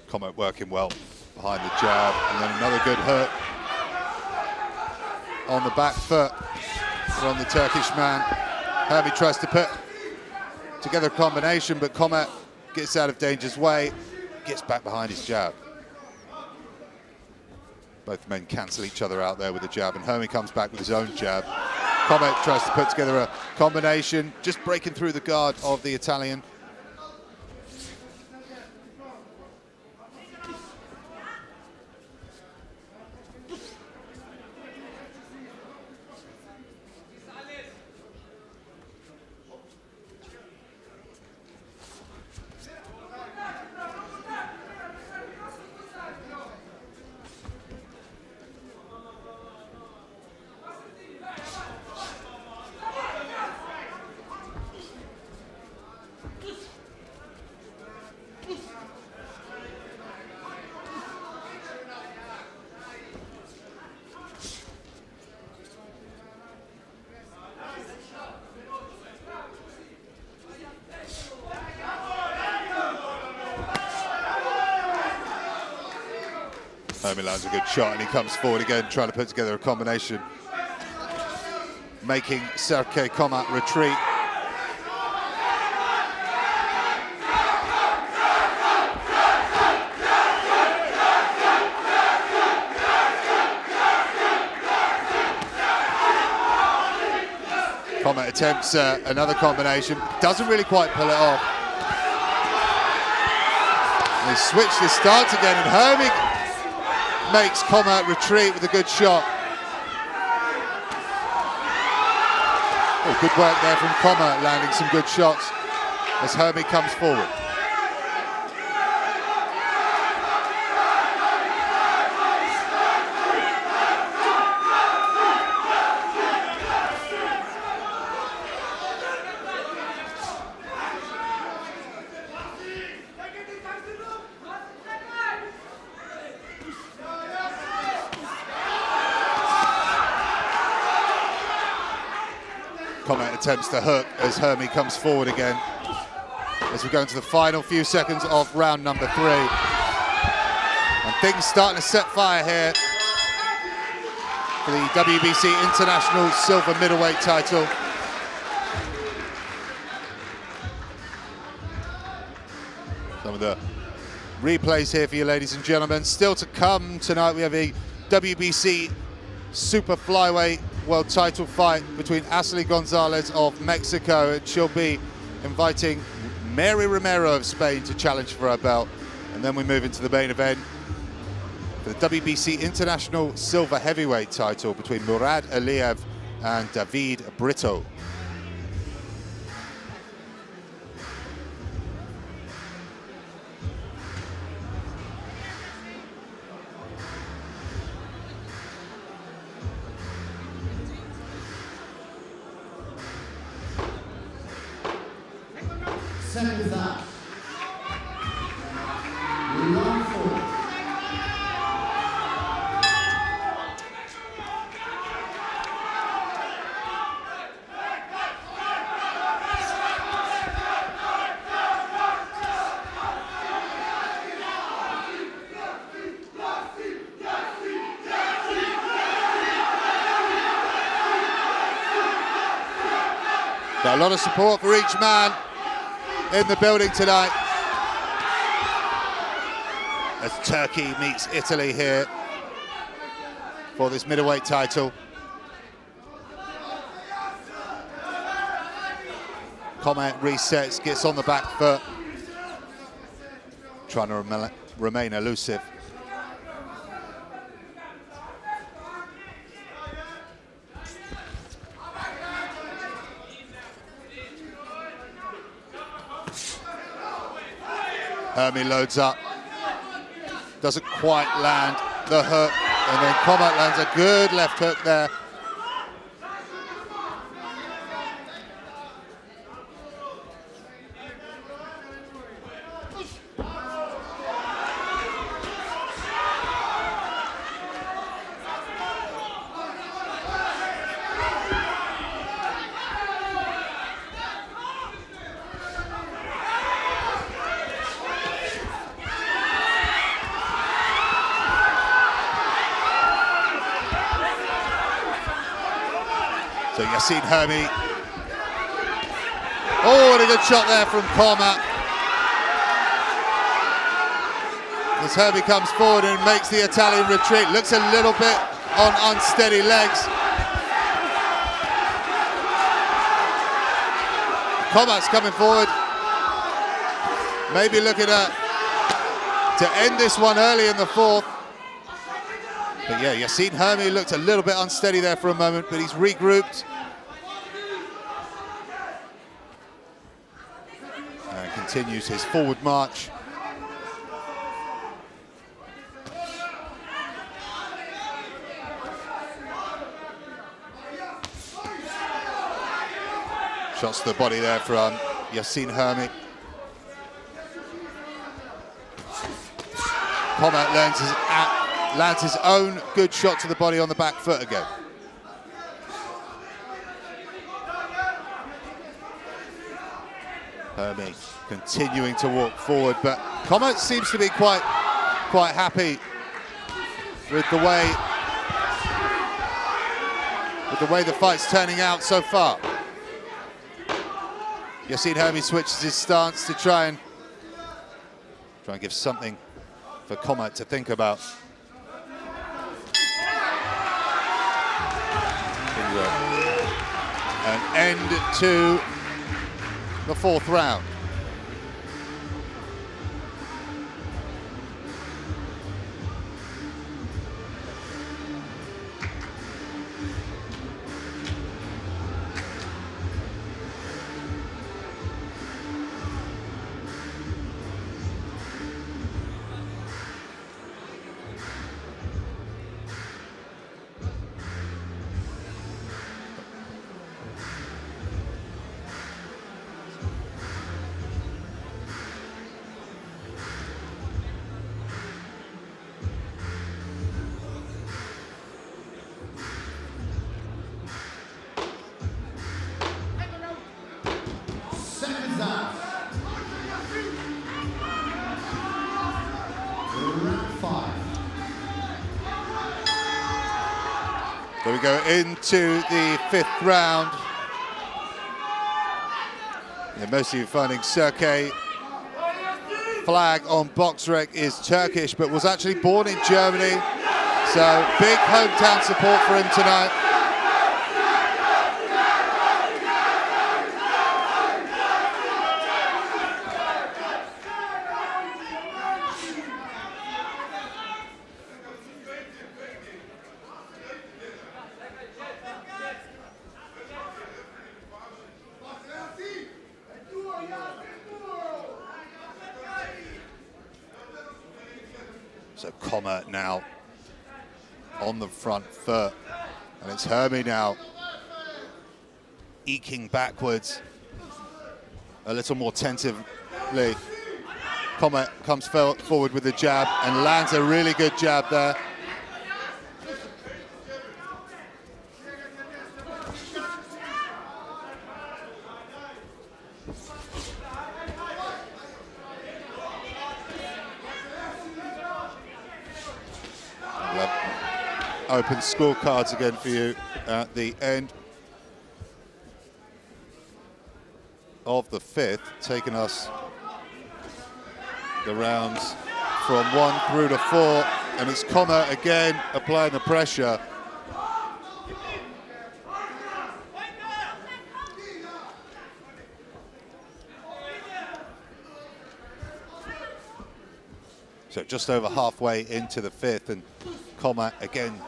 Comer working well behind the jab, and then another good hook on the back foot from the Turkish man. Hermi tries to put together a combination, but Comer gets out of danger's way, gets back behind his jab. Both men cancel each other out there with a jab, and Hermi comes back with his own jab. Comer tries to put together a combination, just breaking through the guard of the Italian. Hermy lands a good shot and he comes forward again, trying to put together a combination, making Sergej Comat retreat. Comat attempts another combination, doesn't really quite pull it off. They switch the stance again and Hermy makes Comat retreat with a good shot. Oh, good work there from Comat, landing some good shots as Hermy comes forward. Comat attempts to hook as Hermy comes forward again as we go into the final few seconds of round number 3. And things starting to set fire here for the WBC International Silver Middleweight title. Some of the replays here for you, ladies and gentlemen. Still to come tonight, we have a WBC Super Flyweight World title fight between Asley Gonzalez of Mexico, and she'll be inviting Mary Romero of Spain to challenge for her belt. And then we move into the main event for the WBC International Silver Heavyweight title between Murad Aliyev and David Brito.
Second that. Round 4.
Got a lot of support for each man in the building tonight as Turkey meets Italy here for this middleweight title. Comat resets, gets on the back foot, trying to remain elusive. Hermy loads up, doesn't quite land the hook, and then Comat lands a good left hook there. So Yassine Hermy. Oh, what a good shot there from Comat. As Hermy comes forward and makes the Italian retreat. Looks a little bit on unsteady legs. Comat's coming forward. Maybe looking to end this one early in the 4th. But yeah, Yassine Hermy looked a little bit unsteady there for a moment, but he's regrouped. And continues his forward march. Shots to the body there from Yassine Hermy. Comat lands his own good shot to the body on the back foot again. Hermy continuing to walk forward, but Comat seems to be quite happy with the way the fight's turning out so far. Yasin Hermi switches his stance to try and give something for Comet to think about. An end to the 4th round. So we go into the 5th round. Yeah, most of you finding Sergey flag on BoxRec is Turkish, but was actually born in Germany. So big hometown support for him tonight. So Comet now on the front foot, and it's Hermi now eking backwards a little more tentatively. Comet comes forward with a jab and lands a really good jab there. Open scorecards again for you at the end of the 5th, taking us the rounds from 1 through to 4, and it's Comet again applying the pressure. So just over halfway into the 5th, and Comet again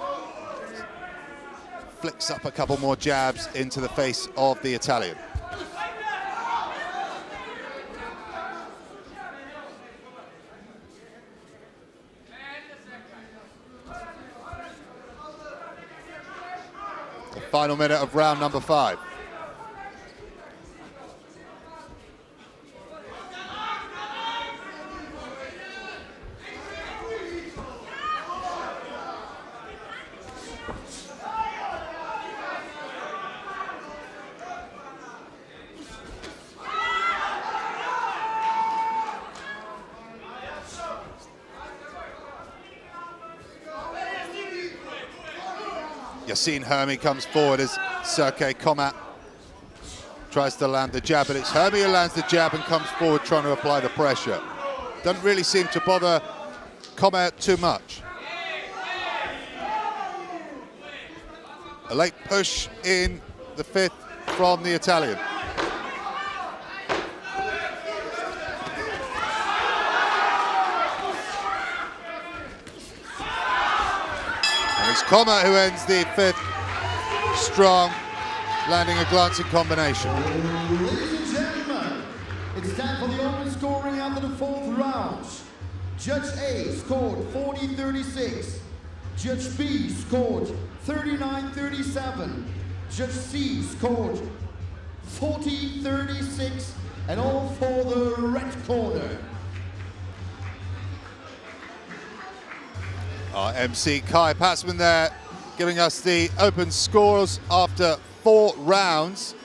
flicks up a couple more jabs into the face of the Italian. The final minute of round number 5. Yasin Hermi comes forward as Sergey Comet tries to land the jab, but it's Hermi who lands the jab and comes forward trying to apply the pressure. Doesn't really seem to bother Comet too much. A late push in the 5th from the Italian. Comet who ends the 5th strong, landing a glancing combination.
Ladies and gentlemen, it's time for the open scoring after the 4th round. Judge A scored 40-36. Judge B scored 39-37. Judge C scored 40-36, and all for the red corner.
Our MC Kai Patzman there, giving us the open scores after 4 rounds.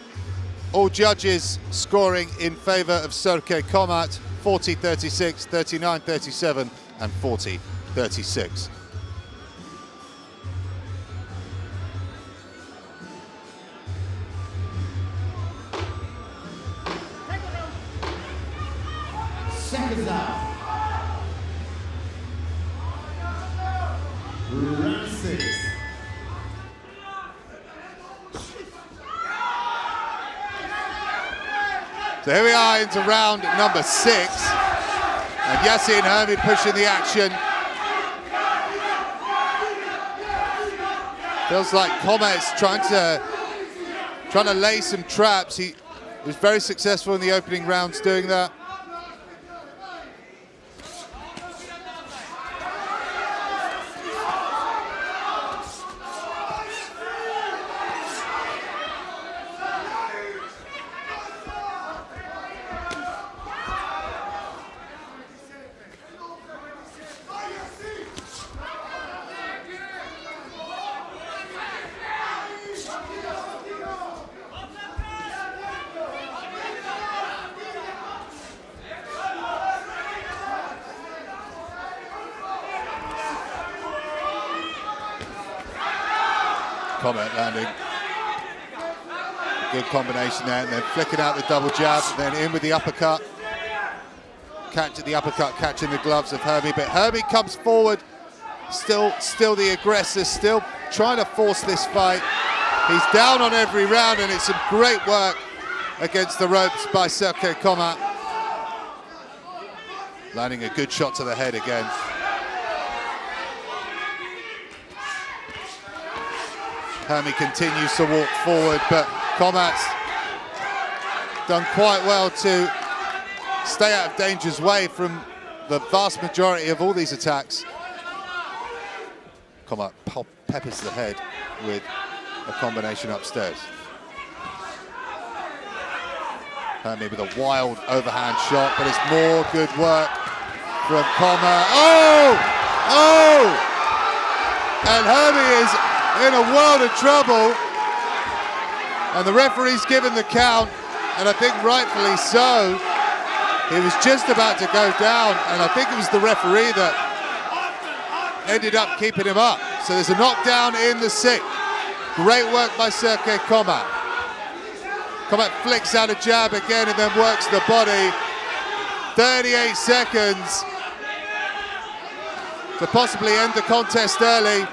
All judges scoring in favour of Sergey Comet, 40-36, 39-37 and 40-36.
seconds out. Round 6.
So here we are into round number 6. And Yassine Hermi pushing the action. Feels like Comet's trying to lay some traps. He was very successful in the opening rounds doing that. Comet landing. Good combination there, and then flicking out the double jab, then in with the uppercut. Catching the uppercut, catching the gloves of Hermi, but Hermi comes forward, still the aggressor, still trying to force this fight. He's down on every round, and it's some great work against the ropes by Sergey Comet. Landing a good shot to the head again. Hermi continues to walk forward, but Comet's done quite well to stay out of danger's way from the vast majority of all these attacks. Comet peppers the head with a combination upstairs. Hermi with a wild overhand shot, but it's more good work from Comet. Oh! Oh! And Hermi is in a world of trouble, and the referee's given the count, and I think rightfully so. He was just about to go down, and I think it was the referee that ended up keeping him up. So there's a knockdown in the 6th. Great work by Sergey Comet. Comet flicks out a jab again and then works the body. 38 seconds to possibly end the contest early.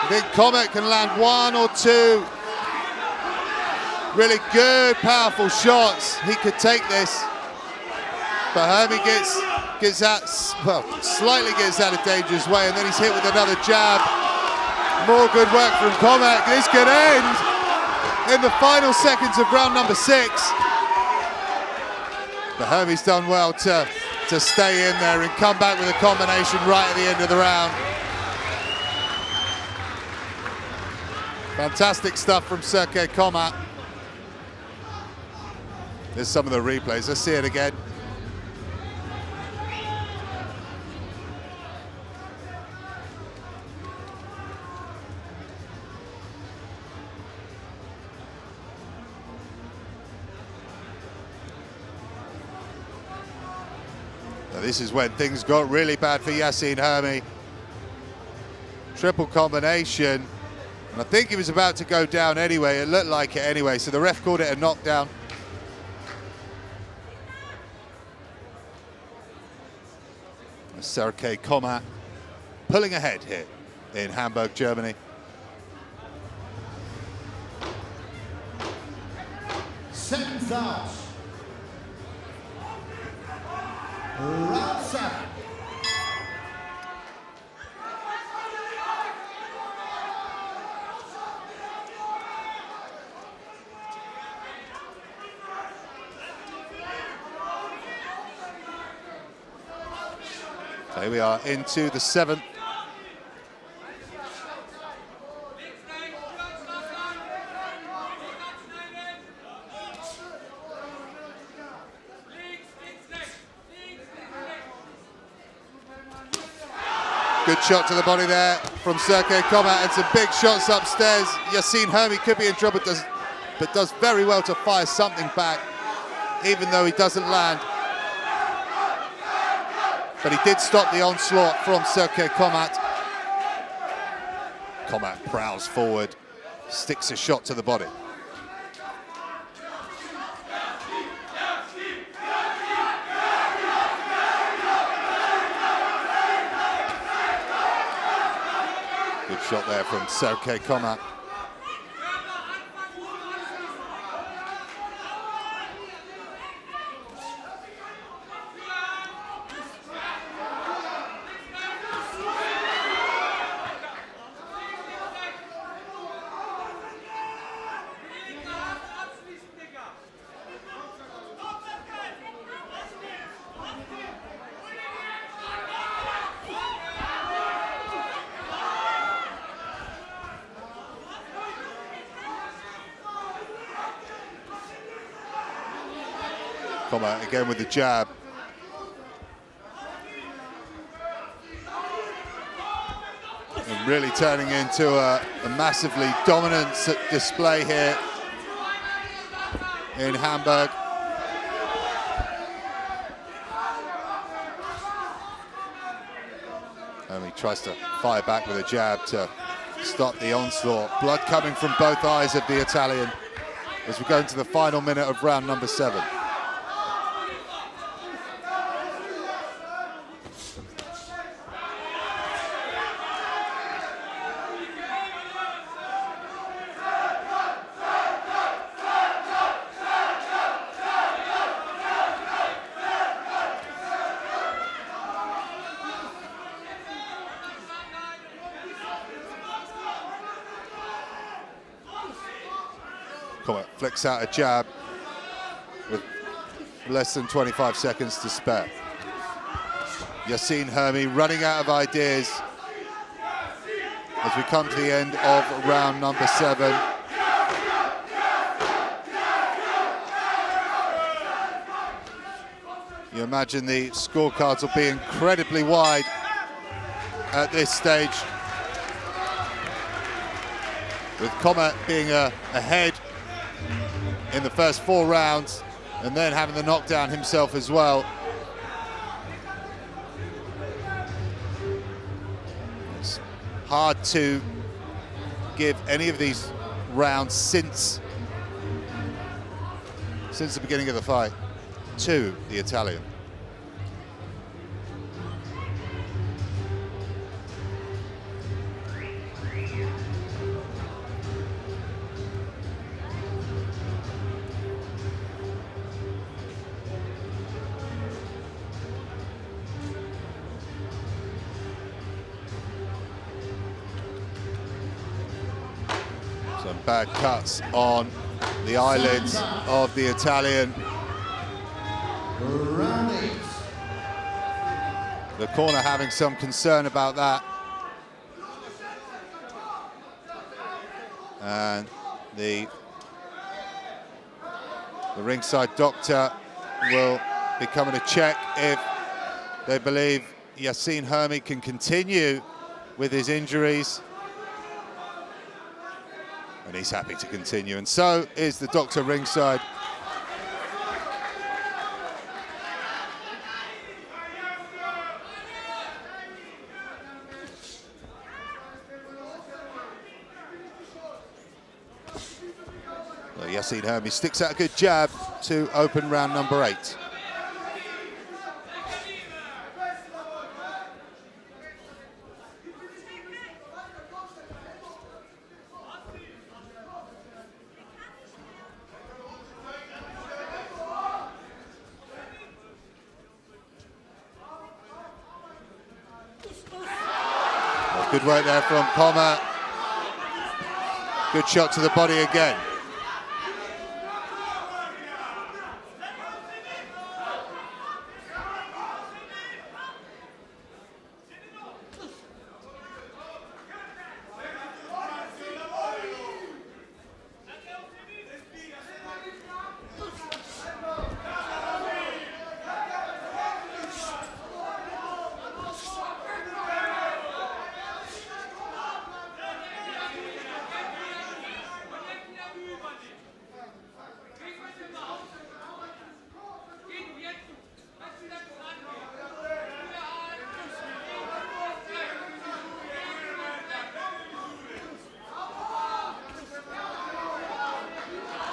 I think Comet can land 1 or 2 really good, powerful shots. He could take this, but Hermi gets out, well, slightly gets out of danger's way, and then he's hit with another jab. More good work from Comet. This could end in the final seconds of round number 6. But Hermi's done well to stay in there and come back with a combination right at the end of the round. Fantastic stuff from Sergey Comet. There's some of the replays. Let's see it again. Now this is when things got really bad for Yassine Hermi. Triple combination. And I think he was about to go down anyway. It looked like it anyway, so the ref called it a knockdown. Sergey Comet pulling ahead here in Hamburg, Germany.
Seconds out. Round 7.
Here we are into the 7th. Good shot to the body there from Sergey Comet, and some big shots upstairs. Yassine Hermi could be in trouble, but does very well to fire something back, even though he doesn't land. But he did stop the onslaught from Sergey Comet. Comet prowls forward, sticks a shot to the body. shot there from Shokhjakhon. Again with the jab. And really turning into a massively dominant display here in Hamburg. And he tries to fire back with a jab to stop the onslaught. Blood coming from both eyes of the Italian as we go into the final minute of round number 7. Flicks out a jab with less than 25 seconds to spare. Yassine Hermi running out of ideas as we come to the end of round number 7. You imagine the scorecards will be incredibly wide at this stage, with Comet being ahead in the first 4 rounds and then having the knockdown himself as well. It's hard to give any of these rounds since the beginning of the fight to the Italian. Bad cuts on the eyelids of the Italian. The corner having some concern about that. And the ringside doctor will be coming to check if they believe Yassine Hermi can continue with his injuries. And he's happy to continue, and so is the doctor ringside. Well, Yassine Hermi sticks out a good jab to open round number 8. Good work there from Comet. Good shot to the body again.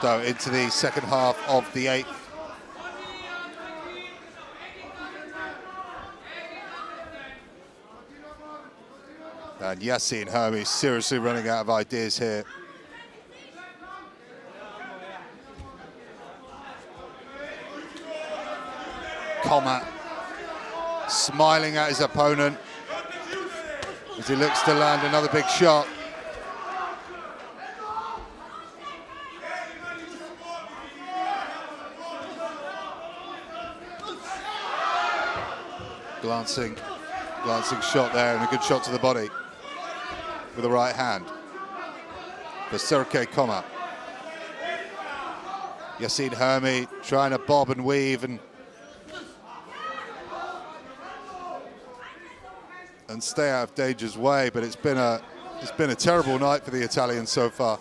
So into the second half of the 8th. And Yasin Hermi seriously running out of ideas here. Koma smiling at his opponent as he looks to land another big shot. Glancing shot there, and a good shot to the body with the right hand for Sergey Koma. Yasin Hermi trying to bob and weave and stay out of danger's way, but it's been a terrible night for the Italians so far.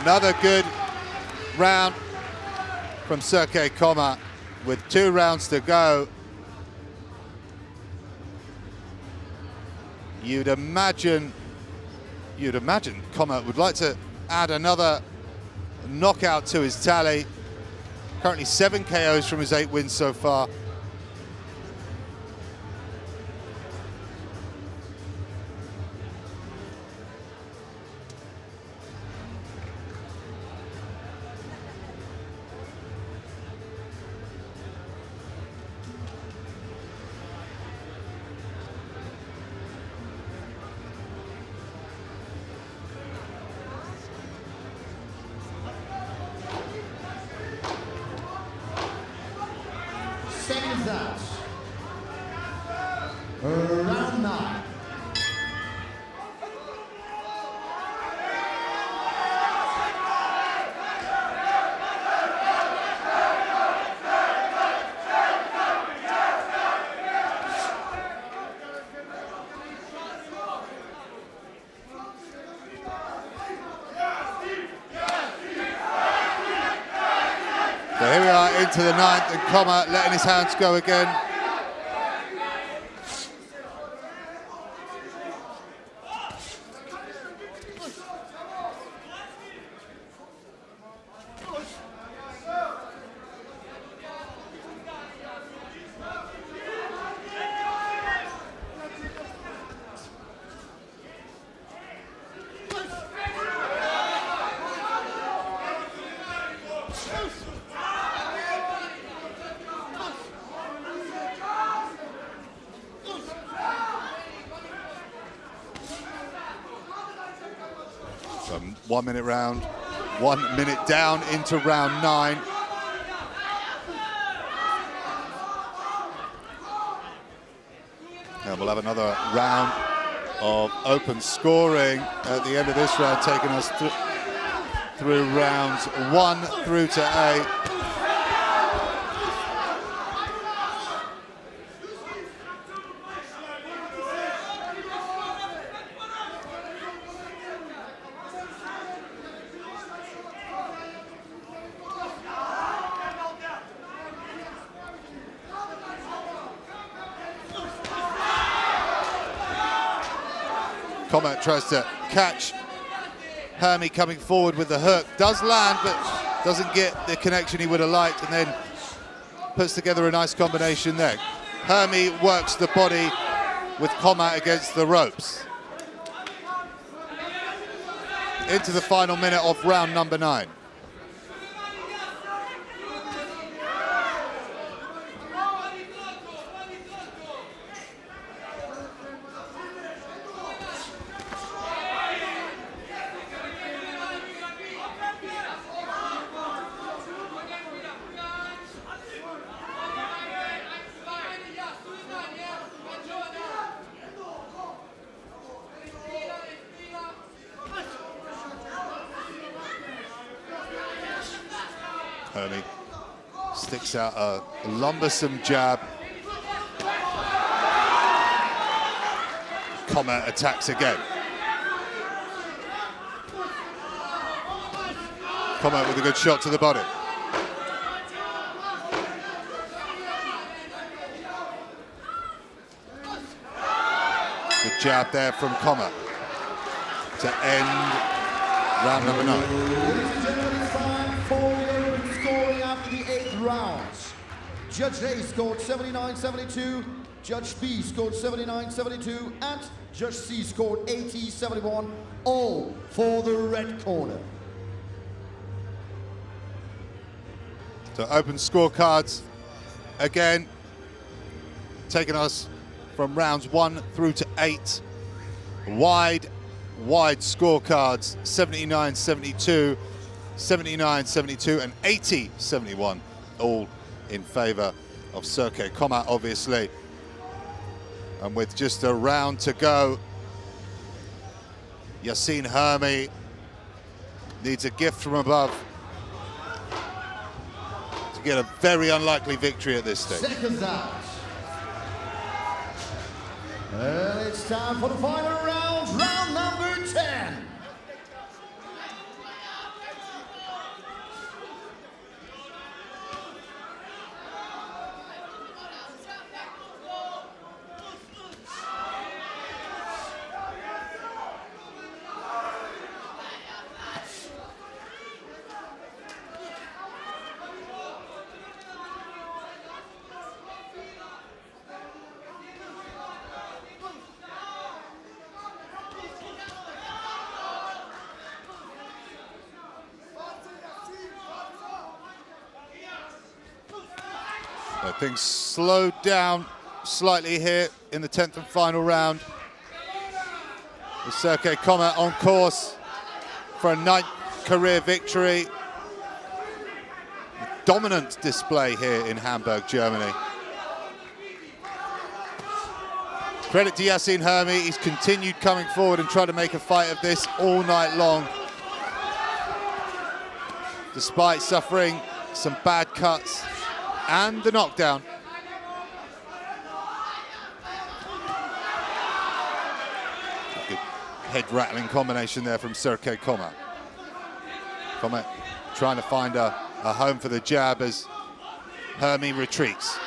Another good round from Sergey Koma with 2 rounds to go. You'd imagine Koma would like to add another knockout to his tally. Currently 7 KOs from his 8 wins so far.
Seconds out. Round 9.
So here we are into the 9th, and Koma letting his hands go again. From 1 minute round, 1 minute down into round 9. And we'll have another round of open scoring at the end of this round, taking us through rounds 1 through to 8. Koma tries to catch Hermi coming forward with the hook. Does land, but doesn't get the connection he would have liked, and then puts together a nice combination there. Hermi works the body with Koma against the ropes. Into the final minute of round number 9. Hermi sticks out a lumbersome jab. Koma attacks again. Koma with a good shot to the body. Good jab there from Koma to end round number 9.
Ladies and gentlemen, it's time for the open scoring after the 8th round. Judge A scored 79-72, Judge B scored 79-72, and Judge C scored 80-71, all for the red corner.
So open scorecards again, taking us from rounds 1 through to 8. Wide scorecards, 79-72, 79-72, and 80-71, all in favor of Sergey Koma, obviously. And with just a round to go, Yasin Hermi needs a gift from above to get a very unlikely victory at this stage.
Seconds out. And it's time for the final round, round number 10.
Things slowed down slightly here in the 10th and final round. With Sergey Koma on course for a 9th career victory. A dominant display here in Hamburg, Germany. Credit to Yasin Hermi, he's continued coming forward and trying to make a fight of this all night long. Despite suffering some bad cuts and the knockdown. Good head-rattling combination there from Sergey Koma. Koma trying to find a home for the jab as Hermi retreats.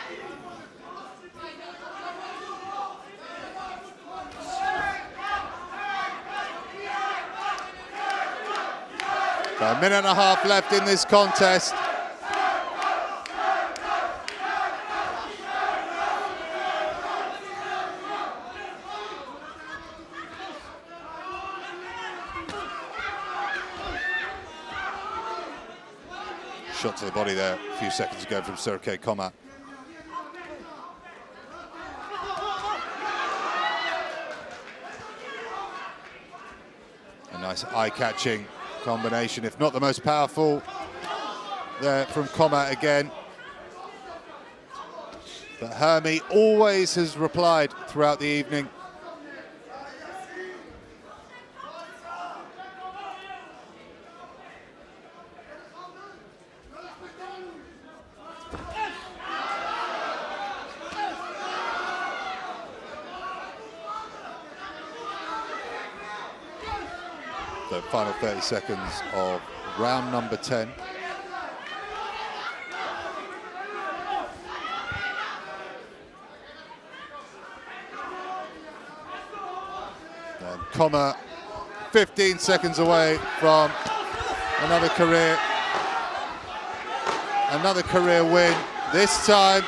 So a minute and a half left in this contest. Shot to the body there a few seconds ago from Sergey Koma. A nice eye-catching combination, if not the most powerful, there from Koma again. But Hermi always has replied throughout the evening. The final 30 seconds of round number 10. And Koma 15 seconds away from another career win, this time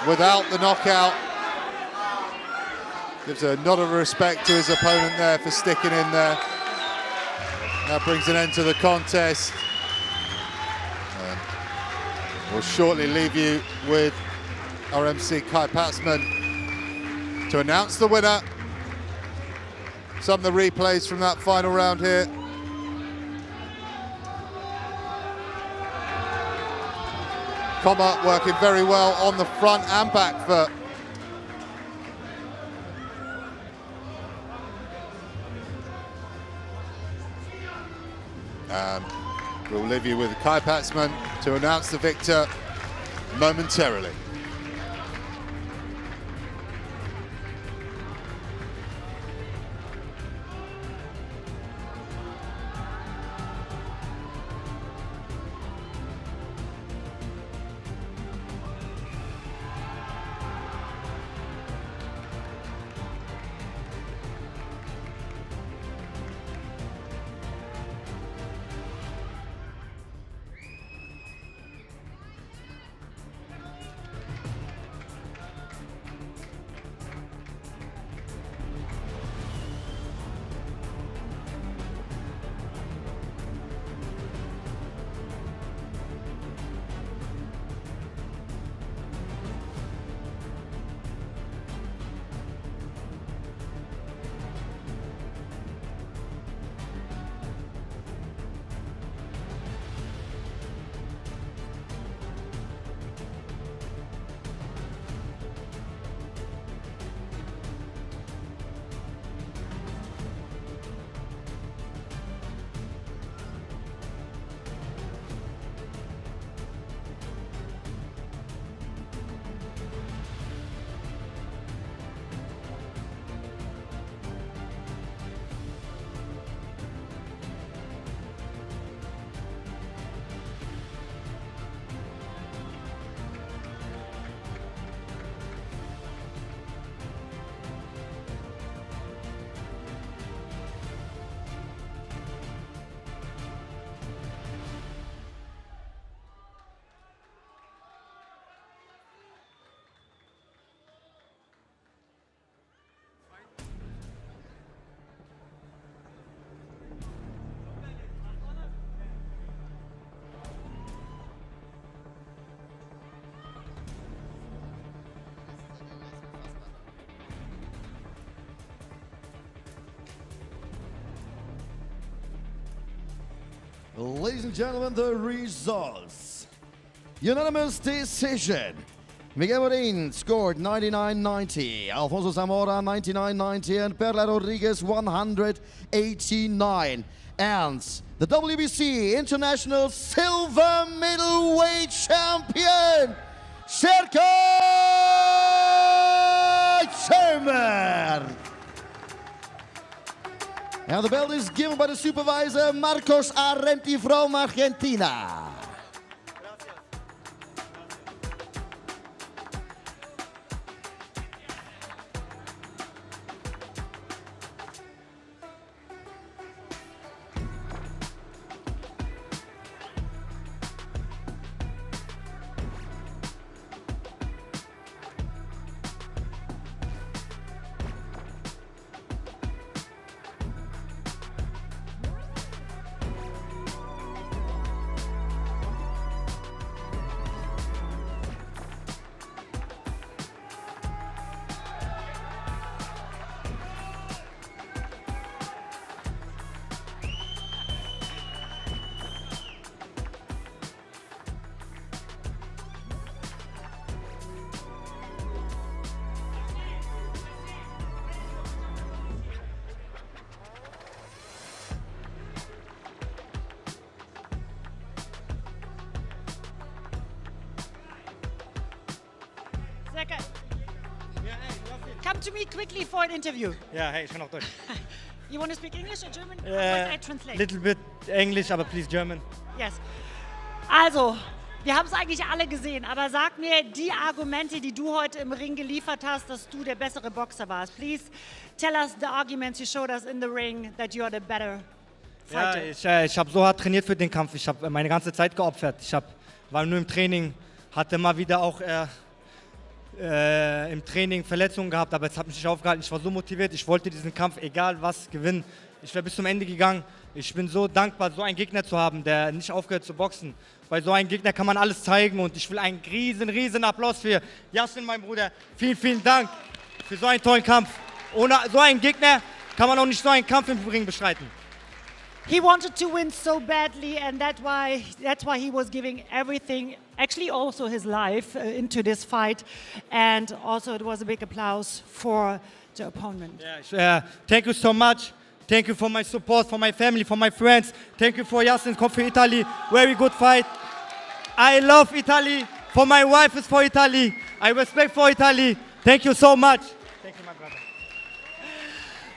without the knockout. Gives a nod of respect to his opponent there for sticking in there. That brings an end to the contest. And we'll shortly leave you with our MC Kai Patzman to announce the winner. Some of the replays from that final round here. Koma working very well on the front and back foot. And we'll leave you with Kai Patzman to announce the victor momentarily.
Ladies and gentlemen, the results. Unanimous decision. Miguel Marin scored 99.90, Alfonso Zamora 99.90, and Perla Rodriguez 189. And the WBC International Silver Middleweight Champion, Shokhjakhon. And the belt is given by the supervisor, Marcos Arrenti from Argentina.
Come to me quickly for an interview.
Ja, hey, ich kann auch Deutsch.
You want to speak English or German? Or must I translate?
Little bit English, aber please German.
Yes. Also, wir haben es eigentlich alle gesehen, aber sag mir die Argumente, die du heute im Ring geliefert hast, dass du der bessere Boxer warst. Please tell us the arguments you showed us in the ring that you are the better fighter.
Ja, ich habe so hart trainiert für den Kampf. Ich habe meine ganze Zeit geopfert. War nur im Training, hatte mal wieder auch im Training Verletzungen gehabt, aber es hat mich nicht aufgehalten. Ich war so motiviert, ich wollte diesen Kampf, egal was, gewinnen. Ich wäre bis zum Ende gegangen. Ich bin so dankbar, so einen Gegner zu haben, der nicht aufgehört zu boxen. Bei so einem Gegner kann man alles zeigen und ich will einen riesen Applaus für Yasin, mein Bruder. Vielen, vielen Dank für so einen tollen Kampf. Ohne so einen Gegner kann man auch nicht so einen Kampf im Ring bestreiten.
He wanted to win so badly, and that's why he was giving everything, actually also his life, into this fight. And also it was a big applause for the opponent.
Yeah, thank you so much. Thank you for my support, for my family, for my friends. Thank you for Yasin, come for Italy. Very good fight. I love Italy. For my wife is for Italy. I respect for Italy. Thank you so much. Thank you, my brother.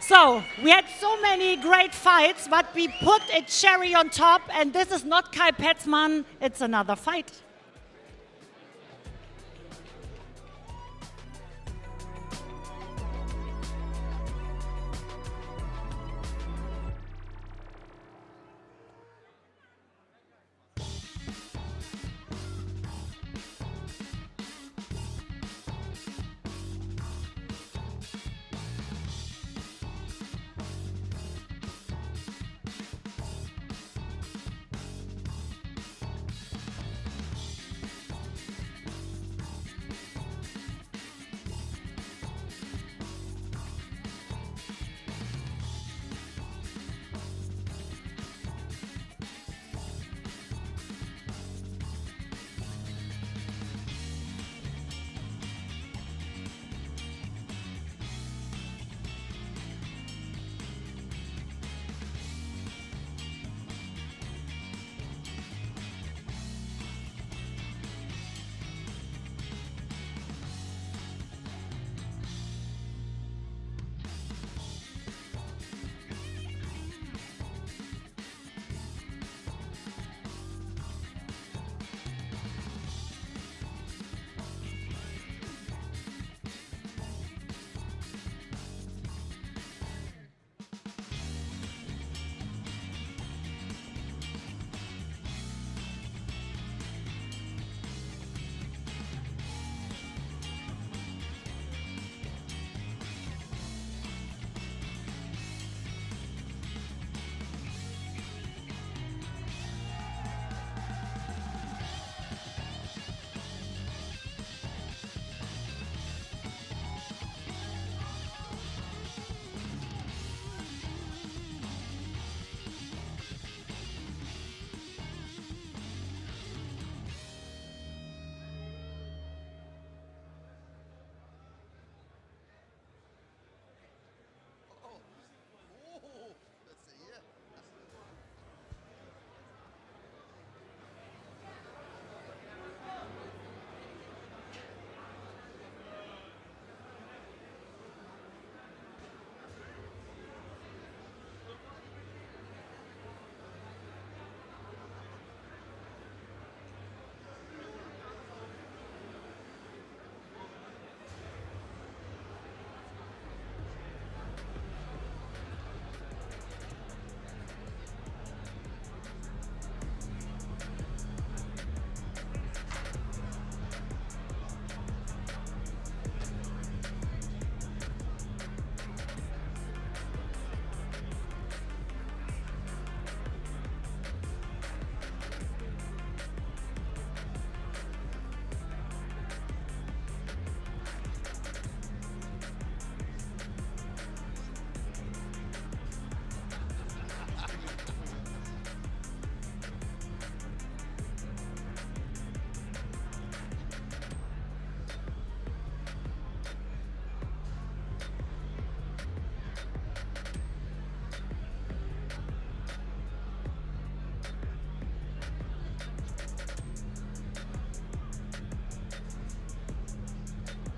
So, we had so many great fights, but we put a cherry on top, and this is not Kai Petzmann, it's another fight.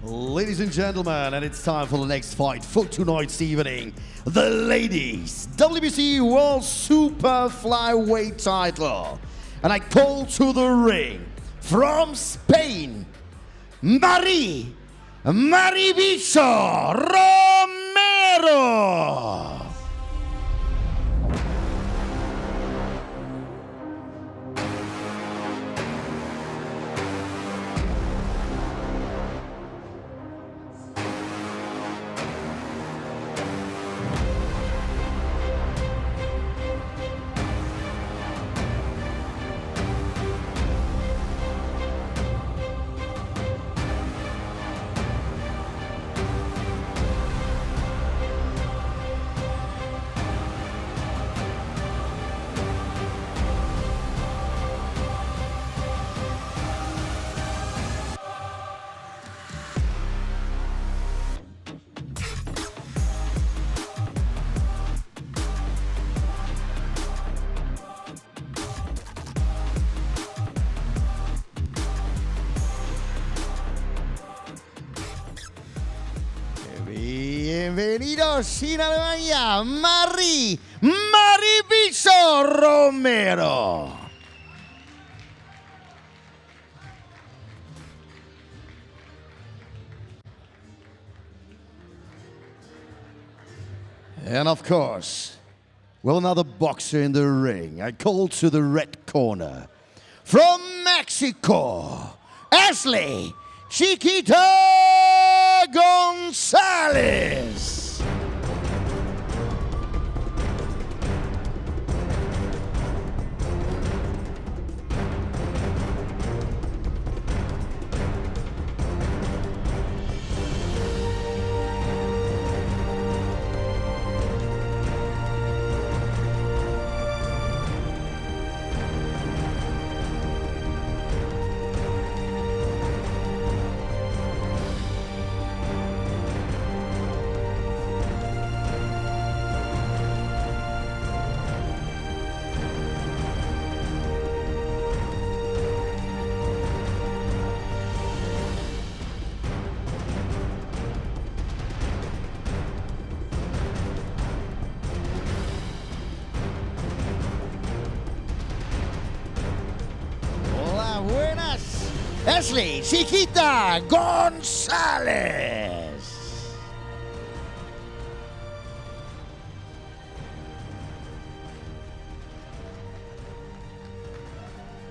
Ladies and gentlemen, and it's time for the next fight for tonight's evening. The ladies WBC World Super Flyweight title. And I call to the ring from Spain, Maribel Romero. Bienvenidos in Alemania, Maribel Romero. And of course, well, another boxer in the ring. I call to the red corner. From Mexico, Asley, Chiquita Gonzalez. Asley, Chiquita Gonzalez.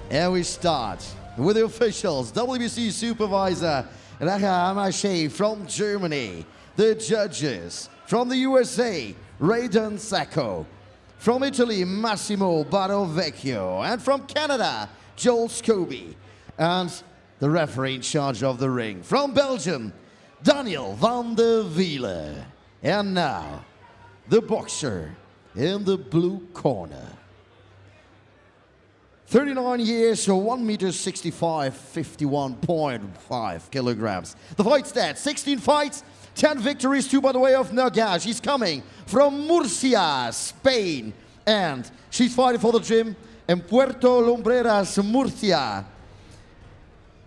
And we start with the officials. WBC supervisor Raja Amache from Germany. The judges from the USA, Raiden Sacco. From Italy, Massimo Barovecchio. And from Canada, Joel Scobie. And the referee in charge of the ring, from Belgium, Daniel van der Wiele. And now, the boxer in the blue corner. 39 years, 1 meter 65, 51.5 kilograms. The fight stats, 16 fights, 10 victories, 2 by the way of knockout. She's coming from Murcia, Spain. And she's fighting for the gym in Puerto Lumbreras, Murcia.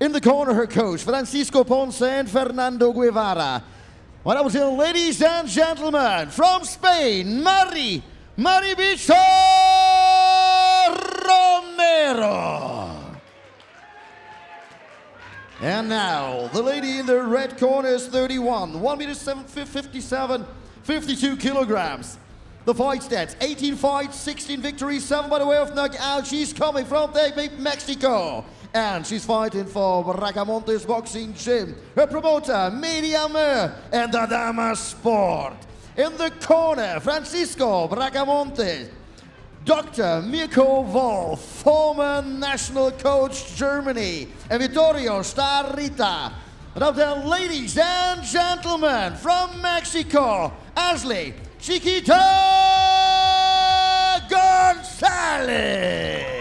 In the corner, her coach, Francisco Ponce and Fernando Guevara. Well, ladies and gentlemen, from Spain, Maribel Romero. And now, the lady in the red corner is 31, 1 meter 57, 52 kilograms. The fight stats, 18 fights, 16 victories, 7 by the way of knockout. She's coming from Mexico. And she's fighting for Bracamontes Boxing Gym. Her promoter, Myronets and Universum-Sport. In the corner, Francisco Bracamontes. Dr. Mirko Wolf, former national coach Germany. And Vittorio Starrita. Now then, ladies and gentlemen, from Mexico, Asley, Chiquita Gonzalez.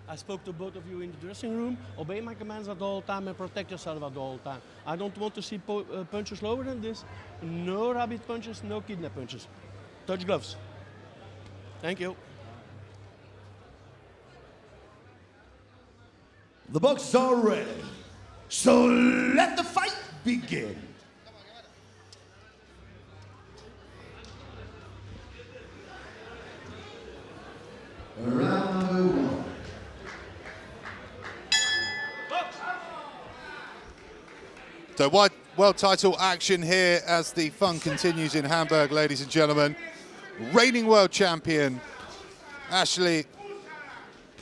I spoke to both of you in the dressing room. Obey my commands at all time and protect yourself at all time. I don't want to see punches lower than this. No rabbit punches, no kidnap punches. Touch gloves. Thank you.
The boxers are ready. So let the fight begin. Round number 1.
So world title action here as the fun continues in Hamburg, ladies and gentlemen. Reigning world champion Asley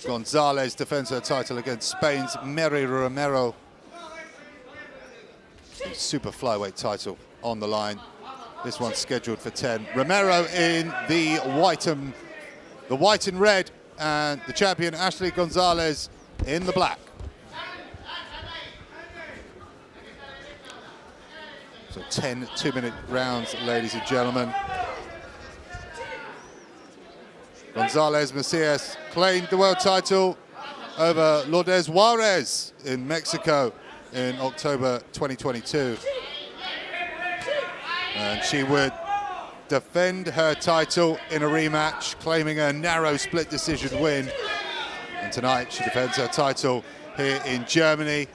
Gonzalez defends her title against Spain's Mary Romero. The super flyweight title on the line. This one's scheduled for 10. Romero in the white and red, and the champion Asley Gonzalez in the black. So 10 two-minute rounds, ladies and gentlemen. Gonzalez Macias claimed the world title over Lourdes Juarez in Mexico in October 2022. And she would defend her title in a rematch, claiming a narrow split decision win. And tonight she defends her title here in Germany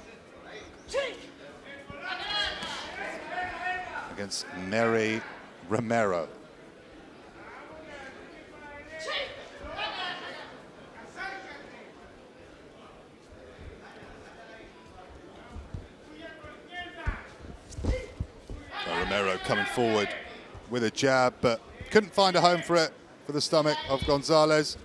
against Mary Romero. Romero coming forward with a jab, but couldn't find a home for it for the stomach of Gonzalez.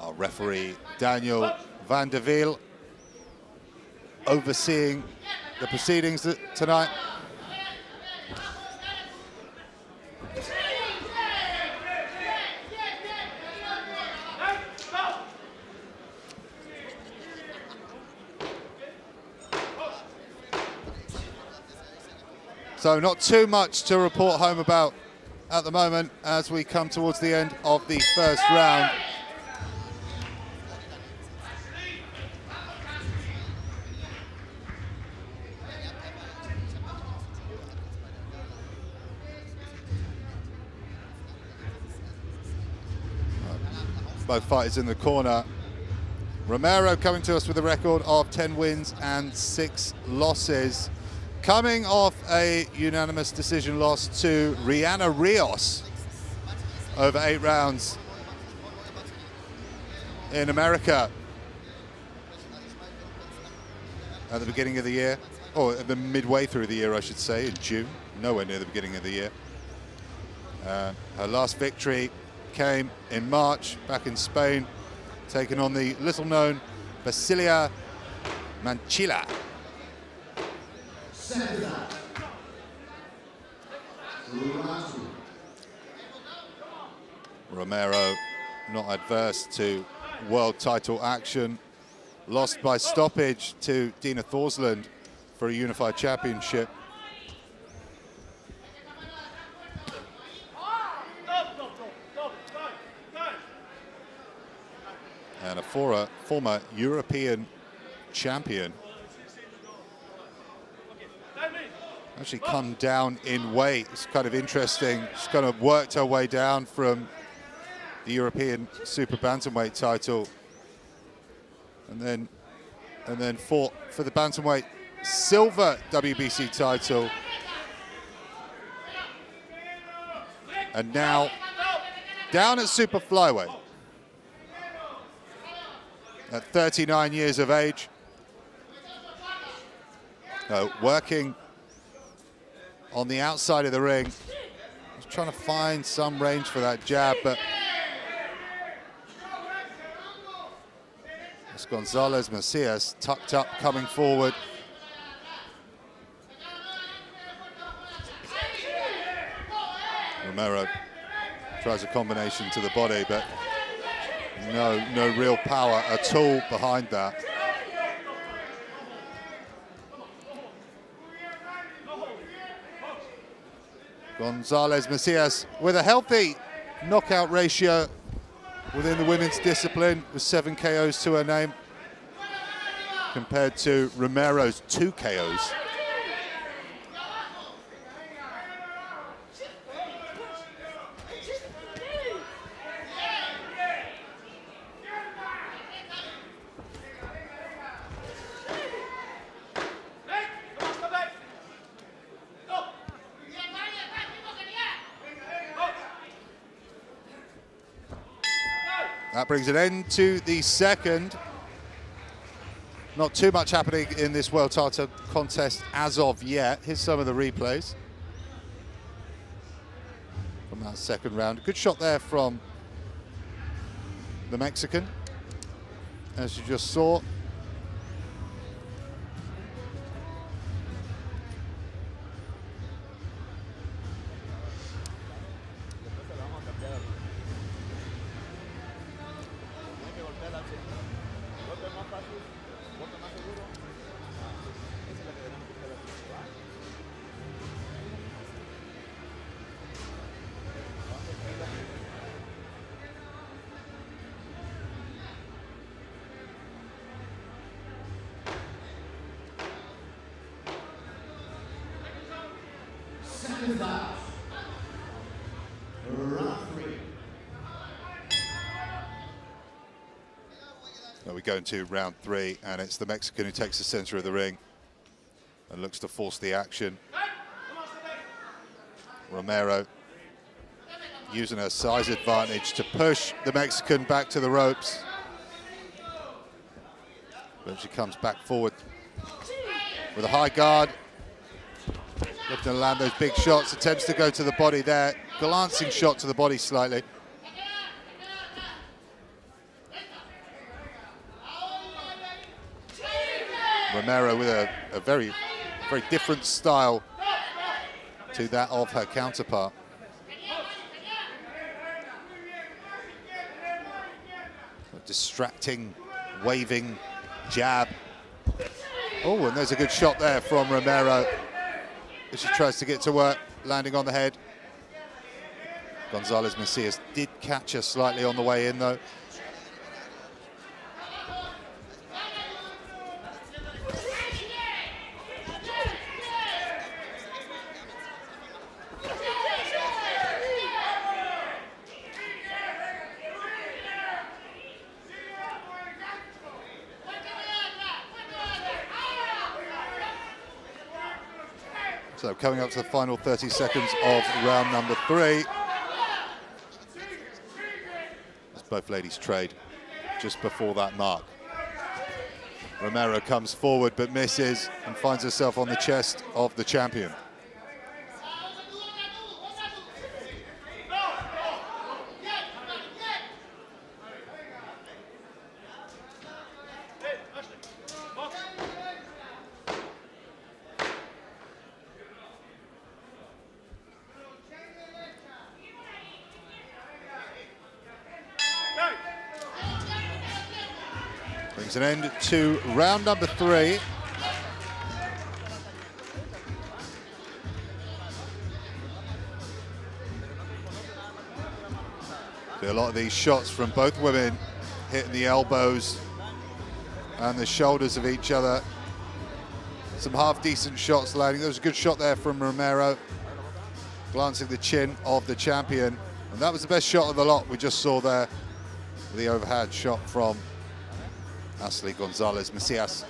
Our referee, Daniel van der Wiel, overseeing the proceedings tonight. So not too much to report home about at the moment as we come towards the end of the first round. Both fighters in the corner. Romero coming to us with a record of 10 wins and 6 losses. Coming off a unanimous decision loss to Rihanna Rios over 8 rounds in America at the beginning of the year, or at the midway through the year, I should say, in June, nowhere near the beginning of the year. Her last victory came in March back in Spain, taking on the little-known Basilia Manchila. Romero not adverse to world title action, lost by stoppage to Dina Thorsland for a unified championship. And a former European champion. Actually come down in weight. It's kind of interesting. She's kind of worked her way down from the European super bantamweight title, and then fought for the bantamweight silver WBC title, and now down at super flyweight at 39 years of age, working on the outside of the ring. Just trying to find some range for that jab, but it's Gonzalez Macias tucked up, coming forward. Romero tries a combination to the body, but no real power at all behind that. Gonzalez Macias with a healthy knockout ratio within the women's discipline with 7 KOs to her name compared to Romero's 2 KOs. That brings an end to the second. Not too much happening in this world title contest as of yet. Here's some of the replays from that second round. Good shot there from the Mexican, as you just saw.
Second bout. Round 3.
Now we go into round 3, and it's the Mexican who takes the center of the ring and looks to force the action. Romero using her size advantage to push the Mexican back to the ropes. But she comes back forward with a high guard. Looking to land those big shots, attempts to go to the body there. Glancing shot to the body slightly. Romero with a very different style to that of her counterpart. A distracting, waving jab. Oh, and there's a good shot there from Romero as she tries to get to work, landing on the head. Gonzalez Macias did catch her slightly on the way in, though. So coming up to the final 30 seconds of round number 3. As both ladies trade just before that mark. Romero comes forward but misses and finds herself on the chest of the champion. Brings an end to round number 3. A lot of these shots from both women hitting the elbows and the shoulders of each other. Some half-decent shots landing. There was a good shot there from Romero, glancing the chin of the champion. And that was the best shot of the lot we just saw there. The overhead shot from Asley Gonzalez Macias.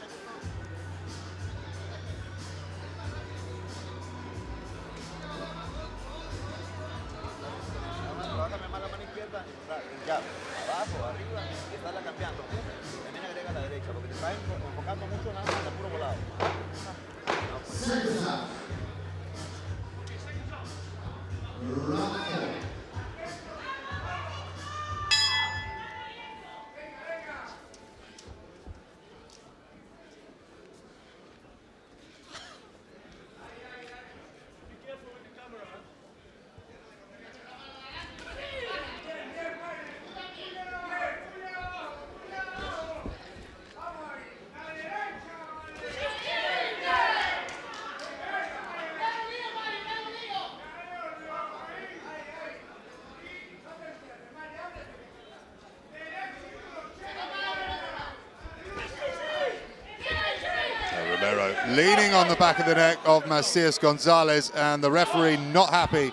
leaning on the back of the neck of Macias Gonzalez, and the referee not happy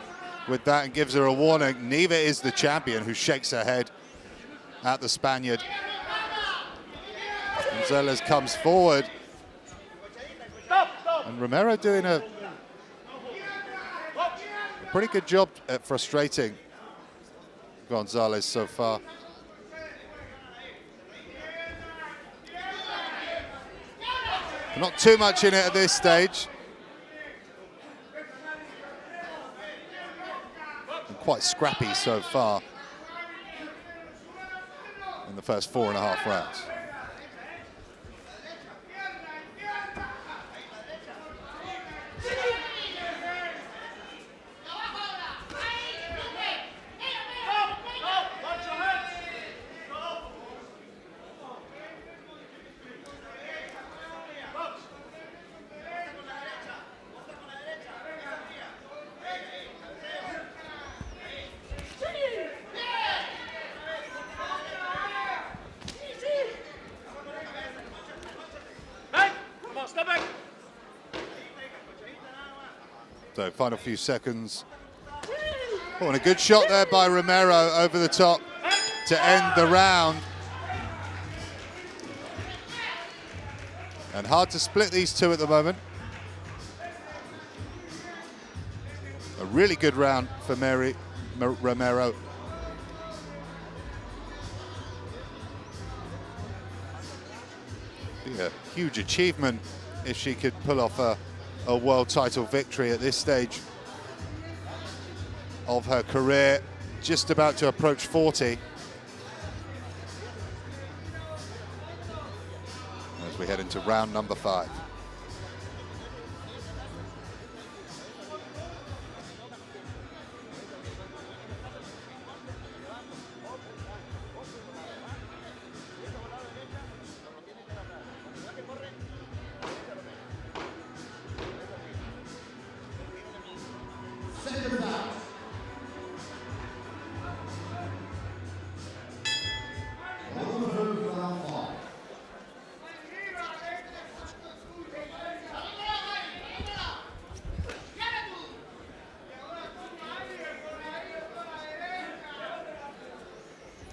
with that and gives her a warning. Neither is the champion, who shakes her head at the Spaniard. Gonzalez comes forward, and Romero doing a pretty good job at frustrating Gonzalez so far. Not too much in it at this stage. And quite scrappy so far in the first 4.5 rounds. So final few seconds. Oh, and a good shot there by Romero over the top to end the round. And hard to split these two at the moment. A really good round for Romero. Be a huge achievement if she could pull off a world title victory at this stage of her career, just about to approach 40. As we head into round number 5.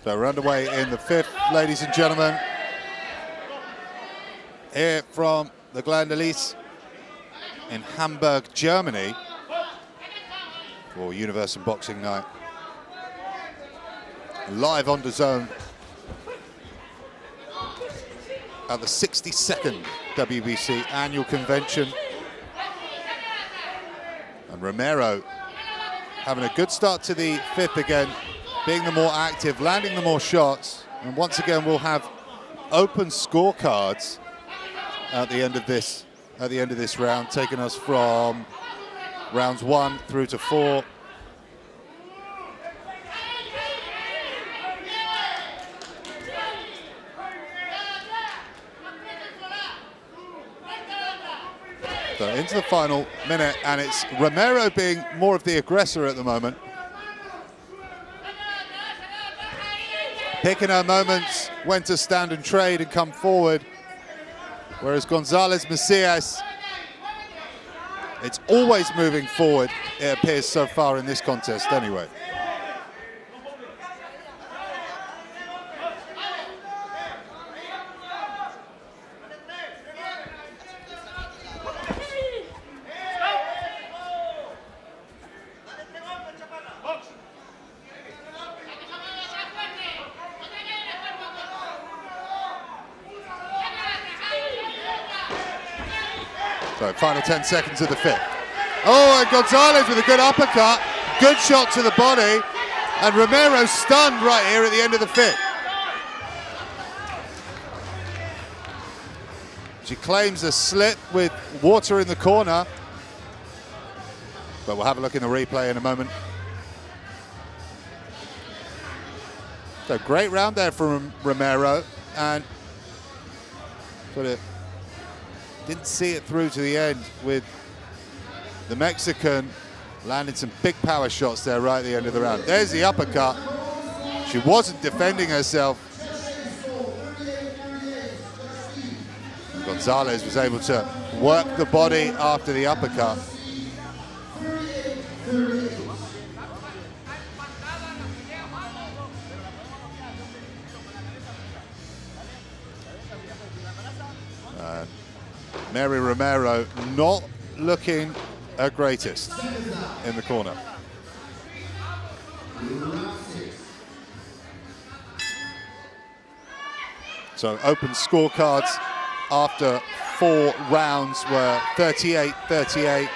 So we're underway in the 5th, ladies and gentlemen. Here from the Glandelis in Hamburg, Germany, for Universum Boxing Night. Live on DAZN at the 62nd WBC annual convention. And Romero having a good start to the 5th again, being the more active, landing the more shots, and once again we'll have open scorecards at the end of this round, taking us from rounds 1 through to 4. So into the final minute, and it's Romero being more of the aggressor at the moment. Picking her moments, when to stand and trade and come forward. Whereas Gonzalez Macias, it's always moving forward, it appears so far in this contest anyway. So final 10 seconds of the 5th. Oh, and Gonzalez with a good uppercut. Good shot to the body. And Romero stunned right here at the end of the 5th. She claims a slip with water in the corner. But we'll have a look in the replay in a moment. So great round there from Romero. And sort of didn't see it through to the end, with the Mexican landing some big power shots there right at the end of the round. There's the uppercut. She wasn't defending herself. Gonzalez was able to work the body after the uppercut. Mary Romero not looking her greatest in the corner. So open scorecards after 4 rounds were 38, 38,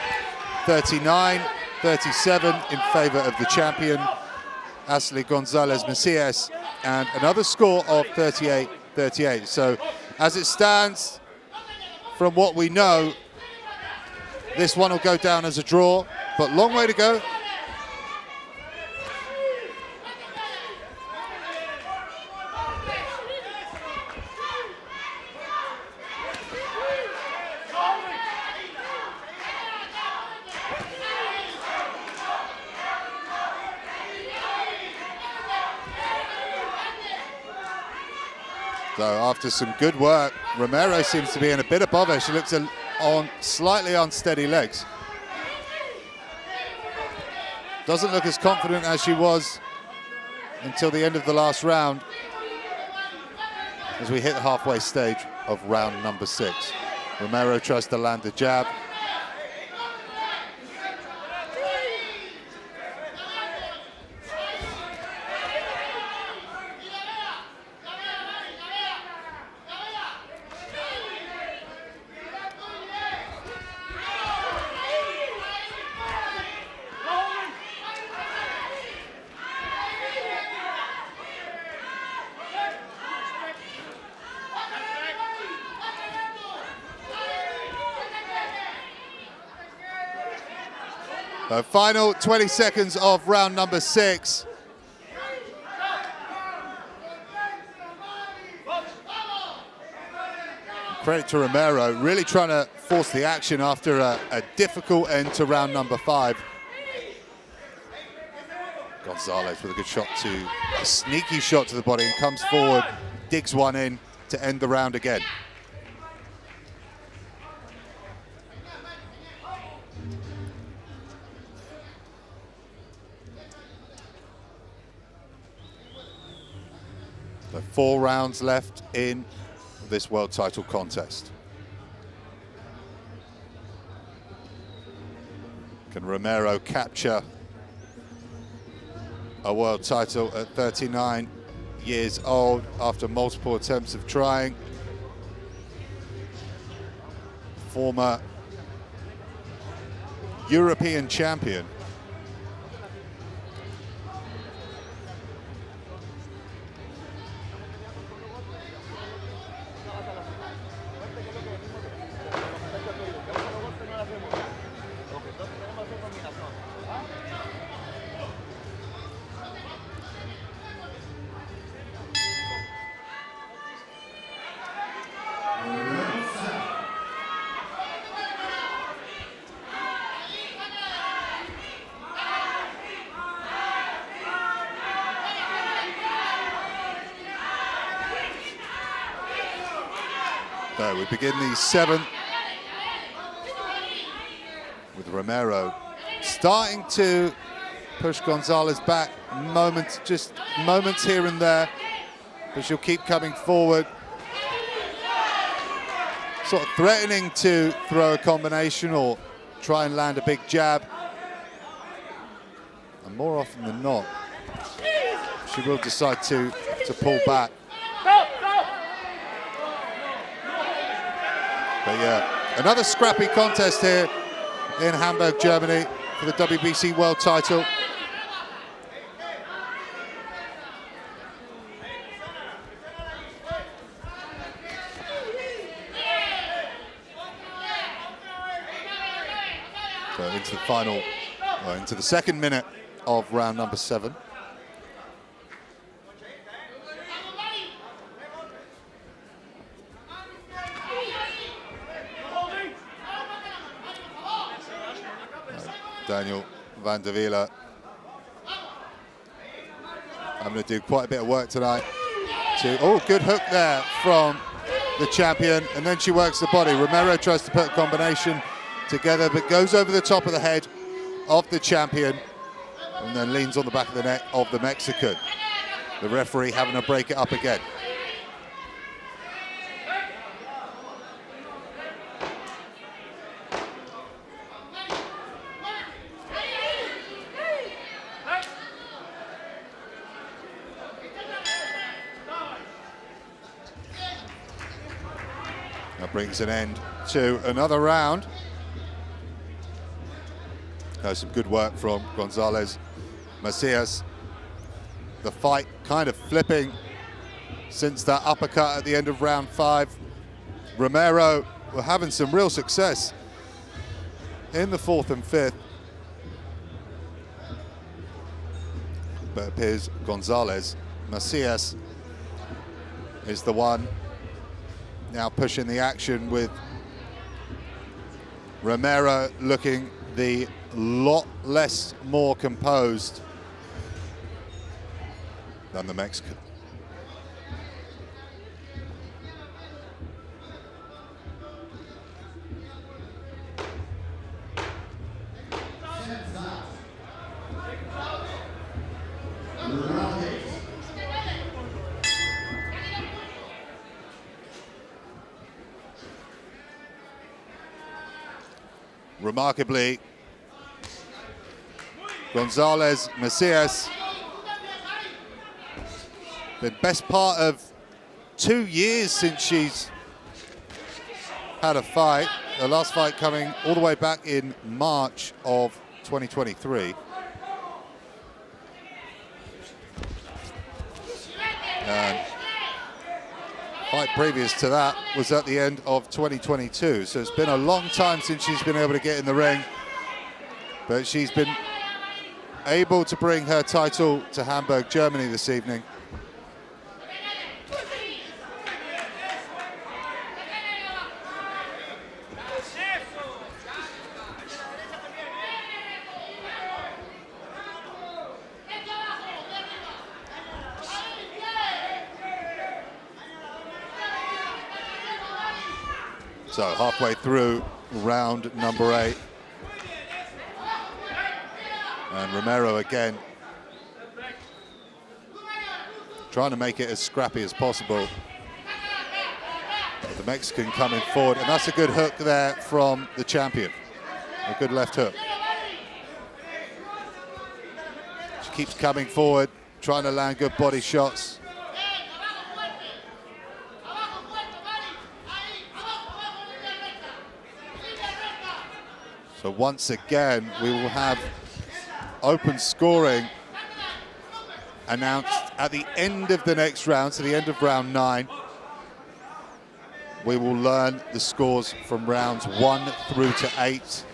39, 37 in favor of the champion, Asley Gonzalez Macias, and another score of 38, 38. So as it stands, from what we know, this one will go down as a draw, but long way to go. So after some good work, Romero seems to be in a bit above her. She looks on slightly unsteady legs. Doesn't look as confident as she was until the end of the last round, as we hit the halfway stage of round number 6. Romero tries to land the jab. The final 20 seconds of round number 6. Credit to Romero, really trying to force the action after a difficult end to round number 5. Gonzalez with a good shot a sneaky shot to the body, and comes forward, digs one in to end the round again. So 4 rounds left in this world title contest. Can Romero capture a world title at 39 years old after multiple attempts of trying? Former European champion. So we begin the 7th with Romero starting to push Gonzalez back, just moments here and there, but she'll keep coming forward, sort of threatening to throw a combination or try and land a big jab. And more often than not, she will decide to pull back. But yeah, another scrappy contest here in Hamburg, Germany for the WBC World title. So into the second minute of round number 7. Daniel van der Wielen. I'm going to do quite a bit of work tonight. Oh, good hook there from the champion, and then she works the body. Romero tries to put a combination together, but goes over the top of the head of the champion, and then leans on the back of the neck of the Mexican. The referee having to break it up again. That brings an end to another round. Some good work from Gonzalez. Macias, the fight kind of flipping since that uppercut at the end of round 5. Romero were having some real success in the 4th and 5th. But it appears Gonzalez, Macias is the one now pushing the action, with Romero looking the lot less more composed than the Mexican. Remarkably, Gonzalez, Macias, the best part of 2 years since she's had a fight. The last fight coming all the way back in March of 2023. And fight previous to that was at the end of 2022. So it's been a long time since she's been able to get in the ring. But she's been able to bring her title to Hamburg, Germany this evening. So halfway through round number 8. And Romero again trying to make it as scrappy as possible. But the Mexican coming forward, and that's a good hook there from the champion. A good left hook. She keeps coming forward, trying to land good body shots. So once again, we will have open scoring announced at the end of the next round, to the end of round 9. We will learn the scores from rounds 1 through to 8.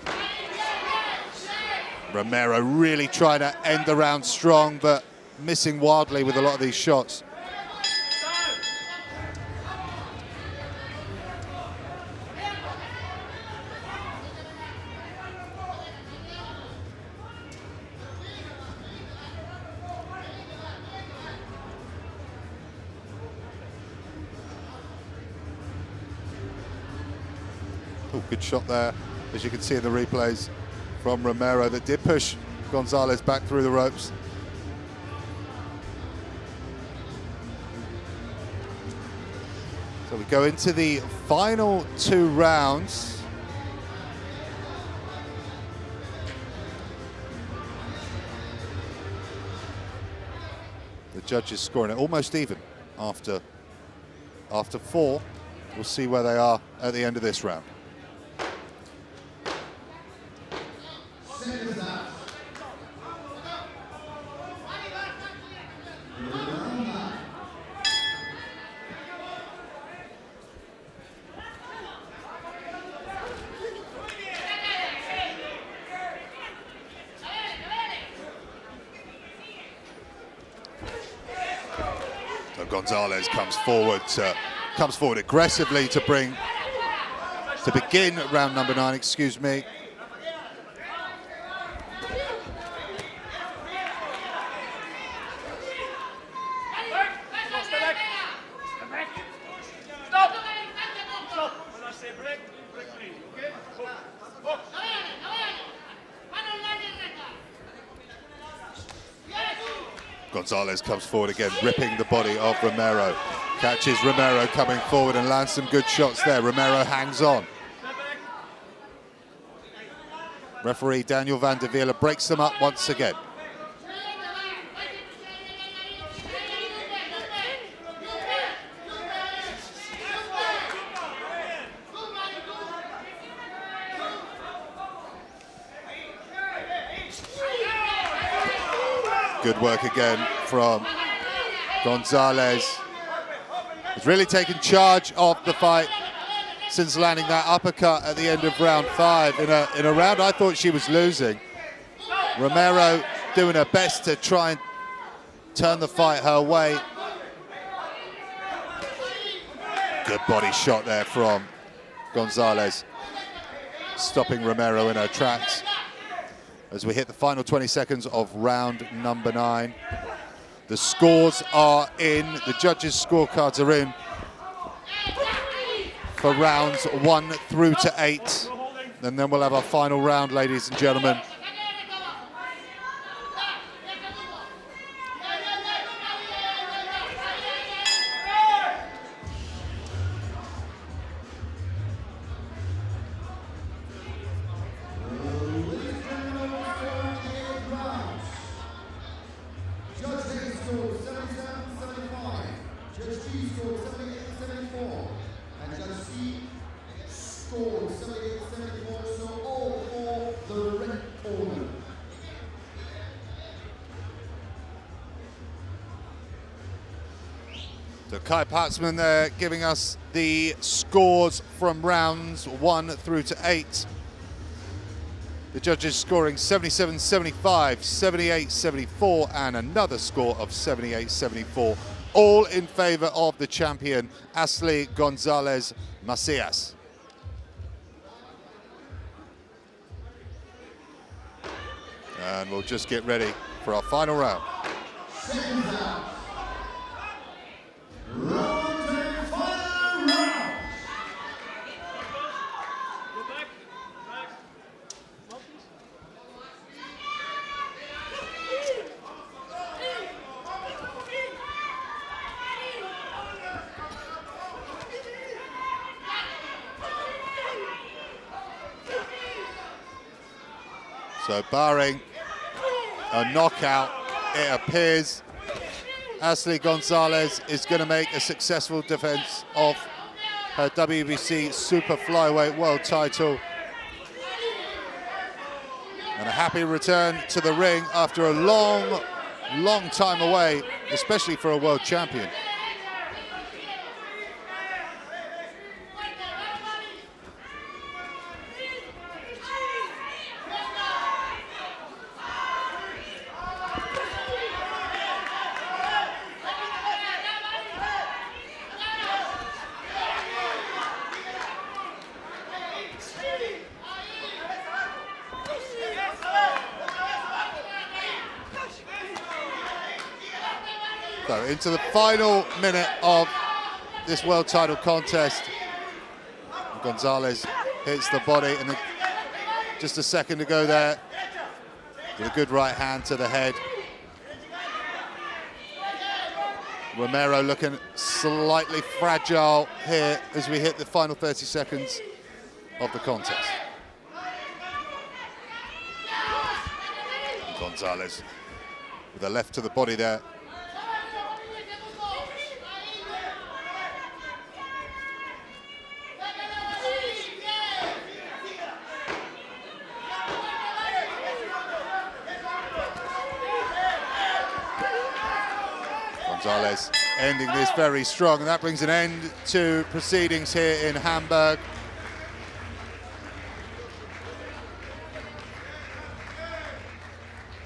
Romero really trying to end the round strong, but missing wildly with a lot of these shots. Oh, good shot there, as you can see in the replays from Romero, that did push Gonzalez back through the ropes. So we go into the final 2 rounds. The judges scoring it almost even after 4. We'll see where they are at the end of this round. So Gonzalez comes forward aggressively to begin round number 9, excuse me. Gonzalez comes forward again, ripping the body of Romero. Catches Romero coming forward and lands some good shots there. Romero hangs on. Referee Daniel van der Wielen breaks them up once again. Good work again from Gonzalez. He's really taken charge of the fight since landing that uppercut at the end of round 5. In a round I thought she was losing. Romero doing her best to try and turn the fight her way. Good body shot there from Gonzalez, stopping Romero in her tracks. As we hit the final 20 seconds of round number 9. The scores are in, the judges' scorecards are in for rounds 1 through to 8. And then we'll have our final round, ladies and gentlemen. So Kayabasi there giving us the scores from rounds 1 through to 8. The judges scoring 77-75, 78-74, and another score of 78-74, all in favour of the champion, Asley Gonzalez Macias. And we'll just get ready for our final round. So barring a knockout, it appears Asley Gonzalez is going to make a successful defense of her WBC Super Flyweight World title. And a happy return to the ring after a long, long time away, especially for a world champion. So into the final minute of this world title contest. Gonzalez hits the body, and then just a second to go there with a good right hand to the head. Romero looking slightly fragile here as we hit the final 30 seconds of the contest. Gonzalez with a left to the body there. Gonzalez ending this very strong, and that brings an end to proceedings here in Hamburg.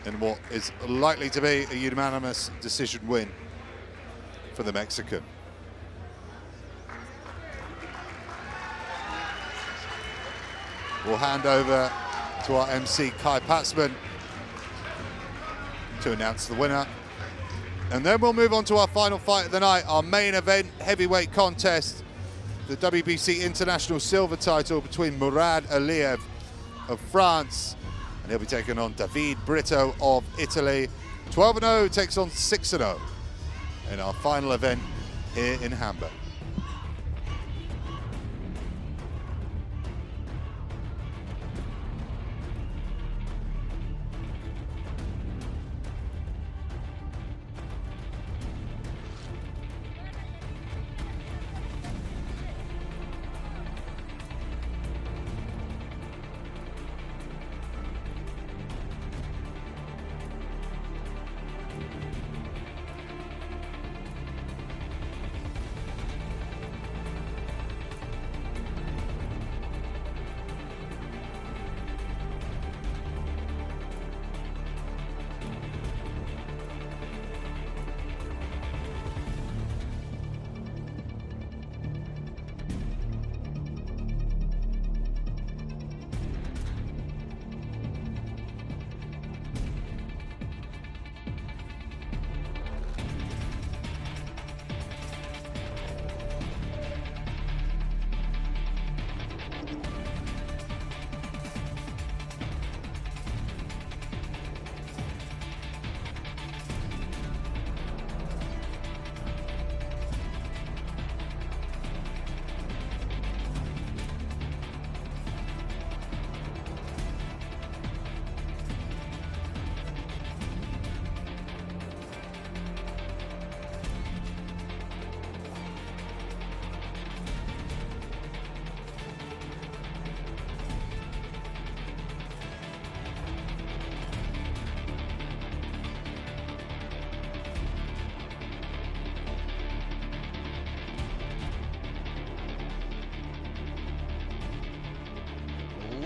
In what is likely to be a unanimous decision win for the Mexican. We'll hand over to our MC Kayabasi to announce the winner. And then we'll move on to our final fight of the night, our main event heavyweight contest, the WBC International Silver title between Murad Aliyev of France and he'll be taking on David Brito of Italy. 12-0 takes on 6-0 in our final event here in Hamburg.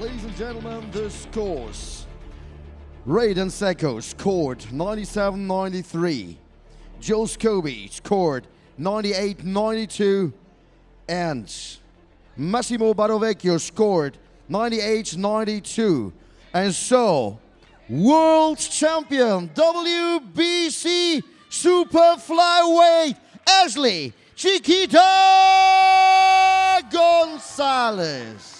Ladies and gentlemen, the scores. Raiden Seko scored 97-93. Joe Scobie scored 98-92. And Massimo Barovecchio scored 98-92. And so, world champion WBC Super Flyweight Asley Chiquita Gonzalez.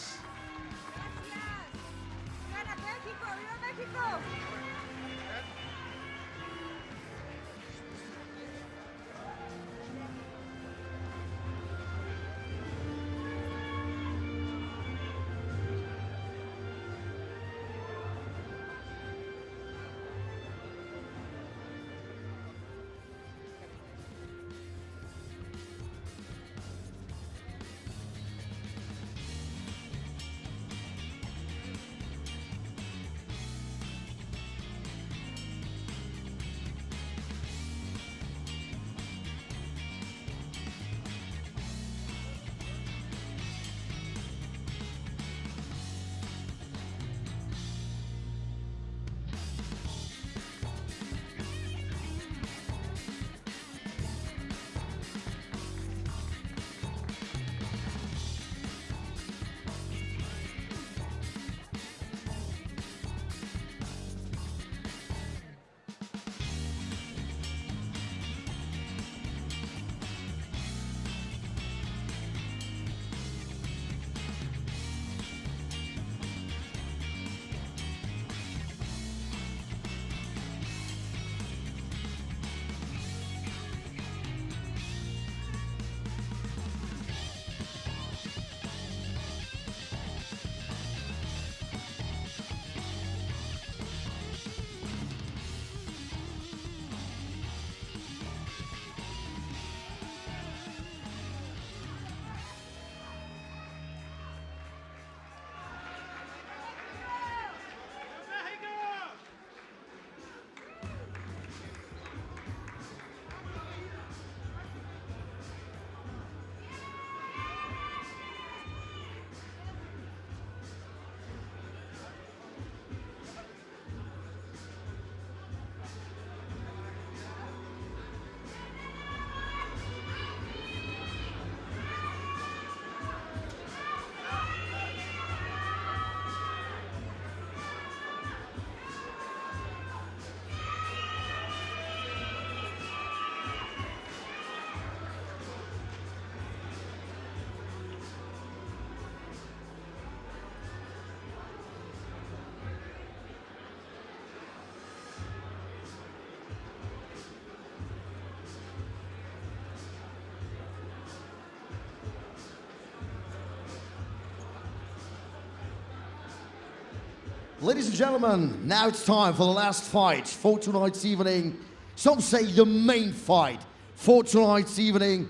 Ladies and gentlemen, now it's time for the last fight for tonight's evening. Some say the main fight for tonight's evening.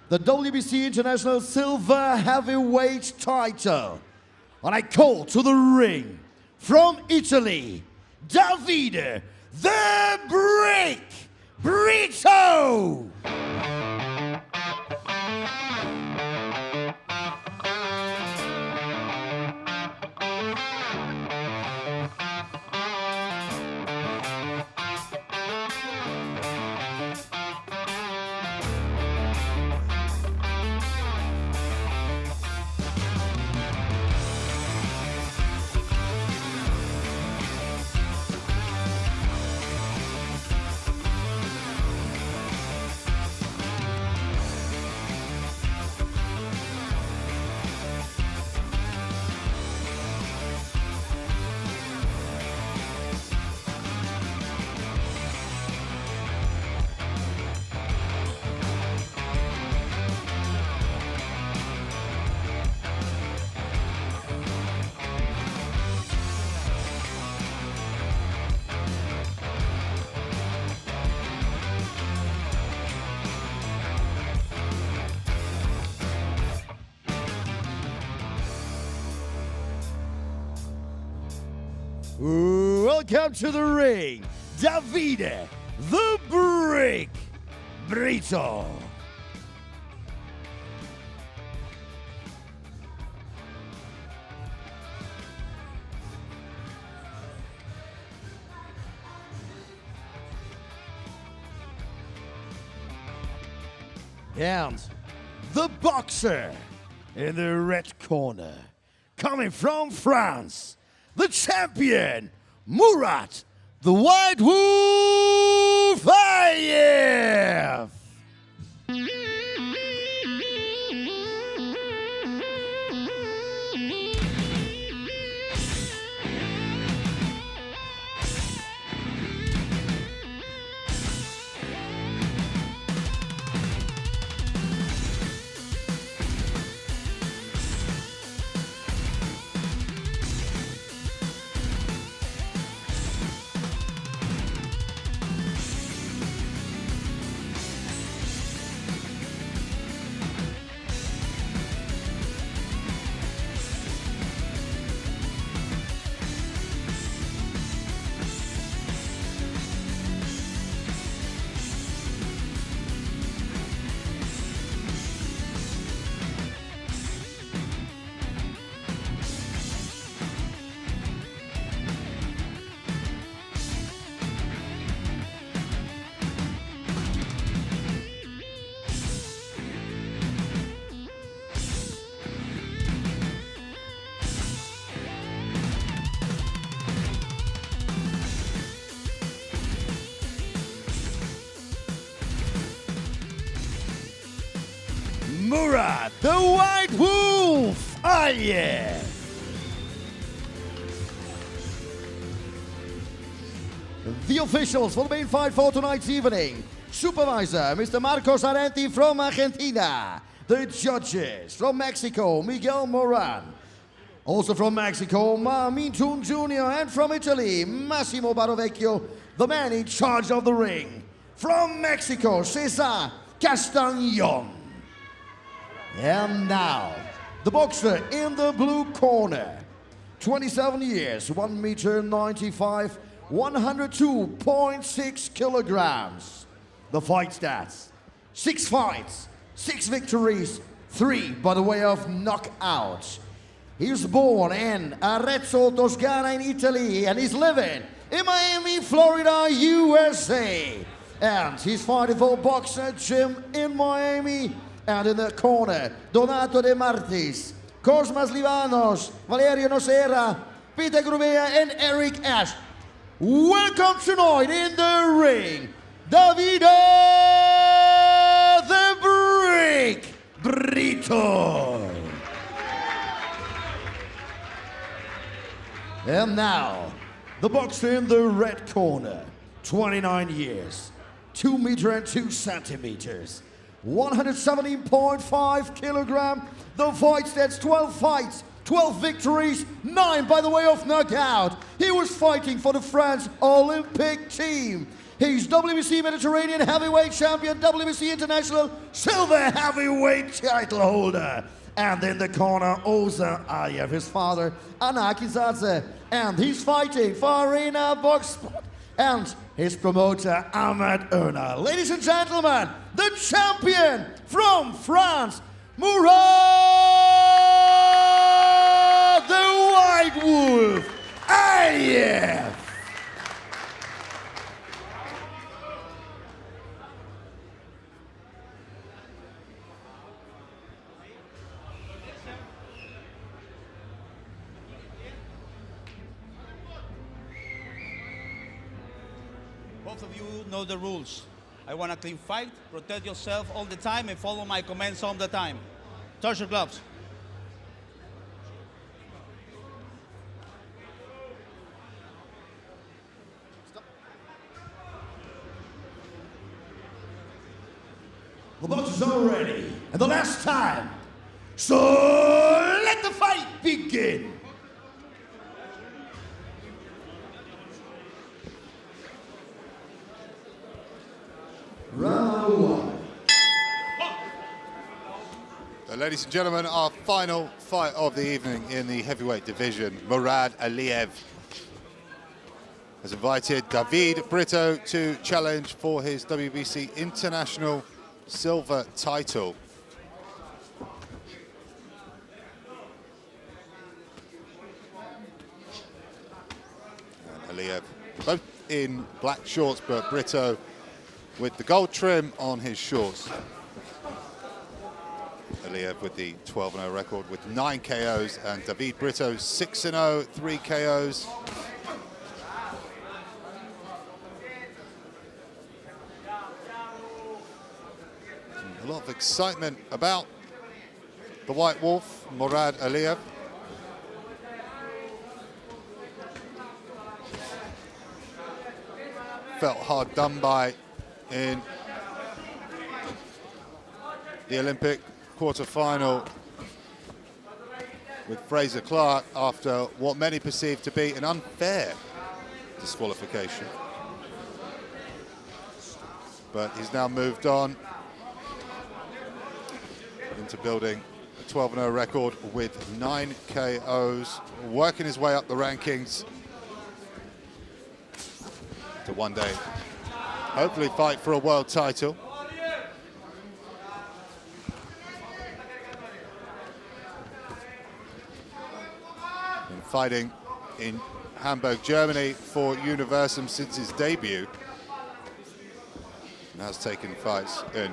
The WBC International Silver Heavyweight title. And I call to the ring from Italy, Davide the Brick Brito. Welcome to the ring, Davide the Brick Brito. And the boxer in the red corner, coming from France, the champion, Murat, the White Wolf Aliyev. Murat, the White Wolf Aliyev. The officials for the main fight for tonight's evening. Supervisor, Mr. Marcos Arenti from Argentina. The judges from Mexico, Miguel Moran. Also from Mexico, Mintun Jr. And from Italy, Massimo Barovecchio, the man in charge of the ring. From Mexico, Cesar Castañón. And now, the boxer in the blue corner. 27 years, 1 meter 95, 102.6 kilograms. The fight stats: 6 fights, 6 victories, 3 by the way of knockout. He was born in Arezzo, Toscana in Italy, and he's living in Miami, Florida, USA. And he's fighting for Boxer Gym in Miami. And in the corner, Donato De Martis, Cosmas Livanos, Valerio Nocera, Peter Grubea, and Eric Ash. Welcome tonight in the ring, Davide the Brick Brito. And now, the boxer in the red corner, 29 years, 2 meter and 2 centimeters. 117.5 kilogram. The fight stats: 12 fights, 12 victories, 9 by the way of knockout. He was fighting for the France Olympic team. He's WBC Mediterranean heavyweight champion, WBC International silver heavyweight title holder. And in the corner, Oza Aliyev, his father, Anakizadze. And he's fighting for Arena Box and his promoter, Ahmed Ermal. Ladies and gentlemen, the champion from France, Murad the White Wolf Aliyev.
Both of you know the rules. I want a clean fight, protect yourself all the time, and follow my commands all the time. Touch your gloves.
The boxers are ready, and the last time. So let the fight begin. Round one.
Ladies and gentlemen, our final fight of the evening in the heavyweight division. Murad Aliyev has invited David Brito to challenge for his WBC International silver title. And Aliyev, both in black shorts, but Brito with the gold trim on his shorts. Aliyev with the 12-0 record with 9 KOs, and David Brito 6-0, 3 KOs. A lot of excitement about the White Wolf, Murad Aliyev. Felt hard done by in the Olympic quarter-final with Fraser Clark after what many perceived to be an unfair disqualification. But he's now moved on into building a 12-0 record with 9 KOs, working his way up the rankings to one day hopefully fight for a world title. And fighting in Hamburg, Germany for Universum since his debut. And has taken fights in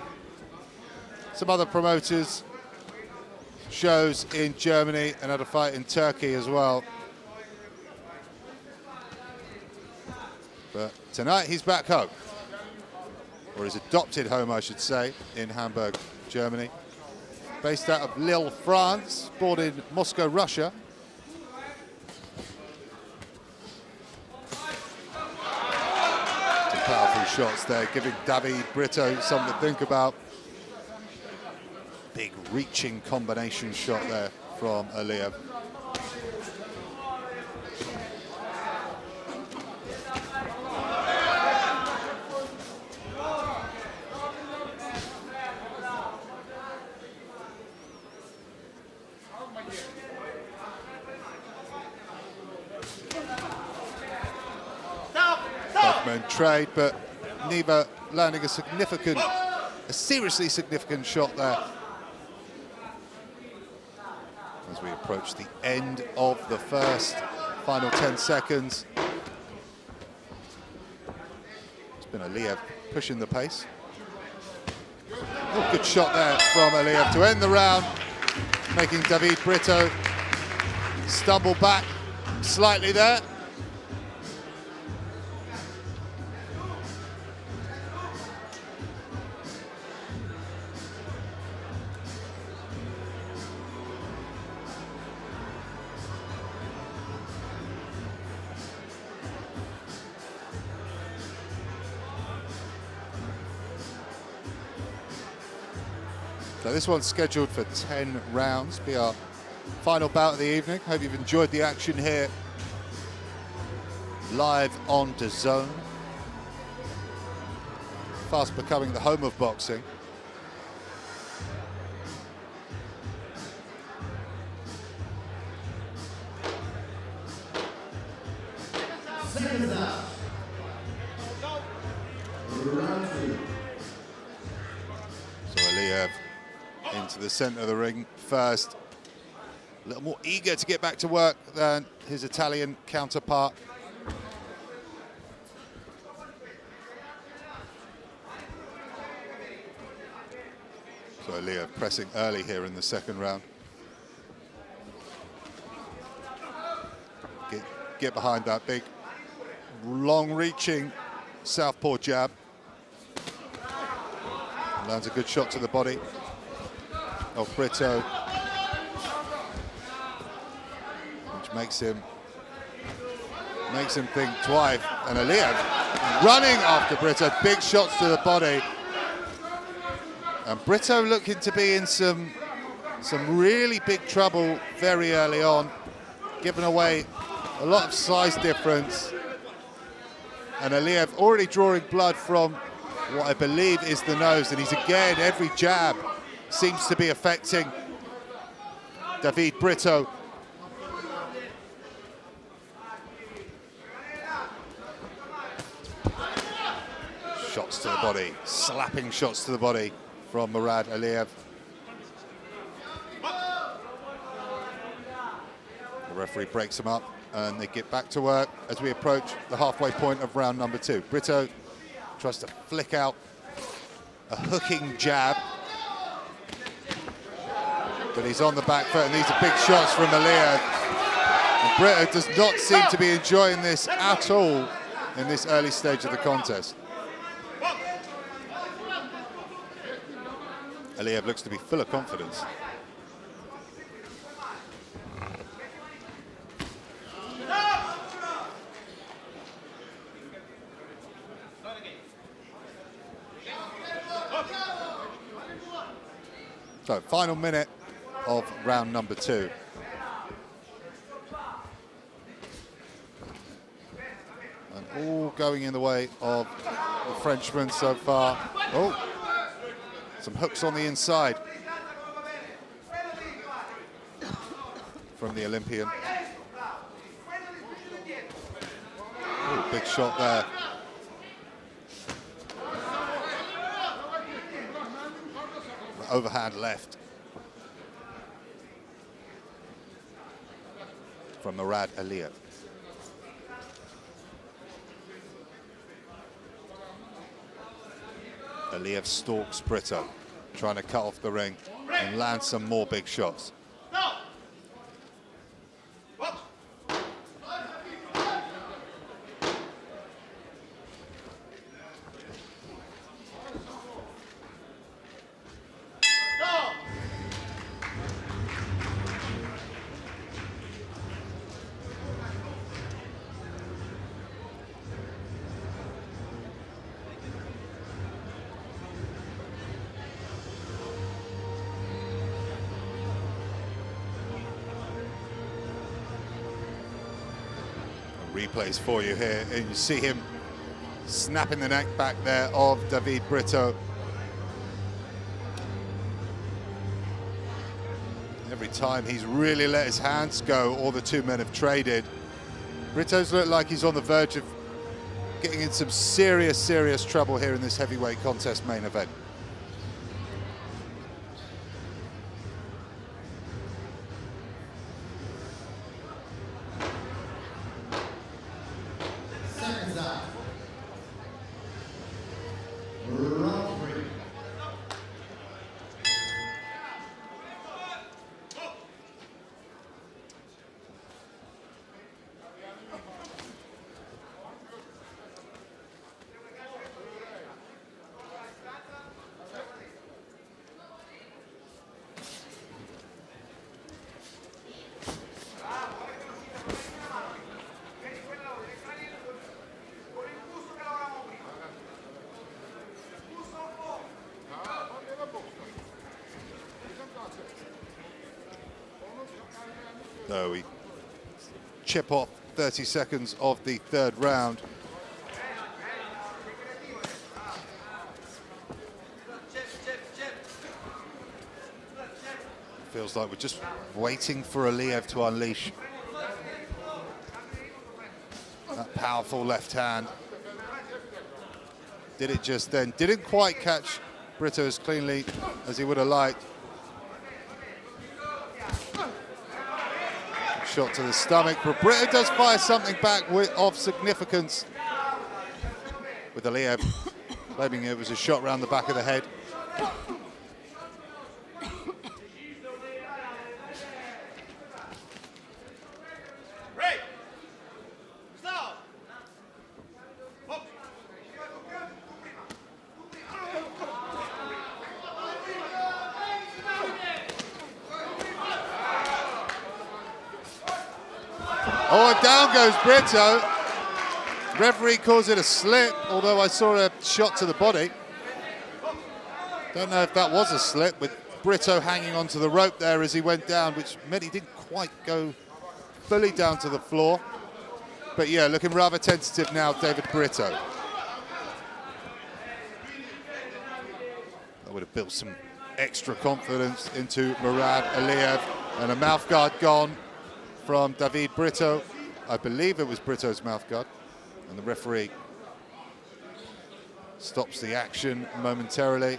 some other promoters, shows in Germany, and had a fight in Turkey as well. But tonight he's back home, or his adopted home, I should say, in Hamburg, Germany. Based out of Lille, France, born in Moscow, Russia. Some powerful shots there, giving David Brito something to think about. Big reaching combination shot there from Aliyev. Both men trade, but neither landing a seriously significant shot there. As we approach the end of the first, final 10 seconds. It's been Aliyev pushing the pace. Oh, good shot there from Aliyev to end the round, making David Brito stumble back slightly there. So this one's scheduled for 10 rounds, be our final bout of the evening. Hope you've enjoyed the action here live on DAZN. Fast becoming the home of boxing.
Seconds out. Round 2.
So Aliev into the center of the ring first. A little more eager to get back to work than his Italian counterpart. So Aliev pressing early here in the second round. Get behind that big, long-reaching southpaw jab. Lands a good shot to the body of Brito, which makes him think twice. And Aliev running after Brito, big shots to the body. And Brito looking to be in some really big trouble very early on, giving away a lot of size difference. And Aliev already drawing blood from what I believe is the nose, and he's again, every jab seems to be affecting David Brito. Shots to the body, slapping shots to the body from Murad Aliev. The referee breaks him up and they get back to work as we approach the halfway point of round number 2. Brito tries to flick out a hooking jab, but he's on the back foot, and these are big shots from Aliev. And Brito does not seem to be enjoying this at all in this early stage of the contest. Aliev looks to be full of confidence. So, final minute of round number 2. And all going in the way of the Frenchman so far. Oh, some hooks on the inside from the Olympian. Oh, big shot there. Overhand left from Murad Aliev. Aliev stalks Brito, trying to cut off the ring and land some more big shots. Replays for you here, and you see him snapping the neck back there of David Brito. Every time he's really let his hands go, all the two men have traded. Brito's looked like he's on the verge of getting in some serious, serious trouble here in this heavyweight contest main event. So we chip off 30 seconds of the third round. Feels like we're just waiting for Aliev to unleash that powerful left hand. Did it just then. Didn't quite catch Brito as cleanly as he would have liked. Shot to the stomach, but Brito does fire something back of significance, with Aliev claiming it was a shot round the back of the head. Oh, and down goes Brito. Referee calls it a slip, although I saw a shot to the body. Don't know if that was a slip, with Brito hanging onto the rope there as he went down, which meant he didn't quite go fully down to the floor. But yeah, looking rather tentative now, David Brito. That would have built some extra confidence into Murad Aliev, and a mouthguard gone from David Brito. I believe it was Brito's mouthguard, and the referee stops the action momentarily.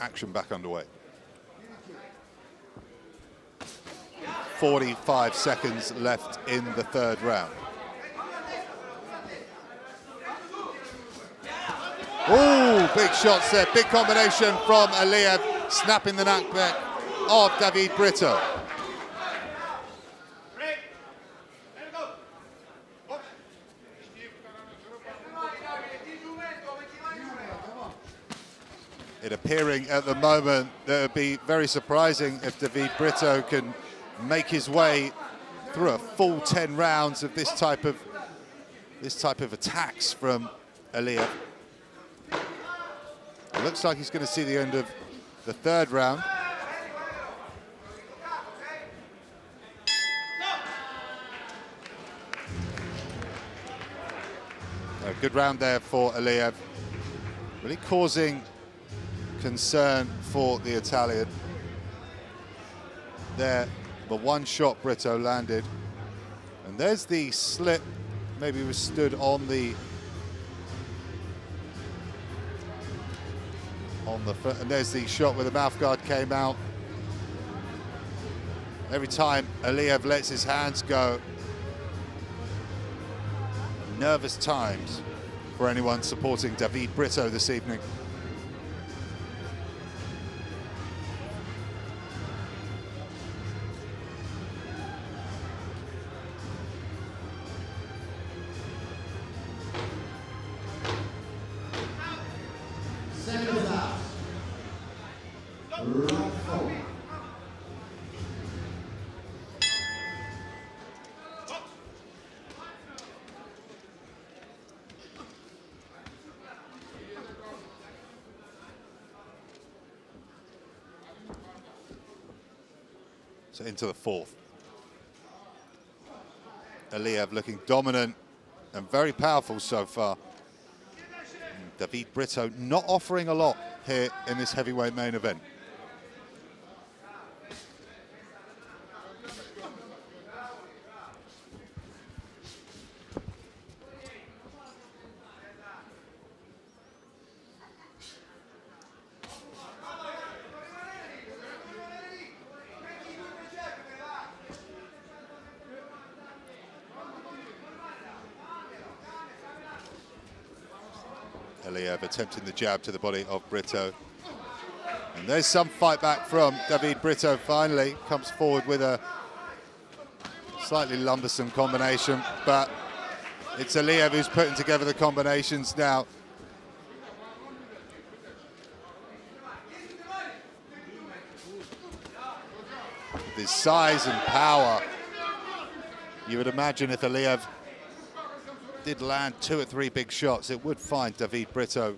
Action back underway. 45 seconds left in the third round. Oh, big shots there, big combination from Aliev, snapping the neck back of David Brito. It appearing at the moment that it would be very surprising if David Brito can make his way through a full 10 rounds of this type of attacks from Aliev. It looks like he's going to see the end of the third round. A good round there for Aliev. Really causing concern for the Italian. There, the one shot Brito landed. And there's the slip. Maybe he was stood on the foot, and there's the shot where the mouthguard came out. Every time Aliev lets his hands go, nervous times for anyone supporting David Brito this evening. So into the fourth. Aliev looking dominant and very powerful so far. And David Brito not offering a lot here in this heavyweight main event. Aliev attempting the jab to the body of Brito. And there's some fight back from David Brito finally. Comes forward with a slightly lumbersome combination, but it's Aliev who's putting together the combinations now. With his size and power, you would imagine if Aliev did land 2 or 3 big shots, it would find David Brito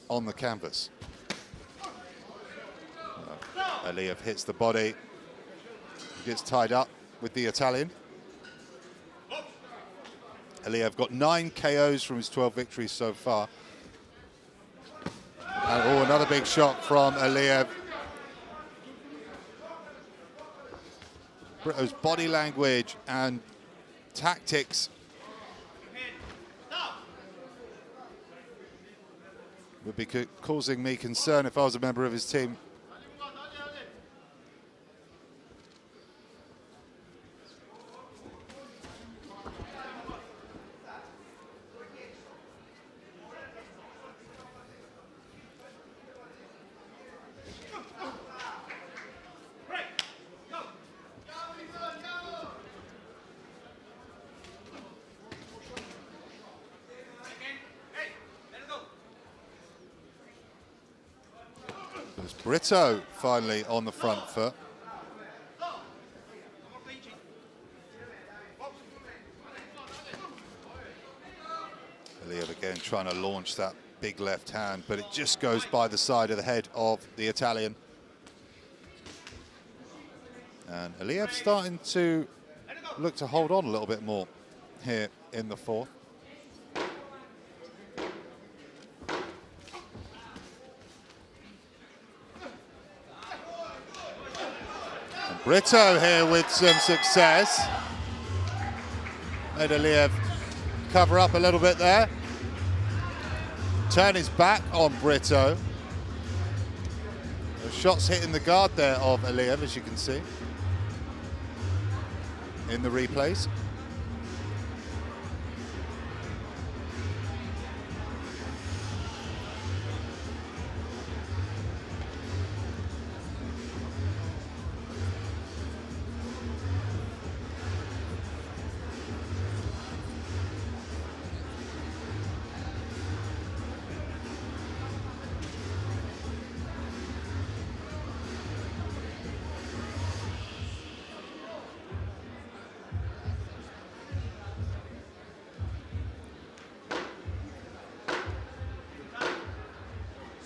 on the canvas. Aliev hits the body, gets tied up with the Italian. Aliev got 9 KOs from his 12 victories so far. And another big shot from Aliev. Brito's body language and tactics would be causing me concern if I was a member of his team. Brito finally on the front foot. Aliev again trying to launch that big left hand, but it just goes by the side of the head of the Italian. And Aliev starting to look to hold on a little bit more here in the fourth. Brito here with some success. Made Aliev cover up a little bit there. Turn his back on Brito. The shots hitting the guard there of Aliev, as you can see in the replays.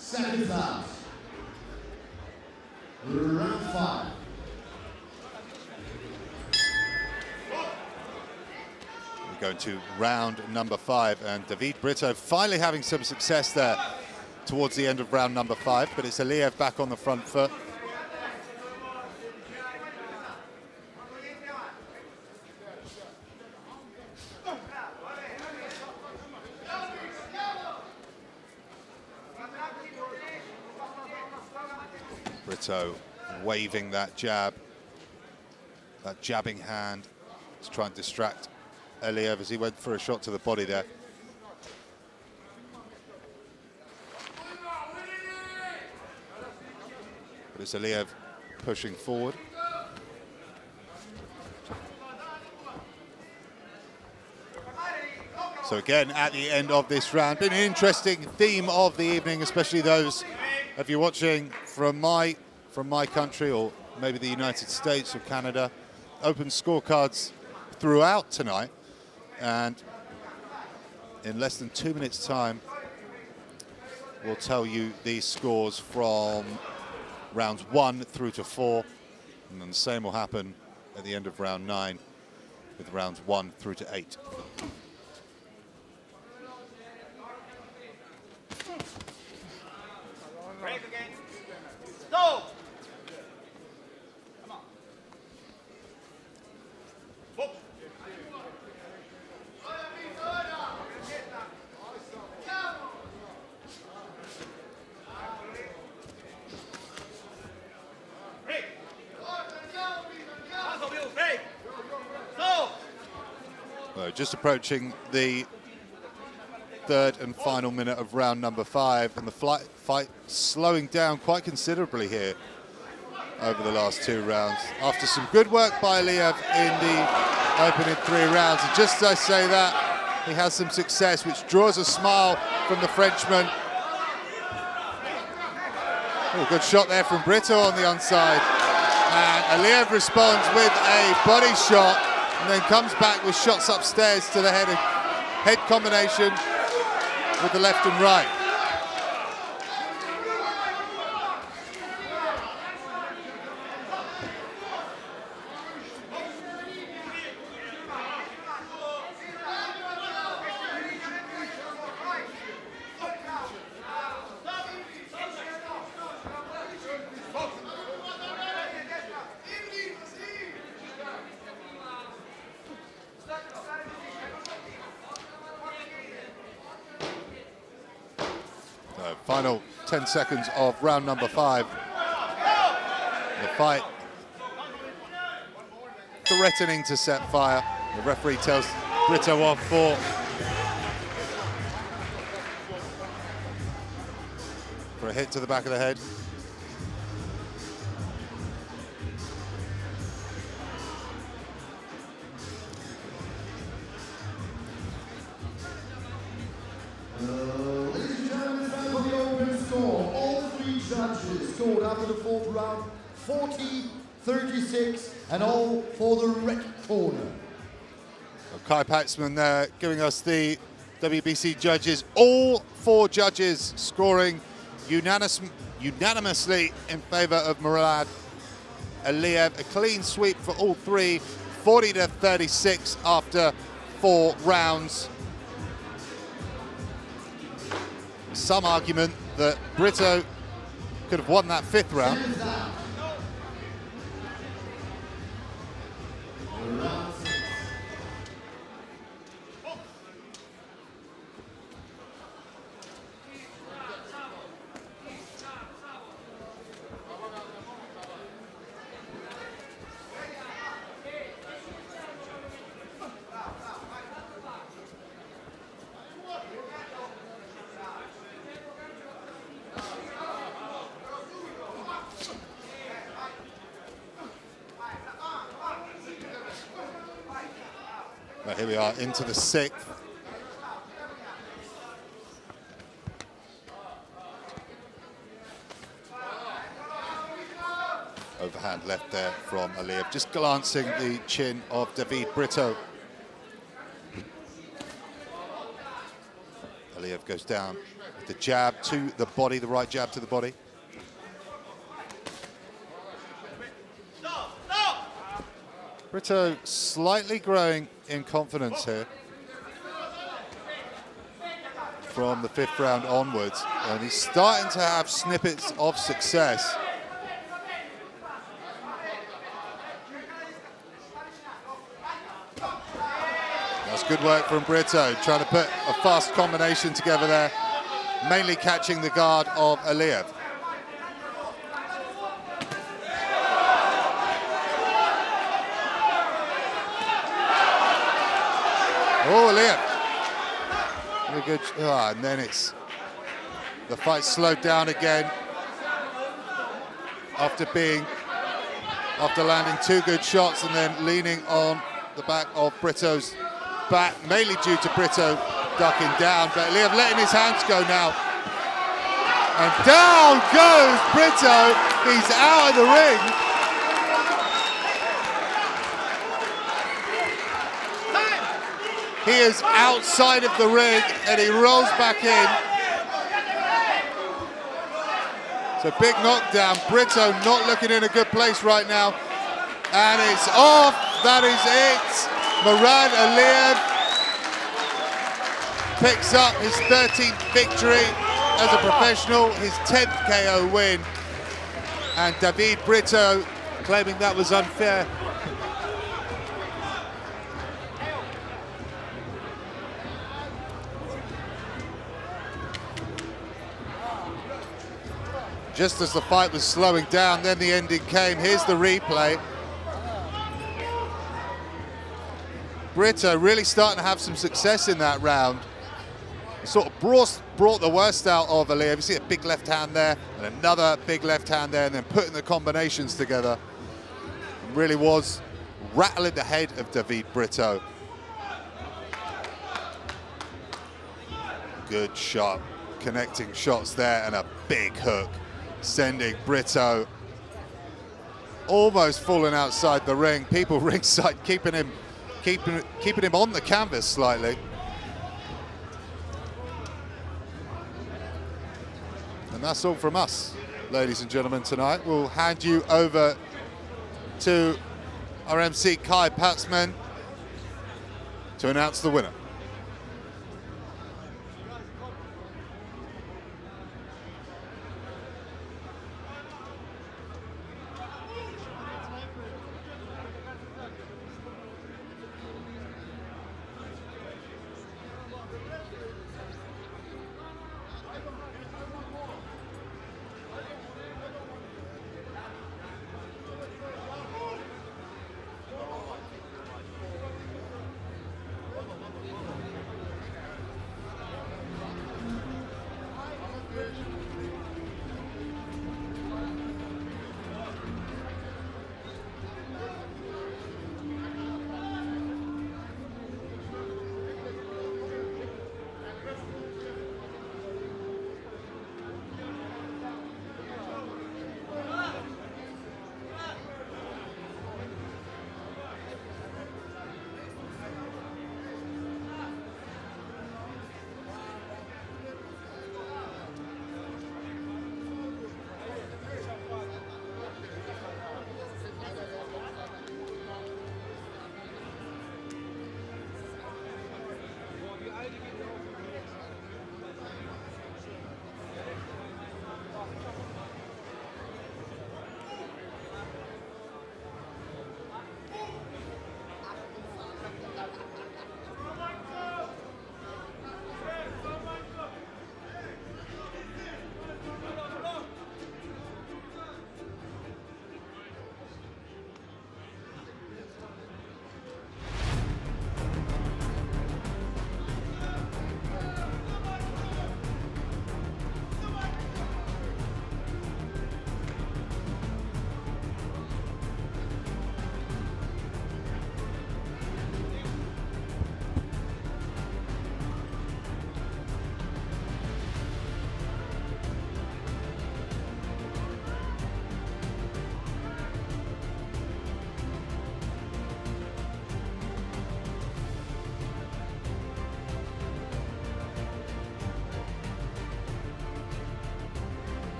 Seconds out. Round 5.
We're going to round number 5, and David Brito finally having some success there towards the end of round number 5, but it's Aliev back on the front foot. Brito waving that jab, that jabbing hand to try and distract Aliev as he went for a shot to the body there. But it's Aliev pushing forward. So again, at the end of this round, been an interesting theme of the evening, especially those of you watching from my country, or maybe the United States or Canada. Open scorecards throughout tonight, and in less than 2 minutes' time, we'll tell you the scores from rounds 1 through to 4, and then the same will happen at the end of round 9 with rounds 1 through to 8.
Break again. Stop. Come on. Box. Break. Break. Stop.
So just approaching the third and final minute of round number 5, and the fight slowing down quite considerably here over the last 2 rounds. After some good work by Aliev in the opening 3 rounds, and just as I say that, he has some success, which draws a smile from the Frenchman. Oh, good shot there from Brito on the onside, and Aliev responds with a body shot, and then comes back with shots upstairs to the head head combination with the left and right. Final 10 seconds of round number 5. The fight threatening to set fire. The referee tells Brito off for a hit to the back of the head.
Scored after the 4th round, 40-36, and all for the red corner.
Kai Paxman there giving us the WBC judges. All 4 judges scoring unanimously in favour of Murad Aliyev. A clean sweep for all 3, 40-36 after 4 rounds. Some argument that Brito could have won that 5th round. Here we are into the 6th. Overhand left there from Aliyev, just glancing the chin of David Brito. Aliyev goes down with the jab to the body, the right jab to the body. Brito slightly growing in confidence here from the 5th round onwards, and he's starting to have snippets of success. That's good work from Brito, trying to put a fast combination together there, mainly catching the guard of Aliyev. Oh, Aliyev. Very good. Oh, and then the fight slowed down again after landing 2 good shots and then leaning on the back of Brito's back, mainly due to Brito ducking down. But Aliyev letting his hands go now. And down goes Brito. He's out of the ring. He is outside of the ring and he rolls back in. So big knockdown. Brito not looking in a good place right now. And it's off. That is it. Murad Aliyev picks up his 13th victory as a professional, his 10th KO win. And David Brito claiming that was unfair. Just as the fight was slowing down, then the ending came. Here's the replay. Brito really starting to have some success in that round. He sort of brought the worst out of Aliyev. You see a big left hand there, and another big left hand there, and then putting the combinations together. Really was rattling the head of David Brito. Good shot, connecting shots there, and a big hook, sending Brito almost falling outside the ring. People ringside keeping him on the canvas slightly. And that's all from us, ladies and gentlemen, tonight. We'll hand you over to our MC Kai Patzman to announce the winner.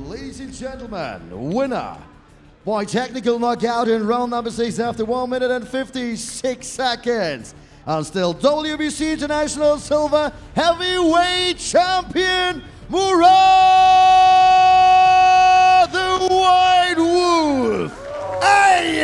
Ladies and gentlemen, winner by technical knockout in round number 6 after 1 minute and 56 seconds. And still WBC International Silver Heavyweight Champion, Murad the White Wolf. Aye!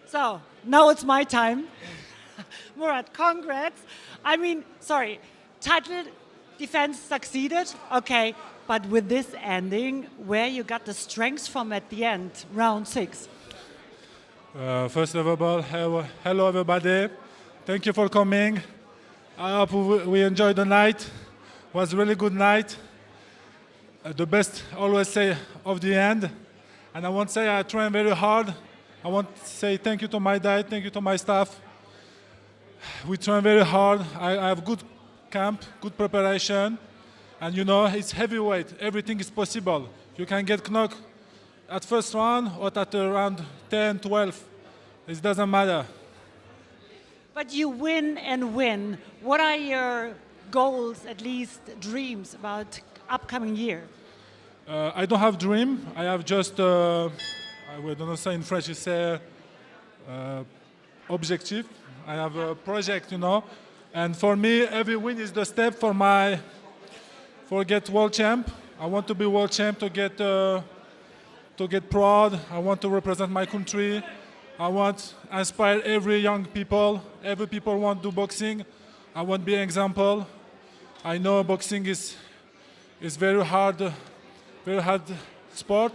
So, now it's my time. Murad, congrats. I mean, sorry, title defense succeeded, okay, but with this ending, where you got the strength from at the end, round 6?
First of all, hello everybody. Thank you for coming. I hope we enjoyed the night. It was a really good night. The best, always say, of the end. And I want to say I trained very hard. I want to say thank you to my dad, thank you to my staff. We train very hard. I have good camp, good preparation. And you know, it's heavyweight. Everything is possible. You can get knocked at first round or at around 10, 12. It doesn't matter.
But you win and win. What are your goals, at least dreams, about upcoming year?
I don't have dream. I have just, I don't know say in French, you say objective. I have a project, you know. And for me, every win is the step for get world champ. I want to be world champ to get proud. I want to represent my country. I want to inspire every young people. Every people want to do boxing. I want to be an example. I know boxing is very hard sport,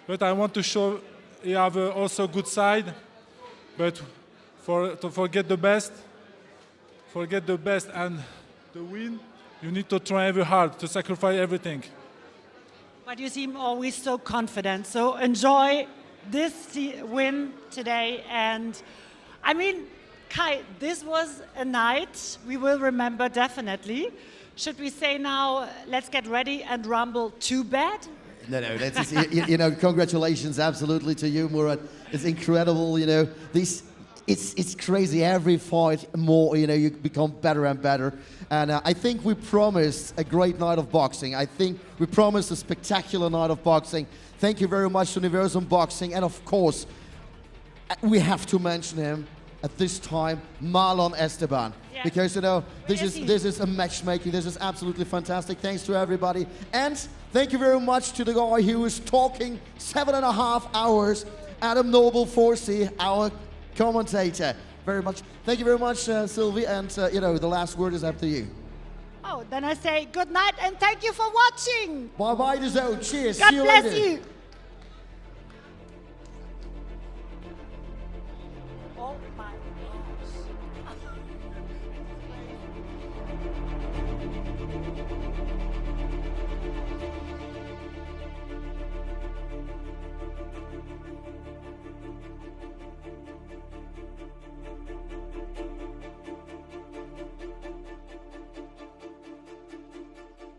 but I want to show you have also good side. But to forget the best and the win, you need to try very hard to sacrifice everything.
But you seem always so confident. So enjoy this win today. And I mean, Kai, this was a night we will remember definitely. Should we say now, let's get ready and rumble to bed?
No, that's you know, congratulations absolutely to you, Murat. It's incredible, you know. It's crazy. Every fight more, you know, you become better and better. And I think we promised a great night of boxing. I think we promised a spectacular night of boxing. Thank you very much to Universum Boxing. And of course, we have to mention him at this time, Marlon Esteban. Yeah. Because, you know, this is a matchmaking. This is absolutely fantastic. Thanks to everybody. And thank you very much to the guy who was talking 7.5 hours, Adam Noble Forsey, our commentator. Very much. Thank you very much, Sylvie. And, you know, the last word is up to you.
Oh, then I say good night and thank you for watching.
Bye-bye, DAZN. Cheers.
God
See you
bless
later.
you. Oh my gosh.